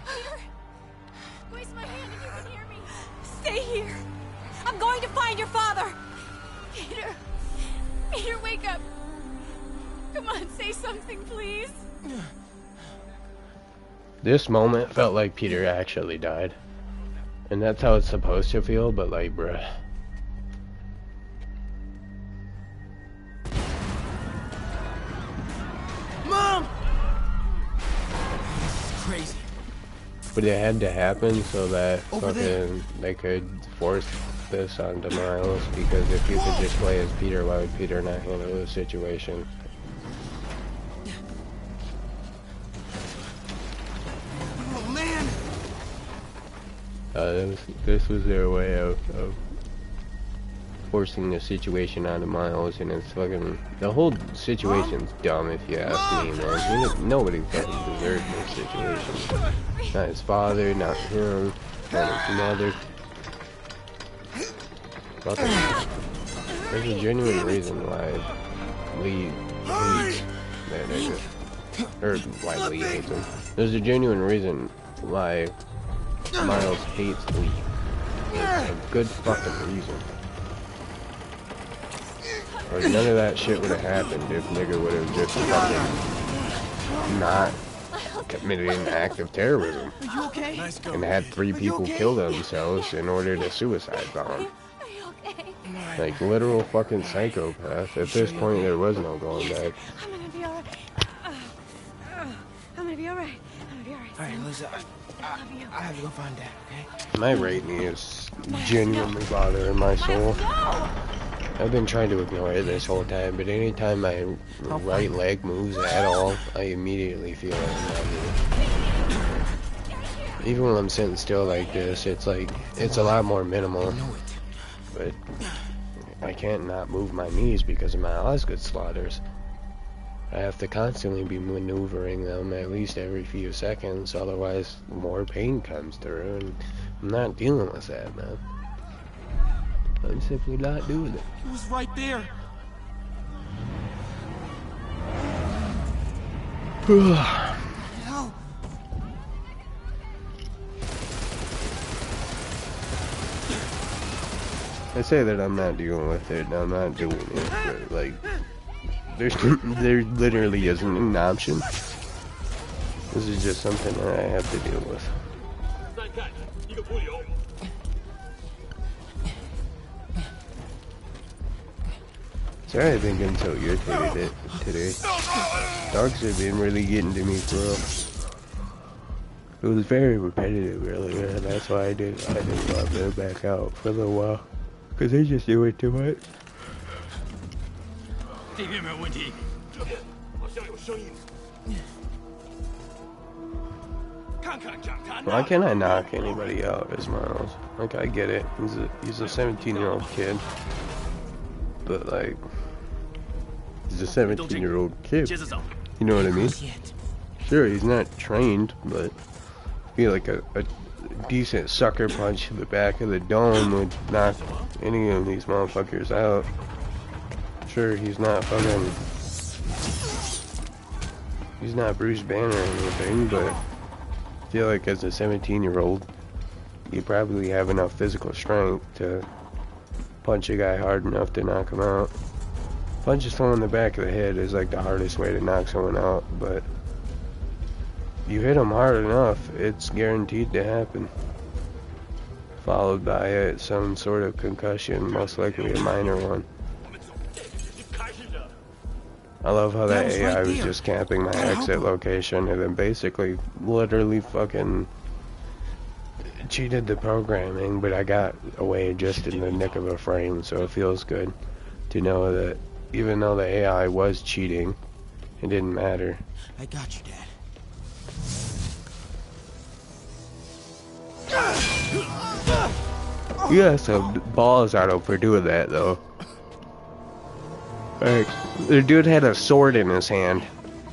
Peter? Squeeze my hand if you can hear me. Stay here. I'm going to find your father. Peter. Peter, wake up. Come on, say something, please. This moment felt like Peter actually died. And that's how it's supposed to feel, but like, bruh. Mom! Crazy. But it had to happen so that Over there. fucking they could force this onto Miles, because if you could just play as Peter, why would Peter not handle the situation? Oh man! This was their way of forcing the situation onto Miles, and it's fucking, the whole situation's dumb if you ask me, man. Nobody fucking deserved this situation. Not his father, not him, not his mother. Fucking, there's a genuine reason why Lee hates that nigga. Or why Lee hates him. There's a genuine reason why Miles hates Lee. There's a good fucking reason. Or none of that shit would have happened if nigga would have just fucking not committed an act of terrorism. Are you okay? Nice go. And had 3 people okay? kill themselves in order to suicide bomb. Are you okay? Like, literal fucking psychopath. At this point, there was no going back. I'm gonna be alright. I'm gonna be alright. I'm gonna be alright. Alright, Liz, I have to go find Dad, okay? My rating is genuinely bothering my soul. I've been trying to ignore it this whole time, but anytime my right leg moves at all, I immediately feel it in my knee. Even when I'm sitting still like this, it's like, it's a lot more minimal. But I can't not move my knees because of my Osgood slaughters. I have to constantly be maneuvering them at least every few seconds, otherwise more pain comes through, and I'm not dealing with that, man. I'm simply not doing it. He was right there. Hell. I say that I'm not dealing with it, and I'm not doing it, but, like, there literally isn't an option. This is just something that I have to deal with. Sorry I've been getting so irritated today. Dogs have been really getting to me for real. It was very repetitive earlier, and that's why I didn't want them back out for a little while. Because they just do it too much. Why can't I knock anybody out as Miles? Like, I get it. He's a 17-year-old kid. But, like, he's a 17-year-old kid. You know what I mean? Sure, he's not trained, but I feel like a decent sucker punch to the back of the dome would knock any of these motherfuckers out. Sure, he's not fucking... He's not Bruce Banner or anything, but I feel like as a 17-year-old, you probably have enough physical strength to punch a guy hard enough to knock him out. Punching someone in the back of the head is like the hardest way to knock someone out, but you hit him hard enough, it's guaranteed to happen. Followed by some sort of concussion, most likely a minor one. I love how that AI was just camping my exit location and then basically literally fucking cheated the programming, but I got away just in the nick of a frame, so it feels good to know that even though the AI was cheating, it didn't matter. I got you, Dad. You got some balls out of for doing that, though. Like, the dude had a sword in his hand,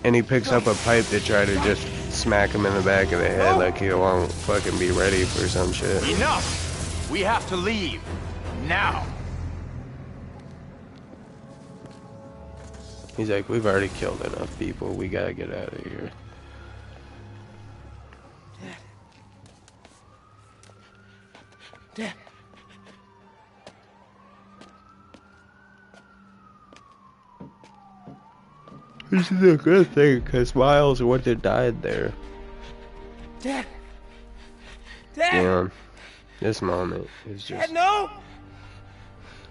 and he picks up a pipe to try to just smack him in the back of the head like he won't fucking be ready for some shit. Enough! We have to leave. Now! He's like, we've already killed enough people, we gotta get out of here. Dad. This is a good thing, because Miles wouldn't have died there. Dad. Dad. Yeah, this moment is just... Dad, no!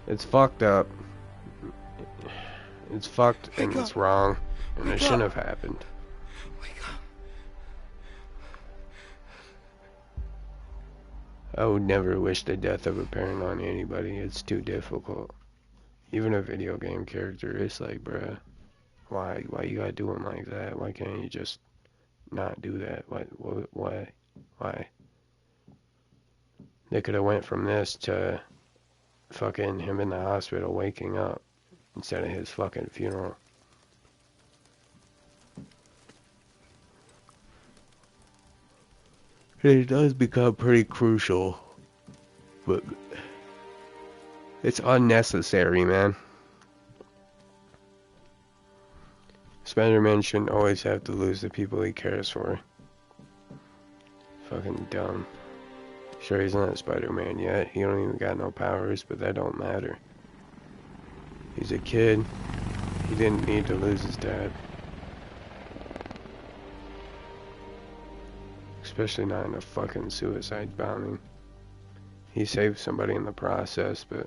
It's fucked up. It's fucked and it's wrong, and it shouldn't have happened. Wake up. I would never wish the death of a parent on anybody. It's too difficult. Even a video game character, it's like, bruh, why you gotta do him like that? Why can't you just not do that? Why? They could have went from this to fucking him in the hospital waking up instead of his fucking funeral. It does become pretty crucial, but it's unnecessary, man. Spider-Man shouldn't always have to lose the people he cares for. Fucking dumb. Sure, he's not Spider-Man yet. He don't even got no powers, but that don't matter. He's a kid. He didn't need to lose his dad. Especially not in a fucking suicide bombing. He saved somebody in the process, but...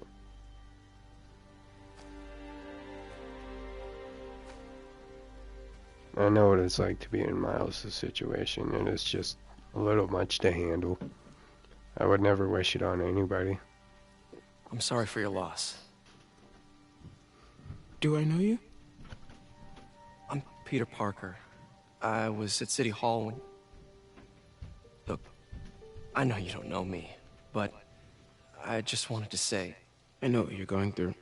I know what it's like to be in Miles' situation, and it's just a little much to handle. I would never wish it on anybody. I'm sorry for your loss. Do I know you? I'm Peter Parker. I was at City Hall when... Look, I know you don't know me, but I just wanted to say... I know what you're going through.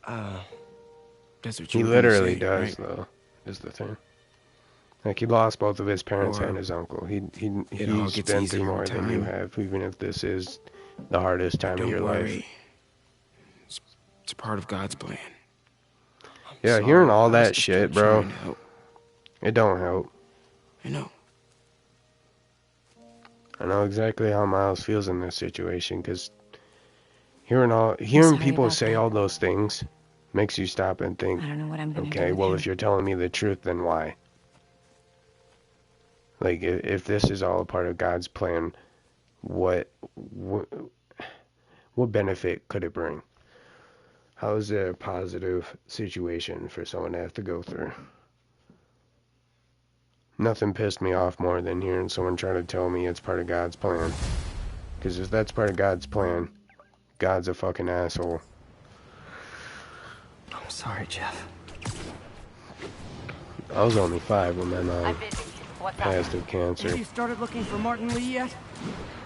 That's what He you were literally say, does, right? though, is the thing. Like, he lost both of his parents and his uncle. He's been through more than you have, even if this is the hardest time of your life. It's part of God's plan. Yeah, hearing all that shit, bro, it don't help. I know. I know exactly how Miles feels in this situation, because hearing people say all those things makes you stop and think, I don't know what I'm gonna do okay, with well, him. if you're telling me the truth, then why? Like, if this is all a part of God's plan, what benefit could it bring? How is it a positive situation for someone to have to go through? Nothing pissed me off more than hearing someone try to tell me it's part of God's plan. Because if that's part of God's plan, God's a fucking asshole. I'm sorry, Jeff. I was only 5 when my mom passed of cancer. Have you started looking for Martin Lee yet?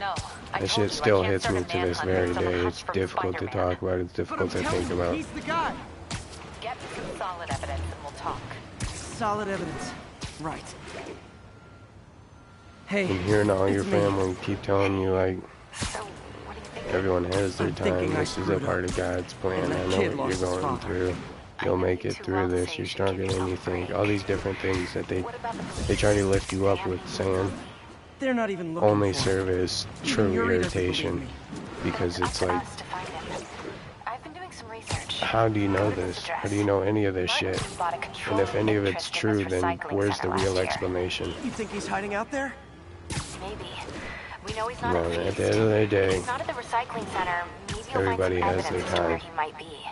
No. That shit still hits me to this very day. It's difficult to talk about. It's difficult to think about. He's the guy. Get me some solid evidence and we'll talk. Solid evidence. Right. Hey, And hearing all your it's me. family keep telling you, like, everyone has their time. This is a part of God's plan. I know what you're going through. You'll make it through this. You're stronger than you think. All these different things that they try to lift you up with, saying They're not even looking only for it. serve as true irritation, because it's like, how do you know this? How do you know any of this shit? And if any of it's true, then where's the real explanation? You think he's hiding out there? Maybe. We know he's not Well, at at the end of the day, He's not at the recycling center. Maybe you'll everybody find has some their evidence as to where time. he might be.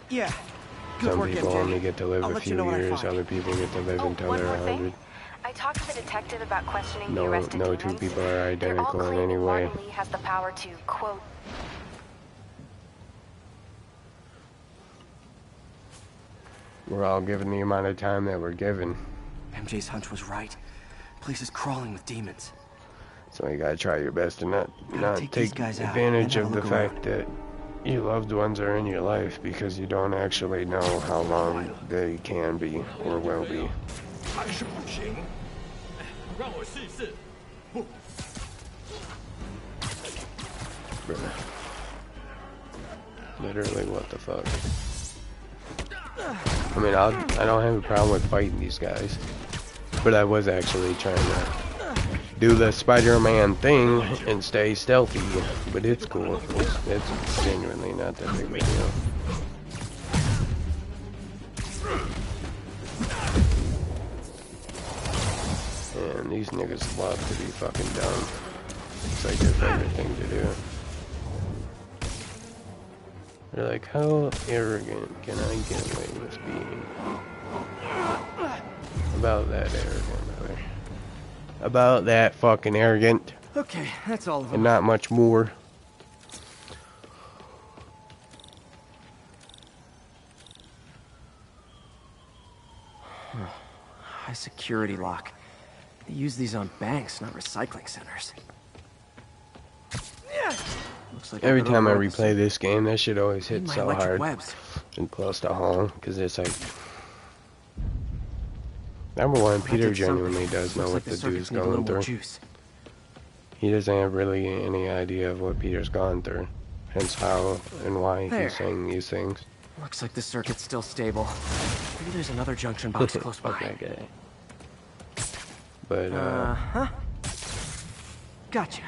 Yeah. Good Some work, people MJ. only get to live I'll a let you few know what I years, find. other people get to live until One they're more 100. thing. I talked to the detective about questioning the No, arrested no demons. two people are They're all identical in claiming any way. Martin Lee has the power to, quote, We're all given the amount of time that we're given. MJ's hunch was right. Place is crawling with demons. So you gotta try your best to not take take these guys out, advantage then of have the a look fact that your loved ones are in your life, because you don't actually know how long they can be or will be. 还是不行，让我试试。不， Literally, what the fuck? I mean, I don't have a problem with fighting these guys, but I was actually trying to do the Spider-Man thing and stay stealthy, but it's cool. It's genuinely not that big of a deal. And these niggas love to be fucking dumb. It's like their favorite thing to do. They're like, how arrogant can I get away with being? About that arrogant, brother. About that fucking arrogant. Okay, that's all of them. And not much more. High security lock. They use these on banks, not recycling centers. Looks like Every time I replay this game, that shit always hits my so electric hard webs. and close to home, because it's like, number one, Peter genuinely does know what the dude's going through. He doesn't have really any idea of what Peter's gone through, hence how and why There. he's saying these things. Looks like the circuit's still stable. Maybe there's another junction box close by. That guy. But Uh-huh. Gotcha.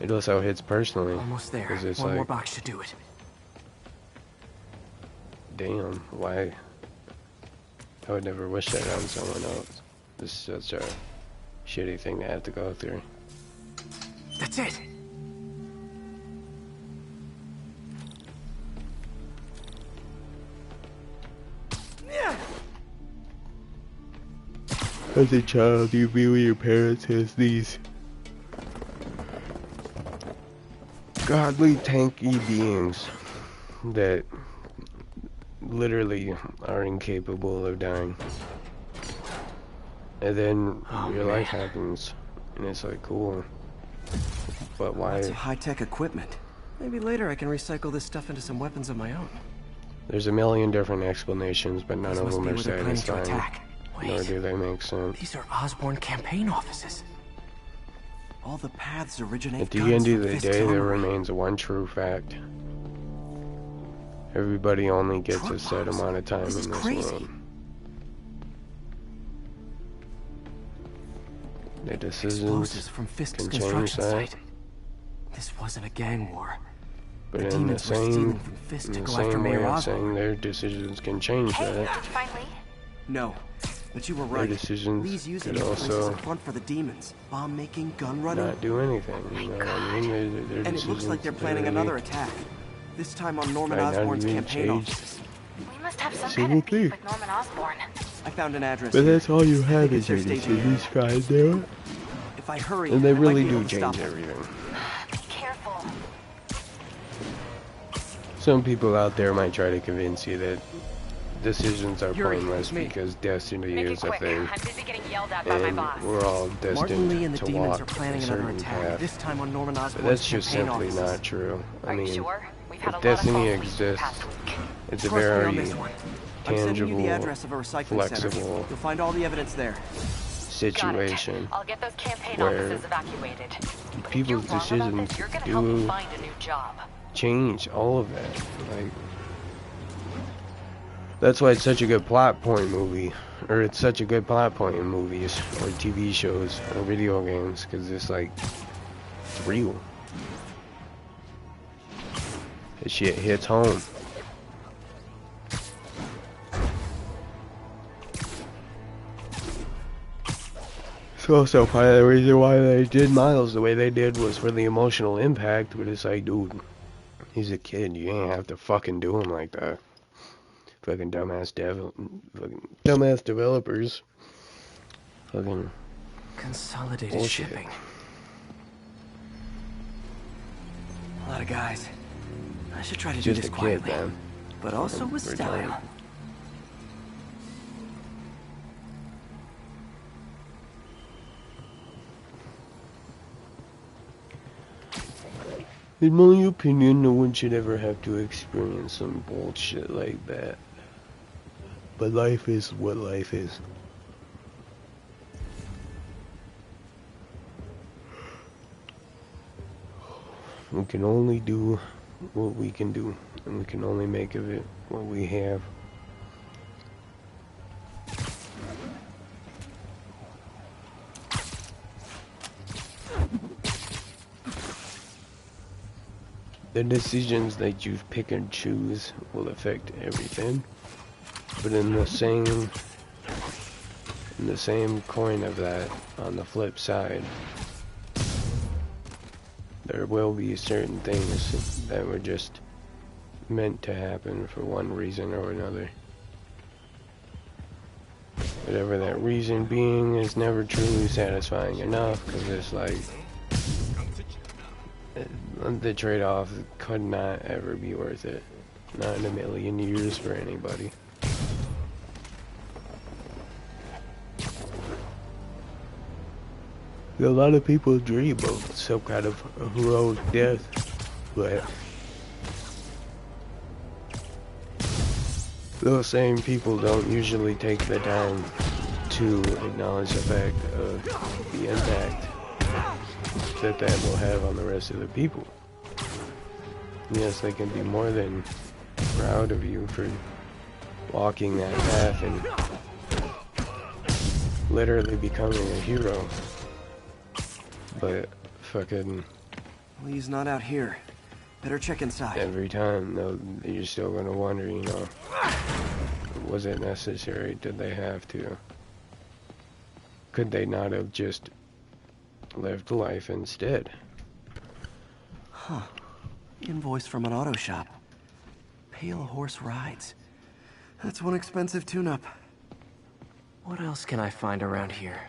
it also hits personally. Almost there. 'Cause it's One more like, box should do it. damn, why? I would never wish that on someone else. This is such a shitty thing to have to go through. That's it. As a child, you view your parents as these godly, tanky beings that literally are incapable of dying. And then your life happens, and it's like, cool. But why? Lots of high-tech equipment. Maybe later I can recycle this stuff into some weapons of my own. There's a million different explanations, but none These of must them be are where they're planning to satisfying. attack. Nor Wait. do they make sense. These are Osborn campaign offices. All the paths originate At the guns end of from the Fisk's day, there armory. remains one true fact. Everybody only gets a set amount of time in this world. The decisions Explosives from Fisk's can change construction that. site. This wasn't a gang war. But The in the demons were same, stealing from Fisk in to the go after same way Mayor of Osborn. saying their decisions can change that, Did you finally? No, but you were their right. decisions Lee's using could this place as also a front for the demons. Bomb making, gun running. not do anything. You know what I mean? Their And it decisions looks like they're planning literally another attack. This time on Norman might not Osborn's even campaign change offices. We must have some Single kind of beef thing. with Norman Osborn. I found an address. But here. that's all you I have think is it's their your staging area. decisions, guys. There. If I hurry, And they I might really be do able to stop change them. everything. Be careful. Some people out there might try to convince you that decisions are Yuri, pointless it's me. because destiny Make it is a quick. thing, I'm busy getting yelled at by my and boss. we're all Martin Lee and destined the to demons walk are a planning another certain attack. path. This time on Norman But Osborn's that's just campaign simply offices. not true. I Are you mean, sure? We've had if a lot of destiny false leads the exists, past week. it's a Trust me on very this one. I'm sending you the tangible, address of a recycling center. flexible You'll find all the evidence there. situation I'll get those campaign where offices evacuated. But if people's you're wrong about decisions this, you're gonna help me do find a new job. change all of that. Like, that's why it's such a good plot point movie, or it's such a good plot point in movies or TV shows or video games, because it's like, it's real. This shit hits home. So also part of the reason why they did Miles the way they did was for the emotional impact, but it's like, dude, he's a kid, you ain't have to fucking do him like that. Fucking dumbass developers. Fucking Consolidated bullshit. shipping. A lot of guys. I should try to do Just this a kid, quietly, man. but also with Retarded. style. In my opinion, no one should ever have to experience some bullshit like that. But life is what life is. We can only do what we can do, and we can only make of it what we have. The decisions that you pick and choose will affect everything, but in the same coin of that, on the flip side, there will be certain things that were just meant to happen for one reason or another. Whatever that reason being is never truly satisfying enough, because it's like, the trade-off could not ever be worth it. Not in a million years for anybody. A lot of people dream of some kind of heroic death, but those same people don't usually take the time to acknowledge the fact of the impact that will have on the rest of the people. Yes, they can be more than proud of you for walking that path and literally becoming a hero. But fucking Lee's not out here. Better check inside. every time, though, you're still gonna wonder, you know, was it necessary? Did they have to? Could they not have just lived life instead. Huh. Invoice from an auto shop. Pale Horse Rides. That's one expensive tune-up. What else can I find around here?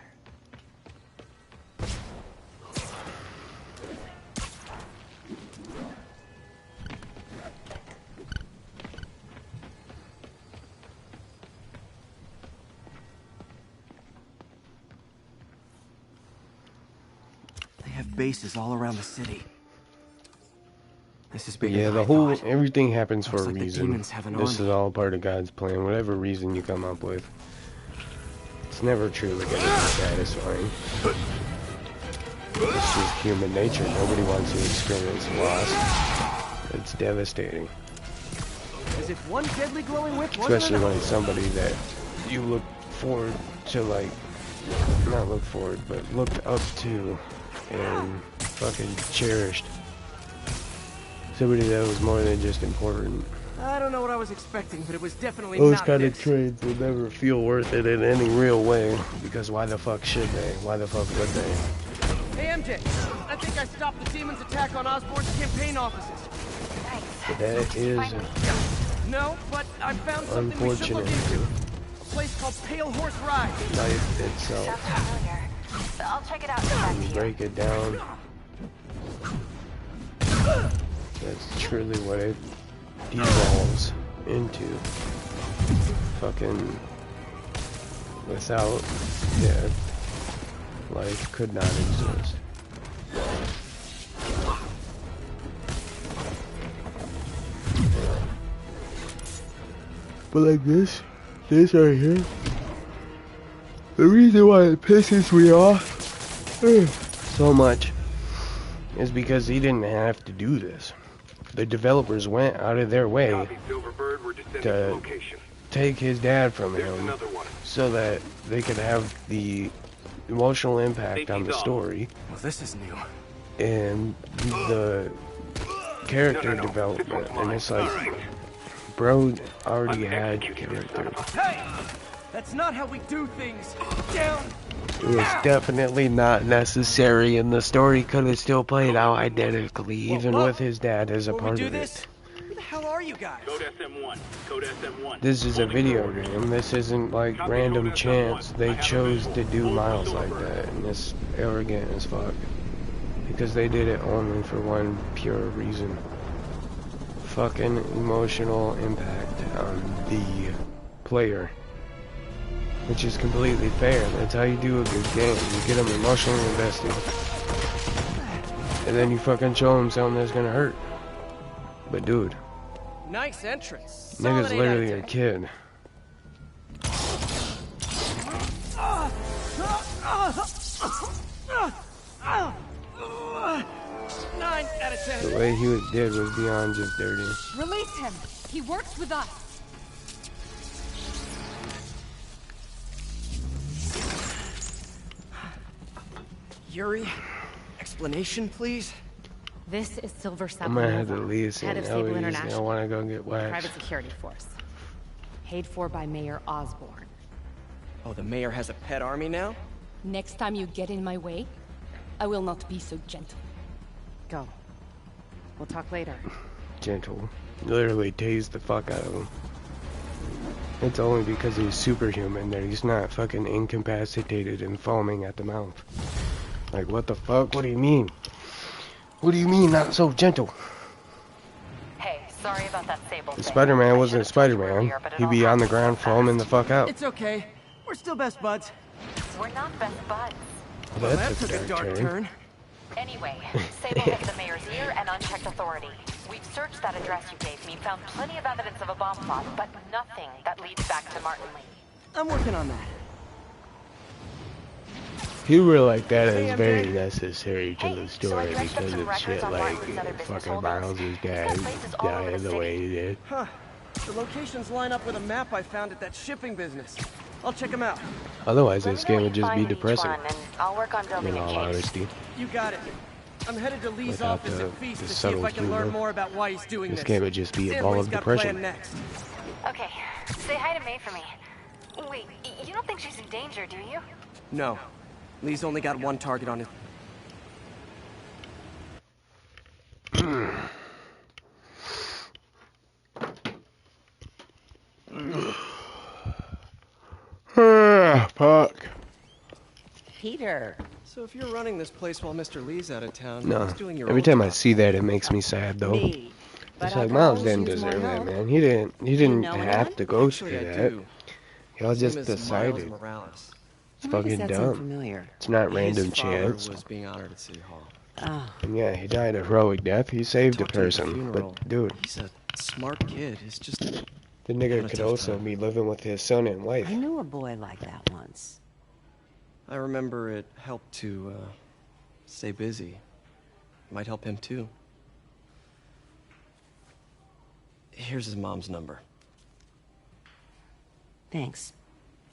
They have bases all around the city. This is bigger Yeah, than the I whole thought. everything happens for Looks a like the reason. demons have an This is army. all part of God's plan. Whatever reason you come up with, it's never truly gonna be satisfying. It's just human nature. Nobody wants to experience loss. It's devastating, As if one deadly glowing whip especially when it's somebody that you look forward to, like, not look forward, but looked up to and fucking cherished. Somebody that was more than just important. I don't know what I was expecting, but it was definitely Those not kind this. of trades will never feel worth it in any real way, because why the fuck should they? Why the fuck would they? Hey MJ, I think I stopped the demons' attack on Osborn's campaign offices. That is No, but I found something we should look unfortunate. into. A place called Pale Horse Rides. Life itself. Sounds familiar. I'll check it out and get back to You you. break it down. That's truly what it devolves into. Fucking without death, life could not exist. But like this right here, the reason why it pisses me off so much is because he didn't have to do this. The developers went out of their way to take his dad from him so that they could have the emotional impact on the story Well, this is new. and the character development. And it's like, bro already had character. Hey! That's not how we do things. Down! It was definitely not necessary, and the story could have still played out identically, even with his dad as a part of it. Who the hell are you guys? Code SM1. Code SM1. This is a video game. This isn't like random chance. They chose to do Miles like that, and it's arrogant as fuck. Because they did it only for one pure reason. Fucking emotional impact on the player. Which is completely fair. That's how you do a good game. You get them emotionally invested. And then you fucking show them something that's gonna hurt. But dude, Nice entrance. nigga's literally a kid. 9 out of 10. The way he was did was beyond just dirty. Release him. He works with us. Yuri, explanation, please? This is Silver I'm gonna have to Sapnova, leave soon. head of That Sable way he's gonna International, wanna go get private waxed. security force, paid for by Mayor Osborn. Oh, the mayor has a pet army now? Next time you get in my way, I will not be so gentle. Go. We'll talk later. Gentle. Literally tased the fuck out of him. It's only because he's superhuman that he's not fucking incapacitated and foaming at the mouth. Like, what the fuck? What do you mean? What do you mean not so gentle? Hey, sorry about that Sable If thing. Spider-Man wasn't Spider-Man, he'd be on the ground foaming the fuck out. It's okay. We're still best buds. We're not best buds. Well, that that's took a dark turn. Anyway, Sable has the mayor's ear and unchecked authority. We've searched that address you gave me, found plenty of evidence of a bomb plot, but nothing that leads back to Martin Lee. I'm working on that. Humor like that is very necessary to the story because it's shit like fucking Miles' dad died the way he did. Huh. The locations line up with a map I found at that shipping business. I'll check them out. Otherwise, this game would just be depressing. I'll work on building In a all case. honesty, You got it. I'm headed to Lee's Without office the- at Feast the to see if subtle I can learn humor, more about why he's doing this this. game would just be a And ball what of he's got depression. planned next. Okay, say hi to May for me. Wait, you don't think she's in danger, do you? No. Lee's only got one target on him. Peter. So if you're running this place while Mr. Lee's out of town, No. who's doing your Every old time I job? see that, it makes me sad, though. Me. But It's I like, could Miles always didn't use more deserve help. that, man. He didn't know have anyone? to go Actually, through I that. do. Y'all His just name is Miles decided. Morales. It's Why does fucking that sound dumb. familiar? It's not His random father chance. was being honored at City Hall. Oh. And yeah, he died a heroic death. He saved a Talked to him at the person. funeral. But, dude, He's a smart kid. He's just the having nigga a could tough also time. be living with his son and wife. I knew a boy like that once. I remember it helped to stay busy. Might help him too. Here's his mom's number. Thanks.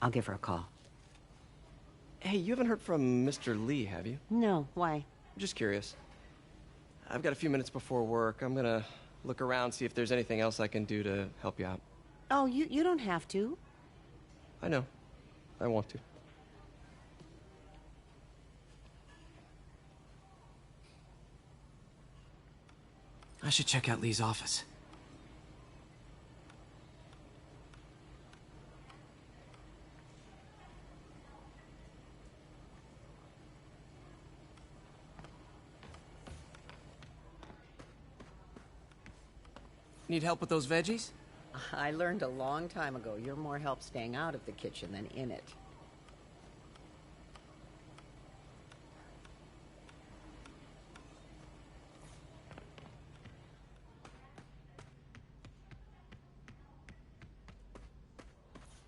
I'll give her a call. Hey, you haven't heard from Mr. Lee, have you? No, why? I'm just curious. I've got a few minutes before work. I'm gonna look around, see if there's anything else I can do to help you out. Oh, you don't have to. I know. I want to. I should check out Lee's office. Need help with those veggies? I learned a long time ago you're more help staying out of the kitchen than in it.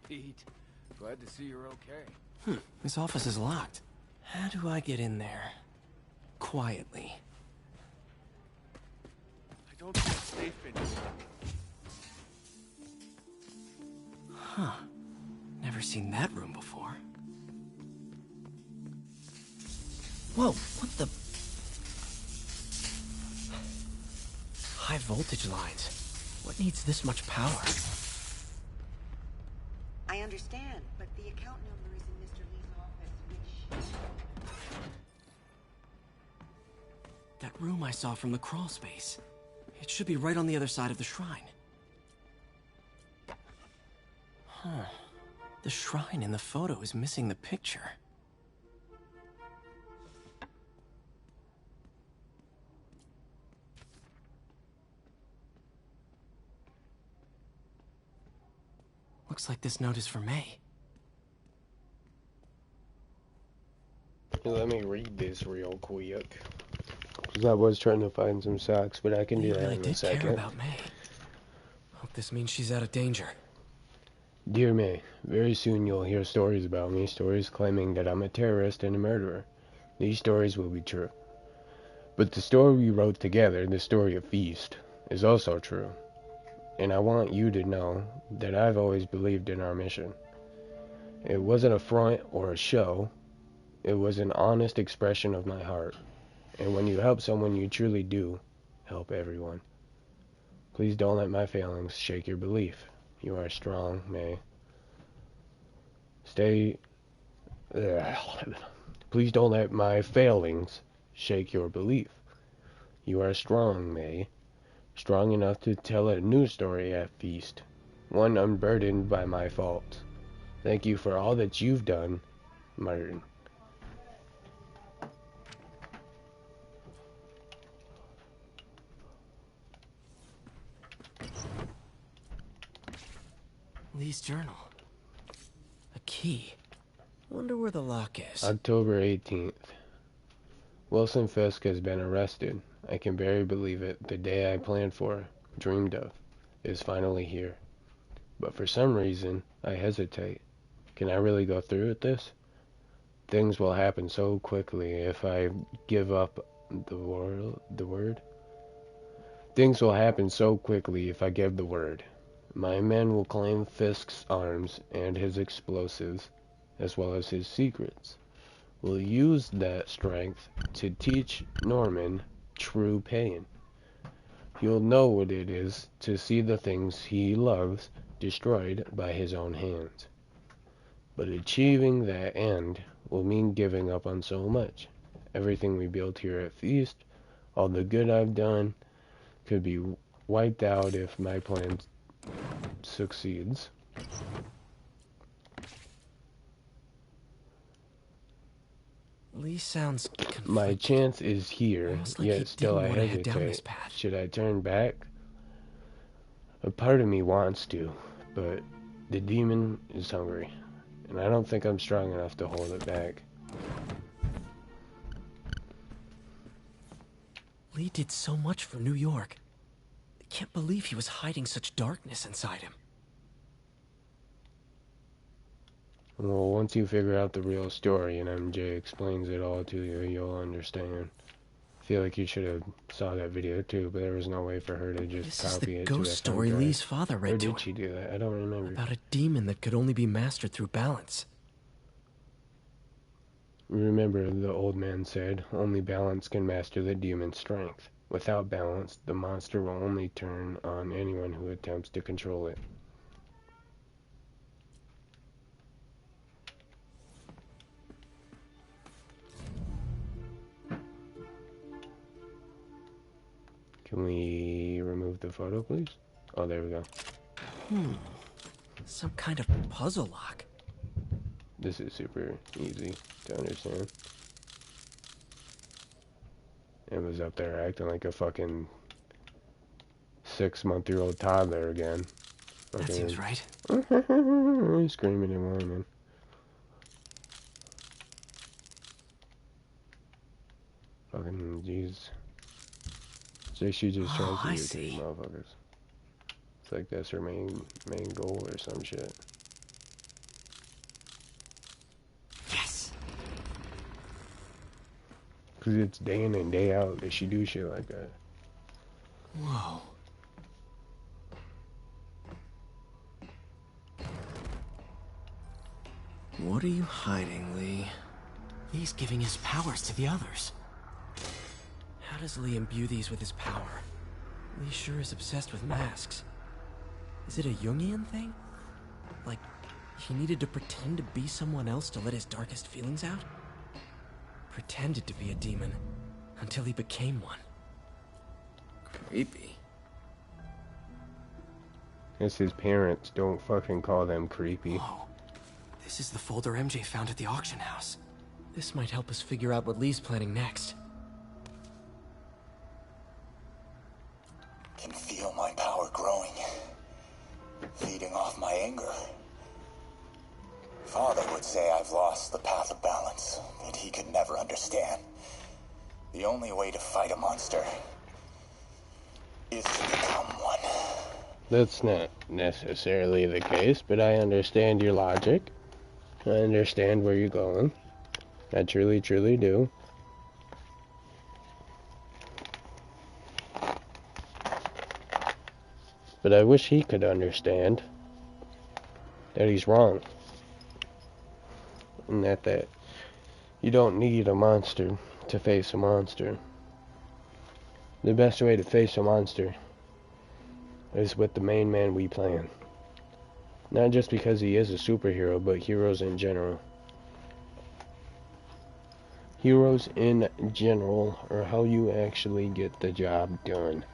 Pete, glad to see you're okay. This office is locked. How do I get in there? Quietly. I don't feel safe in here. Huh. Never seen that room before. Whoa, what the? High voltage lines. What needs this much power? I understand, but the account number is in Mr. Lee's office, which... That room I saw from the crawl space. It should be right on the other side of the shrine. Huh. The shrine in the photo is missing the picture. Looks like this note is for May. Let me read this real quick. Because I was trying to find some socks, but I can do May that really in a did care second. about May. Hope this means she's out of danger. Dear May, very soon you'll hear stories about me, stories claiming that I'm a terrorist and a murderer. These stories will be true. But the story we wrote together, the story of Feast, is also true. And I want you to know that I've always believed in our mission. It wasn't a front or a show. It was an honest expression of my heart. And when you help someone, you truly do help everyone. Please don't let my failings shake your belief. You are strong, May. Please don't let my failings shake your belief. You are strong, May. Strong enough to tell a new story at Feast. One unburdened by my faults. Thank you for all that you've done, Martin. Lee's journal. A key. Wonder where the lock is. October 18th. Wilson Fisk has been arrested. I can barely believe it. The day I planned for, dreamed of, is finally here. But for some reason, I hesitate. Can I really go through with this? Things will happen so quickly if I give up the word. Things will happen so quickly if I give the word. My men will claim Fisk's arms and his explosives, as well as his secrets. We'll use that strength to teach Norman true pain. He'll know what it is to see the things he loves destroyed by his own hands. But achieving that end will mean giving up on so much. Everything we built here at Feast, all the good I've done, could be wiped out if my plan succeeds. . . . . . . . . . . . . . . . . . . . . . . . . . . . . . . . . . . . . . . . . . . . . . . . . . . . . . . . . . Lee sounds My chance is here, almost like yet he still I didn't want to head down this hesitate. path. Should I turn back? A part of me wants to, but the demon is hungry, and I don't think I'm strong enough to hold it back. Lee did so much for New York. I can't believe he was hiding such darkness inside him. Well, once you figure out the real story and MJ explains it all to you, you'll understand. I feel like you should have saw that video too, but there was no way for her to just copy it to a Ghost story thumb drive. Lee's father read Or to did him. she do that? I don't remember. About a demon that could only be mastered through balance. Remember, the old man said, only balance can master the demon's strength. Without balance, the monster will only turn on anyone who attempts to control it. Can we remove the photo, please? Oh, there we go. Some kind of puzzle lock. This is super easy to understand. It was up there acting like a fucking 6-month-old toddler again. That seems right. Screaming and whining. Fucking jeez. So she just tries to irritate motherfuckers. It's like that's her main goal or some shit. Yes. Cause it's day in and day out that she do shit like that. Whoa. What are you hiding, Lee? Lee's giving his powers to the others. How does Lee imbue these with his power? Lee sure is obsessed with masks. Is it a Jungian thing? Like, he needed to pretend to be someone else to let his darkest feelings out? Pretended to be a demon until he became one. Creepy. Guess his parents don't fucking call them creepy. Whoa. This is the folder MJ found at the auction house. This might help us figure out what Lee's planning next. Can feel my power growing, feeding off my anger. Father would say I've lost the path of balance, but he could never understand. The only way to fight a monster is to become one. That's not necessarily the case, but I understand your logic. I understand where you're going. I truly, truly do. But I wish he could understand that he's wrong. And that you don't need a monster to face a monster. The best way to face a monster is with the main man we plan. Not just because he is a superhero, but heroes in general. Heroes in general are how you actually get the job done.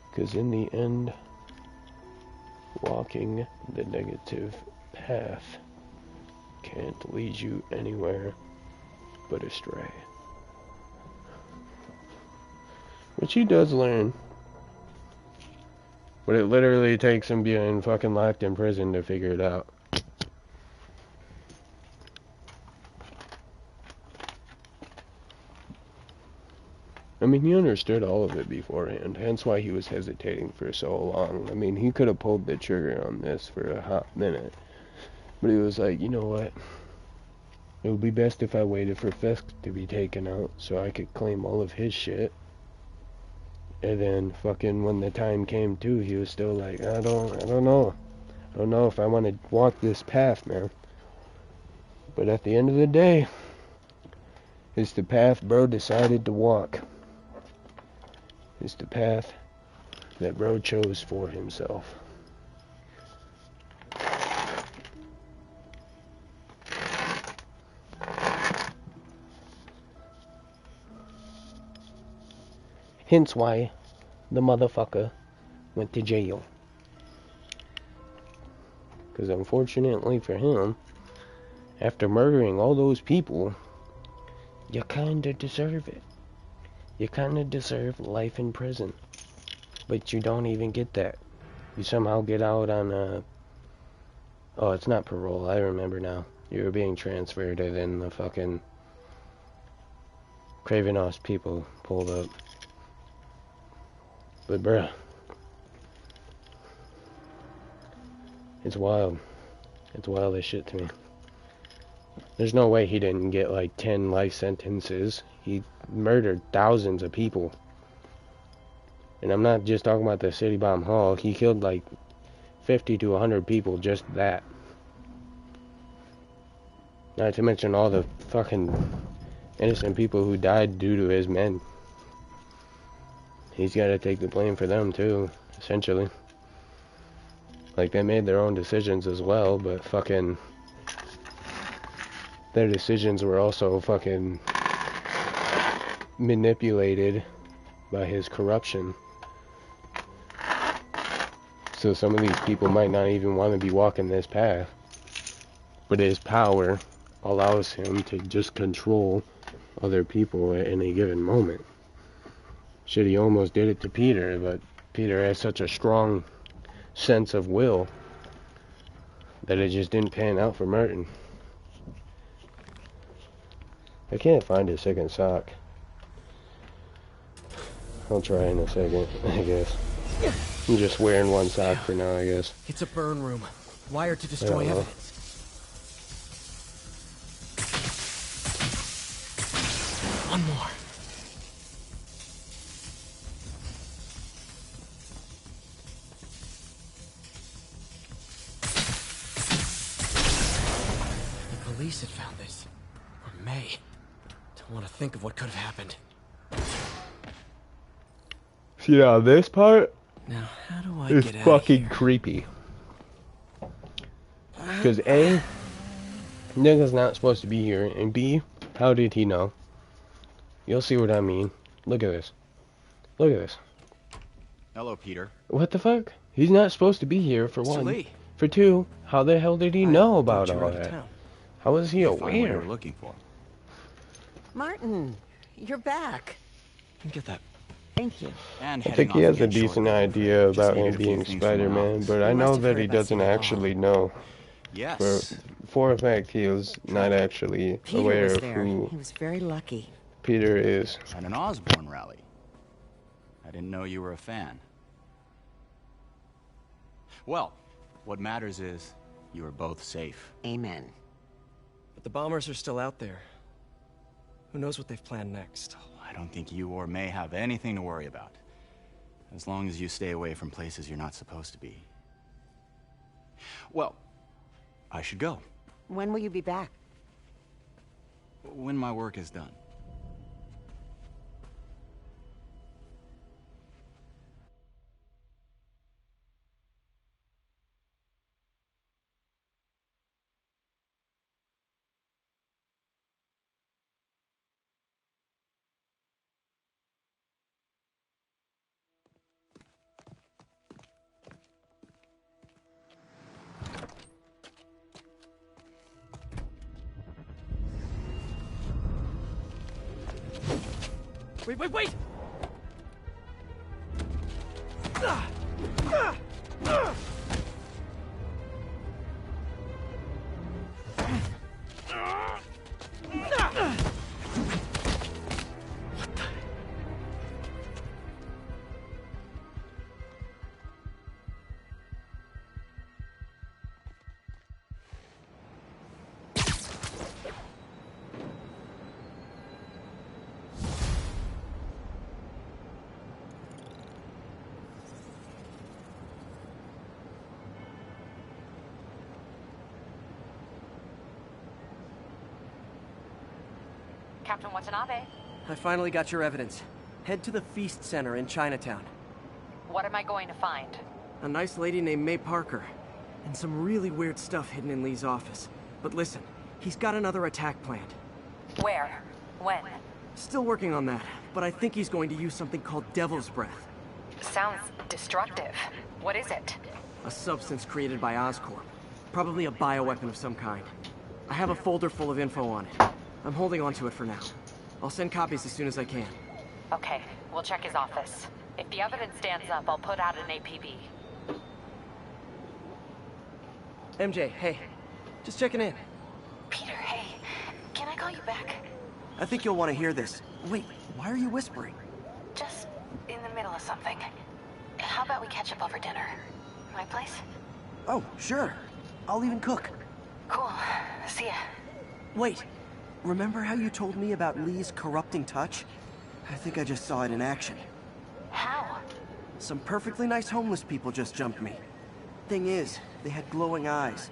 Because in the end, walking the negative path can't lead you anywhere but astray. Which he does learn. But it literally takes him being fucking locked in prison to figure it out. I mean, he understood all of it beforehand, hence why he was hesitating for so long. I mean, he could have pulled the trigger on this for a hot minute. But he was like, you know what? It would be best if I waited for Fisk to be taken out so I could claim all of his shit. And then fucking when the time came to, he was still like, I don't know. I don't know if I want to walk this path, man. But at the end of the day, it's the path bro decided to walk. It's the path that bro chose for himself. Hence why the motherfucker went to jail. Because unfortunately for him, after murdering all those people, you kinda deserve it. You kinda deserve life in prison. But you don't even get that. You somehow get out on oh, it's not parole, I remember now. You were being transferred and then the fucking Craven-Oss people pulled up. But bruh, it's wild. It's wild as shit to me. There's no way he didn't get like 10 life sentences. He murdered thousands of people. And I'm not just talking about the City Bomb Hall. He killed like 50 to 100 people, just that. Not to mention all the fucking innocent people who died due to his men. He's gotta take the blame for them too, essentially. Like, they made their own decisions as well, but fucking their decisions were also fucking manipulated by his corruption. So some of these people might not even want to be walking this path. But his power allows him to just control other people at any given moment. Shit, he almost did it to Peter, but Peter has such a strong sense of will that it just didn't pan out for Martin. I can't find his second sock. I'll try in a second, I guess. I'm just wearing one sock for now, I guess. It's a burn room, wired to destroy evidence. One more. The police had found this. Or may. Don't want to think of what could have happened. See, now this part Now, how do I is get out fucking creepy. Because A, nigga's not supposed to be here, and B, how did he know? You'll see what I mean. Look at this. Look at this. Hello, Peter. What the fuck? He's not supposed to be here, for one. Lee. For two, how the hell did he know about thought you were all out of that? town. How was he Find what you aware? were looking for. Martin, you're back. Get that. Thank you. And I think he has a decent idea about him being Spider-Man, but I know that he doesn't actually know. Yes. For a fact, he was not actually Peter aware was of there. who He was very lucky. Peter is. At an Osborn rally. I didn't know you were a fan. Well, what matters is you are both safe. Amen. But the bombers are still out there. Who knows what they've planned next? I don't think you or May have anything to worry about. As long as you stay away from places you're not supposed to be. Well, I should go. When will you be back? When my work is done. Wait! Captain Watanabe, I finally got your evidence. Head to the Feast Center in Chinatown. what am I going to find? A nice lady named May Parker. And some really weird stuff hidden in Lee's office. But listen, he's got another attack planned. Where? When? Still working on that, but I think he's going to use something called Devil's Breath. Sounds destructive. What is it? A substance created by Oscorp. Probably a bioweapon of some kind. I have a folder full of info on it. I'm holding on to it for now. I'll send copies as soon as I can. Okay, we'll check his office. If the evidence stands up, I'll put out an APB. MJ, hey. Just checking in. Peter, hey. Can I call you back? I think you'll want to hear this. Wait, why are you whispering? Just in the middle of something. How about we catch up over dinner? My place? Oh, sure. I'll even cook. Cool. See ya. Wait. Remember how you told me about Lee's corrupting touch? I think I just saw it in action. How? Some perfectly nice homeless people just jumped me. Thing is, they had glowing eyes.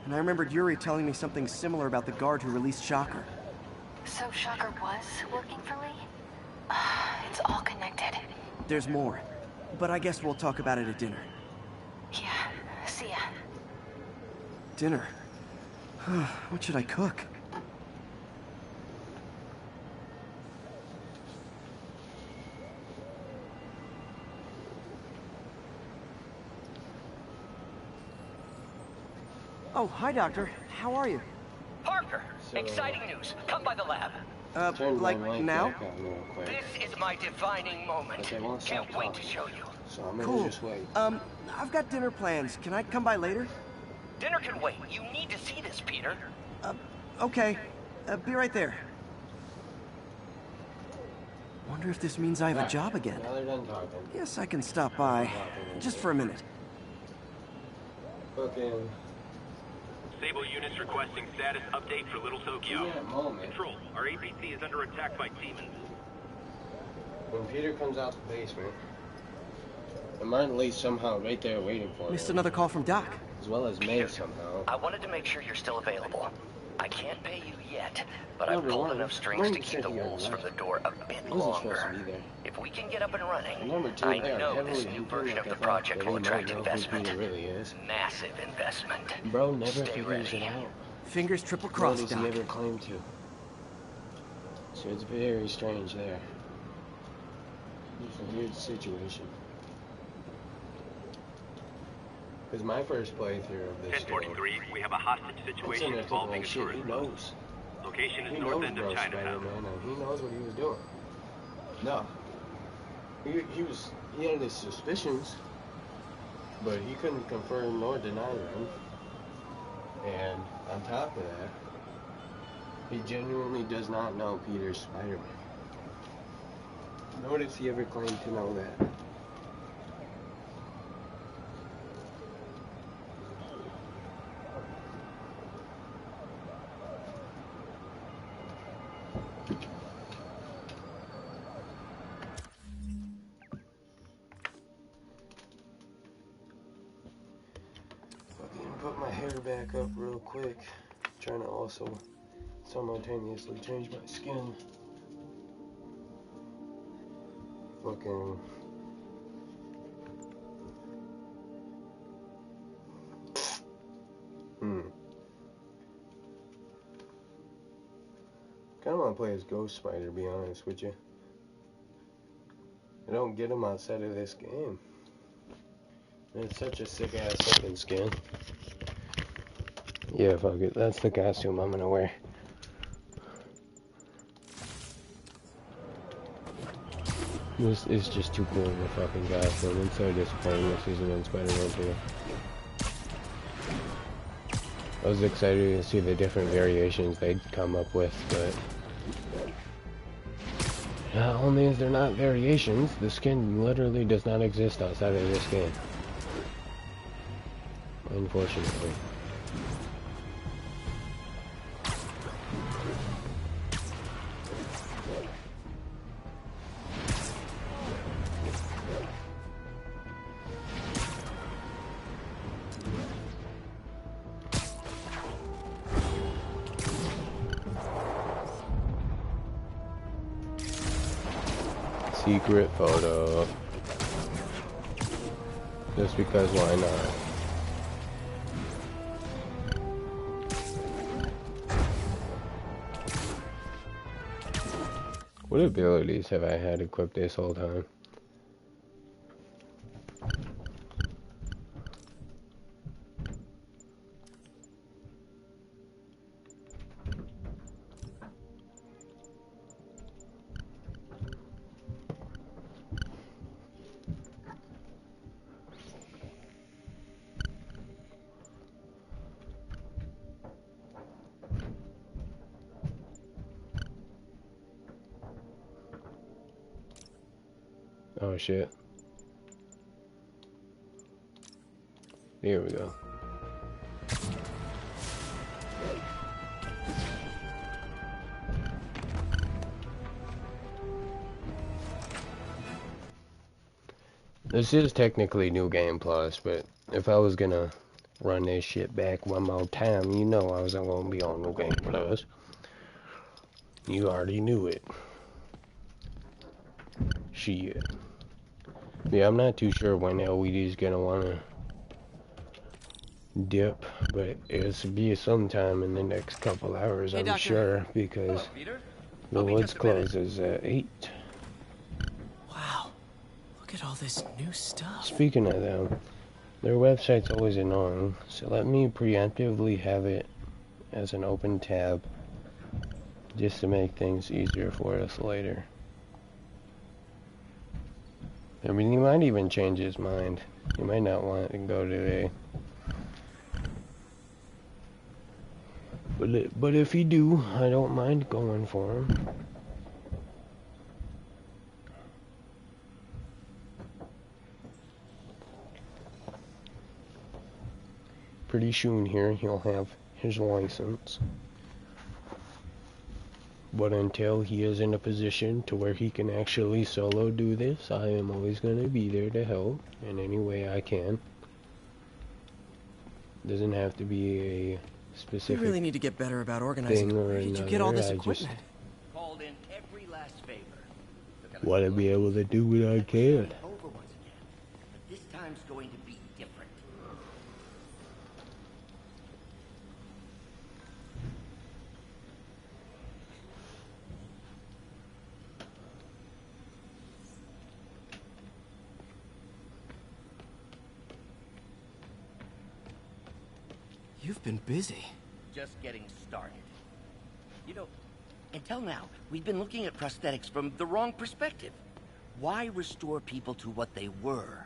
And I remembered Yuri telling me something similar about the guard who released Shocker. So Shocker was working for Lee? It's all connected. There's more. But I guess we'll talk about it at dinner. Yeah. See ya. Dinner? What should I cook? Oh, hi, Doctor. How are you? Parker, exciting news. Come by the lab. Like now? This is my defining moment. Can't wait to show you. So I'm gonna Cool. just wait. I've got dinner plans. Can I come by later? Dinner can wait. You need to see this, Peter. Okay. Be right there. Wonder if this means I have a job again. Now they're done talking. Guess I can stop by. Just for a minute. Fucking... Sable units requesting status update for Little Tokyo. In that moment, Control, our APC is under attack by demons. when Peter comes out the basement, and Martin Lee's somehow right there waiting for him. Missed another call from Doc. As well as May somehow. I wanted to make sure you're still available. I can't pay you yet, but I've Number pulled one, enough strings Martin to keep said the he wolves already from the door a bit He wasn't supposed to longer. be there. If we can get up and running, Number two, I they are know heavily this new hinting version at of the fact project that will he might attract know who investment. Peter really is. Massive investment. Bro never Stay figures ready. it out. Fingers triple Nor crossed, does he Doc. ever claim to. So it's very strange there. It's a weird situation. Because my first playthrough of this game, 1043, we have a hostage it's situation in involving a shit. tourist He bus. knows. Location is He north knows end of bro Chinatown. Spider-Man, and he knows what he was doing. No. He had his suspicions, but he couldn't confirm nor deny them. And on top of that, he genuinely does not know Peter's Spider-Man. Nor does he ever claim to know that. Put my hair back up real quick. Trying to also simultaneously change my skin. Fucking. Kinda wanna play as Ghost Spider, to be honest with you. I don't get him outside of this game. It's such a sick ass looking skin. Yeah, fuck it. That's the costume I'm gonna wear. This is just too cool of a fucking costume. I'm so disappointed with Season 1 Spider-Man 2. I was excited to see the different variations they'd come up with, but not only is there not variations, the skin literally does not exist outside of this game. Unfortunately. Secret photo. Just because why not? What abilities have I had equipped this whole time? Oh shit. Here we go. This is technically New Game Plus, but if I was gonna run this shit back one more time, you know I wasn't gonna be on New Game Plus. You already knew it. Shit. Yeah, I'm not too sure when LED's gonna wanna dip, but it'll be sometime in the next couple hours, Hey, I'm Doctor. sure, because the woods closes at 8. Wow. Look at all this new stuff. Speaking of them, their website's always annoying, so let me preemptively have it as an open tab, just to make things easier for us later. I mean, he might even change his mind. He might not want to go today. But if he do, I don't mind going for him. Pretty soon here, he'll have his license. But until he is in a position to where he can actually solo do this, I am always going to be there to help in any way I can. Doesn't have to be a specific We really need to get better about organizing. thing or Where did you get all another. this I equipment? Called in every last favor. just want to be able to do what I can. Over once again. But this time's going to be different. You've been busy. Just getting started. You know, until now, we've been looking at prosthetics from the wrong perspective. Why restore people to what they were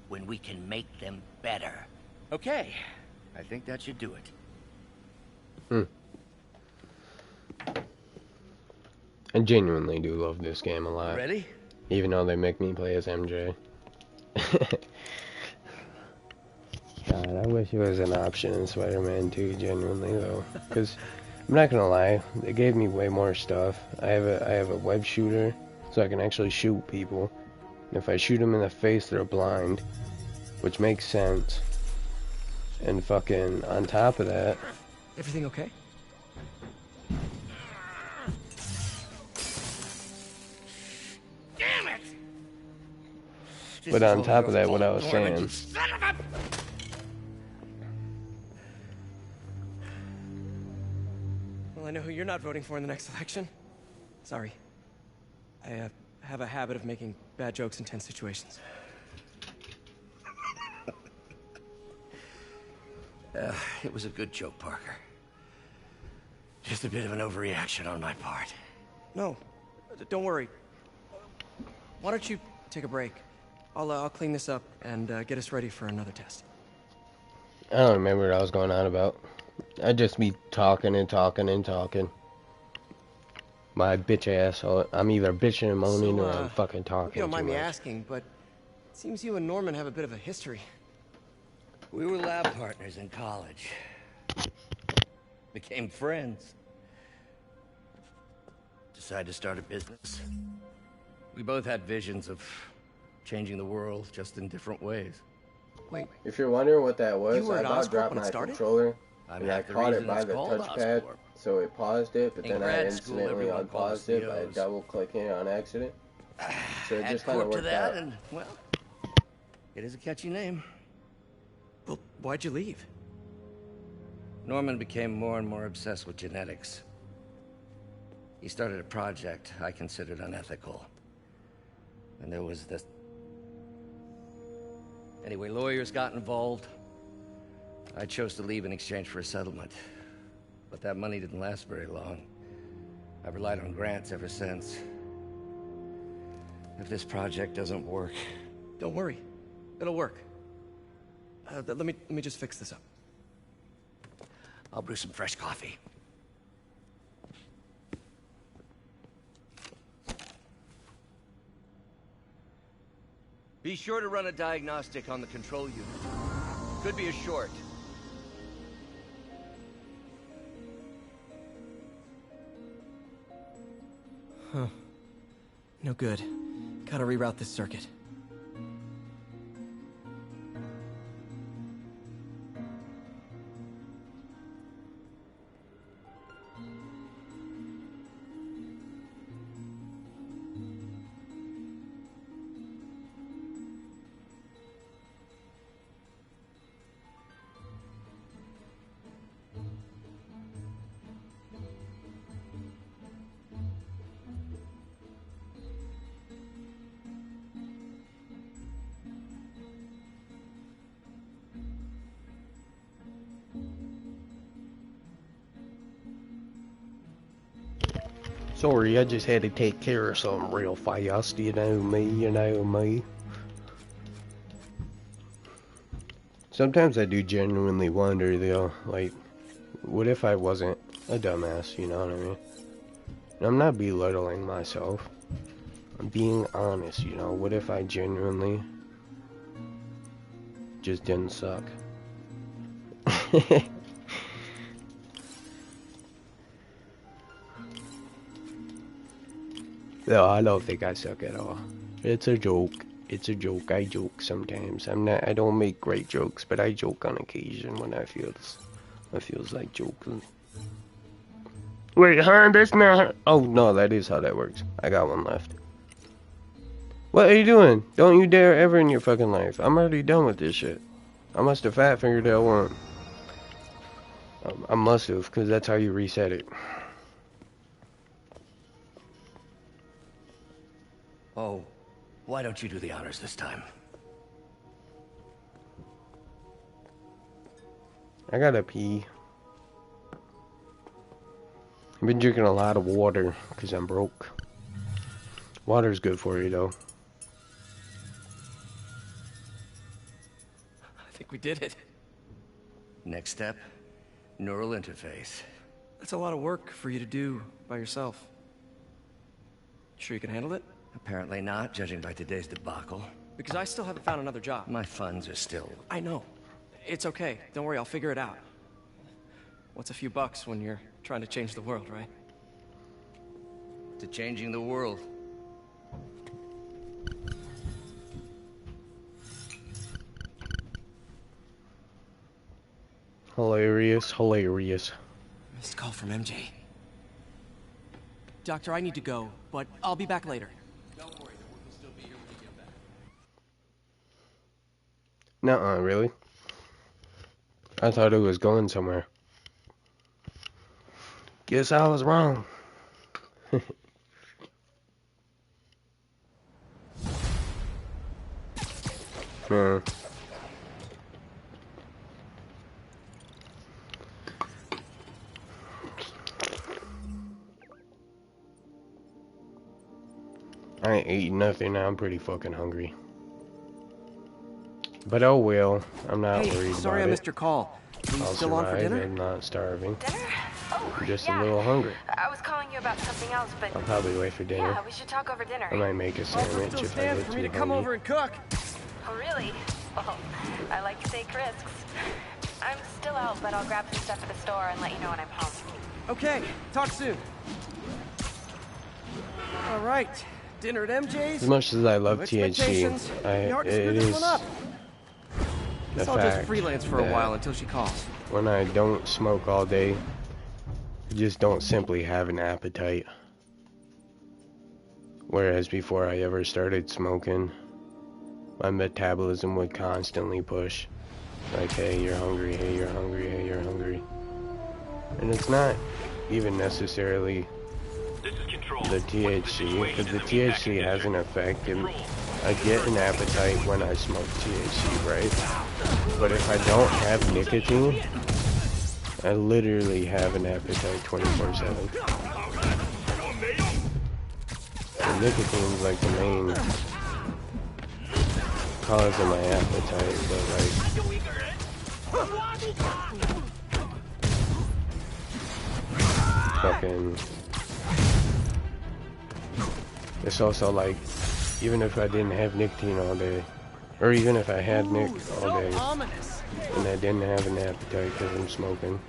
when we can make them better? Okay, I think that should do it. I genuinely do love this game a lot. Ready? Even though they make me play as MJ. God, I wish it was an option in Spider-Man 2, genuinely though. Because, I'm not gonna lie, they gave me way more stuff. I have a web shooter, so I can actually shoot people. And if I shoot them in the face, they're blind. Which makes sense. And fucking, on top of that... Everything okay? Damn it! But on top of that, what I was saying... Well, I know who you're not voting for in the next election. Sorry. I have a habit of making bad jokes in tense situations. It was a good joke, Parker. Just a bit of an overreaction on my part. No, don't worry. Why don't you take a break? I'll clean this up and get us ready for another test. I don't remember what I was going on about. I'd just be talking and talking and talking. My bitch ass. I'm either bitching and moaning or I'm fucking talking. You don't mind too me much. asking, but it seems you and Norman have a bit of a history. We were lab partners in college. Became friends. Decided to start a business. We both had visions of changing the world, just in different ways. Wait. If you're wondering what that was, You were I at about Oscorp dropped when it my started? controller I'm and I half the caught it reason by it's the called touchpad, Oscorp. so it paused it, but In then I grad school, instantly everyone called us unpaused it by DOs. double-clicking it on accident. So it Add just kind of Corp to worked that, out. and well, it is a catchy name. Well, why'd you leave? Norman became more and more obsessed with genetics. He started a project I considered unethical. And there was this... Anyway, lawyers got involved. I chose to leave in exchange for a settlement. But that money didn't last very long. I've relied on grants ever since. If this project doesn't work... Don't worry. It'll work. Let me just fix this up. I'll brew some fresh coffee. Be sure to run a diagnostic on the control unit. Could be a short. Huh. No good. Gotta reroute this circuit. Sorry, I just had to take care of something real fast, you know me. Sometimes I do genuinely wonder, though, like, what if I wasn't a dumbass, you know what I mean? And I'm not belittling myself. I'm being honest, you know, what if I genuinely just didn't suck? No, I don't think I suck at all. It's a joke. It's a joke. I joke sometimes. I don't make great jokes, but I joke on occasion when I feels like joking. Wait, huh? That's not... Oh, no, that is how that works. I got one left. What are you doing? Don't you dare ever in your fucking life. I'm already done with this shit. I must have fat fingered that one. I must have, because that's how you reset it. Oh, why don't you do the honors this time? I gotta pee. I've been drinking a lot of water because I'm broke. Water's good for you, though. I think we did it. Next step, neural interface. That's a lot of work for you to do by yourself. Sure you can handle it? Apparently not, judging by today's debacle. Because I still haven't found another job. My funds are still... I know. It's okay. Don't worry, I'll figure it out. What's a few bucks when you're trying to change the world, right? To changing the world. Hilarious, hilarious. Missed call from MJ. Doctor, I need to go, but I'll be back later. Don't worry, the work will still be here when you get back. Nuh-uh, really? I thought it was going somewhere. Guess I was wrong. Yeah. I ain't eating nothing now. I'm pretty fucking hungry. But oh well. I'm not worried sorry about I missed your call. Are you I'll still on for dinner? I'm not starving. Dinner? Oh, I'm just yeah. a little hungry. I was calling you about something else, but... I'll probably wait for dinner. Yeah, we should talk over dinner. I might make a sandwich if I get too hungry. and cook. Oh, really? Well, I like to take risks. I'm still out, but I'll grab some stuff at the store and let you know when I'm home. Okay, talk soon. All right, dinner at MJ's. As much as I love No THC, expectations. it is the I'll just fact freelance for a that while until she calls. when I don't smoke all day, I just don't simply have an appetite. Whereas before I ever started smoking, my metabolism would constantly push. Like, hey, you're hungry, hey, you're hungry, hey, you're hungry. And it's not even necessarily the THC, because the THC has an effect, and I get an appetite when I smoke THC, right? But if I don't have nicotine, I literally have an appetite 24/7. And nicotine is like the main cause of my appetite, but like... Fucking... It's also like even if I didn't have nicotine all day, or even if I had Nick all day, and I didn't have an appetite because I'm smoking.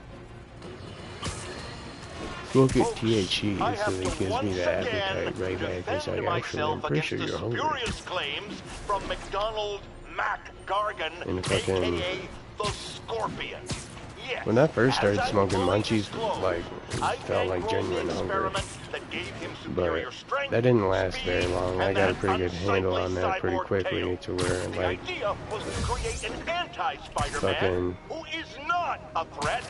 Smoke at THC, so it gives me the appetite right back. It's like, actually, I'm pretty sure you're hungry. Claims from McDonald Mac Gargan, And fucking, aka the Scorpion. Yes, when I first started smoking munchies, like, it felt like genuine hunger. But that didn't last very long. I got a pretty good handle on that pretty quickly to where, like, fucking, who is not a threat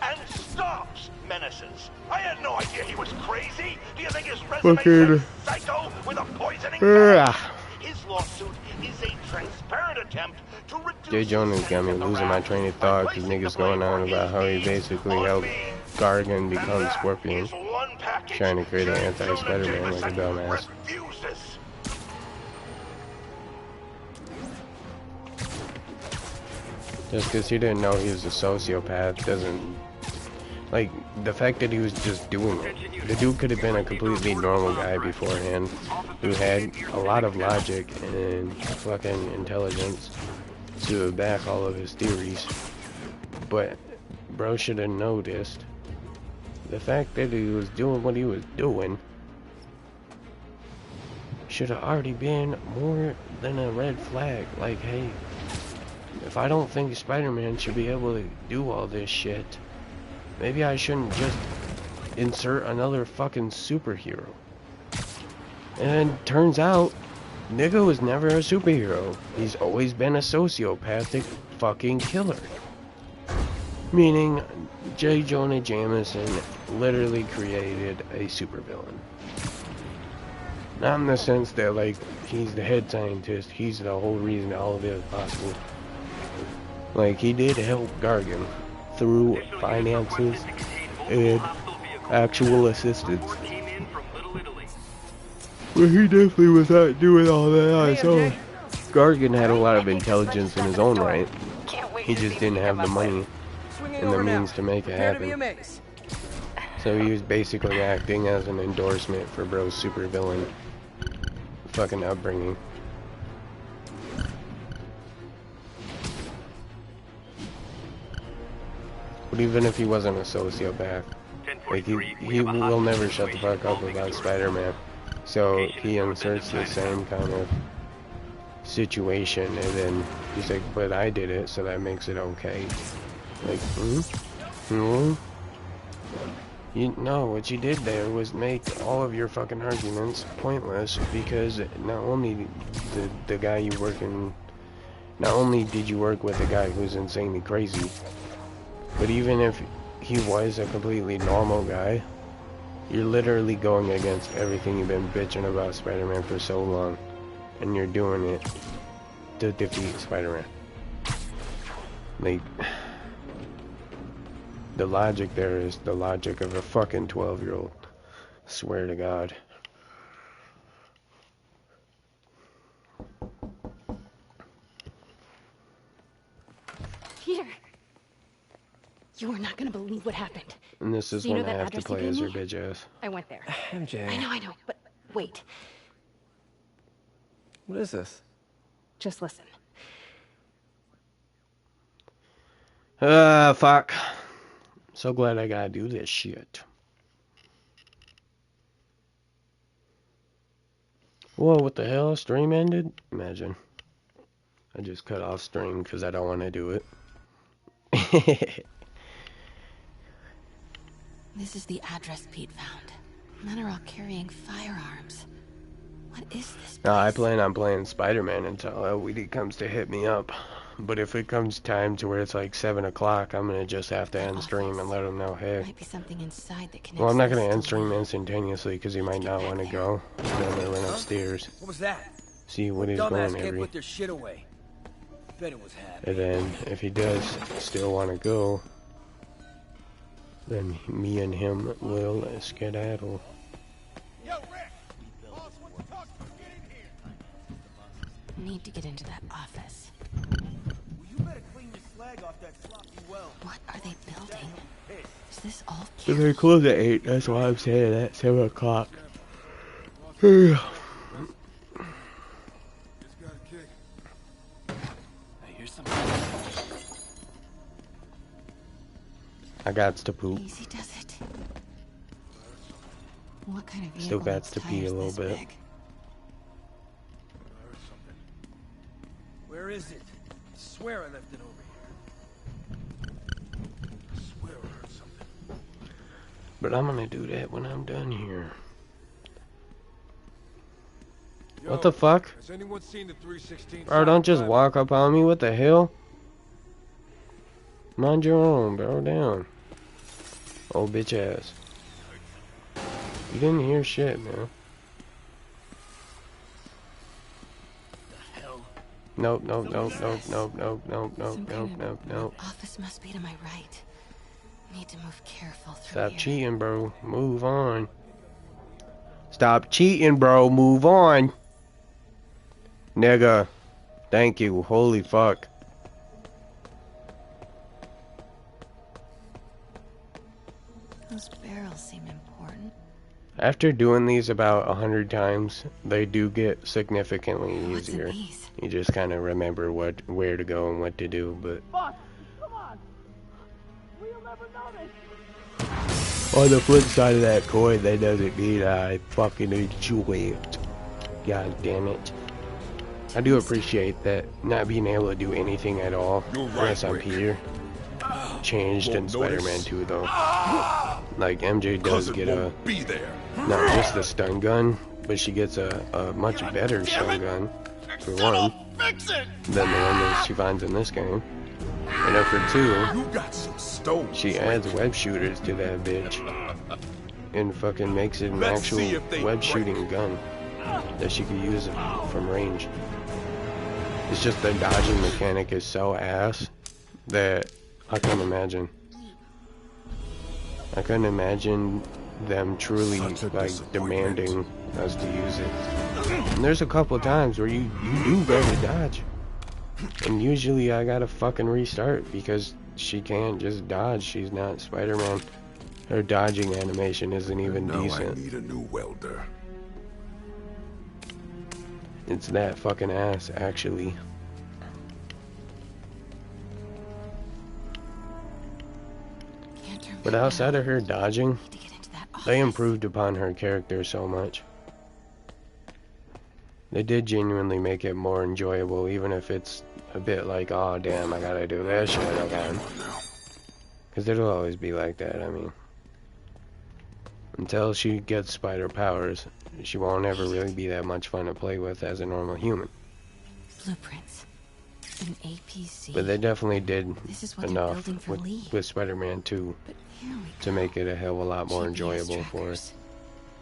and stops menaces. I had no idea he was crazy. Do you think his resume says psycho with a poisoning gun? His lawsuit is a transparent attempt to reduce J. Jonas got me losing my train of thought because niggas going on about how he basically helped Gargan become Scorpion, trying to create an anti-Spider-Man like a dumbass. Just because he didn't know he was a sociopath doesn't, like, the fact that he was just doing it. The dude could have been a completely normal guy beforehand who had a lot of logic and fucking intelligence to back all of his theories. But bro should have noticed the fact that he was doing what he was doing should have already been more than a red flag. Like, hey, if I don't think Spider-Man should be able to do all this shit, maybe I shouldn't just insert another fucking superhero. And then turns out, nigga was never a superhero. He's always been a sociopathic fucking killer. Meaning, J. Jonah Jameson literally created a supervillain. Not in the sense that, like, he's the head scientist, he's the whole reason all of it is possible. Like, he did help Gargan through finances and actual assistance. But he definitely was not doing all that on his own. Gargan had a lot of intelligence in his own right. He just didn't have the money and the means to make it happen. So he was basically acting as an endorsement for bro's supervillain fucking upbringing. But even if he wasn't a sociopath, like he will never shut the fuck up about Spider-Man. So he inserts the same kind of situation, and then he's like, but I did it, so that makes it okay. Like, You know, what you did there was make all of your fucking arguments pointless, because not only the guy you working, not only did you work with a guy who's insanely crazy, but even if he was a completely normal guy, you're literally going against everything you've been bitching about Spider-Man for so long, and you're doing it to defeat Spider-Man. Like, the logic there is the logic of a fucking 12-year-old. Swear to God. Peter, you are not gonna believe what happened. And this is when I have to play as your bitch ass. I went there. MJ. I know, but wait. What is this? Just listen. Fuck. So glad I gotta do this shit. Whoa, what the hell? Stream ended? Imagine. I just cut off stream because I don't want to do it. This is the address Pete found. Men are all carrying firearms. What is this? No, I plan on playing Spider-Man until Weedy comes to hit me up. But if it comes time to where it's like 7 o'clock, I'm gonna just have to end stream and let him know, hey. Might be something inside that connects. Well, I'm not gonna end stream instantaneously because he might not want to go. I'm gonna run upstairs. What was that? See what he's Dumbass going can't every. put their shit away. Bet it was happy. And then if he does still want to go, then me and him will skedaddle. Need to get into that office. What are they building? Is this all? If they close at 8, that's why I'm saying at 7 o'clock. I got to poop. Easy does it. What kind of Still vehicle got needs to pee a tires little this bit. big? Where is it? I swear I left it over here. I swear I heard something. But I'm gonna do that when I'm done here. Yo, What the fuck? Has anyone seen the 316? Bro, don't just walk up on me. What the hell? Mind your own, bro. Down. Old bitch ass. You didn't hear shit, man. Nope, nope, nope, nope, nope, nope, nope, nope, nope, nope, nope. Office must be to my right. Need to move careful through Stop here. cheating, bro. Move on. Stop cheating, bro. Move on. Nigga. Thank you. Holy fuck. Those barrels seem important. After doing these about 100 times, they do get significantly What's in easier. these? You just kind of remember where to go and what to do, but Boss, come on. We'll never notice. on the flip side of that coin, that doesn't mean I fucking enjoy it. God damn it. I do appreciate that not being able to do anything at all unless I'm Peter. Changed in Spider-Man 2 though. Like MJ does get a not just a stun gun, but she gets a much better stun gun for one than the one that she finds in this game. And then for two, she adds web shooters to that bitch and fucking makes it an actual web shooting gun that she could use from range. It's just the dodging mechanic is so ass that I couldn't imagine. I couldn't imagine them truly like demanding us to use it. And there's a couple times where you do better dodge. And usually I gotta fucking restart because she can't just dodge. She's not Spider-Man. Her dodging animation isn't even decent. I need a new welder. It's that fucking ass, actually. But outside of her dodging, they improved upon her character so much. They did genuinely make it more enjoyable, even if it's a bit like, oh damn, I gotta do this shit again. Because it'll always be like that, I mean. Until she gets spider powers, she won't ever really be that much fun to play with as a normal human. Blueprints. An APC. But they definitely did enough Lee. with Spider-Man 2 to make it a hell of a lot more enjoyable for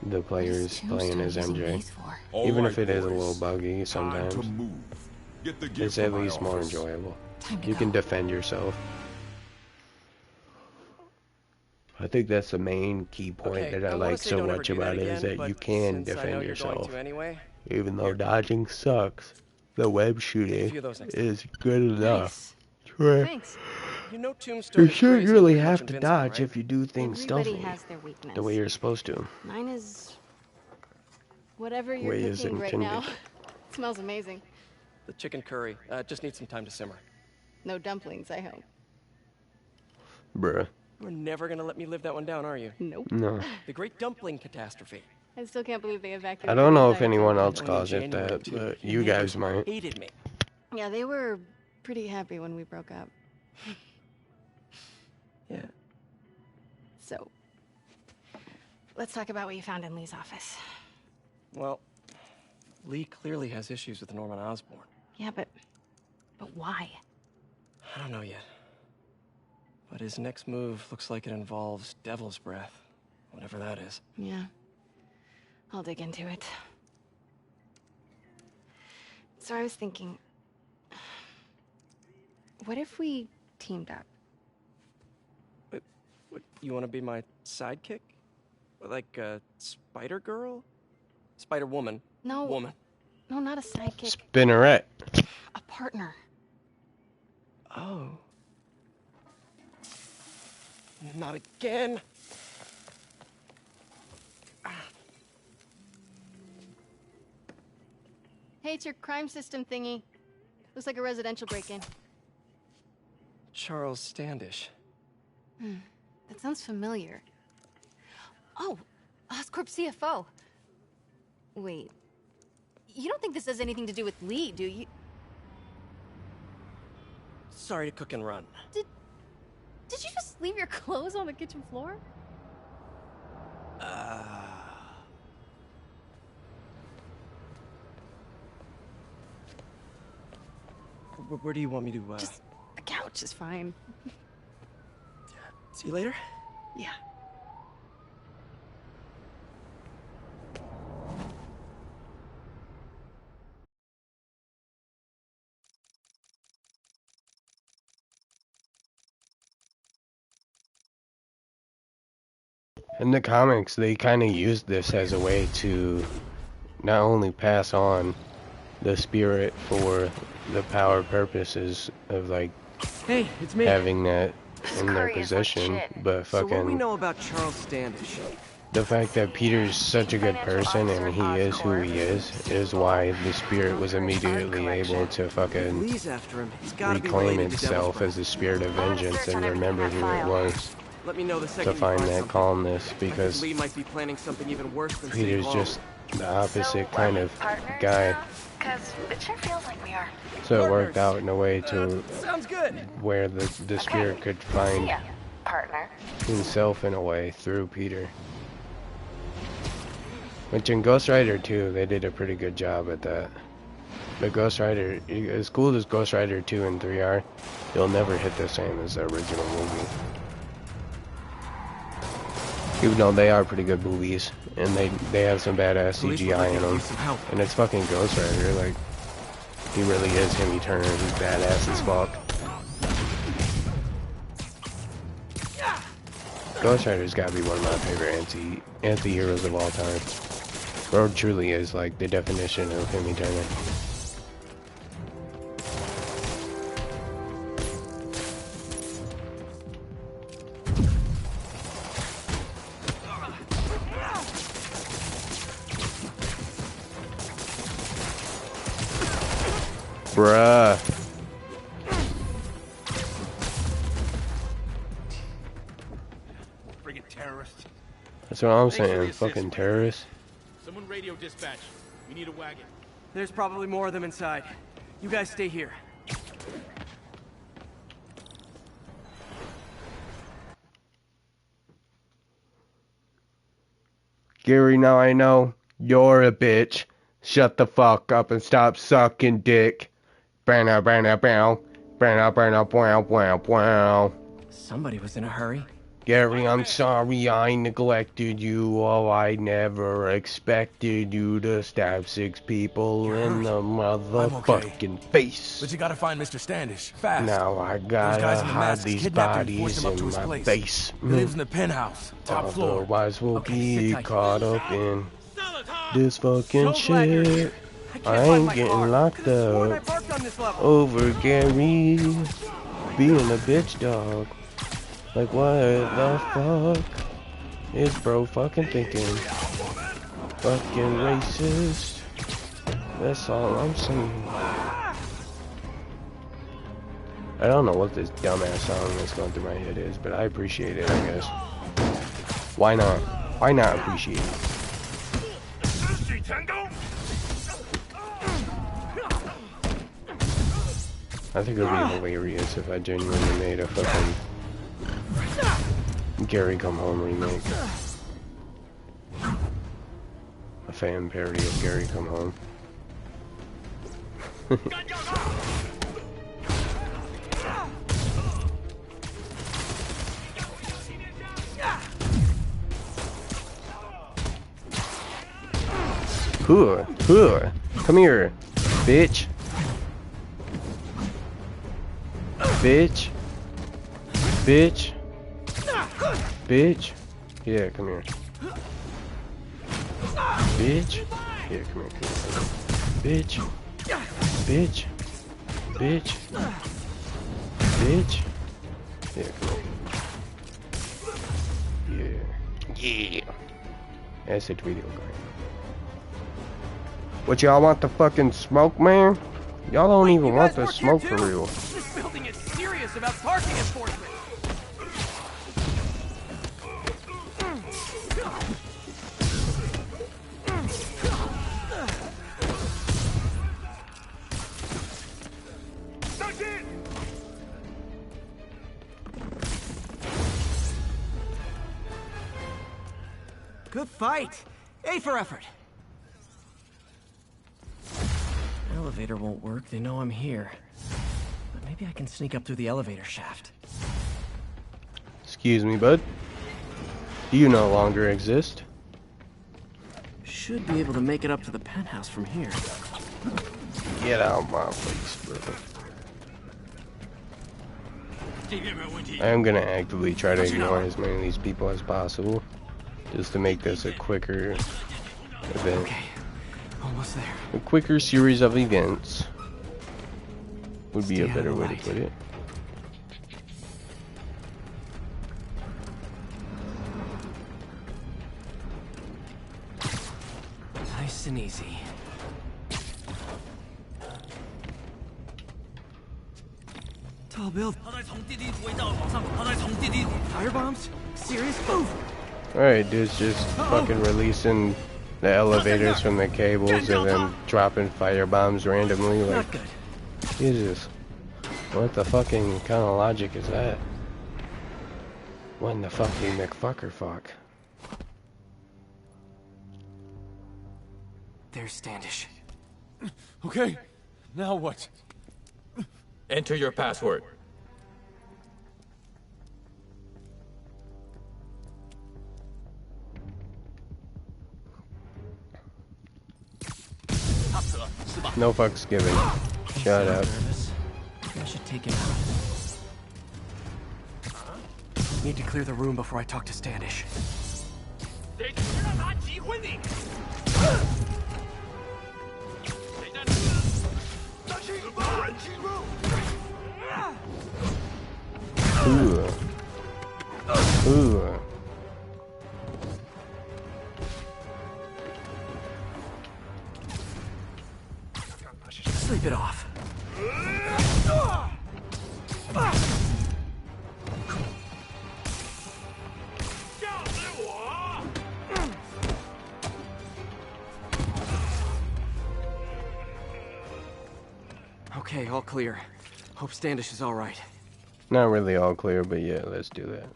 the players playing as MJ. Even if it is a little buggy sometimes, it's at least more enjoyable. You can defend yourself. I think that's the main key point that I like so much about it, is that you can defend yourself. Even though dodging sucks, the web shooting is good enough. Thanks. You know Tombstone You shouldn't really have to dodge right? if you do things Everybody stealthily, has their weakness. the way you're supposed to. Mine is whatever you're Way is cooking right now. intended. It smells amazing. The chicken curry. Just needs some time to simmer. No dumplings, I hope. Bruh. You're never gonna let me live that one down, are you? Nope. No. The Great Dumpling Catastrophe. I still can't believe they evacuated. I don't know if the entire anyone town. else calls it that, but you guys might. Hated me. Yeah, they were pretty happy when we broke up. Yeah. So, let's talk about what you found in Lee's office. Well, Lee clearly has issues with Norman Osborn. Yeah, but why? I don't know yet. But his next move looks like it involves Devil's Breath. Whatever that is. Yeah. I'll dig into it. So I was thinking, what if we teamed up? What, you want to be my sidekick? Like a Spider Girl? Spider Woman? No. Woman. No, not a sidekick. Spinneret. A partner. Oh. Not again. Hey, it's your crime system thingy. Looks like a residential break-in. Charles Standish. That sounds familiar. Oh, Oscorp CFO. Wait. You don't think this has anything to do with Lee, do you? Sorry to cook and run. Did you just leave your clothes on the kitchen floor? Where do you want me to, Just a couch is fine. See you later? Yeah. In the comics, they kind of used this as a way to not only pass on the spirit for the power purposes of, like, hey, it's me. having that in their possession, but So what do we fucking know about Charles Standish? the fact that Peter's such a good person and he is who he is why the spirit was immediately able to fucking Lee's after him. It's gotta be reclaim related to itself Devil's as the spirit of vengeance and remember who it was. Let me know the second To you find that something. calmness, I think because Lee might be planning something even worse than City Peter's Hall. just the opposite kind of guy. Because it sure feels like we are. So it worked out in a way to Sounds good. where the spirit could find Partner. himself in a way through Peter. Which in Ghost Rider 2, they did a pretty good job at that. But Ghost Rider, as cool as Ghost Rider 2 and 3 are, they'll never hit the same as the original movie. Even though they are pretty good movies, and they have some badass CGI in them. And it's fucking Ghost Rider, like, he really is Timmy Turner, he's badass as fuck. Ghost Rider's gotta be one of my favorite anti-heroes of all time. Bro truly is like the definition of Timmy Turner. Bruh. Friggin' terrorists. That's what I'm saying, fucking terrorists. Someone radio dispatch. We need a wagon. There's probably more of them inside. You guys stay here. Gary, now I know you're a bitch. Shut the fuck up and stop sucking dick. Bow, bow, bow, bow, bow, bow, bow, bow. Somebody was in a hurry. Gary, I'm sorry I neglected you. Oh, I never expected you to stab 6 people in the motherfucking face. But you gotta find Mr. Standish, fast. Now I Those guys gotta in the hide masks these kidnapped him and bodies forced him up to in his my place. basement. He lives in the penthouse, top floor. Otherwise we'll Okay, be sit tight. caught up in this fucking shit. I ain't getting locked up over Gary being a bitch dog. Like what the fuck is bro fucking thinking? Fucking racist. That's all I'm saying. I don't know what this dumbass song that's going through my head is, but I appreciate it, I guess. Why not? Why not appreciate it? I think it would be hilarious if I genuinely made a fucking Gary Come Home remake. A fan parody of Gary Come Home. Come here, bitch. Bitch. Bitch. Bitch. Yeah, come here. Bitch. Yeah, come here. Bitch. Bitch. Bitch. Bitch. Yeah, come here. Yeah. Yeah. That's it, video guy. What, y'all want the fucking smoke, man? Y'all don't even want the smoke for real. This building is serious about parking enforcement. Good fight. A for effort. Elevator won't work. They know I'm here. But maybe I can sneak up through the elevator shaft. Excuse me, bud. Do you no longer exist? Should be able to make it up to the penthouse from here. Get out my face, bro. I am gonna actively try to ignore as many of these people as possible, just to make this a quicker event. Okay, almost there. A quicker series of events would be a better way to put it. Nice and easy. Tall build. Firebombs? Serious move? Alright, dude's just fucking releasing the elevators from the cables and then dropping firebombs randomly. Like, Jesus. What the fucking kind of logic is that? When the fucking McFucker fuck? There's Standish. Okay, now what? Enter your password. No fucks given. Shut up. I should take him out. Need to clear the room before I talk to Standish. Ooh. Ooh. Sleep it off. Okay, all clear. Hope Standish is all right. Not really all clear, but yeah, let's do that.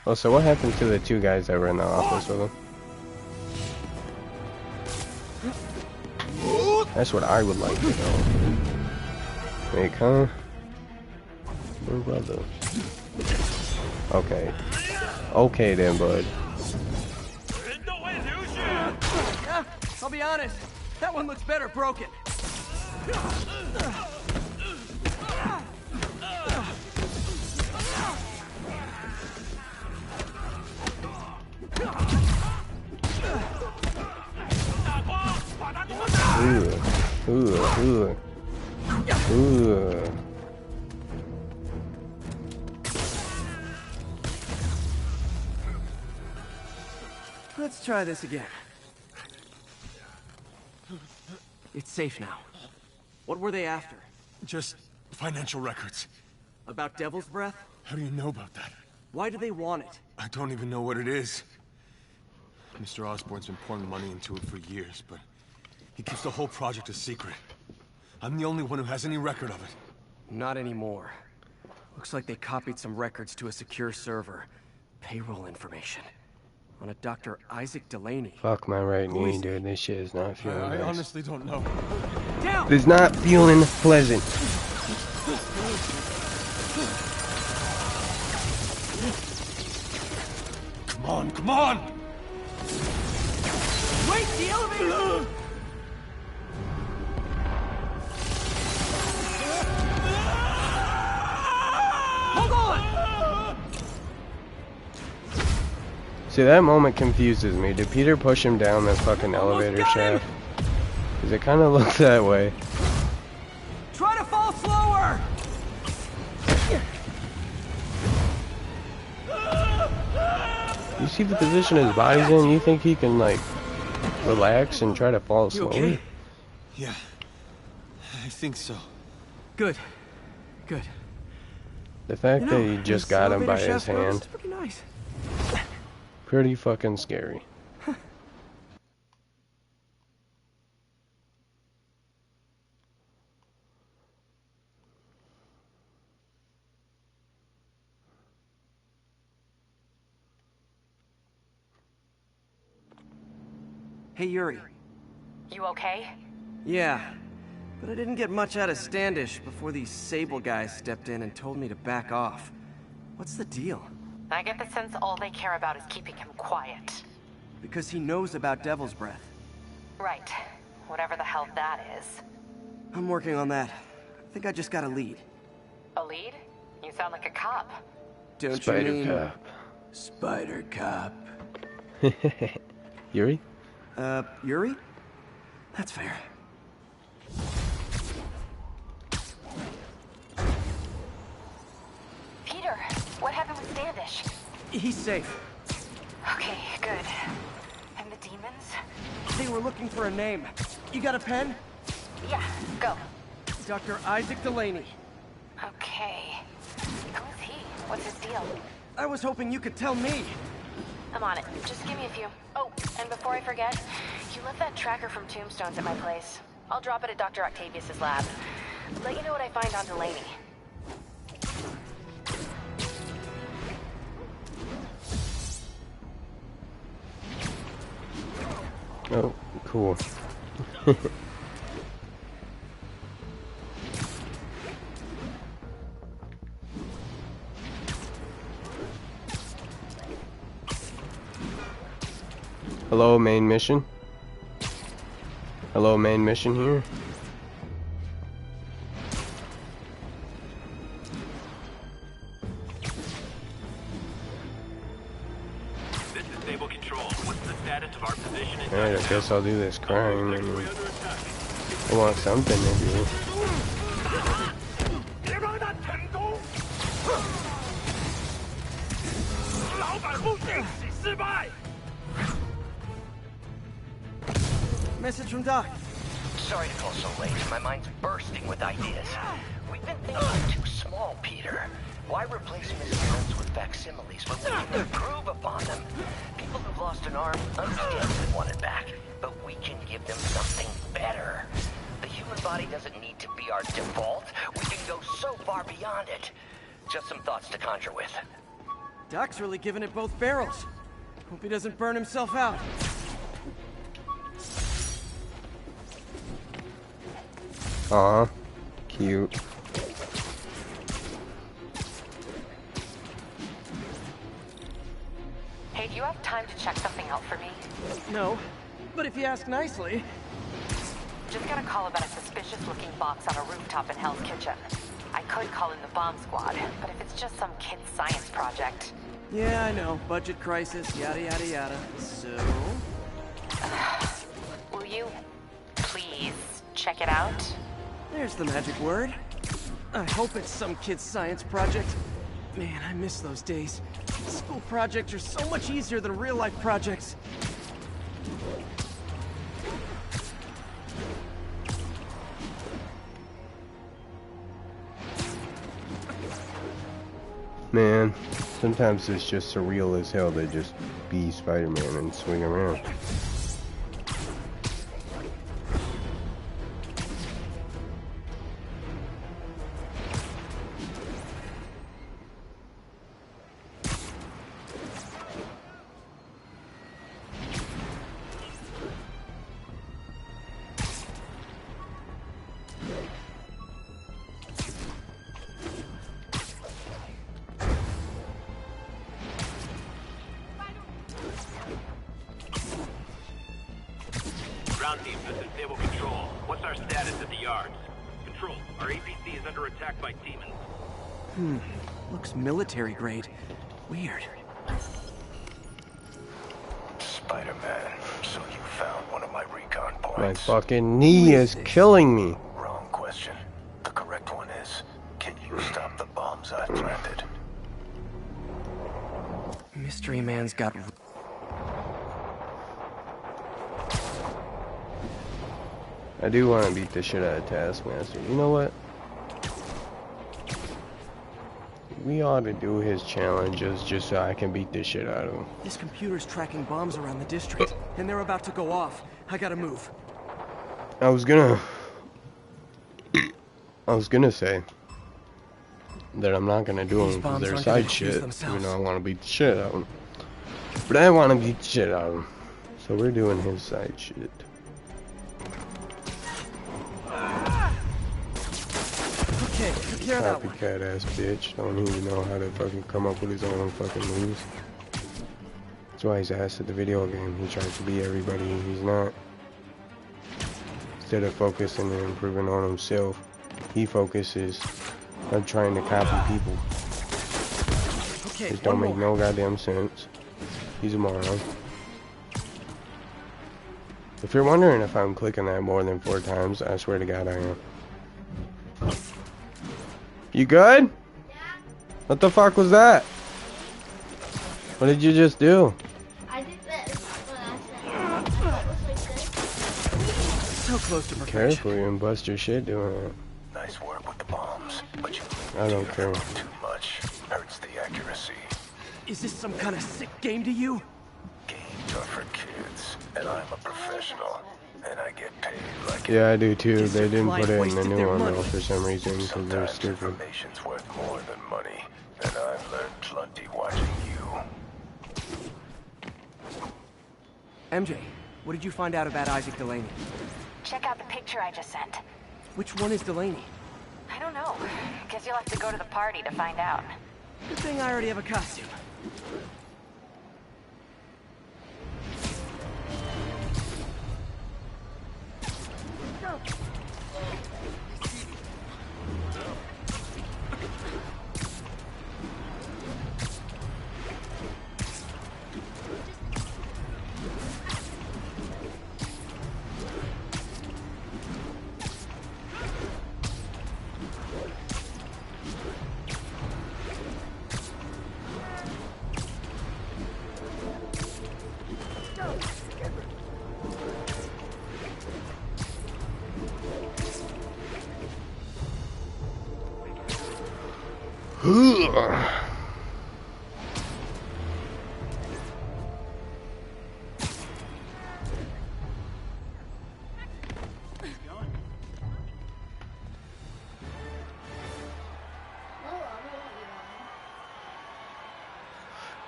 Oh, so what happened to the two guys that were in the office with him? That's what I would like to know. Like, huh? Where brother? Okay. Okay then, bud. I'll be honest, that one looks better broken. Ooh. Let's try this again. It's safe now. What were they after? Just financial records. About Devil's Breath? How do you know about that? Why do they want it? I don't even know what it is. Mr. Osborn's been pouring money into it for years, but he keeps the whole project a secret. I'm the only one who has any record of it. Not anymore. Looks like they copied some records to a secure server. Payroll information. On a Dr. Isaac Delaney. Fuck my right knee, dude. This shit is not feeling I nice. honestly don't know. Down! It's not feeling pleasant. Come on, come on! Wait, the elevator! Hold on! See, that moment confuses me. Did Peter push him down that fucking elevator shaft? Because it kind of looks that way. Try to fall slower! You see the position his body's in? You think he can, like, relax and try to fall slowly? Okay? Yeah, I think so. Good. Good. The fact that he just got him by his hand, Pretty nice. pretty fucking scary. Hey, Yuri. You okay? Yeah, but I didn't get much out of Standish before these Sable guys stepped in and told me to back off. What's the deal? I get the sense all they care about is keeping him quiet. Because he knows about Devil's Breath. Right. Whatever the hell that is. I'm working on that. I think I just got a lead. A lead? You sound like a cop. Don't Spider you mean... Cop. Spider Cop. Yuri? Yuri? That's fair. Peter, what happened with Standish? He's safe. Okay, good. And the demons? They were looking for a name. You got a pen? Yeah, go. Dr. Isaac Delaney. Okay. Who's he? What's his deal? I was hoping you could tell me. I'm on it. Just give me a few. Oh, and before I forget, you left that tracker from Tombstones at my place. I'll drop it at Dr. Octavius's lab. Let you know what I find on Delaney. Oh, cool. Hello, main mission. Hello, main mission here. This is Stable Control. What's the status of our position in Alright, I guess I'll do this crime and I want something to do. Message from Doc. Sorry to call so late. My mind's bursting with ideas. We've been thinking too small, Peter. Why replace misspellings with facsimiles when we can improve upon them? People who've lost an arm understandably want it back, but we can give them something better. The human body doesn't need to be our default. We can go so far beyond it. Just some thoughts to conjure with. Doc's really giving it both barrels. Hope he doesn't burn himself out. Aw, cute. Hey, do you have time to check something out for me? No, but if you ask nicely... Just got a call about a suspicious-looking box on a rooftop in Hell's Kitchen. I could call in the bomb squad, but if it's just some kid's science project... Yeah, I know. Budget crisis, yada yada yada. So... Will you please check it out? There's the magic word. I hope it's some kid's science project. Man, I miss those days. School projects are so much easier than real-life projects. Man, sometimes it's just surreal as hell to just be Spider-Man and swing around. Ground team, this is Stable Control. What's our status at the yards? Control, our APC is under attack by demons. Looks military grade. Weird. Spider-Man, so you found one of my recon points. My fucking knee is killing me. Wrong question. The correct one is, can you stop the bombs I've planted? Mystery Man's got... I do want to beat the shit out of Taskmaster. You know what? We ought to do his challenges just so I can beat the shit out of him. This computer's tracking bombs around the district, and they're about to go off. I gotta move. I was gonna say that I'm not gonna do them because they're side shit, even though I want to beat the shit out of them. But I want to beat the shit out of them. So we're doing his side shit. Okay, took care of that one. Copycat ass bitch. Don't even know how to fucking come up with his own fucking moves. That's why he's ass at the video game. He tries to be everybody and he's not. Instead of focusing and improving on himself, he focuses on trying to copy people. Okay, Which don't make no goddamn sense. He's a moron. If you're wondering if I'm clicking that more than 4 times, I swear to God I am. You good? What the fuck was that? What did you just do? I did this when I said it was like this. So close to perfection. Careful, you can bust your shit doing it. Nice work with the bombs, but you I don't care. too much. Hurts the accuracy. Is this some kind of sick game to you? Games are for kids, and I'm a professional, and I get paid like Yeah, I do too. They didn't put it in the new one though for some reason because they're stupid. information's worth more than money, and I've learned plenty watching you. MJ, what did you find out about Isaac Delaney? Check out the picture I just sent. Which one is Delaney? I don't know. Guess you'll have to go to the party to find out. Good thing I already have a costume.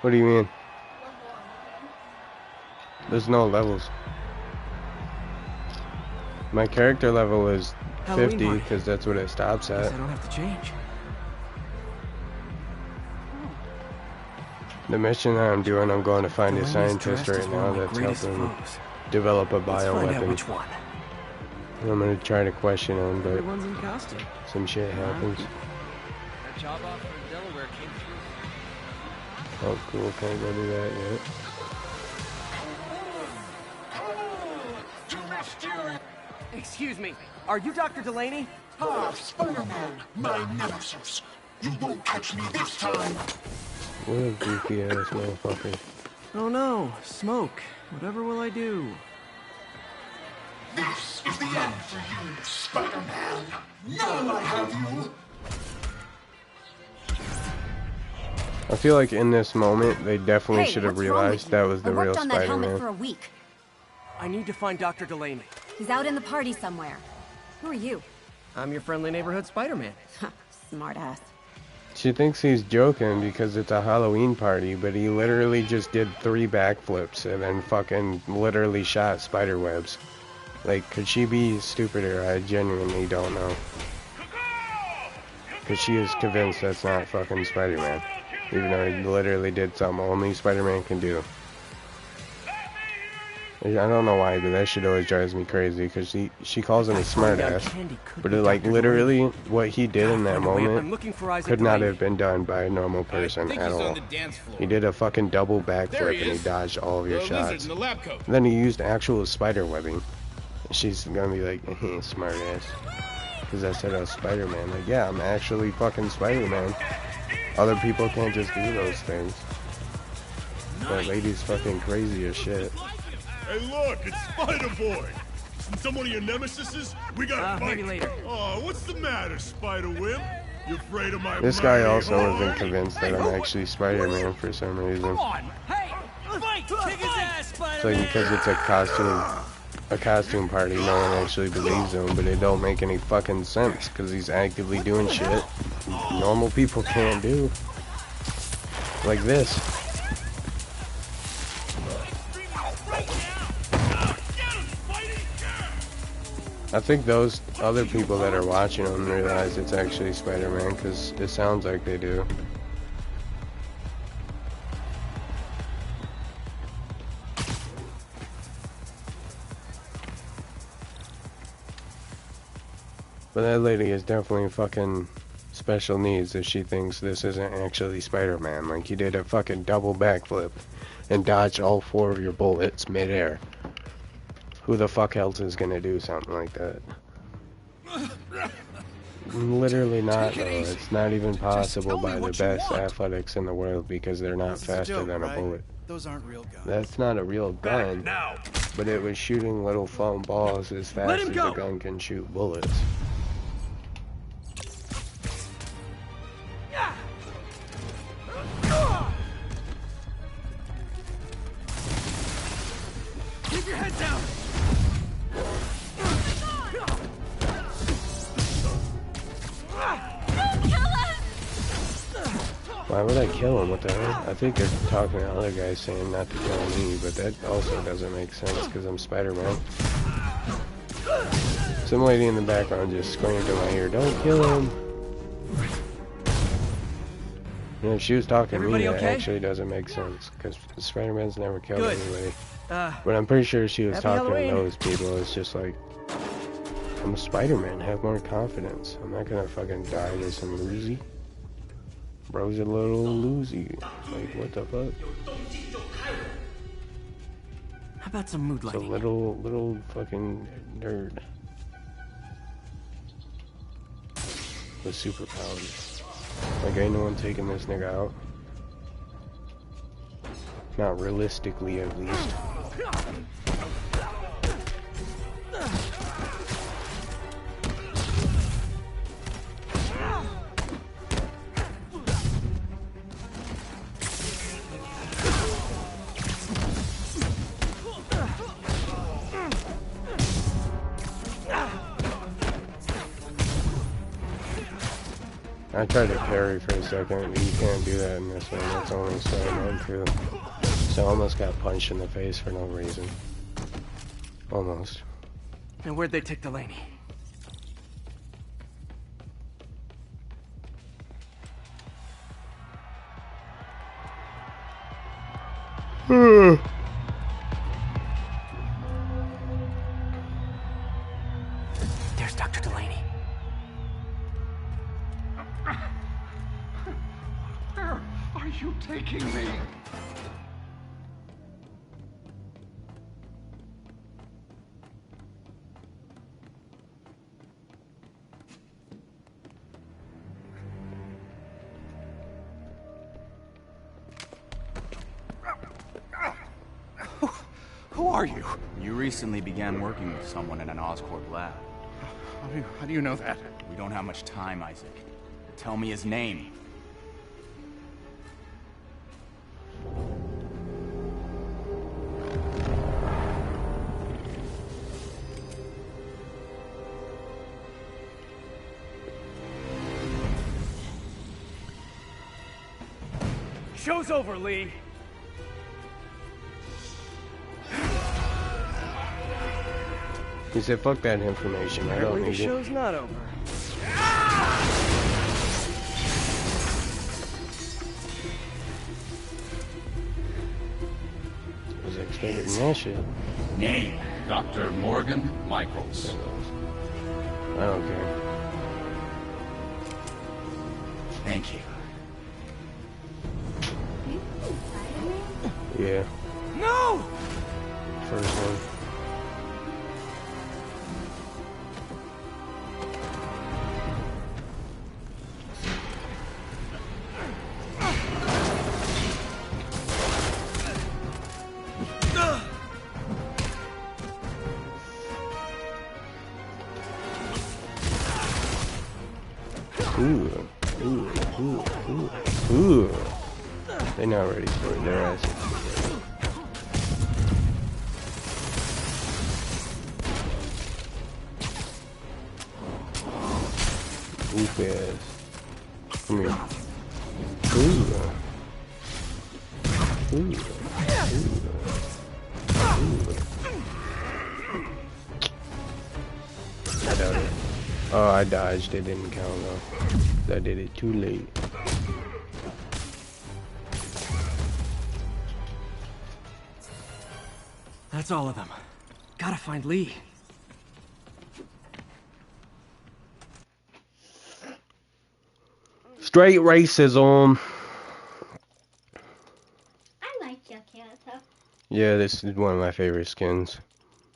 What do you mean? There's no levels. My character level is 50 because that's what it stops at. I don't have to change. The mission that I'm doing, I'm going to find a scientist right now that's helping develop a bioweapon. I'm going to try to question him, but some shit happens. That job offer in Delaware came through. Oh, cool. Can't go do that yet. Excuse me, are you Dr. Delaney? Ah, Spider-Man, my nemesis. You won't catch me this time. What a goofy ass motherfucker. Oh no, smoke. Whatever will I do? This is the end for you, Spider-Man. Now I have you. I feel like in this moment, they definitely should have realized that was the real on that helmet for Spider-Man. a week. I need to find Dr. Delaney. He's out in the party somewhere. Who are you? I'm your friendly neighborhood Spider-Man. Smart ass. She thinks he's joking because it's a Halloween party, but he literally just did 3 backflips and then fucking literally shot spiderwebs. Like, could she be stupider? I genuinely don't know. Because she is convinced that's not fucking Spider-Man. Even though he literally did something only Spider-Man can do. I don't know why, but that shit always drives me crazy, because she calls him a smartass. But it, like, literally, what he did in that moment could not have been done by a normal person at all. He did a fucking double backflip and he dodged all of your shots. And then he used actual spider webbing. She's gonna be like, smartass. Because I said I was Spider-Man. Like, yeah, I'm actually fucking Spider-Man. Other people can't just do those things. That lady's fucking crazy as shit. Hey, look, it's Spider-Boy. Isn't some of your nemesises? We gotta fight. Maybe later. Oh, what's the matter, Spider-Wimp? You afraid of my This guy mighty also horn? wasn't convinced that I'm actually Spider-Man for some reason. Hey, fight! Kick his ass, It's Spider-Man! like because it's a costume party, no one actually believes him, but it don't make any fucking sense because he's actively doing shit normal people can't do. Like this. I think those other people that are watching them realize it's actually Spider-Man, because it sounds like they do. But that lady is definitely fucking special needs if she thinks this isn't actually Spider-Man. Like, you did a fucking double backflip and dodged all 4 of your bullets mid-air. Who the fuck else is gonna do something like that? Literally not, though. It's not even possible by the best athletics in the world because they're not faster than a bullet. Those aren't real guns. That's not a real gun, but it was shooting little foam balls as fast as a gun can shoot bullets. Keep your head down! Why would I kill him? What the hell? I think they're talking to other guys saying not to kill me, but that also doesn't make sense because I'm Spider-Man. Some lady in the background just screamed in my ear, "Don't kill him!" You know, if she was talking to me, that actually doesn't make sense because Spider-Man's never killed anybody. But I'm pretty sure she was talking to those people. It's just like, I'm a Spider-Man, have more confidence. I'm not gonna fucking die to some loozy. Bro's a little loozy. Like, what the fuck? How about some mood lighting? It's a little fucking nerd. With superpowers. Like, ain't no one taking this nigga out. Not realistically, at least. I tried to parry for a second, but you can't do that in this one. That's only Spider-Man 2. So I almost got punched in the face for no reason. Almost. And where'd they take Delaney? There's Dr. Delaney. Where are you taking me? Who are you? You recently began working with someone in an Oscorp lab. How do you know that? We don't have much time, Isaac. Tell me his name. Show's over, Lee. He said, fuck that information, I don't need it. The show's not over. I was expecting that shit. Name, Dr. Morgan Michaels. I don't care. Thank you. Yeah. No! First one. Ooh. They're not ready for it. Their ass. Oof ass. Come here. Ooh. I doubt it. Oh, I dodged. It didn't count though. I did it too late. That's all of them. Gotta find Lee. Straight racism. I like your character. Yeah, this is one of my favorite skins.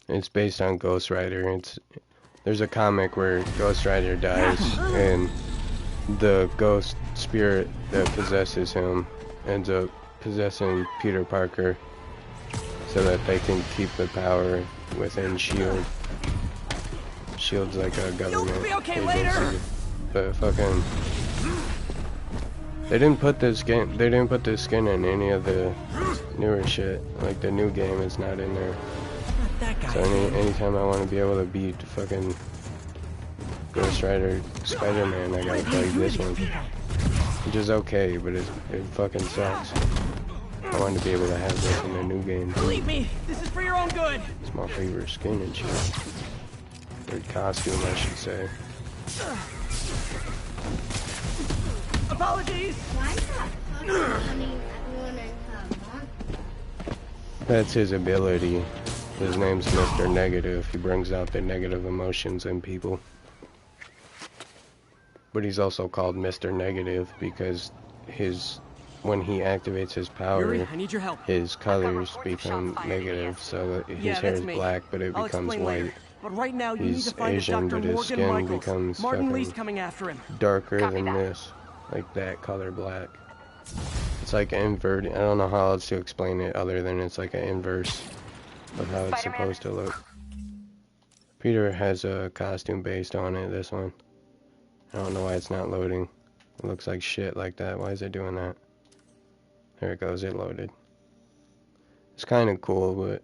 It's based on Ghost Rider. There's a comic where Ghost Rider dies and the ghost spirit that possesses him ends up possessing Peter Parker so that they can keep the power within S.H.I.E.L.D. S.H.I.E.L.D's like a government agency. But fucking... They didn't put this skin in any of the newer shit. Like the new game is not in there. So anytime I want to be able to beat fucking Ghost Rider Spider-Man, I gotta play this one. Which is okay, but it fucking sucks. I want to be able to have this in the new game. Believe me, this is for your own good. It's my favorite skin and shit. Or costume, I should say. Apologies! Why not turning everyone into a monster? That's his ability. His name's Mr. Negative. He brings out the negative emotions in people. But he's also called Mr. Negative because when he activates his power, Yuri, I need your help. his colors become negative. So his hair is black, but it becomes white. But right now you need He's to find Asian, Dr. but his Morgan skin Michaels. becomes Martin Lee's fucking coming after him. darker than this. Like that color black. It's like inverted. I don't know how else to explain it other than it's like an inverse of how it's supposed to look. Peter has a costume based on it, this one. I don't know why it's not loading. It looks like shit like that. Why is it doing that? There it goes, it loaded. It's kind of cool, but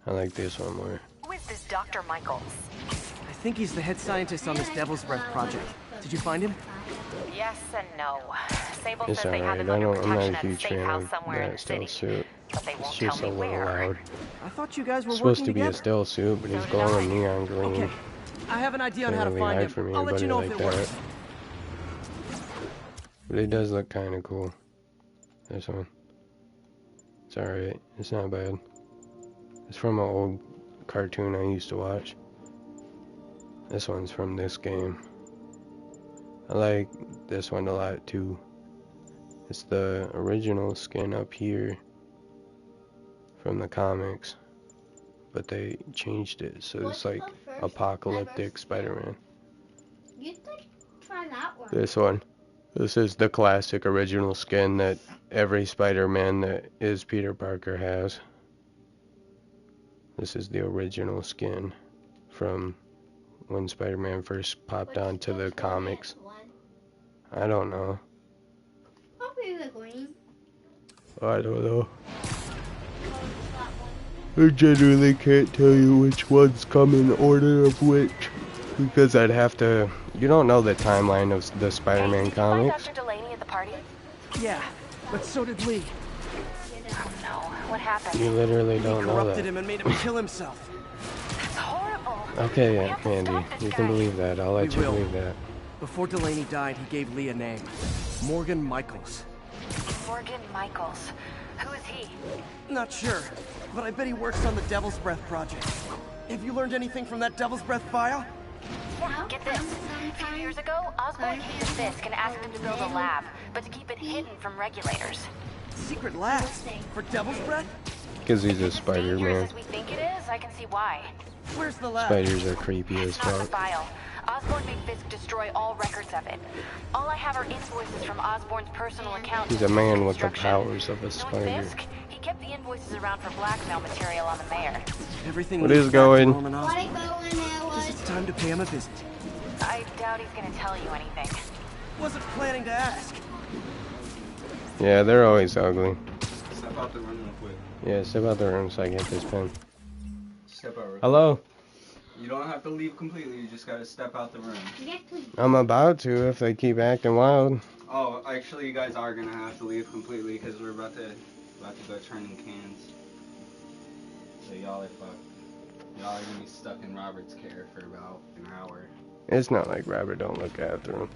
I like this one more. Who is this Dr. Michaels? I think he's the head scientist on this Devil's Breath project. Did you find him? Yes and no. Sable It's says they have alright. him under I'm not protection a at a huge safe fan house of somewhere in the that stealth city. suit. But they It's won't just a tell me little where. loud. I thought you guys were It's supposed working to be a together. stealth suit, but he's glowing neon green. Okay. I have an idea on Can't how to really find hide him. from I'll let you know if anybody it like works. But it does look kind of cool. This one. It's alright. It's not bad. It's from an old cartoon I used to watch. This one's from this game. I like this one a lot too. It's the original skin up here from the comics, but they changed it so it's like apocalyptic Spider-Man. You could try that one. This one. This is the classic original skin that every Spider-Man that is Peter Parker has. This is the original skin from when Spider-Man first popped onto the comics. I don't know. Probably the green. I don't know. I genuinely can't tell you which ones come in order of which, because I'd have to... You don't know the timeline of the Spider-Man comics? Dr. Delaney at the party? Yeah, but so did Lee. Oh no, what happened? You literally don't He know corrupted that. him and made him kill himself. That's horrible. Okay, yeah, Andy, you can believe that. I'll let you believe that. Before Delaney died, he gave Lee a name. Morgan Michaels. Morgan Michaels. Who is he? Not sure, but I bet he works on the Devil's Breath project. Have you learned anything from that Devil's Breath file? Yeah, get this. A few years ago, Osborn came to Fisk and asked him to build a lab, but to keep it hidden from regulators. Secret labs? For Devil's Breath? Because he's a Dangerous Spider-Man. as we think it is, I can see why. Where's the lab? Spiders are creepy as It's not the fuck. file. Osborn made Fisk destroy all records of it. All I have are invoices from Osborn's personal account. He's a man with the Construction. powers of a Knowing spider. Fisk, he kept the invoices around for blackmail material on the mayor. Everything What leads is back to going? Norman Osborn. Guess it's time to pay him a visit. I doubt he's gonna tell you anything. Wasn't planning to ask. Yeah, they're always ugly. Step out the room real quick. Yeah, step out the room so I can get this pen. Step out real Hello? quick. You don't have to leave completely, you just gotta step out the room. I'm about to if they keep acting wild. Oh, actually you guys are gonna have to leave completely because we're about to go turning cans. So y'all are fucked. Y'all are gonna be stuck in Robert's care for about an hour. It's not like Robert don't look after him.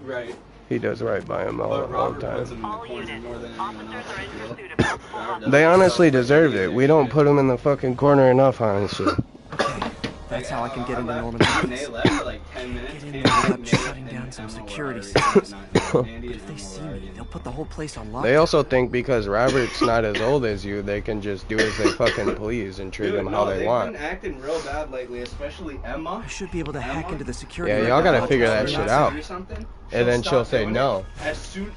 Right. He does right by him all the time. They They honestly deserve it. We don't put them in the fucking corner enough, honestly. That's how I can get into Norman's office. They left for like 10 minutes. Get in there without shutting down some security systems. But if they see me, they'll put the whole place on lockdown. They also think because Robert's not as old as you, they can just do as they fucking please and treat him how they want. They've been acting real bad lately, especially Emma. I should be able to hack into the security. Yeah, y'all gotta figure that shit out. And then she'll say no.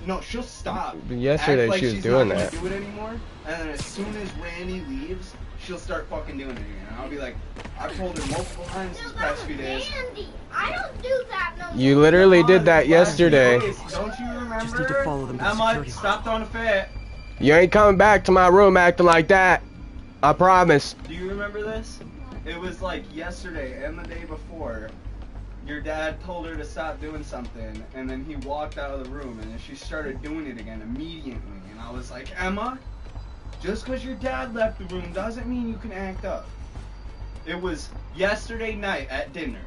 No, she'll stop. Yesterday she was doing that. Do it anymore, and then as soon as Randy leaves, she'll start fucking doing it again. And I'll be like, I've told her multiple times these past few days. Randy, I don't do that no more. You literally did that yesterday. Don't you remember? Just need to follow them to the Emma, security. stop throwing a fit. You ain't coming back to my room acting like that. I promise. Do you remember this? It was like yesterday and the day before. Your dad told her to stop doing something, and then he walked out of the room, and then she started doing it again immediately. And I was like, Emma, just because your dad left the room doesn't mean you can act up. It was yesterday night at dinner.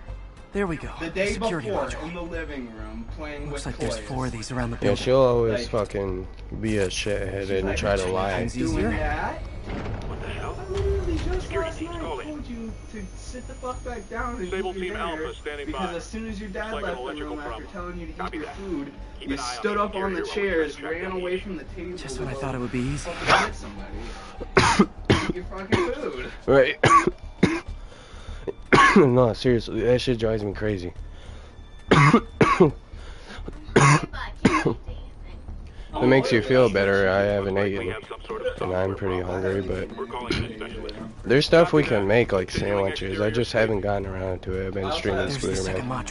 There we go. The day security before, module. in the living room, playing Looks with like toys. there's 4 of these around the Yeah, building. she'll always fucking be a shithead and try to lie. Doing that? What the hell? I literally just last night told you to sit the fuck back down and eat your dinner, because as soon as your dad left the room after telling you to eat your food, you stood up on the chairs, ran away from the table. Just when I thought it would be easy. Get somebody. Eat your fucking food. Right. No, seriously, that shit drives me crazy. It makes you feel better. I haven't eaten, and I'm pretty hungry, but there's stuff we can make, like sandwiches. I just haven't gotten around to it. I've been streaming Spider-Man.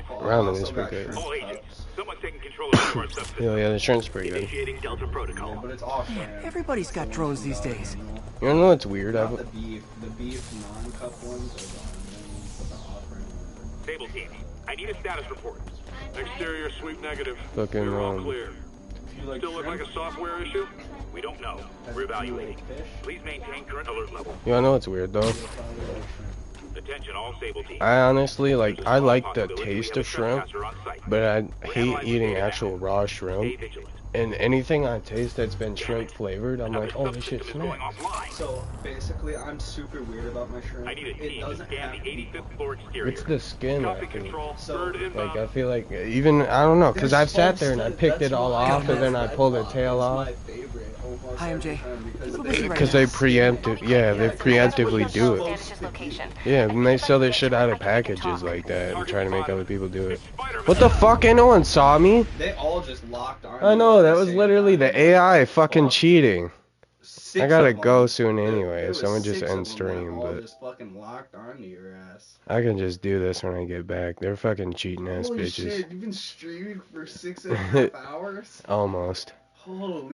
Ramen is pretty good. Yeah, the shrimp's pretty good. But it's off. Everybody's got drones these days. You know what's weird? Not the beef non-cup ones are the offering. Table team, I need a status report. Exterior sweep negative. Fucking We're all wrong. clear. Still look like a software issue? We don't know. We're evaluating. Please maintain current alert level. You know what's weird though? Attention all stable teams. I honestly I like the taste of shrimp, but I hate eating actual raw shrimp. And anything I taste that's been shrimp flavored, I'm like, oh, this shit's nice. So basically, I'm super weird about my shrimp. It doesn't have to be. It's the skin, I think. So, like, I feel like, even, I don't know, because I've sat there and I picked it all off and then I pulled the tail off. Hi, MJ. Because they preemptive, yeah, they preemptively do it. Yeah, and they sell their shit out of packages like that and try to make other people do it. What the fuck? Ain't no one saw me? They all just locked arms. I know, that was literally the AI fucking cheating. I gotta go soon anyway, so I'm gonna just end stream, but just fucking locked onto your ass. I can just do this when I get back. They're fucking cheating ass Holy bitches. shit, you've been streaming for 6.5 hours? Almost. Holy